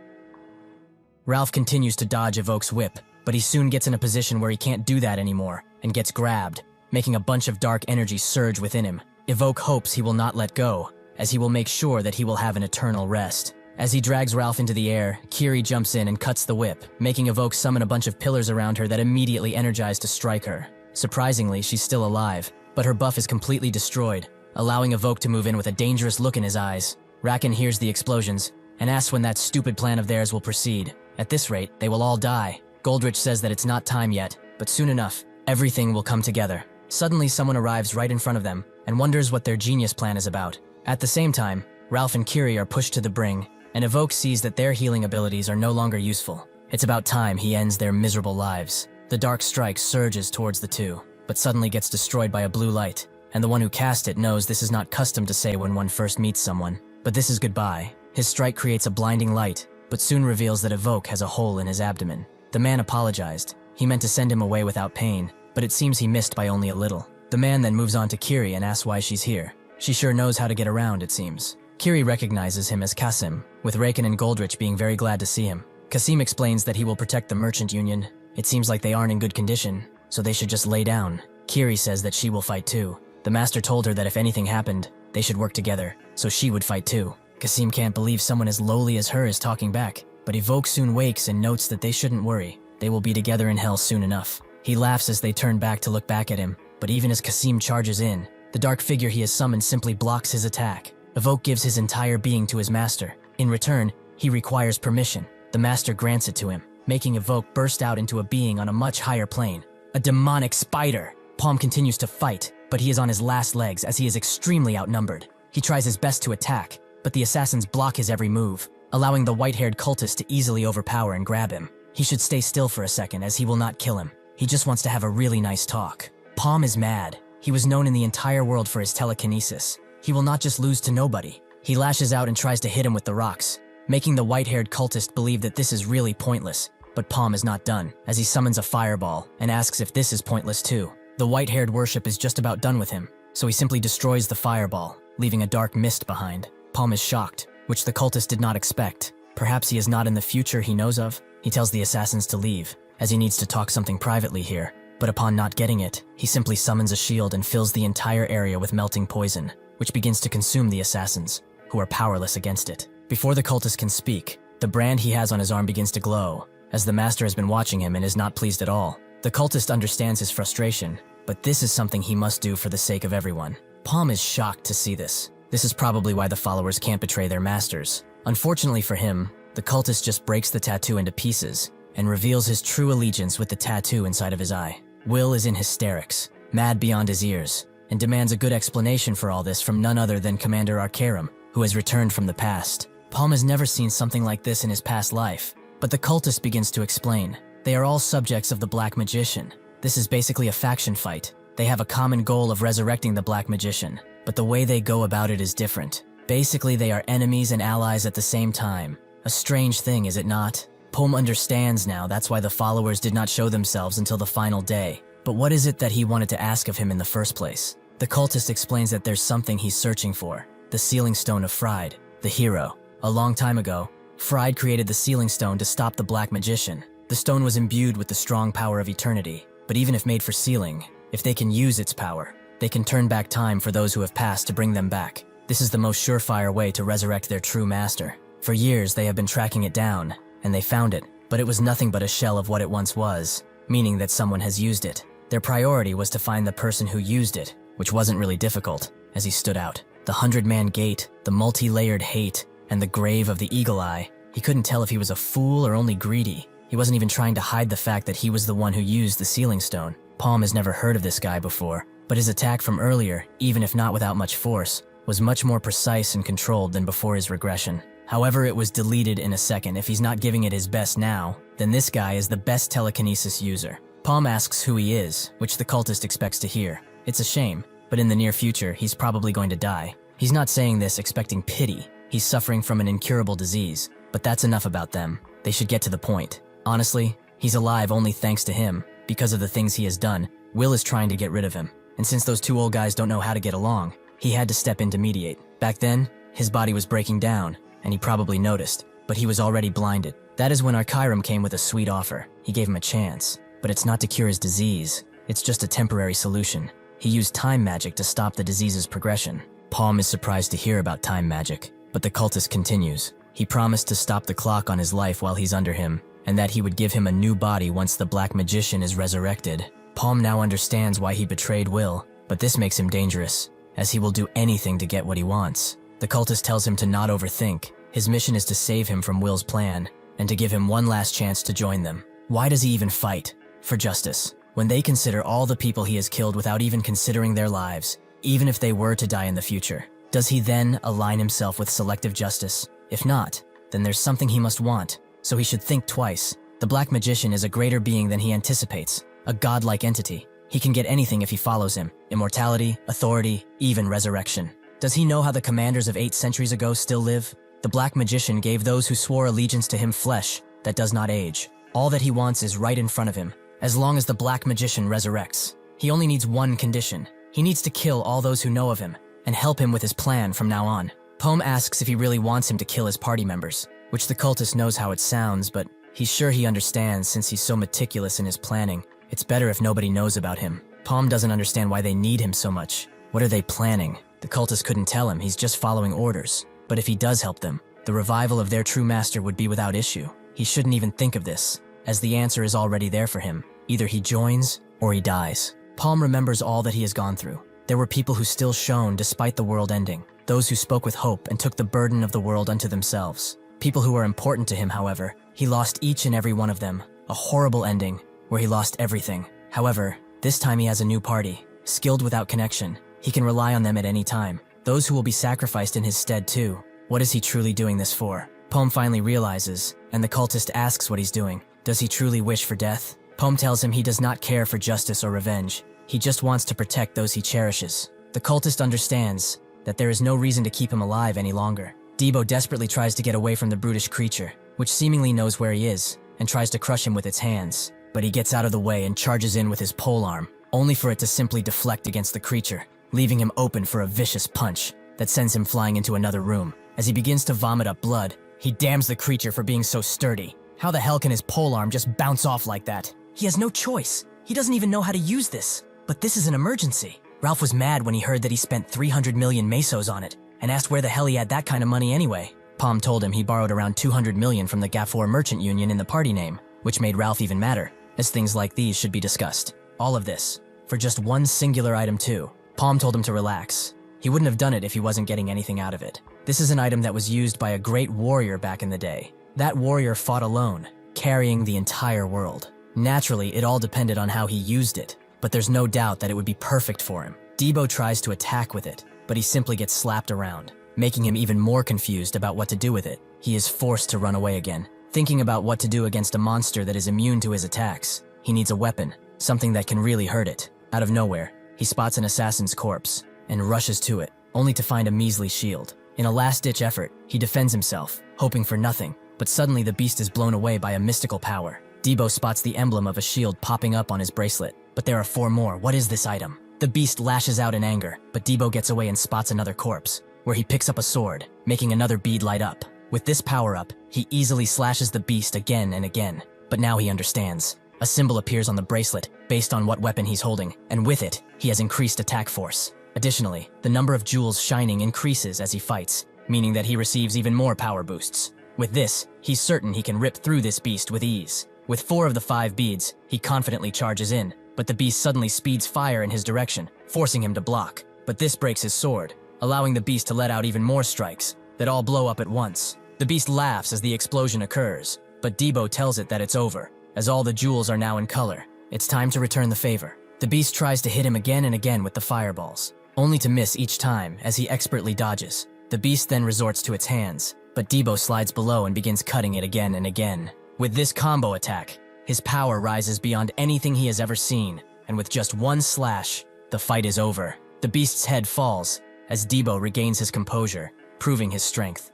Ralph continues to dodge Evoke's whip, but he soon gets in a position where he can't do that anymore, and gets grabbed, making a bunch of dark energy surge within him. Evoke hopes he will not let go, as he will make sure that he will have an eternal rest. As he drags Ralph into the air, Kiri jumps in and cuts the whip, making Evoke summon a bunch of pillars around her that immediately energize to strike her. Surprisingly, she's still alive, but her buff is completely destroyed, allowing Evoke to move in with a dangerous look in his eyes. Rakan hears the explosions, and asks when that stupid plan of theirs will proceed. At this rate, they will all die. Goldrich says that it's not time yet, but soon enough, everything will come together. Suddenly someone arrives right in front of them, and wonders what their genius plan is about. At the same time, Ralph and Kiri are pushed to the brink, and Evoke sees that their healing abilities are no longer useful. It's about time he ends their miserable lives. The dark strike surges towards the two, but suddenly gets destroyed by a blue light, and the one who cast it knows this is not custom to say when one first meets someone. But this is goodbye. His strike creates a blinding light, but soon reveals that Evoke has a hole in his abdomen. The man apologized. He meant to send him away without pain, but it seems he missed by only a little. The man then moves on to Kiri and asks why she's here. She sure knows how to get around, it seems. Kiri recognizes him as Kasim, with Raken and Goldrich being very glad to see him. Kasim explains that he will protect the merchant union. It seems like they aren't in good condition, so they should just lay down. Kiri says that she will fight too. The master told her that if anything happened, they should work together, so she would fight too. Kasim can't believe someone as lowly as her is talking back, but Evoke soon wakes and notes that they shouldn't worry. They will be together in hell soon enough. He laughs as they turn back to look back at him, but even as Kasim charges in, the dark figure he has summoned simply blocks his attack. Evoke gives his entire being to his master. In return, he requires permission. The master grants it to him, making Evoke burst out into a being on a much higher plane. A demonic spider! Paume continues to fight, but he is on his last legs as he is extremely outnumbered. He tries his best to attack, but the assassins block his every move, allowing the white-haired cultist to easily overpower and grab him. He should stay still for a second as he will not kill him. He just wants to have a really nice talk. Paume is mad. He was known in the entire world for his telekinesis. He will not just lose to nobody. He lashes out and tries to hit him with the rocks, making the white-haired cultist believe that this is really pointless. But Paume is not done, as he summons a fireball and asks if this is pointless too. The white-haired worship is just about done with him, so he simply destroys the fireball, leaving a dark mist behind. Paume is shocked, which the cultist did not expect. Perhaps he is not in the future he knows of. He tells the assassins to leave, as he needs to talk something privately here. But upon not getting it, he simply summons a shield and fills the entire area with melting poison, which begins to consume the assassins, who are powerless against it. Before the cultist can speak, the brand he has on his arm begins to glow, as the master has been watching him and is not pleased at all. The cultist understands his frustration, but this is something he must do for the sake of everyone. Paume is shocked to see this. This is probably why the followers can't betray their masters. Unfortunately for him, the cultist just breaks the tattoo into pieces and reveals his true allegiance with the tattoo inside of his eye. Will is in hysterics, mad beyond his ears, and demands a good explanation for all this from none other than Commander Arcarum, who has returned from the past. Paume has never seen something like this in his past life, but the cultist begins to explain. They are all subjects of the Black Magician. This is basically a faction fight. They have a common goal of resurrecting the Black Magician, but the way they go about it is different. Basically, they are enemies and allies at the same time. A strange thing, is it not? Paume understands now that's why the followers did not show themselves until the final day. But what is it that he wanted to ask of him in the first place? The cultist explains that there's something he's searching for. The Sealing Stone of Fried, the hero. A long time ago, Fried created the Sealing Stone to stop the Black Magician. The stone was imbued with the strong power of eternity. But even if made for sealing, if they can use its power, they can turn back time for those who have passed to bring them back. This is the most surefire way to resurrect their true master. For years, they have been tracking it down, and they found it, but it was nothing but a shell of what it once was, meaning that someone has used it. Their priority was to find the person who used it, which wasn't really difficult, as he stood out. The 100-man gate, the multi-layered hate, and the grave of the eagle eye. He couldn't tell if he was a fool or only greedy. He wasn't even trying to hide the fact that he was the one who used the Sealing Stone. Paume has never heard of this guy before, but his attack from earlier, even if not without much force, was much more precise and controlled than before his regression. However, it was deleted in a second. If he's not giving it his best now, then this guy is the best telekinesis user. Paume asks who he is, which the cultist expects to hear. It's a shame, but in the near future, he's probably going to die. He's not saying this expecting pity. He's suffering from an incurable disease, but that's enough about them. They should get to the point. Honestly, he's alive only thanks to him. Because of the things he has done, Will is trying to get rid of him. And since those two old guys don't know how to get along, he had to step in to mediate. Back then, his body was breaking down, and he probably noticed, but he was already blinded. That is when Arcarum came with a sweet offer. He gave him a chance, but it's not to cure his disease. It's just a temporary solution. He used time magic to stop the disease's progression. Paume is surprised to hear about time magic, but the cultist continues. He promised to stop the clock on his life while he's under him, and that he would give him a new body once the Black Magician is resurrected. Paume now understands why he betrayed Will, but this makes him dangerous, as he will do anything to get what he wants. The cultist tells him to not overthink. His mission is to save him from Will's plan, and to give him one last chance to join them. Why does he even fight? For justice. When they consider all the people he has killed without even considering their lives, even if they were to die in the future, does he then align himself with selective justice? If not, then there's something he must want. So he should think twice. The Black Magician is a greater being than he anticipates, a godlike entity. He can get anything if he follows him: immortality, authority, even resurrection. Does he know how the commanders of 8 centuries ago still live? The Black Magician gave those who swore allegiance to him flesh that does not age. All that he wants is right in front of him, as long as the Black Magician resurrects. He only needs one condition. He needs to kill all those who know of him, and help him with his plan from now on. Paume asks if he really wants him to kill his party members, which the cultist knows how it sounds, but he's sure he understands since he's so meticulous in his planning. It's better if nobody knows about him. Paume doesn't understand why they need him so much. What are they planning? The cultist couldn't tell him, he's just following orders. But if he does help them, the revival of their true master would be without issue. He shouldn't even think of this, as the answer is already there for him. Either he joins, or he dies. Paume remembers all that he has gone through. There were people who still shone despite the world ending. Those who spoke with hope and took the burden of the world unto themselves. People who were important to him, however, he lost each and every one of them. A horrible ending, where he lost everything. However, this time he has a new party, skilled without connection. He can rely on them at any time. Those who will be sacrificed in his stead too. What is he truly doing this for? Paume finally realizes, and the cultist asks what he's doing. Does he truly wish for death? Paume tells him he does not care for justice or revenge. He just wants to protect those he cherishes. The cultist understands that there is no reason to keep him alive any longer. Debo desperately tries to get away from the brutish creature, which seemingly knows where he is, and tries to crush him with its hands. But he gets out of the way and charges in with his polearm, only for it to simply deflect against the creature, leaving him open for a vicious punch that sends him flying into another room. As he begins to vomit up blood, he damns the creature for being so sturdy. How the hell can his polearm just bounce off like that? He has no choice. He doesn't even know how to use this. But this is an emergency. Ralph was mad when he heard that he spent 300 million mesos on it, and asked where the hell he had that kind of money anyway. Paume told him he borrowed around 200 million from the Gafor Merchant Union in the party name, which made Ralph even madder, as things like these should be discussed. All of this, for just one singular item too. Paume told him to relax. He wouldn't have done it if he wasn't getting anything out of it. This is an item that was used by a great warrior back in the day. That warrior fought alone, carrying the entire world. Naturally, it all depended on how he used it, but there's no doubt that it would be perfect for him. Debo tries to attack with it, but he simply gets slapped around, making him even more confused about what to do with it. He is forced to run away again, thinking about what to do against a monster that is immune to his attacks. He needs a weapon, something that can really hurt it. Out of nowhere, he spots an assassin's corpse and rushes to it, only to find a measly shield. In a last-ditch effort, he defends himself, hoping for nothing, but suddenly the beast is blown away by a mystical power. Debo spots the emblem of a shield popping up on his bracelet, but there are 4 more. What is this item? The beast lashes out in anger, but Debo gets away and spots another corpse, where he picks up a sword, making another bead light up. With this power-up, he easily slashes the beast again and again, but now he understands. A symbol appears on the bracelet based on what weapon he's holding, and with it, he has increased attack force. Additionally, the number of jewels shining increases as he fights, meaning that he receives even more power boosts. With this, he's certain he can rip through this beast with ease. With 4 of the 5 beads, he confidently charges in, but the beast suddenly speeds fire in his direction, forcing him to block. But this breaks his sword, allowing the beast to let out even more strikes that all blow up at once. The beast laughs as the explosion occurs, but Debo tells it that it's over, as all the jewels are now in color. It's time to return the favor. The beast tries to hit him again and again with the fireballs, only to miss each time as he expertly dodges. The beast then resorts to its hands, but Debo slides below and begins cutting it again and again. With this combo attack, his power rises beyond anything he has ever seen, and with just one slash, the fight is over. The beast's head falls, as Debo regains his composure, proving his strength.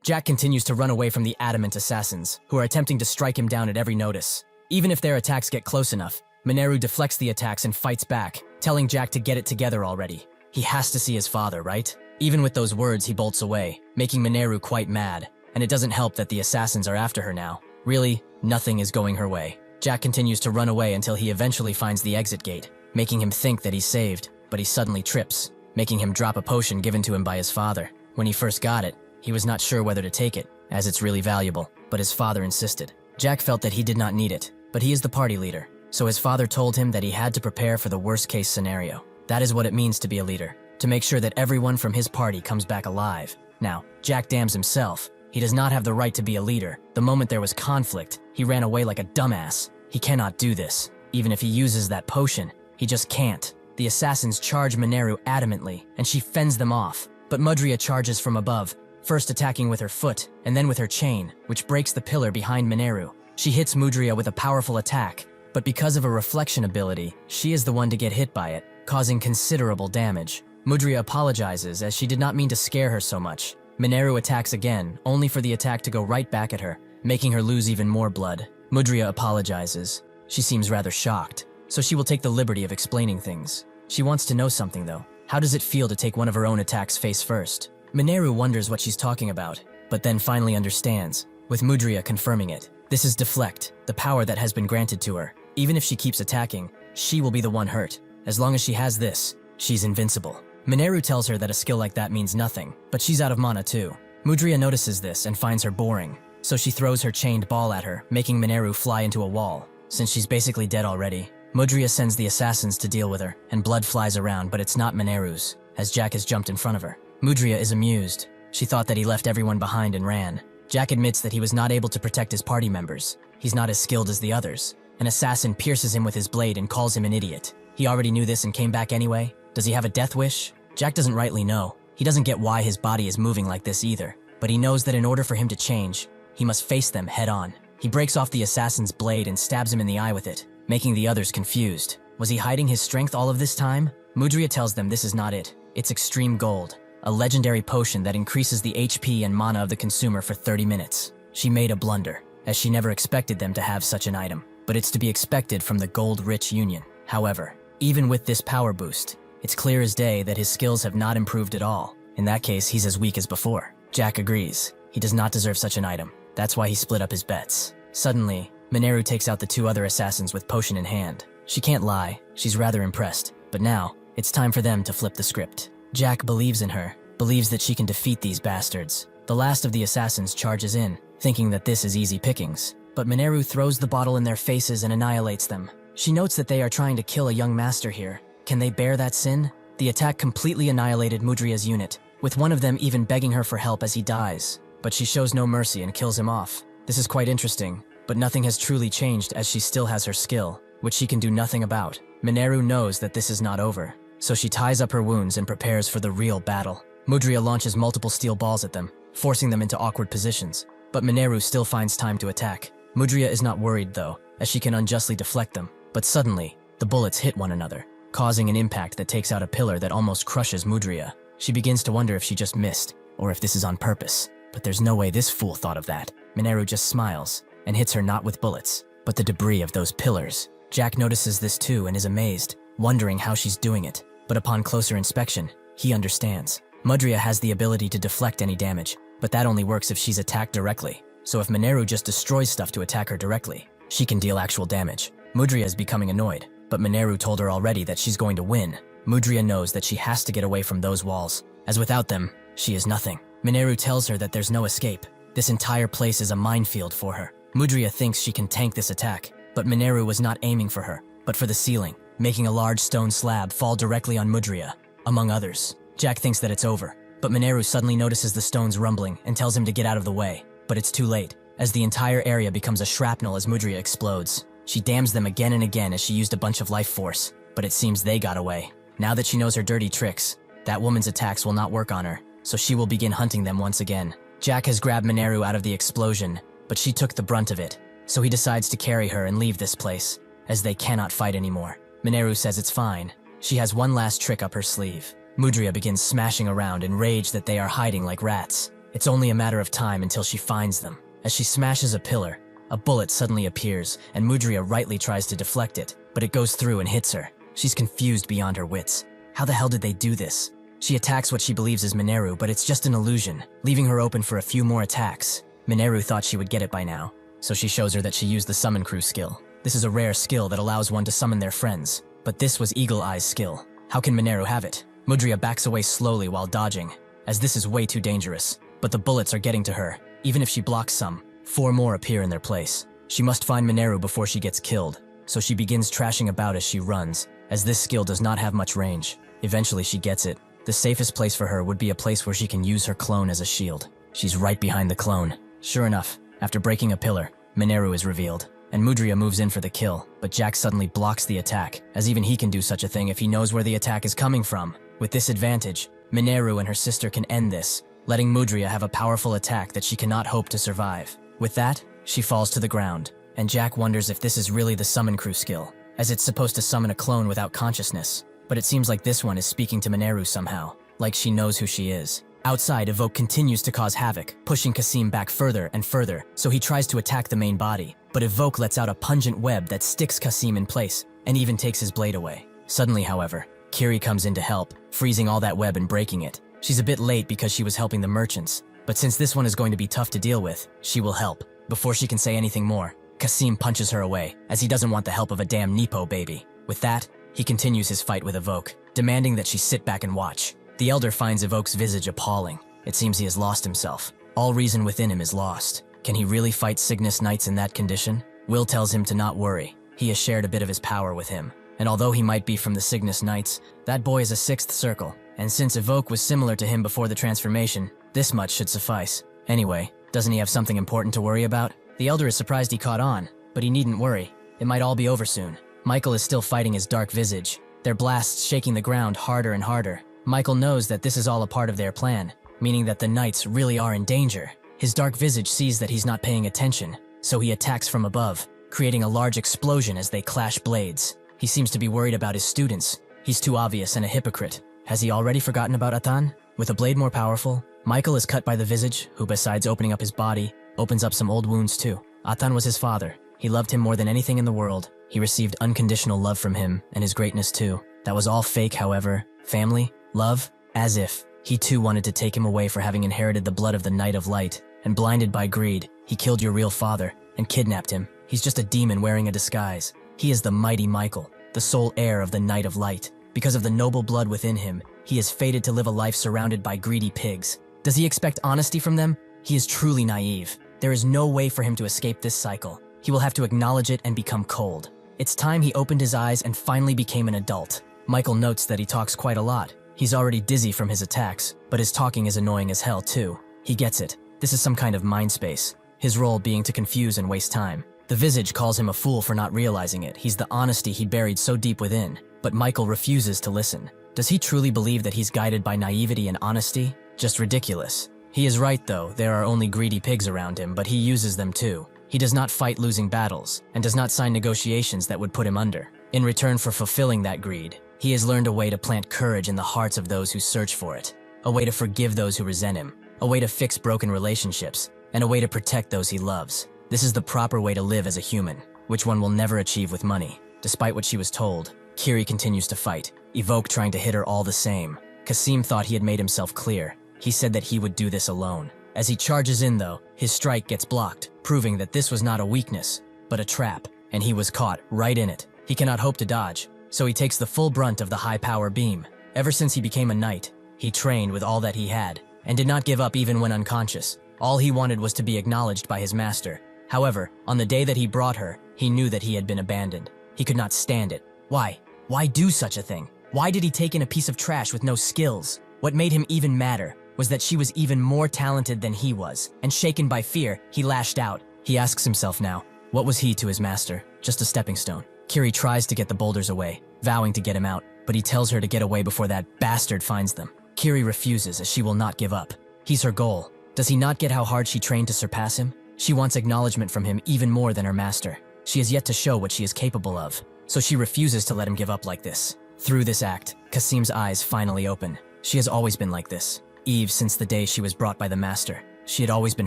Jack continues to run away from the adamant assassins, who are attempting to strike him down at every notice. Even if their attacks get close enough, Mineru deflects the attacks and fights back, telling Jack to get it together already. He has to see his father, right? Even with those words, he bolts away, making Mineru quite mad, and it doesn't help that the assassins are after her now. Really, nothing is going her way. Jack continues to run away until he eventually finds the exit gate, making him think that he's saved, but he suddenly trips, making him drop a potion given to him by his father. When he first got it, he was not sure whether to take it, as it's really valuable, but his father insisted. Jack felt that he did not need it, but he is the party leader, so his father told him that he had to prepare for the worst-case scenario. That is what it means to be a leader, to make sure that everyone from his party comes back alive. Now, Jack damns himself. He does not have the right to be a leader. The moment there was conflict, he ran away like a dumbass. He cannot do this. Even if he uses that potion, he just can't. The assassins charge Mineru adamantly, and she fends them off. But Mudria charges from above, first attacking with her foot, and then with her chain, which breaks the pillar behind Mineru. She hits Mudria with a powerful attack, but because of a reflection ability, she is the one to get hit by it, causing considerable damage. Mudria apologizes as she did not mean to scare her so much. Mineru attacks again, only for the attack to go right back at her, making her lose even more blood. Mudria apologizes. She seems rather shocked, so she will take the liberty of explaining things. She wants to know something though. How does it feel to take one of her own attacks face first? Mineru wonders what she's talking about, but then finally understands, with Mudria confirming it. This is Deflect, the power that has been granted to her. Even if she keeps attacking, she will be the one hurt. As long as she has this, she's invincible. Mineru tells her that a skill like that means nothing, but she's out of mana too. Mudria notices this and finds her boring, so she throws her chained ball at her, making Mineru fly into a wall. Since she's basically dead already, Mudria sends the assassins to deal with her, and blood flies around, but it's not Mineru's, as Jack has jumped in front of her. Mudria is amused. She thought that he left everyone behind and ran. Jack admits that he was not able to protect his party members. He's not as skilled as the others. An assassin pierces him with his blade and calls him an idiot. He already knew this and came back anyway? Does he have a death wish? Jack doesn't rightly know. He doesn't get why his body is moving like this either. But he knows that in order for him to change, he must face them head on. He breaks off the assassin's blade and stabs him in the eye with it, making the others confused. Was he hiding his strength all of this time? Mudria tells them this is not it. It's Extreme Gold, a legendary potion that increases the HP and mana of the consumer for 30 minutes. She made a blunder, as she never expected them to have such an item, but it's to be expected from the gold-rich union. However, even with this power boost, it's clear as day that his skills have not improved at all. In that case, he's as weak as before. Jack agrees. He does not deserve such an item. That's why he split up his bets. Suddenly, Mineru takes out the two other assassins with potion in hand. She can't lie, she's rather impressed. But now, it's time for them to flip the script. Jack believes in her, believes that she can defeat these bastards. The last of the assassins charges in, thinking that this is easy pickings. But Mineru throws the bottle in their faces and annihilates them. She notes that they are trying to kill a young master here. Can they bear that sin? The attack completely annihilated Mudria's unit, with one of them even begging her for help as he dies. But she shows no mercy and kills him off. This is quite interesting, but nothing has truly changed as she still has her skill, which she can do nothing about. Mineru knows that this is not over, so she ties up her wounds and prepares for the real battle. Mudria launches multiple steel balls at them, forcing them into awkward positions, but Mineru still finds time to attack. Mudria is not worried though, as she can unjustly deflect them, but suddenly, the bullets hit one another, causing an impact that takes out a pillar that almost crushes Mudria. She begins to wonder if she just missed, or if this is on purpose, but there's no way this fool thought of that. Mineru just smiles, and hits her not with bullets, but the debris of those pillars. Jack notices this too and is amazed, wondering how she's doing it, but upon closer inspection, he understands. Mudria has the ability to deflect any damage, but that only works if she's attacked directly. So if Mineru just destroys stuff to attack her directly, she can deal actual damage. Mudria is becoming annoyed, but Mineru told her already that she's going to win. Mudria knows that she has to get away from those walls, as without them, she is nothing. Mineru tells her that there's no escape. This entire place is a minefield for her. Mudria thinks she can tank this attack, but Mineru was not aiming for her, but for the ceiling, making a large stone slab fall directly on Mudria, among others. Jack thinks that it's over, but Mineru suddenly notices the stones rumbling and tells him to get out of the way. But it's too late, as the entire area becomes a shrapnel as Mudria explodes. She damns them again and again as she used a bunch of life force, but it seems they got away. Now that she knows her dirty tricks, that woman's attacks will not work on her, so she will begin hunting them once again. Jack has grabbed Mineru out of the explosion, but she took the brunt of it, so he decides to carry her and leave this place, as they cannot fight anymore. Mineru says it's fine. She has one last trick up her sleeve. Mudria begins smashing around in rage that they are hiding like rats. It's only a matter of time until she finds them. As she smashes a pillar, a bullet suddenly appears, and Mudria rightly tries to deflect it, but it goes through and hits her. She's confused beyond her wits. How the hell did they do this? She attacks what she believes is Mineru, but it's just an illusion, leaving her open for a few more attacks. Mineru thought she would get it by now, so she shows her that she used the Summon Crew skill. This is a rare skill that allows one to summon their friends, but this was Eagle Eye's skill. How can Mineru have it? Mudria backs away slowly while dodging, as this is way too dangerous. But the bullets are getting to her. Even if she blocks some, 4 more appear in their place. She must find Mineru before she gets killed, so she begins trashing about as she runs, as this skill does not have much range. Eventually she gets it. The safest place for her would be a place where she can use her clone as a shield. She's right behind the clone. Sure enough, after breaking a pillar, Mineru is revealed, and Mudria moves in for the kill, but Jack suddenly blocks the attack, as even he can do such a thing if he knows where the attack is coming from. With this advantage, Mineru and her sister can end this, letting Mudria have a powerful attack that she cannot hope to survive. With that, she falls to the ground, and Jack wonders if this is really the Summon Crew skill, as it's supposed to summon a clone without consciousness. But it seems like this one is speaking to Mineru somehow, like she knows who she is. Outside, Evoke continues to cause havoc, pushing Kasim back further and further, so he tries to attack the main body. But Evoke lets out a pungent web that sticks Kasim in place, and even takes his blade away. Suddenly, however, Kiri comes in to help, freezing all that web and breaking it. She's a bit late because she was helping the merchants, but since this one is going to be tough to deal with, she will help. Before she can say anything more, Kasim punches her away, as he doesn't want the help of a damn Nepo baby. With that, he continues his fight with Evoke, demanding that she sit back and watch. The elder finds Evoke's visage appalling. It seems he has lost himself. All reason within him is lost. Can he really fight Cygnus Knights in that condition? Will tells him to not worry. He has shared a bit of his power with him. And although he might be from the Cygnus Knights, that boy is a sixth circle. And since Evoke was similar to him before the transformation, this much should suffice. Anyway, doesn't he have something important to worry about? The elder is surprised he caught on, but he needn't worry. It might all be over soon. Michael is still fighting his dark visage, their blasts shaking the ground harder and harder. Michael knows that this is all a part of their plan, meaning that the knights really are in danger. His dark visage sees that he's not paying attention, so he attacks from above, creating a large explosion as they clash blades. He seems to be worried about his students. He's too obvious and a hypocrite. Has he already forgotten about Atan? With a blade more powerful, Michael is cut by the visage, who besides opening up his body, opens up some old wounds too. Atan was his father. He loved him more than anything in the world. He received unconditional love from him, and his greatness too. That was all fake, however. Family? Love? As if. He too wanted to take him away for having inherited the blood of the Knight of Light. And blinded by greed, he killed your real father, and kidnapped him. He's just a demon wearing a disguise. He is the mighty Michael, the sole heir of the Knight of Light. Because of the noble blood within him, he is fated to live a life surrounded by greedy pigs. Does he expect honesty from them? He is truly naive. There is no way for him to escape this cycle. He will have to acknowledge it and become cold. It's time he opened his eyes and finally became an adult. Michael notes that he talks quite a lot. He's already dizzy from his attacks, but his talking is annoying as hell too. He gets it. This is some kind of mind space, his role being to confuse and waste time. The visage calls him a fool for not realizing it. He's the honesty he buried so deep within. But Michael refuses to listen. Does he truly believe that he's guided by naivety and honesty? Just ridiculous. He is right though, there are only greedy pigs around him, but he uses them too. He does not fight losing battles, and does not sign negotiations that would put him under. In return for fulfilling that greed, he has learned a way to plant courage in the hearts of those who search for it. A way to forgive those who resent him. A way to fix broken relationships, and a way to protect those he loves. This is the proper way to live as a human, which one will never achieve with money. Despite what she was told, Kiri continues to fight, Evoke trying to hit her all the same. Kasim thought he had made himself clear. He said that he would do this alone. As he charges in though, his strike gets blocked, proving that this was not a weakness, but a trap, and he was caught right in it. He cannot hope to dodge, so he takes the full brunt of the high-power beam. Ever since he became a knight, he trained with all that he had, and did not give up even when unconscious. All he wanted was to be acknowledged by his master. However, on the day that he brought her, he knew that he had been abandoned. He could not stand it. Why? Why do such a thing? Why did he take in a piece of trash with no skills? What made him even madder was that she was even more talented than he was, and shaken by fear, he lashed out. He asks himself now, what was he to his master? Just a stepping stone. Kiri tries to get the boulders away, vowing to get him out, but he tells her to get away before that bastard finds them. Kiri refuses as she will not give up. He's her goal. Does he not get how hard she trained to surpass him? She wants acknowledgement from him even more than her master. She has yet to show what she is capable of, so she refuses to let him give up like this. Through this act, Kasim's eyes finally open. She has always been like this. Eve, since the day she was brought by the master. She had always been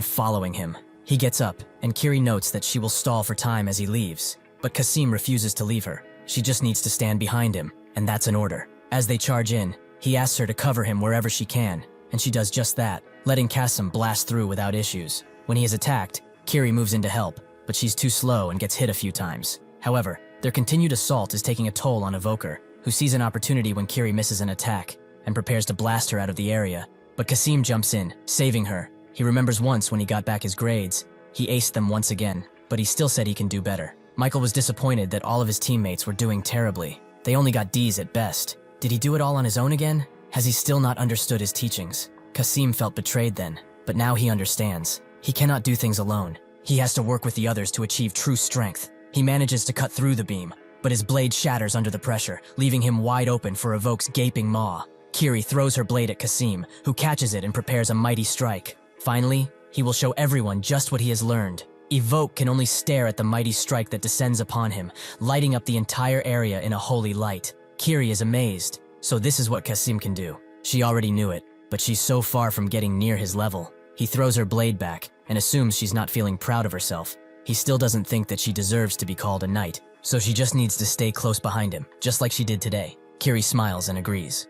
following him. He gets up, and Kiri notes that she will stall for time as he leaves. But Kasim refuses to leave her. She just needs to stand behind him, and that's an order. As they charge in, he asks her to cover him wherever she can, and she does just that, letting Kasim blast through without issues. When he is attacked, Kiri moves in to help, but she's too slow and gets hit a few times. However, their continued assault is taking a toll on Evoker, who sees an opportunity when Kiri misses an attack, and prepares to blast her out of the area. But Kasim jumps in, saving her. He remembers once when he got back his grades, he aced them once again, but he still said he can do better. Michael was disappointed that all of his teammates were doing terribly. They only got D's at best. Did he do it all on his own again? Has he still not understood his teachings? Kasim felt betrayed then, but now he understands. He cannot do things alone. He has to work with the others to achieve true strength. He manages to cut through the beam, but his blade shatters under the pressure, leaving him wide open for Evoke's gaping maw. Kiri throws her blade at Kasim, who catches it and prepares a mighty strike. Finally, he will show everyone just what he has learned. Evoke can only stare at the mighty strike that descends upon him, lighting up the entire area in a holy light. Kiri is amazed. So this is what Kasim can do. She already knew it, but she's so far from getting near his level. He throws her blade back and assumes she's not feeling proud of herself. He still doesn't think that she deserves to be called a knight, so she just needs to stay close behind him, just like she did today. Kiri smiles and agrees.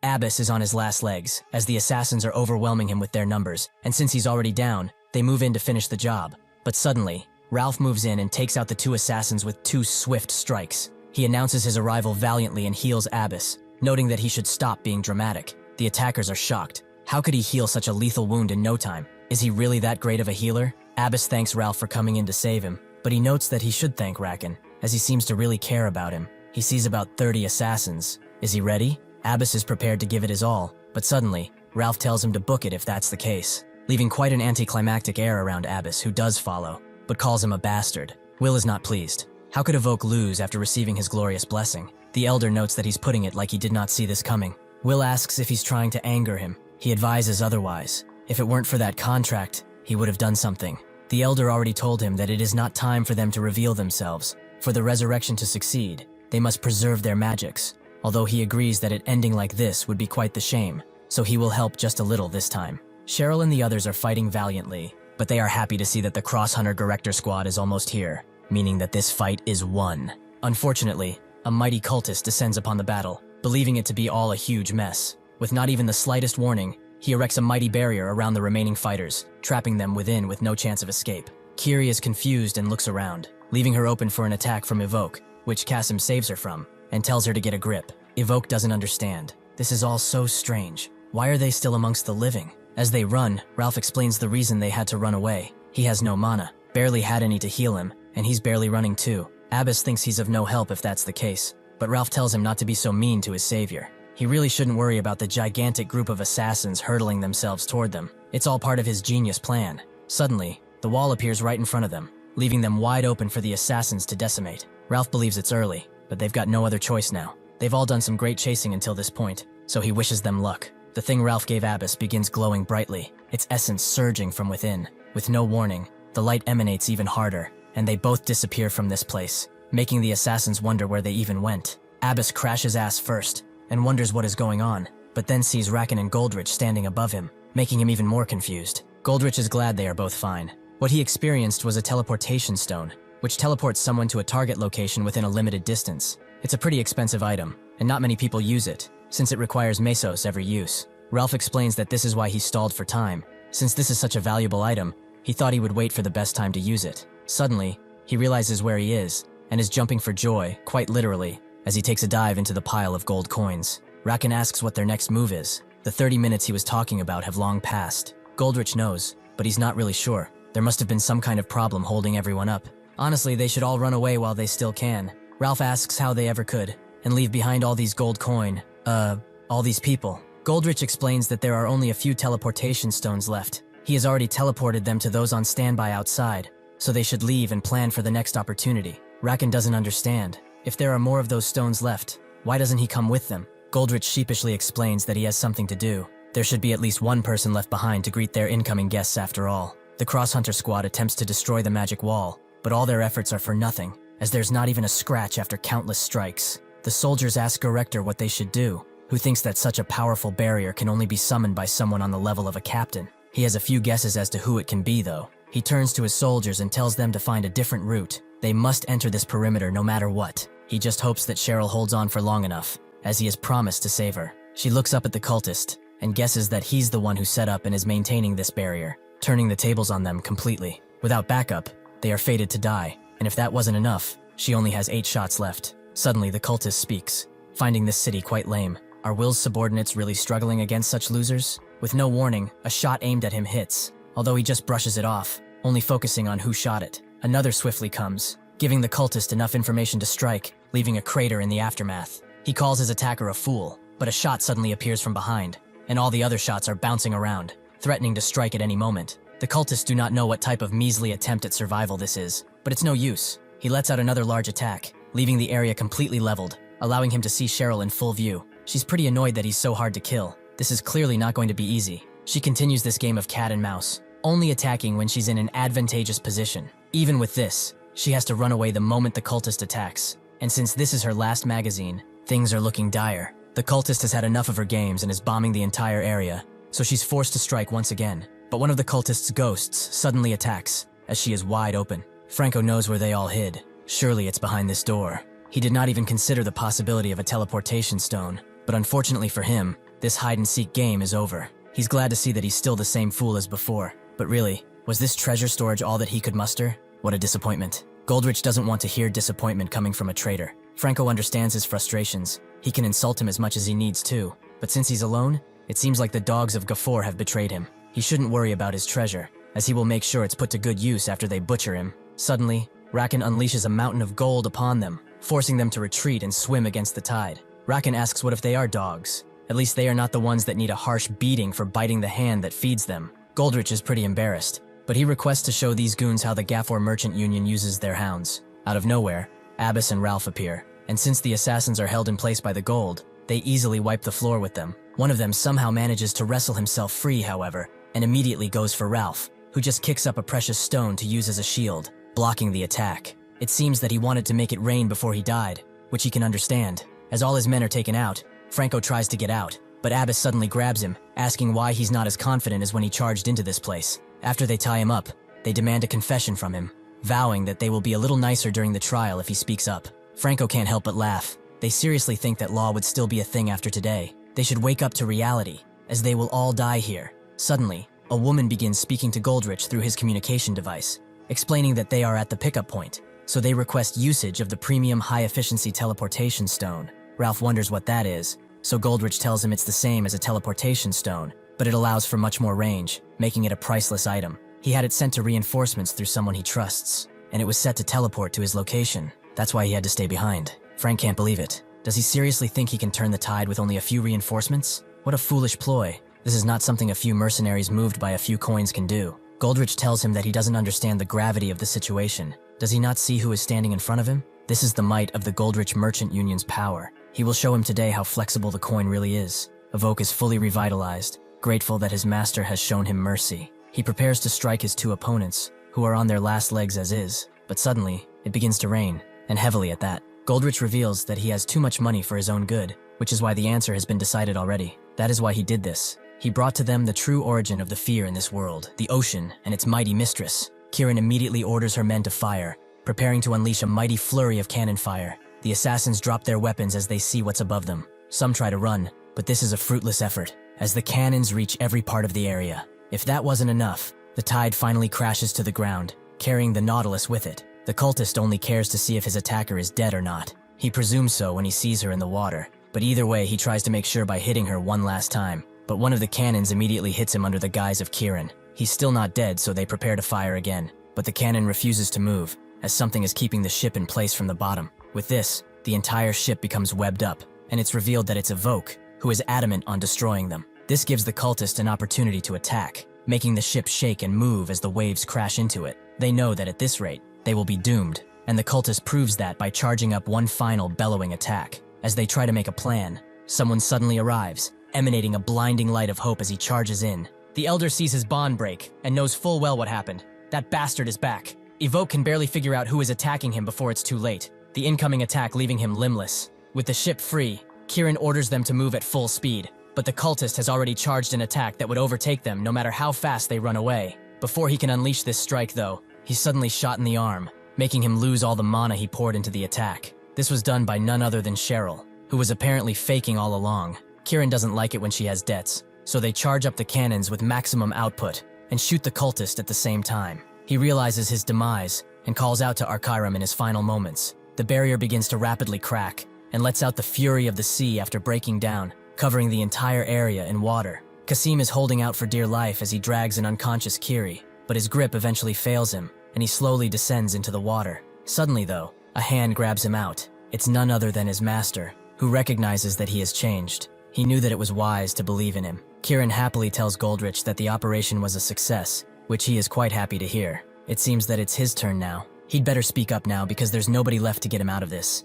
Abbas is on his last legs, as the assassins are overwhelming him with their numbers, and since he's already down, they move in to finish the job. But suddenly, Ralph moves in and takes out the 2 assassins with 2 swift strikes. He announces his arrival valiantly and heals Abbas, noting that he should stop being dramatic. The attackers are shocked. How could he heal such a lethal wound in no time? Is he really that great of a healer? Abbas thanks Ralph for coming in to save him, but he notes that he should thank Rakan, as he seems to really care about him. He sees about 30 assassins. Is he ready? Abbas is prepared to give it his all, but suddenly, Ralph tells him to book it if that's the case, leaving quite an anticlimactic air around Abbas, who does follow, but calls him a bastard. Will is not pleased. How could Evoke lose after receiving his glorious blessing? The Elder notes that he's putting it like he did not see this coming. Will asks if he's trying to anger him. He advises otherwise. If it weren't for that contract, he would have done something. The Elder already told him that it is not time for them to reveal themselves. For the resurrection to succeed, they must preserve their magics, although he agrees that it ending like this would be quite the shame, so he will help just a little this time. Cheryl and the others are fighting valiantly, but they are happy to see that the Crosshunter Director Squad is almost here, meaning that this fight is won. Unfortunately, a mighty cultist descends upon the battle, believing it to be all a huge mess. With not even the slightest warning, he erects a mighty barrier around the remaining fighters, trapping them within with no chance of escape. Kiri is confused and looks around, leaving her open for an attack from Evoke, which Kasim saves her from, and tells her to get a grip. Evoke doesn't understand. This is all so strange. Why are they still amongst the living? As they run, Ralph explains the reason they had to run away. He has no mana, barely had any to heal him, and he's barely running too. Abbas thinks he's of no help if that's the case, but Ralph tells him not to be so mean to his savior. He really shouldn't worry about the gigantic group of assassins hurtling themselves toward them. It's all part of his genius plan. Suddenly, the wall appears right in front of them, leaving them wide open for the assassins to decimate. Ralph believes it's early, but they've got no other choice now. They've all done some great chasing until this point, so he wishes them luck. The thing Ralph gave Abbas begins glowing brightly, its essence surging from within. With no warning, the light emanates even harder, and they both disappear from this place, making the assassins wonder where they even went. Abbas crashes ass first, and wonders what is going on, but then sees Rakan and Goldrich standing above him, making him even more confused. Goldrich is glad they are both fine. What he experienced was a teleportation stone, which teleports someone to a target location within a limited distance. It's a pretty expensive item, and not many people use it, since it requires mesos every use. Ralph explains that this is why he stalled for time. Since this is such a valuable item, he thought he would wait for the best time to use it. Suddenly, he realizes where he is, and is jumping for joy, quite literally, as he takes a dive into the pile of gold coins. Rakan asks what their next move is. The 30 minutes he was talking about have long passed. Goldrich knows, but he's not really sure. There must have been some kind of problem holding everyone up. Honestly, they should all run away while they still can. Ralph asks how they ever could, and leave behind all these gold coin, all these people. Goldrich explains that there are only a few teleportation stones left. He has already teleported them to those on standby outside, so they should leave and plan for the next opportunity. Rakan doesn't understand. If there are more of those stones left, why doesn't he come with them? Goldrich sheepishly explains that he has something to do. There should be at least one person left behind to greet their incoming guests after all. The Crosshunter Squad attempts to destroy the magic wall, but all their efforts are for nothing, as there's not even a scratch after countless strikes. The soldiers ask Gorector what they should do, who thinks that such a powerful barrier can only be summoned by someone on the level of a captain. He has a few guesses as to who it can be, though. He turns to his soldiers and tells them to find a different route. They must enter this perimeter no matter what. He just hopes that Cheryl holds on for long enough, as he has promised to save her. She looks up at the cultist, and guesses that he's the one who set up and is maintaining this barrier, turning the tables on them completely. Without backup, they are fated to die, and if that wasn't enough, she only has 8 shots left. Suddenly, the cultist speaks, finding this city quite lame. Are Will's subordinates really struggling against such losers? With no warning, a shot aimed at him hits, although he just brushes it off, only focusing on who shot it. Another swiftly comes, giving the cultist enough information to strike, leaving a crater in the aftermath. He calls his attacker a fool, but a shot suddenly appears from behind, and all the other shots are bouncing around, threatening to strike at any moment. The cultists do not know what type of measly attempt at survival this is, but it's no use. He lets out another large attack, leaving the area completely leveled, allowing him to see Cheryl in full view. She's pretty annoyed that he's so hard to kill. This is clearly not going to be easy. She continues this game of cat and mouse, only attacking when she's in an advantageous position. Even with this, she has to run away the moment the cultist attacks, and since this is her last magazine, things are looking dire. The cultist has had enough of her games and is bombing the entire area, so she's forced to strike once again. But one of the cultist's ghosts suddenly attacks, as she is wide open. Franco knows where they all hid. Surely it's behind this door. He did not even consider the possibility of a teleportation stone, but unfortunately for him, This hide-and-seek game is over. He's glad to see that he's still the same fool as before. But really, was this treasure storage all that he could muster? What a disappointment. Goldrich doesn't want to hear disappointment coming from a traitor. Franco understands his frustrations. He can insult him as much as he needs to. But since he's alone, it seems like the dogs of Gafor have betrayed him. He shouldn't worry about his treasure, as he will make sure it's put to good use after they butcher him. Suddenly, Rakan unleashes a mountain of gold upon them, forcing them to retreat and swim against the tide. Rakan asks what if they are dogs? At least they are not the ones that need a harsh beating for biting the hand that feeds them. Goldrich is pretty embarrassed, but he requests to show these goons how the Gafor Merchant Union uses their hounds. Out of nowhere, Abbas and Ralph appear, and since the assassins are held in place by the gold, they easily wipe the floor with them. One of them somehow manages to wrestle himself free, however, and immediately goes for Ralph, who just kicks up a precious stone to use as a shield, blocking the attack. It seems that he wanted to make it rain before he died, which he can understand. As all his men are taken out, Franco tries to get out, but Abbas suddenly grabs him, asking why he's not as confident as when he charged into this place. After they tie him up, they demand a confession from him, vowing that they will be a little nicer during the trial if he speaks up. Franco can't help but laugh. They seriously think that law would still be a thing after today. They should wake up to reality, as they will all die here. Suddenly, a woman begins speaking to Goldrich through his communication device, explaining that they are at the pickup point, so they request usage of the premium high-efficiency teleportation stone. Ralph wonders what that is, so Goldrich tells him it's the same as a teleportation stone, but it allows for much more range, making it a priceless item. He had it sent to reinforcements through someone he trusts, and it was set to teleport to his location. That's why he had to stay behind. Frank can't believe it. Does he seriously think he can turn the tide with only a few reinforcements? What a foolish ploy. This is not something a few mercenaries moved by a few coins can do. Goldrich tells him that he doesn't understand the gravity of the situation. Does he not see who is standing in front of him? This is the might of the Goldrich Merchant Union's power. He will show him today how flexible the coin really is. Evoke is fully revitalized, grateful that his master has shown him mercy. He prepares to strike his two opponents, who are on their last legs as is, but suddenly, it begins to rain, and heavily at that. Goldrich reveals that he has too much money for his own good, which is why the answer has been decided already. That is why he did this. He brought to them the true origin of the fear in this world, the ocean and its mighty mistress. Kirin immediately orders her men to fire, preparing to unleash a mighty flurry of cannon fire. The assassins drop their weapons as they see what's above them. Some try to run, but this is a fruitless effort, as the cannons reach every part of the area. If that wasn't enough, the tide finally crashes to the ground, carrying the Nautilus with it. The cultist only cares to see if his attacker is dead or not. He presumes so when he sees her in the water, but either way he tries to make sure by hitting her one last time. But one of the cannons immediately hits him under the guise of Kirin. He's still not dead, so they prepare to fire again. But the cannon refuses to move, as something is keeping the ship in place from the bottom. With this, the entire ship becomes webbed up, and it's revealed that it's Evoke, who is adamant on destroying them. This gives the cultist an opportunity to attack, making the ship shake and move as the waves crash into it. They know that at this rate, they will be doomed, and the cultist proves that by charging up one final bellowing attack. As they try to make a plan, someone suddenly arrives, emanating a blinding light of hope as he charges in. The Elder sees his bond break, and knows full well what happened. That bastard is back. Evoke can barely figure out who is attacking him before it's too late, the incoming attack leaving him limbless. With the ship free, Kirin orders them to move at full speed, but the cultist has already charged an attack that would overtake them no matter how fast they run away. Before he can unleash this strike though, he's suddenly shot in the arm, making him lose all the mana he poured into the attack. This was done by none other than Cheryl, who was apparently faking all along. Kirin doesn't like it when she has debts, so they charge up the cannons with maximum output and shoot the cultist at the same time. He realizes his demise and calls out to Archiram in his final moments. The barrier begins to rapidly crack and lets out the fury of the sea after breaking down, covering the entire area in water. Kasim is holding out for dear life as he drags an unconscious Kiri, but his grip eventually fails him and he slowly descends into the water. Suddenly though, a hand grabs him out. It's none other than his master, who recognizes that he has changed. He knew that it was wise to believe in him. Kirin happily tells Goldrich that the operation was a success, which he is quite happy to hear. It seems that it's his turn now. He'd better speak up now because there's nobody left to get him out of this.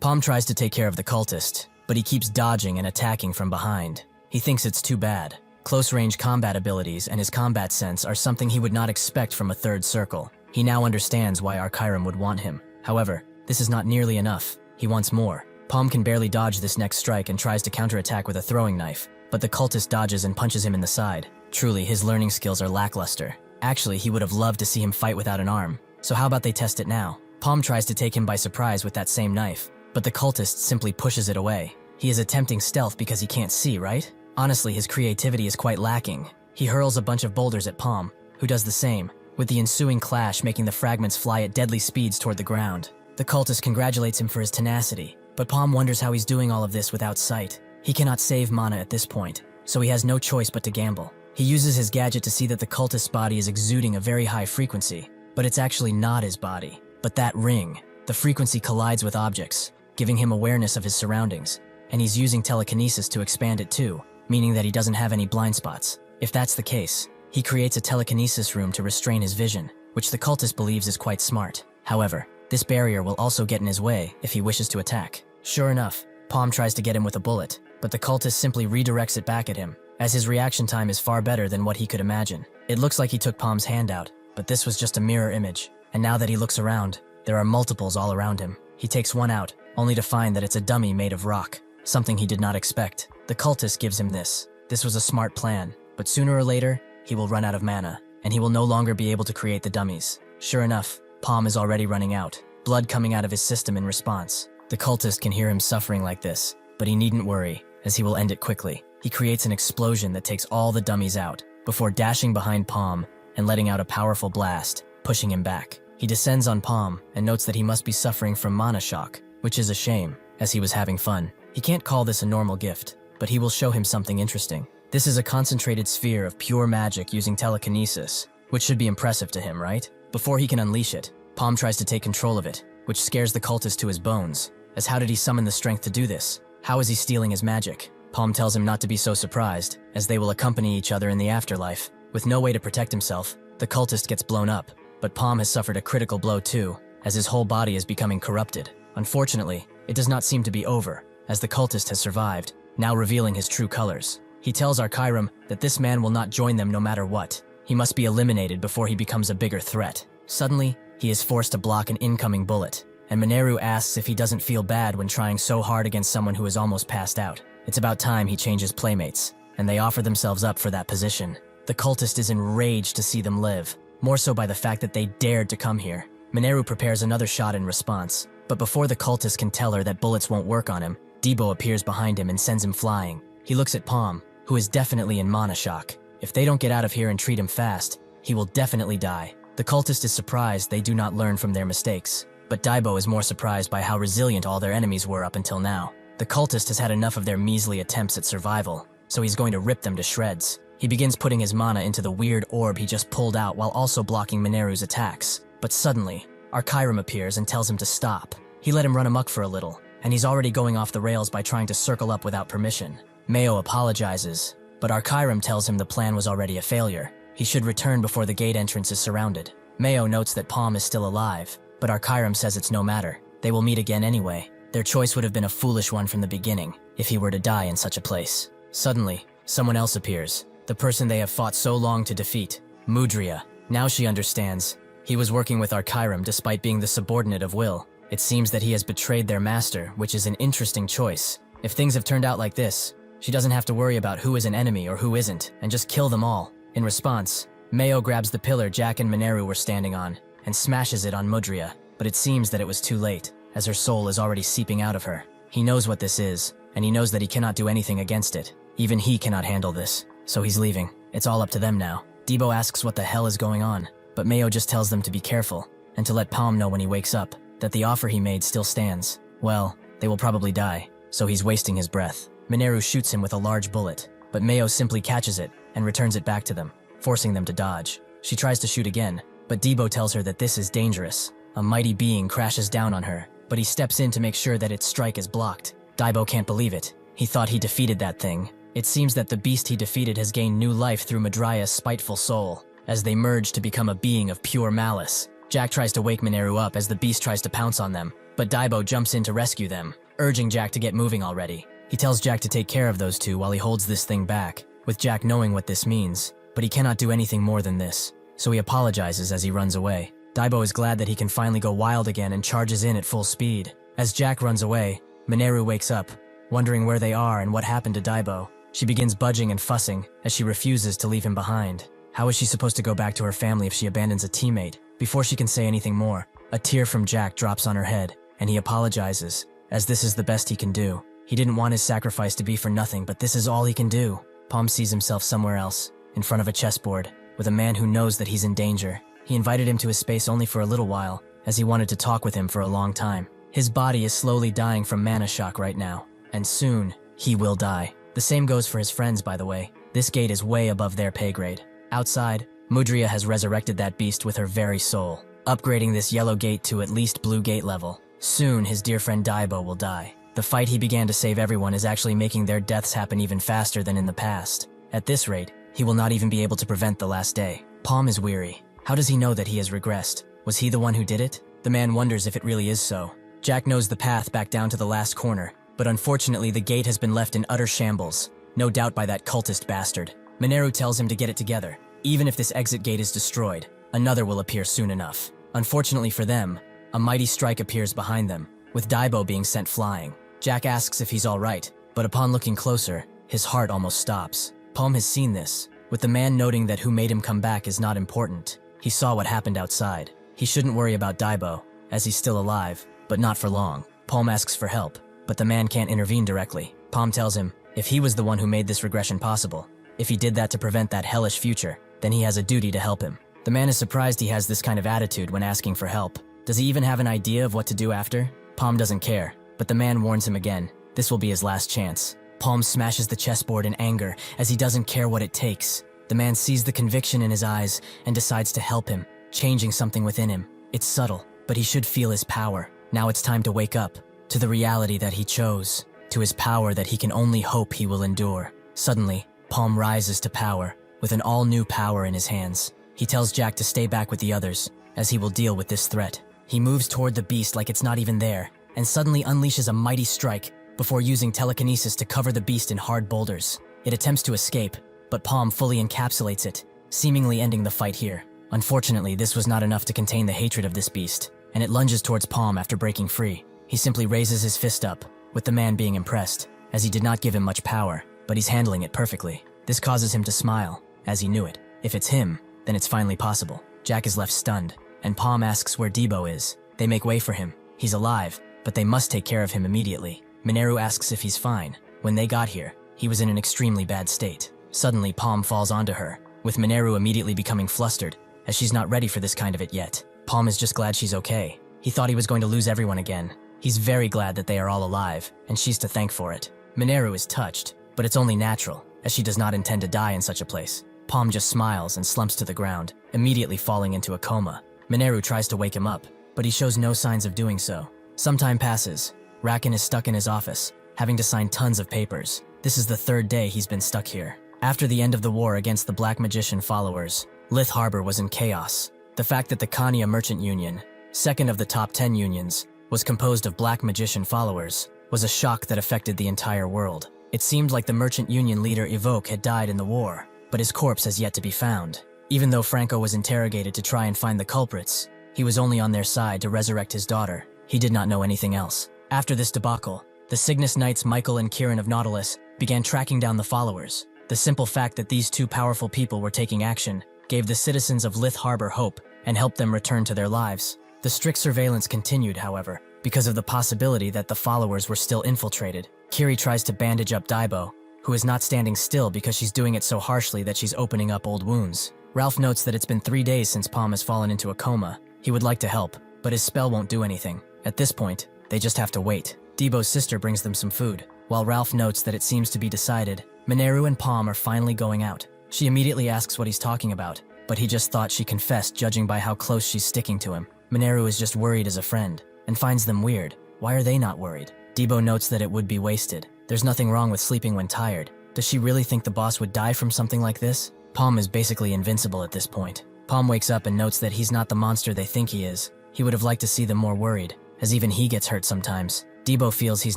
Paume tries to take care of the cultist, but he keeps dodging and attacking from behind. He thinks it's too bad. Close-range combat abilities and his combat sense are something he would not expect from a third circle. He now understands why Archiram would want him. However, this is not nearly enough. He wants more. Paume can barely dodge this next strike and tries to counterattack with a throwing knife, but the cultist dodges and punches him in the side. Truly, his learning skills are lackluster. Actually, he would have loved to see him fight without an arm, so how about they test it now? Paume tries to take him by surprise with that same knife, but the cultist simply pushes it away. He is attempting stealth because he can't see, right? Honestly, his creativity is quite lacking. He hurls a bunch of boulders at Paume, who does the same, with the ensuing clash making the fragments fly at deadly speeds toward the ground. The cultist congratulates him for his tenacity, but Paume wonders how he's doing all of this without sight. He cannot save mana at this point, so he has no choice but to gamble. He uses his gadget to see that the cultist's body is exuding a very high frequency, but it's actually not his body, but that ring. The frequency collides with objects, giving him awareness of his surroundings, and he's using telekinesis to expand it too, meaning that he doesn't have any blind spots. If that's the case, he creates a telekinesis room to restrain his vision, which the cultist believes is quite smart. However, this barrier will also get in his way if he wishes to attack. Sure enough, Paume tries to get him with a bullet, but the cultist simply redirects it back at him, as his reaction time is far better than what he could imagine. It looks like he took Paume's hand out, but this was just a mirror image, and now that he looks around, there are multiples all around him. He takes one out, only to find that it's a dummy made of rock, something he did not expect. The cultist gives him this. This was a smart plan, but sooner or later, he will run out of mana, and he will no longer be able to create the dummies. Sure enough, Paume is already running out, blood coming out of his system in response. The cultist can hear him suffering like this, but he needn't worry, as he will end it quickly. He creates an explosion that takes all the dummies out, before dashing behind Paume and letting out a powerful blast, pushing him back. He descends on Paume and notes that he must be suffering from mana shock, which is a shame, as he was having fun. He can't call this a normal gift, but he will show him something interesting. This is a concentrated sphere of pure magic using telekinesis, which should be impressive to him, right? Before he can unleash it, Paume tries to take control of it, which scares the cultist to his bones, as how did he summon the strength to do this? How is he stealing his magic? Paume tells him not to be so surprised, as they will accompany each other in the afterlife. With no way to protect himself, the cultist gets blown up, but Paume has suffered a critical blow too, as his whole body is becoming corrupted. Unfortunately, it does not seem to be over, as the cultist has survived, now revealing his true colors. He tells Archiram that this man will not join them no matter what. He must be eliminated before he becomes a bigger threat. Suddenly, he is forced to block an incoming bullet, and Mineru asks if he doesn't feel bad when trying so hard against someone who is almost passed out. It's about time he changes playmates, and they offer themselves up for that position. The cultist is enraged to see them live, more so by the fact that they dared to come here. Mineru prepares another shot in response, but before the cultist can tell her that bullets won't work on him, Debo appears behind him and sends him flying. He looks at Paume, who is definitely in mana shock. If they don't get out of here and treat him fast, he will definitely die. The cultist is surprised they do not learn from their mistakes, but Daibo is more surprised by how resilient all their enemies were up until now. The cultist has had enough of their measly attempts at survival, so he's going to rip them to shreds. He begins putting his mana into the weird orb he just pulled out while also blocking Mineru's attacks. But suddenly, Archiram appears and tells him to stop. He let him run amok for a little, and he's already going off the rails by trying to circle up without permission. Mayo apologizes, but Archiram tells him the plan was already a failure. He should return before the gate entrance is surrounded. Mayo notes that Paume is still alive, but Archiram says it's no matter. They will meet again anyway. Their choice would have been a foolish one from the beginning, if he were to die in such a place. Suddenly, someone else appears, the person they have fought so long to defeat, Mudria. Now she understands. He was working with Archiram despite being the subordinate of Will. It seems that he has betrayed their master, which is an interesting choice. If things have turned out like this, she doesn't have to worry about who is an enemy or who isn't, and just kill them all. In response, Mayo grabs the pillar Jack and Mineru were standing on, and smashes it on Mudria, but it seems that it was too late, as her soul is already seeping out of her. He knows what this is, and he knows that he cannot do anything against it. Even he cannot handle this, so he's leaving. It's all up to them now. Debo asks what the hell is going on, but Mayo just tells them to be careful, and to let Paume know when he wakes up, that the offer he made still stands. Well, they will probably die, so he's wasting his breath. Mineru shoots him with a large bullet, but Mayo simply catches it and returns it back to them, forcing them to dodge. She tries to shoot again, but Debo tells her that this is dangerous. A mighty being crashes down on her, but he steps in to make sure that its strike is blocked. Daibo can't believe it. He thought he defeated that thing. It seems that the beast he defeated has gained new life through Madria's spiteful soul, as they merge to become a being of pure malice. Jack tries to wake Mineru up as the beast tries to pounce on them, but Daibo jumps in to rescue them, urging Jack to get moving already. He tells Jack to take care of those two while he holds this thing back, with Jack knowing what this means, but he cannot do anything more than this, so he apologizes as he runs away. Daibo is glad that he can finally go wild again and charges in at full speed. As Jack runs away, Mineru wakes up, wondering where they are and what happened to Daibo. She begins budging and fussing as she refuses to leave him behind. How is she supposed to go back to her family if she abandons a teammate? Before she can say anything more, a tear from Jack drops on her head, and he apologizes, as this is the best he can do. He didn't want his sacrifice to be for nothing, but this is all he can do. Paume sees himself somewhere else, in front of a chessboard, with a man who knows that he's in danger. He invited him to his space only for a little while, as he wanted to talk with him for a long time. His body is slowly dying from mana shock right now, and soon, he will die. The same goes for his friends, by the way. This gate is way above their pay grade. Outside, Mudria has resurrected that beast with her very soul, upgrading this yellow gate to at least blue gate level. Soon, his dear friend Daibo will die. The fight he began to save everyone is actually making their deaths happen even faster than in the past. At this rate, he will not even be able to prevent the last day. Paume is weary. How does he know that he has regressed? Was he the one who did it? The man wonders if it really is so. Jack knows the path back down to the last corner, but unfortunately the gate has been left in utter shambles, no doubt by that cultist bastard. Mineru tells him to get it together. Even if this exit gate is destroyed, another will appear soon enough. Unfortunately for them, a mighty strike appears behind them, with Daibo being sent flying. Jack asks if he's alright, but upon looking closer, his heart almost stops. Paume has seen this, with the man noting that who made him come back is not important. He saw what happened outside. He shouldn't worry about Daibo, as he's still alive, but not for long. Paume asks for help, but the man can't intervene directly. Paume tells him, if he was the one who made this regression possible, if he did that to prevent that hellish future, then he has a duty to help him. The man is surprised he has this kind of attitude when asking for help. Does he even have an idea of what to do after? Paume doesn't care, but the man warns him again. This will be his last chance. Paume smashes the chessboard in anger, as he doesn't care what it takes. The man sees the conviction in his eyes and decides to help him, changing something within him. It's subtle, but he should feel his power. Now it's time to wake up, to the reality that he chose, to his power that he can only hope he will endure. Suddenly, Paume rises to power, with an all-new power in his hands. He tells Jack to stay back with the others, as he will deal with this threat. He moves toward the beast like it's not even there, and suddenly unleashes a mighty strike, before using telekinesis to cover the beast in hard boulders. It attempts to escape, but Paume fully encapsulates it, seemingly ending the fight here. Unfortunately, this was not enough to contain the hatred of this beast, and it lunges towards Paume after breaking free. He simply raises his fist up, with the man being impressed, as he did not give him much power, but he's handling it perfectly. This causes him to smile, as he knew it. If it's him, then it's finally possible. Jack is left stunned, and Paume asks where Daibo is. They make way for him. He's alive, but they must take care of him immediately. Mineru asks if he's fine. When they got here, he was in an extremely bad state. Suddenly, Paume falls onto her, with Mineru immediately becoming flustered, as she's not ready for this kind of it yet. Paume is just glad she's okay. He thought he was going to lose everyone again. He's very glad that they are all alive, and she's to thank for it. Mineru is touched, but it's only natural, as she does not intend to die in such a place. Paume just smiles and slumps to the ground, immediately falling into a coma. Mineru tries to wake him up, but he shows no signs of doing so. Some time passes. Rakan is stuck in his office, having to sign tons of papers. This is the third day he's been stuck here. After the end of the war against the Black Magician followers, Lith Harbor was in chaos. The fact that the Khania Merchant Union, second of the top 10 unions, was composed of Black Magician followers, was a shock that affected the entire world. It seemed like the Merchant Union leader Evoke had died in the war, but his corpse has yet to be found. Even though Franco was interrogated to try and find the culprits, he was only on their side to resurrect his daughter. He did not know anything else. After this debacle, the Cygnus Knights Michael and Kieran of Nautilus began tracking down the followers. The simple fact that these two powerful people were taking action gave the citizens of Lith Harbor hope and helped them return to their lives. The strict surveillance continued, however, because of the possibility that the followers were still infiltrated. Kiri tries to bandage up Daibo, who is not standing still because she's doing it so harshly that she's opening up old wounds. Ralph notes that it's been 3 days since Paume has fallen into a coma. He would like to help, but his spell won't do anything. At this point, they just have to wait. Debo's sister brings them some food. While Ralph notes that it seems to be decided, Mineru and Paume are finally going out. She immediately asks what he's talking about, but he just thought she confessed judging by how close she's sticking to him. Mineru is just worried as a friend, and finds them weird. Why are they not worried? Debo notes that it would be wasted. There's nothing wrong with sleeping when tired. Does she really think the boss would die from something like this? Paume is basically invincible at this point. Paume wakes up and notes that he's not the monster they think he is. He would have liked to see them more worried, as even he gets hurt sometimes. Debo feels he's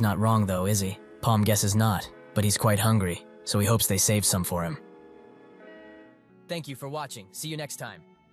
not wrong though, is he? Paume guesses not, but he's quite hungry, so he hopes they save some for him. Thank you for watching. See you next time.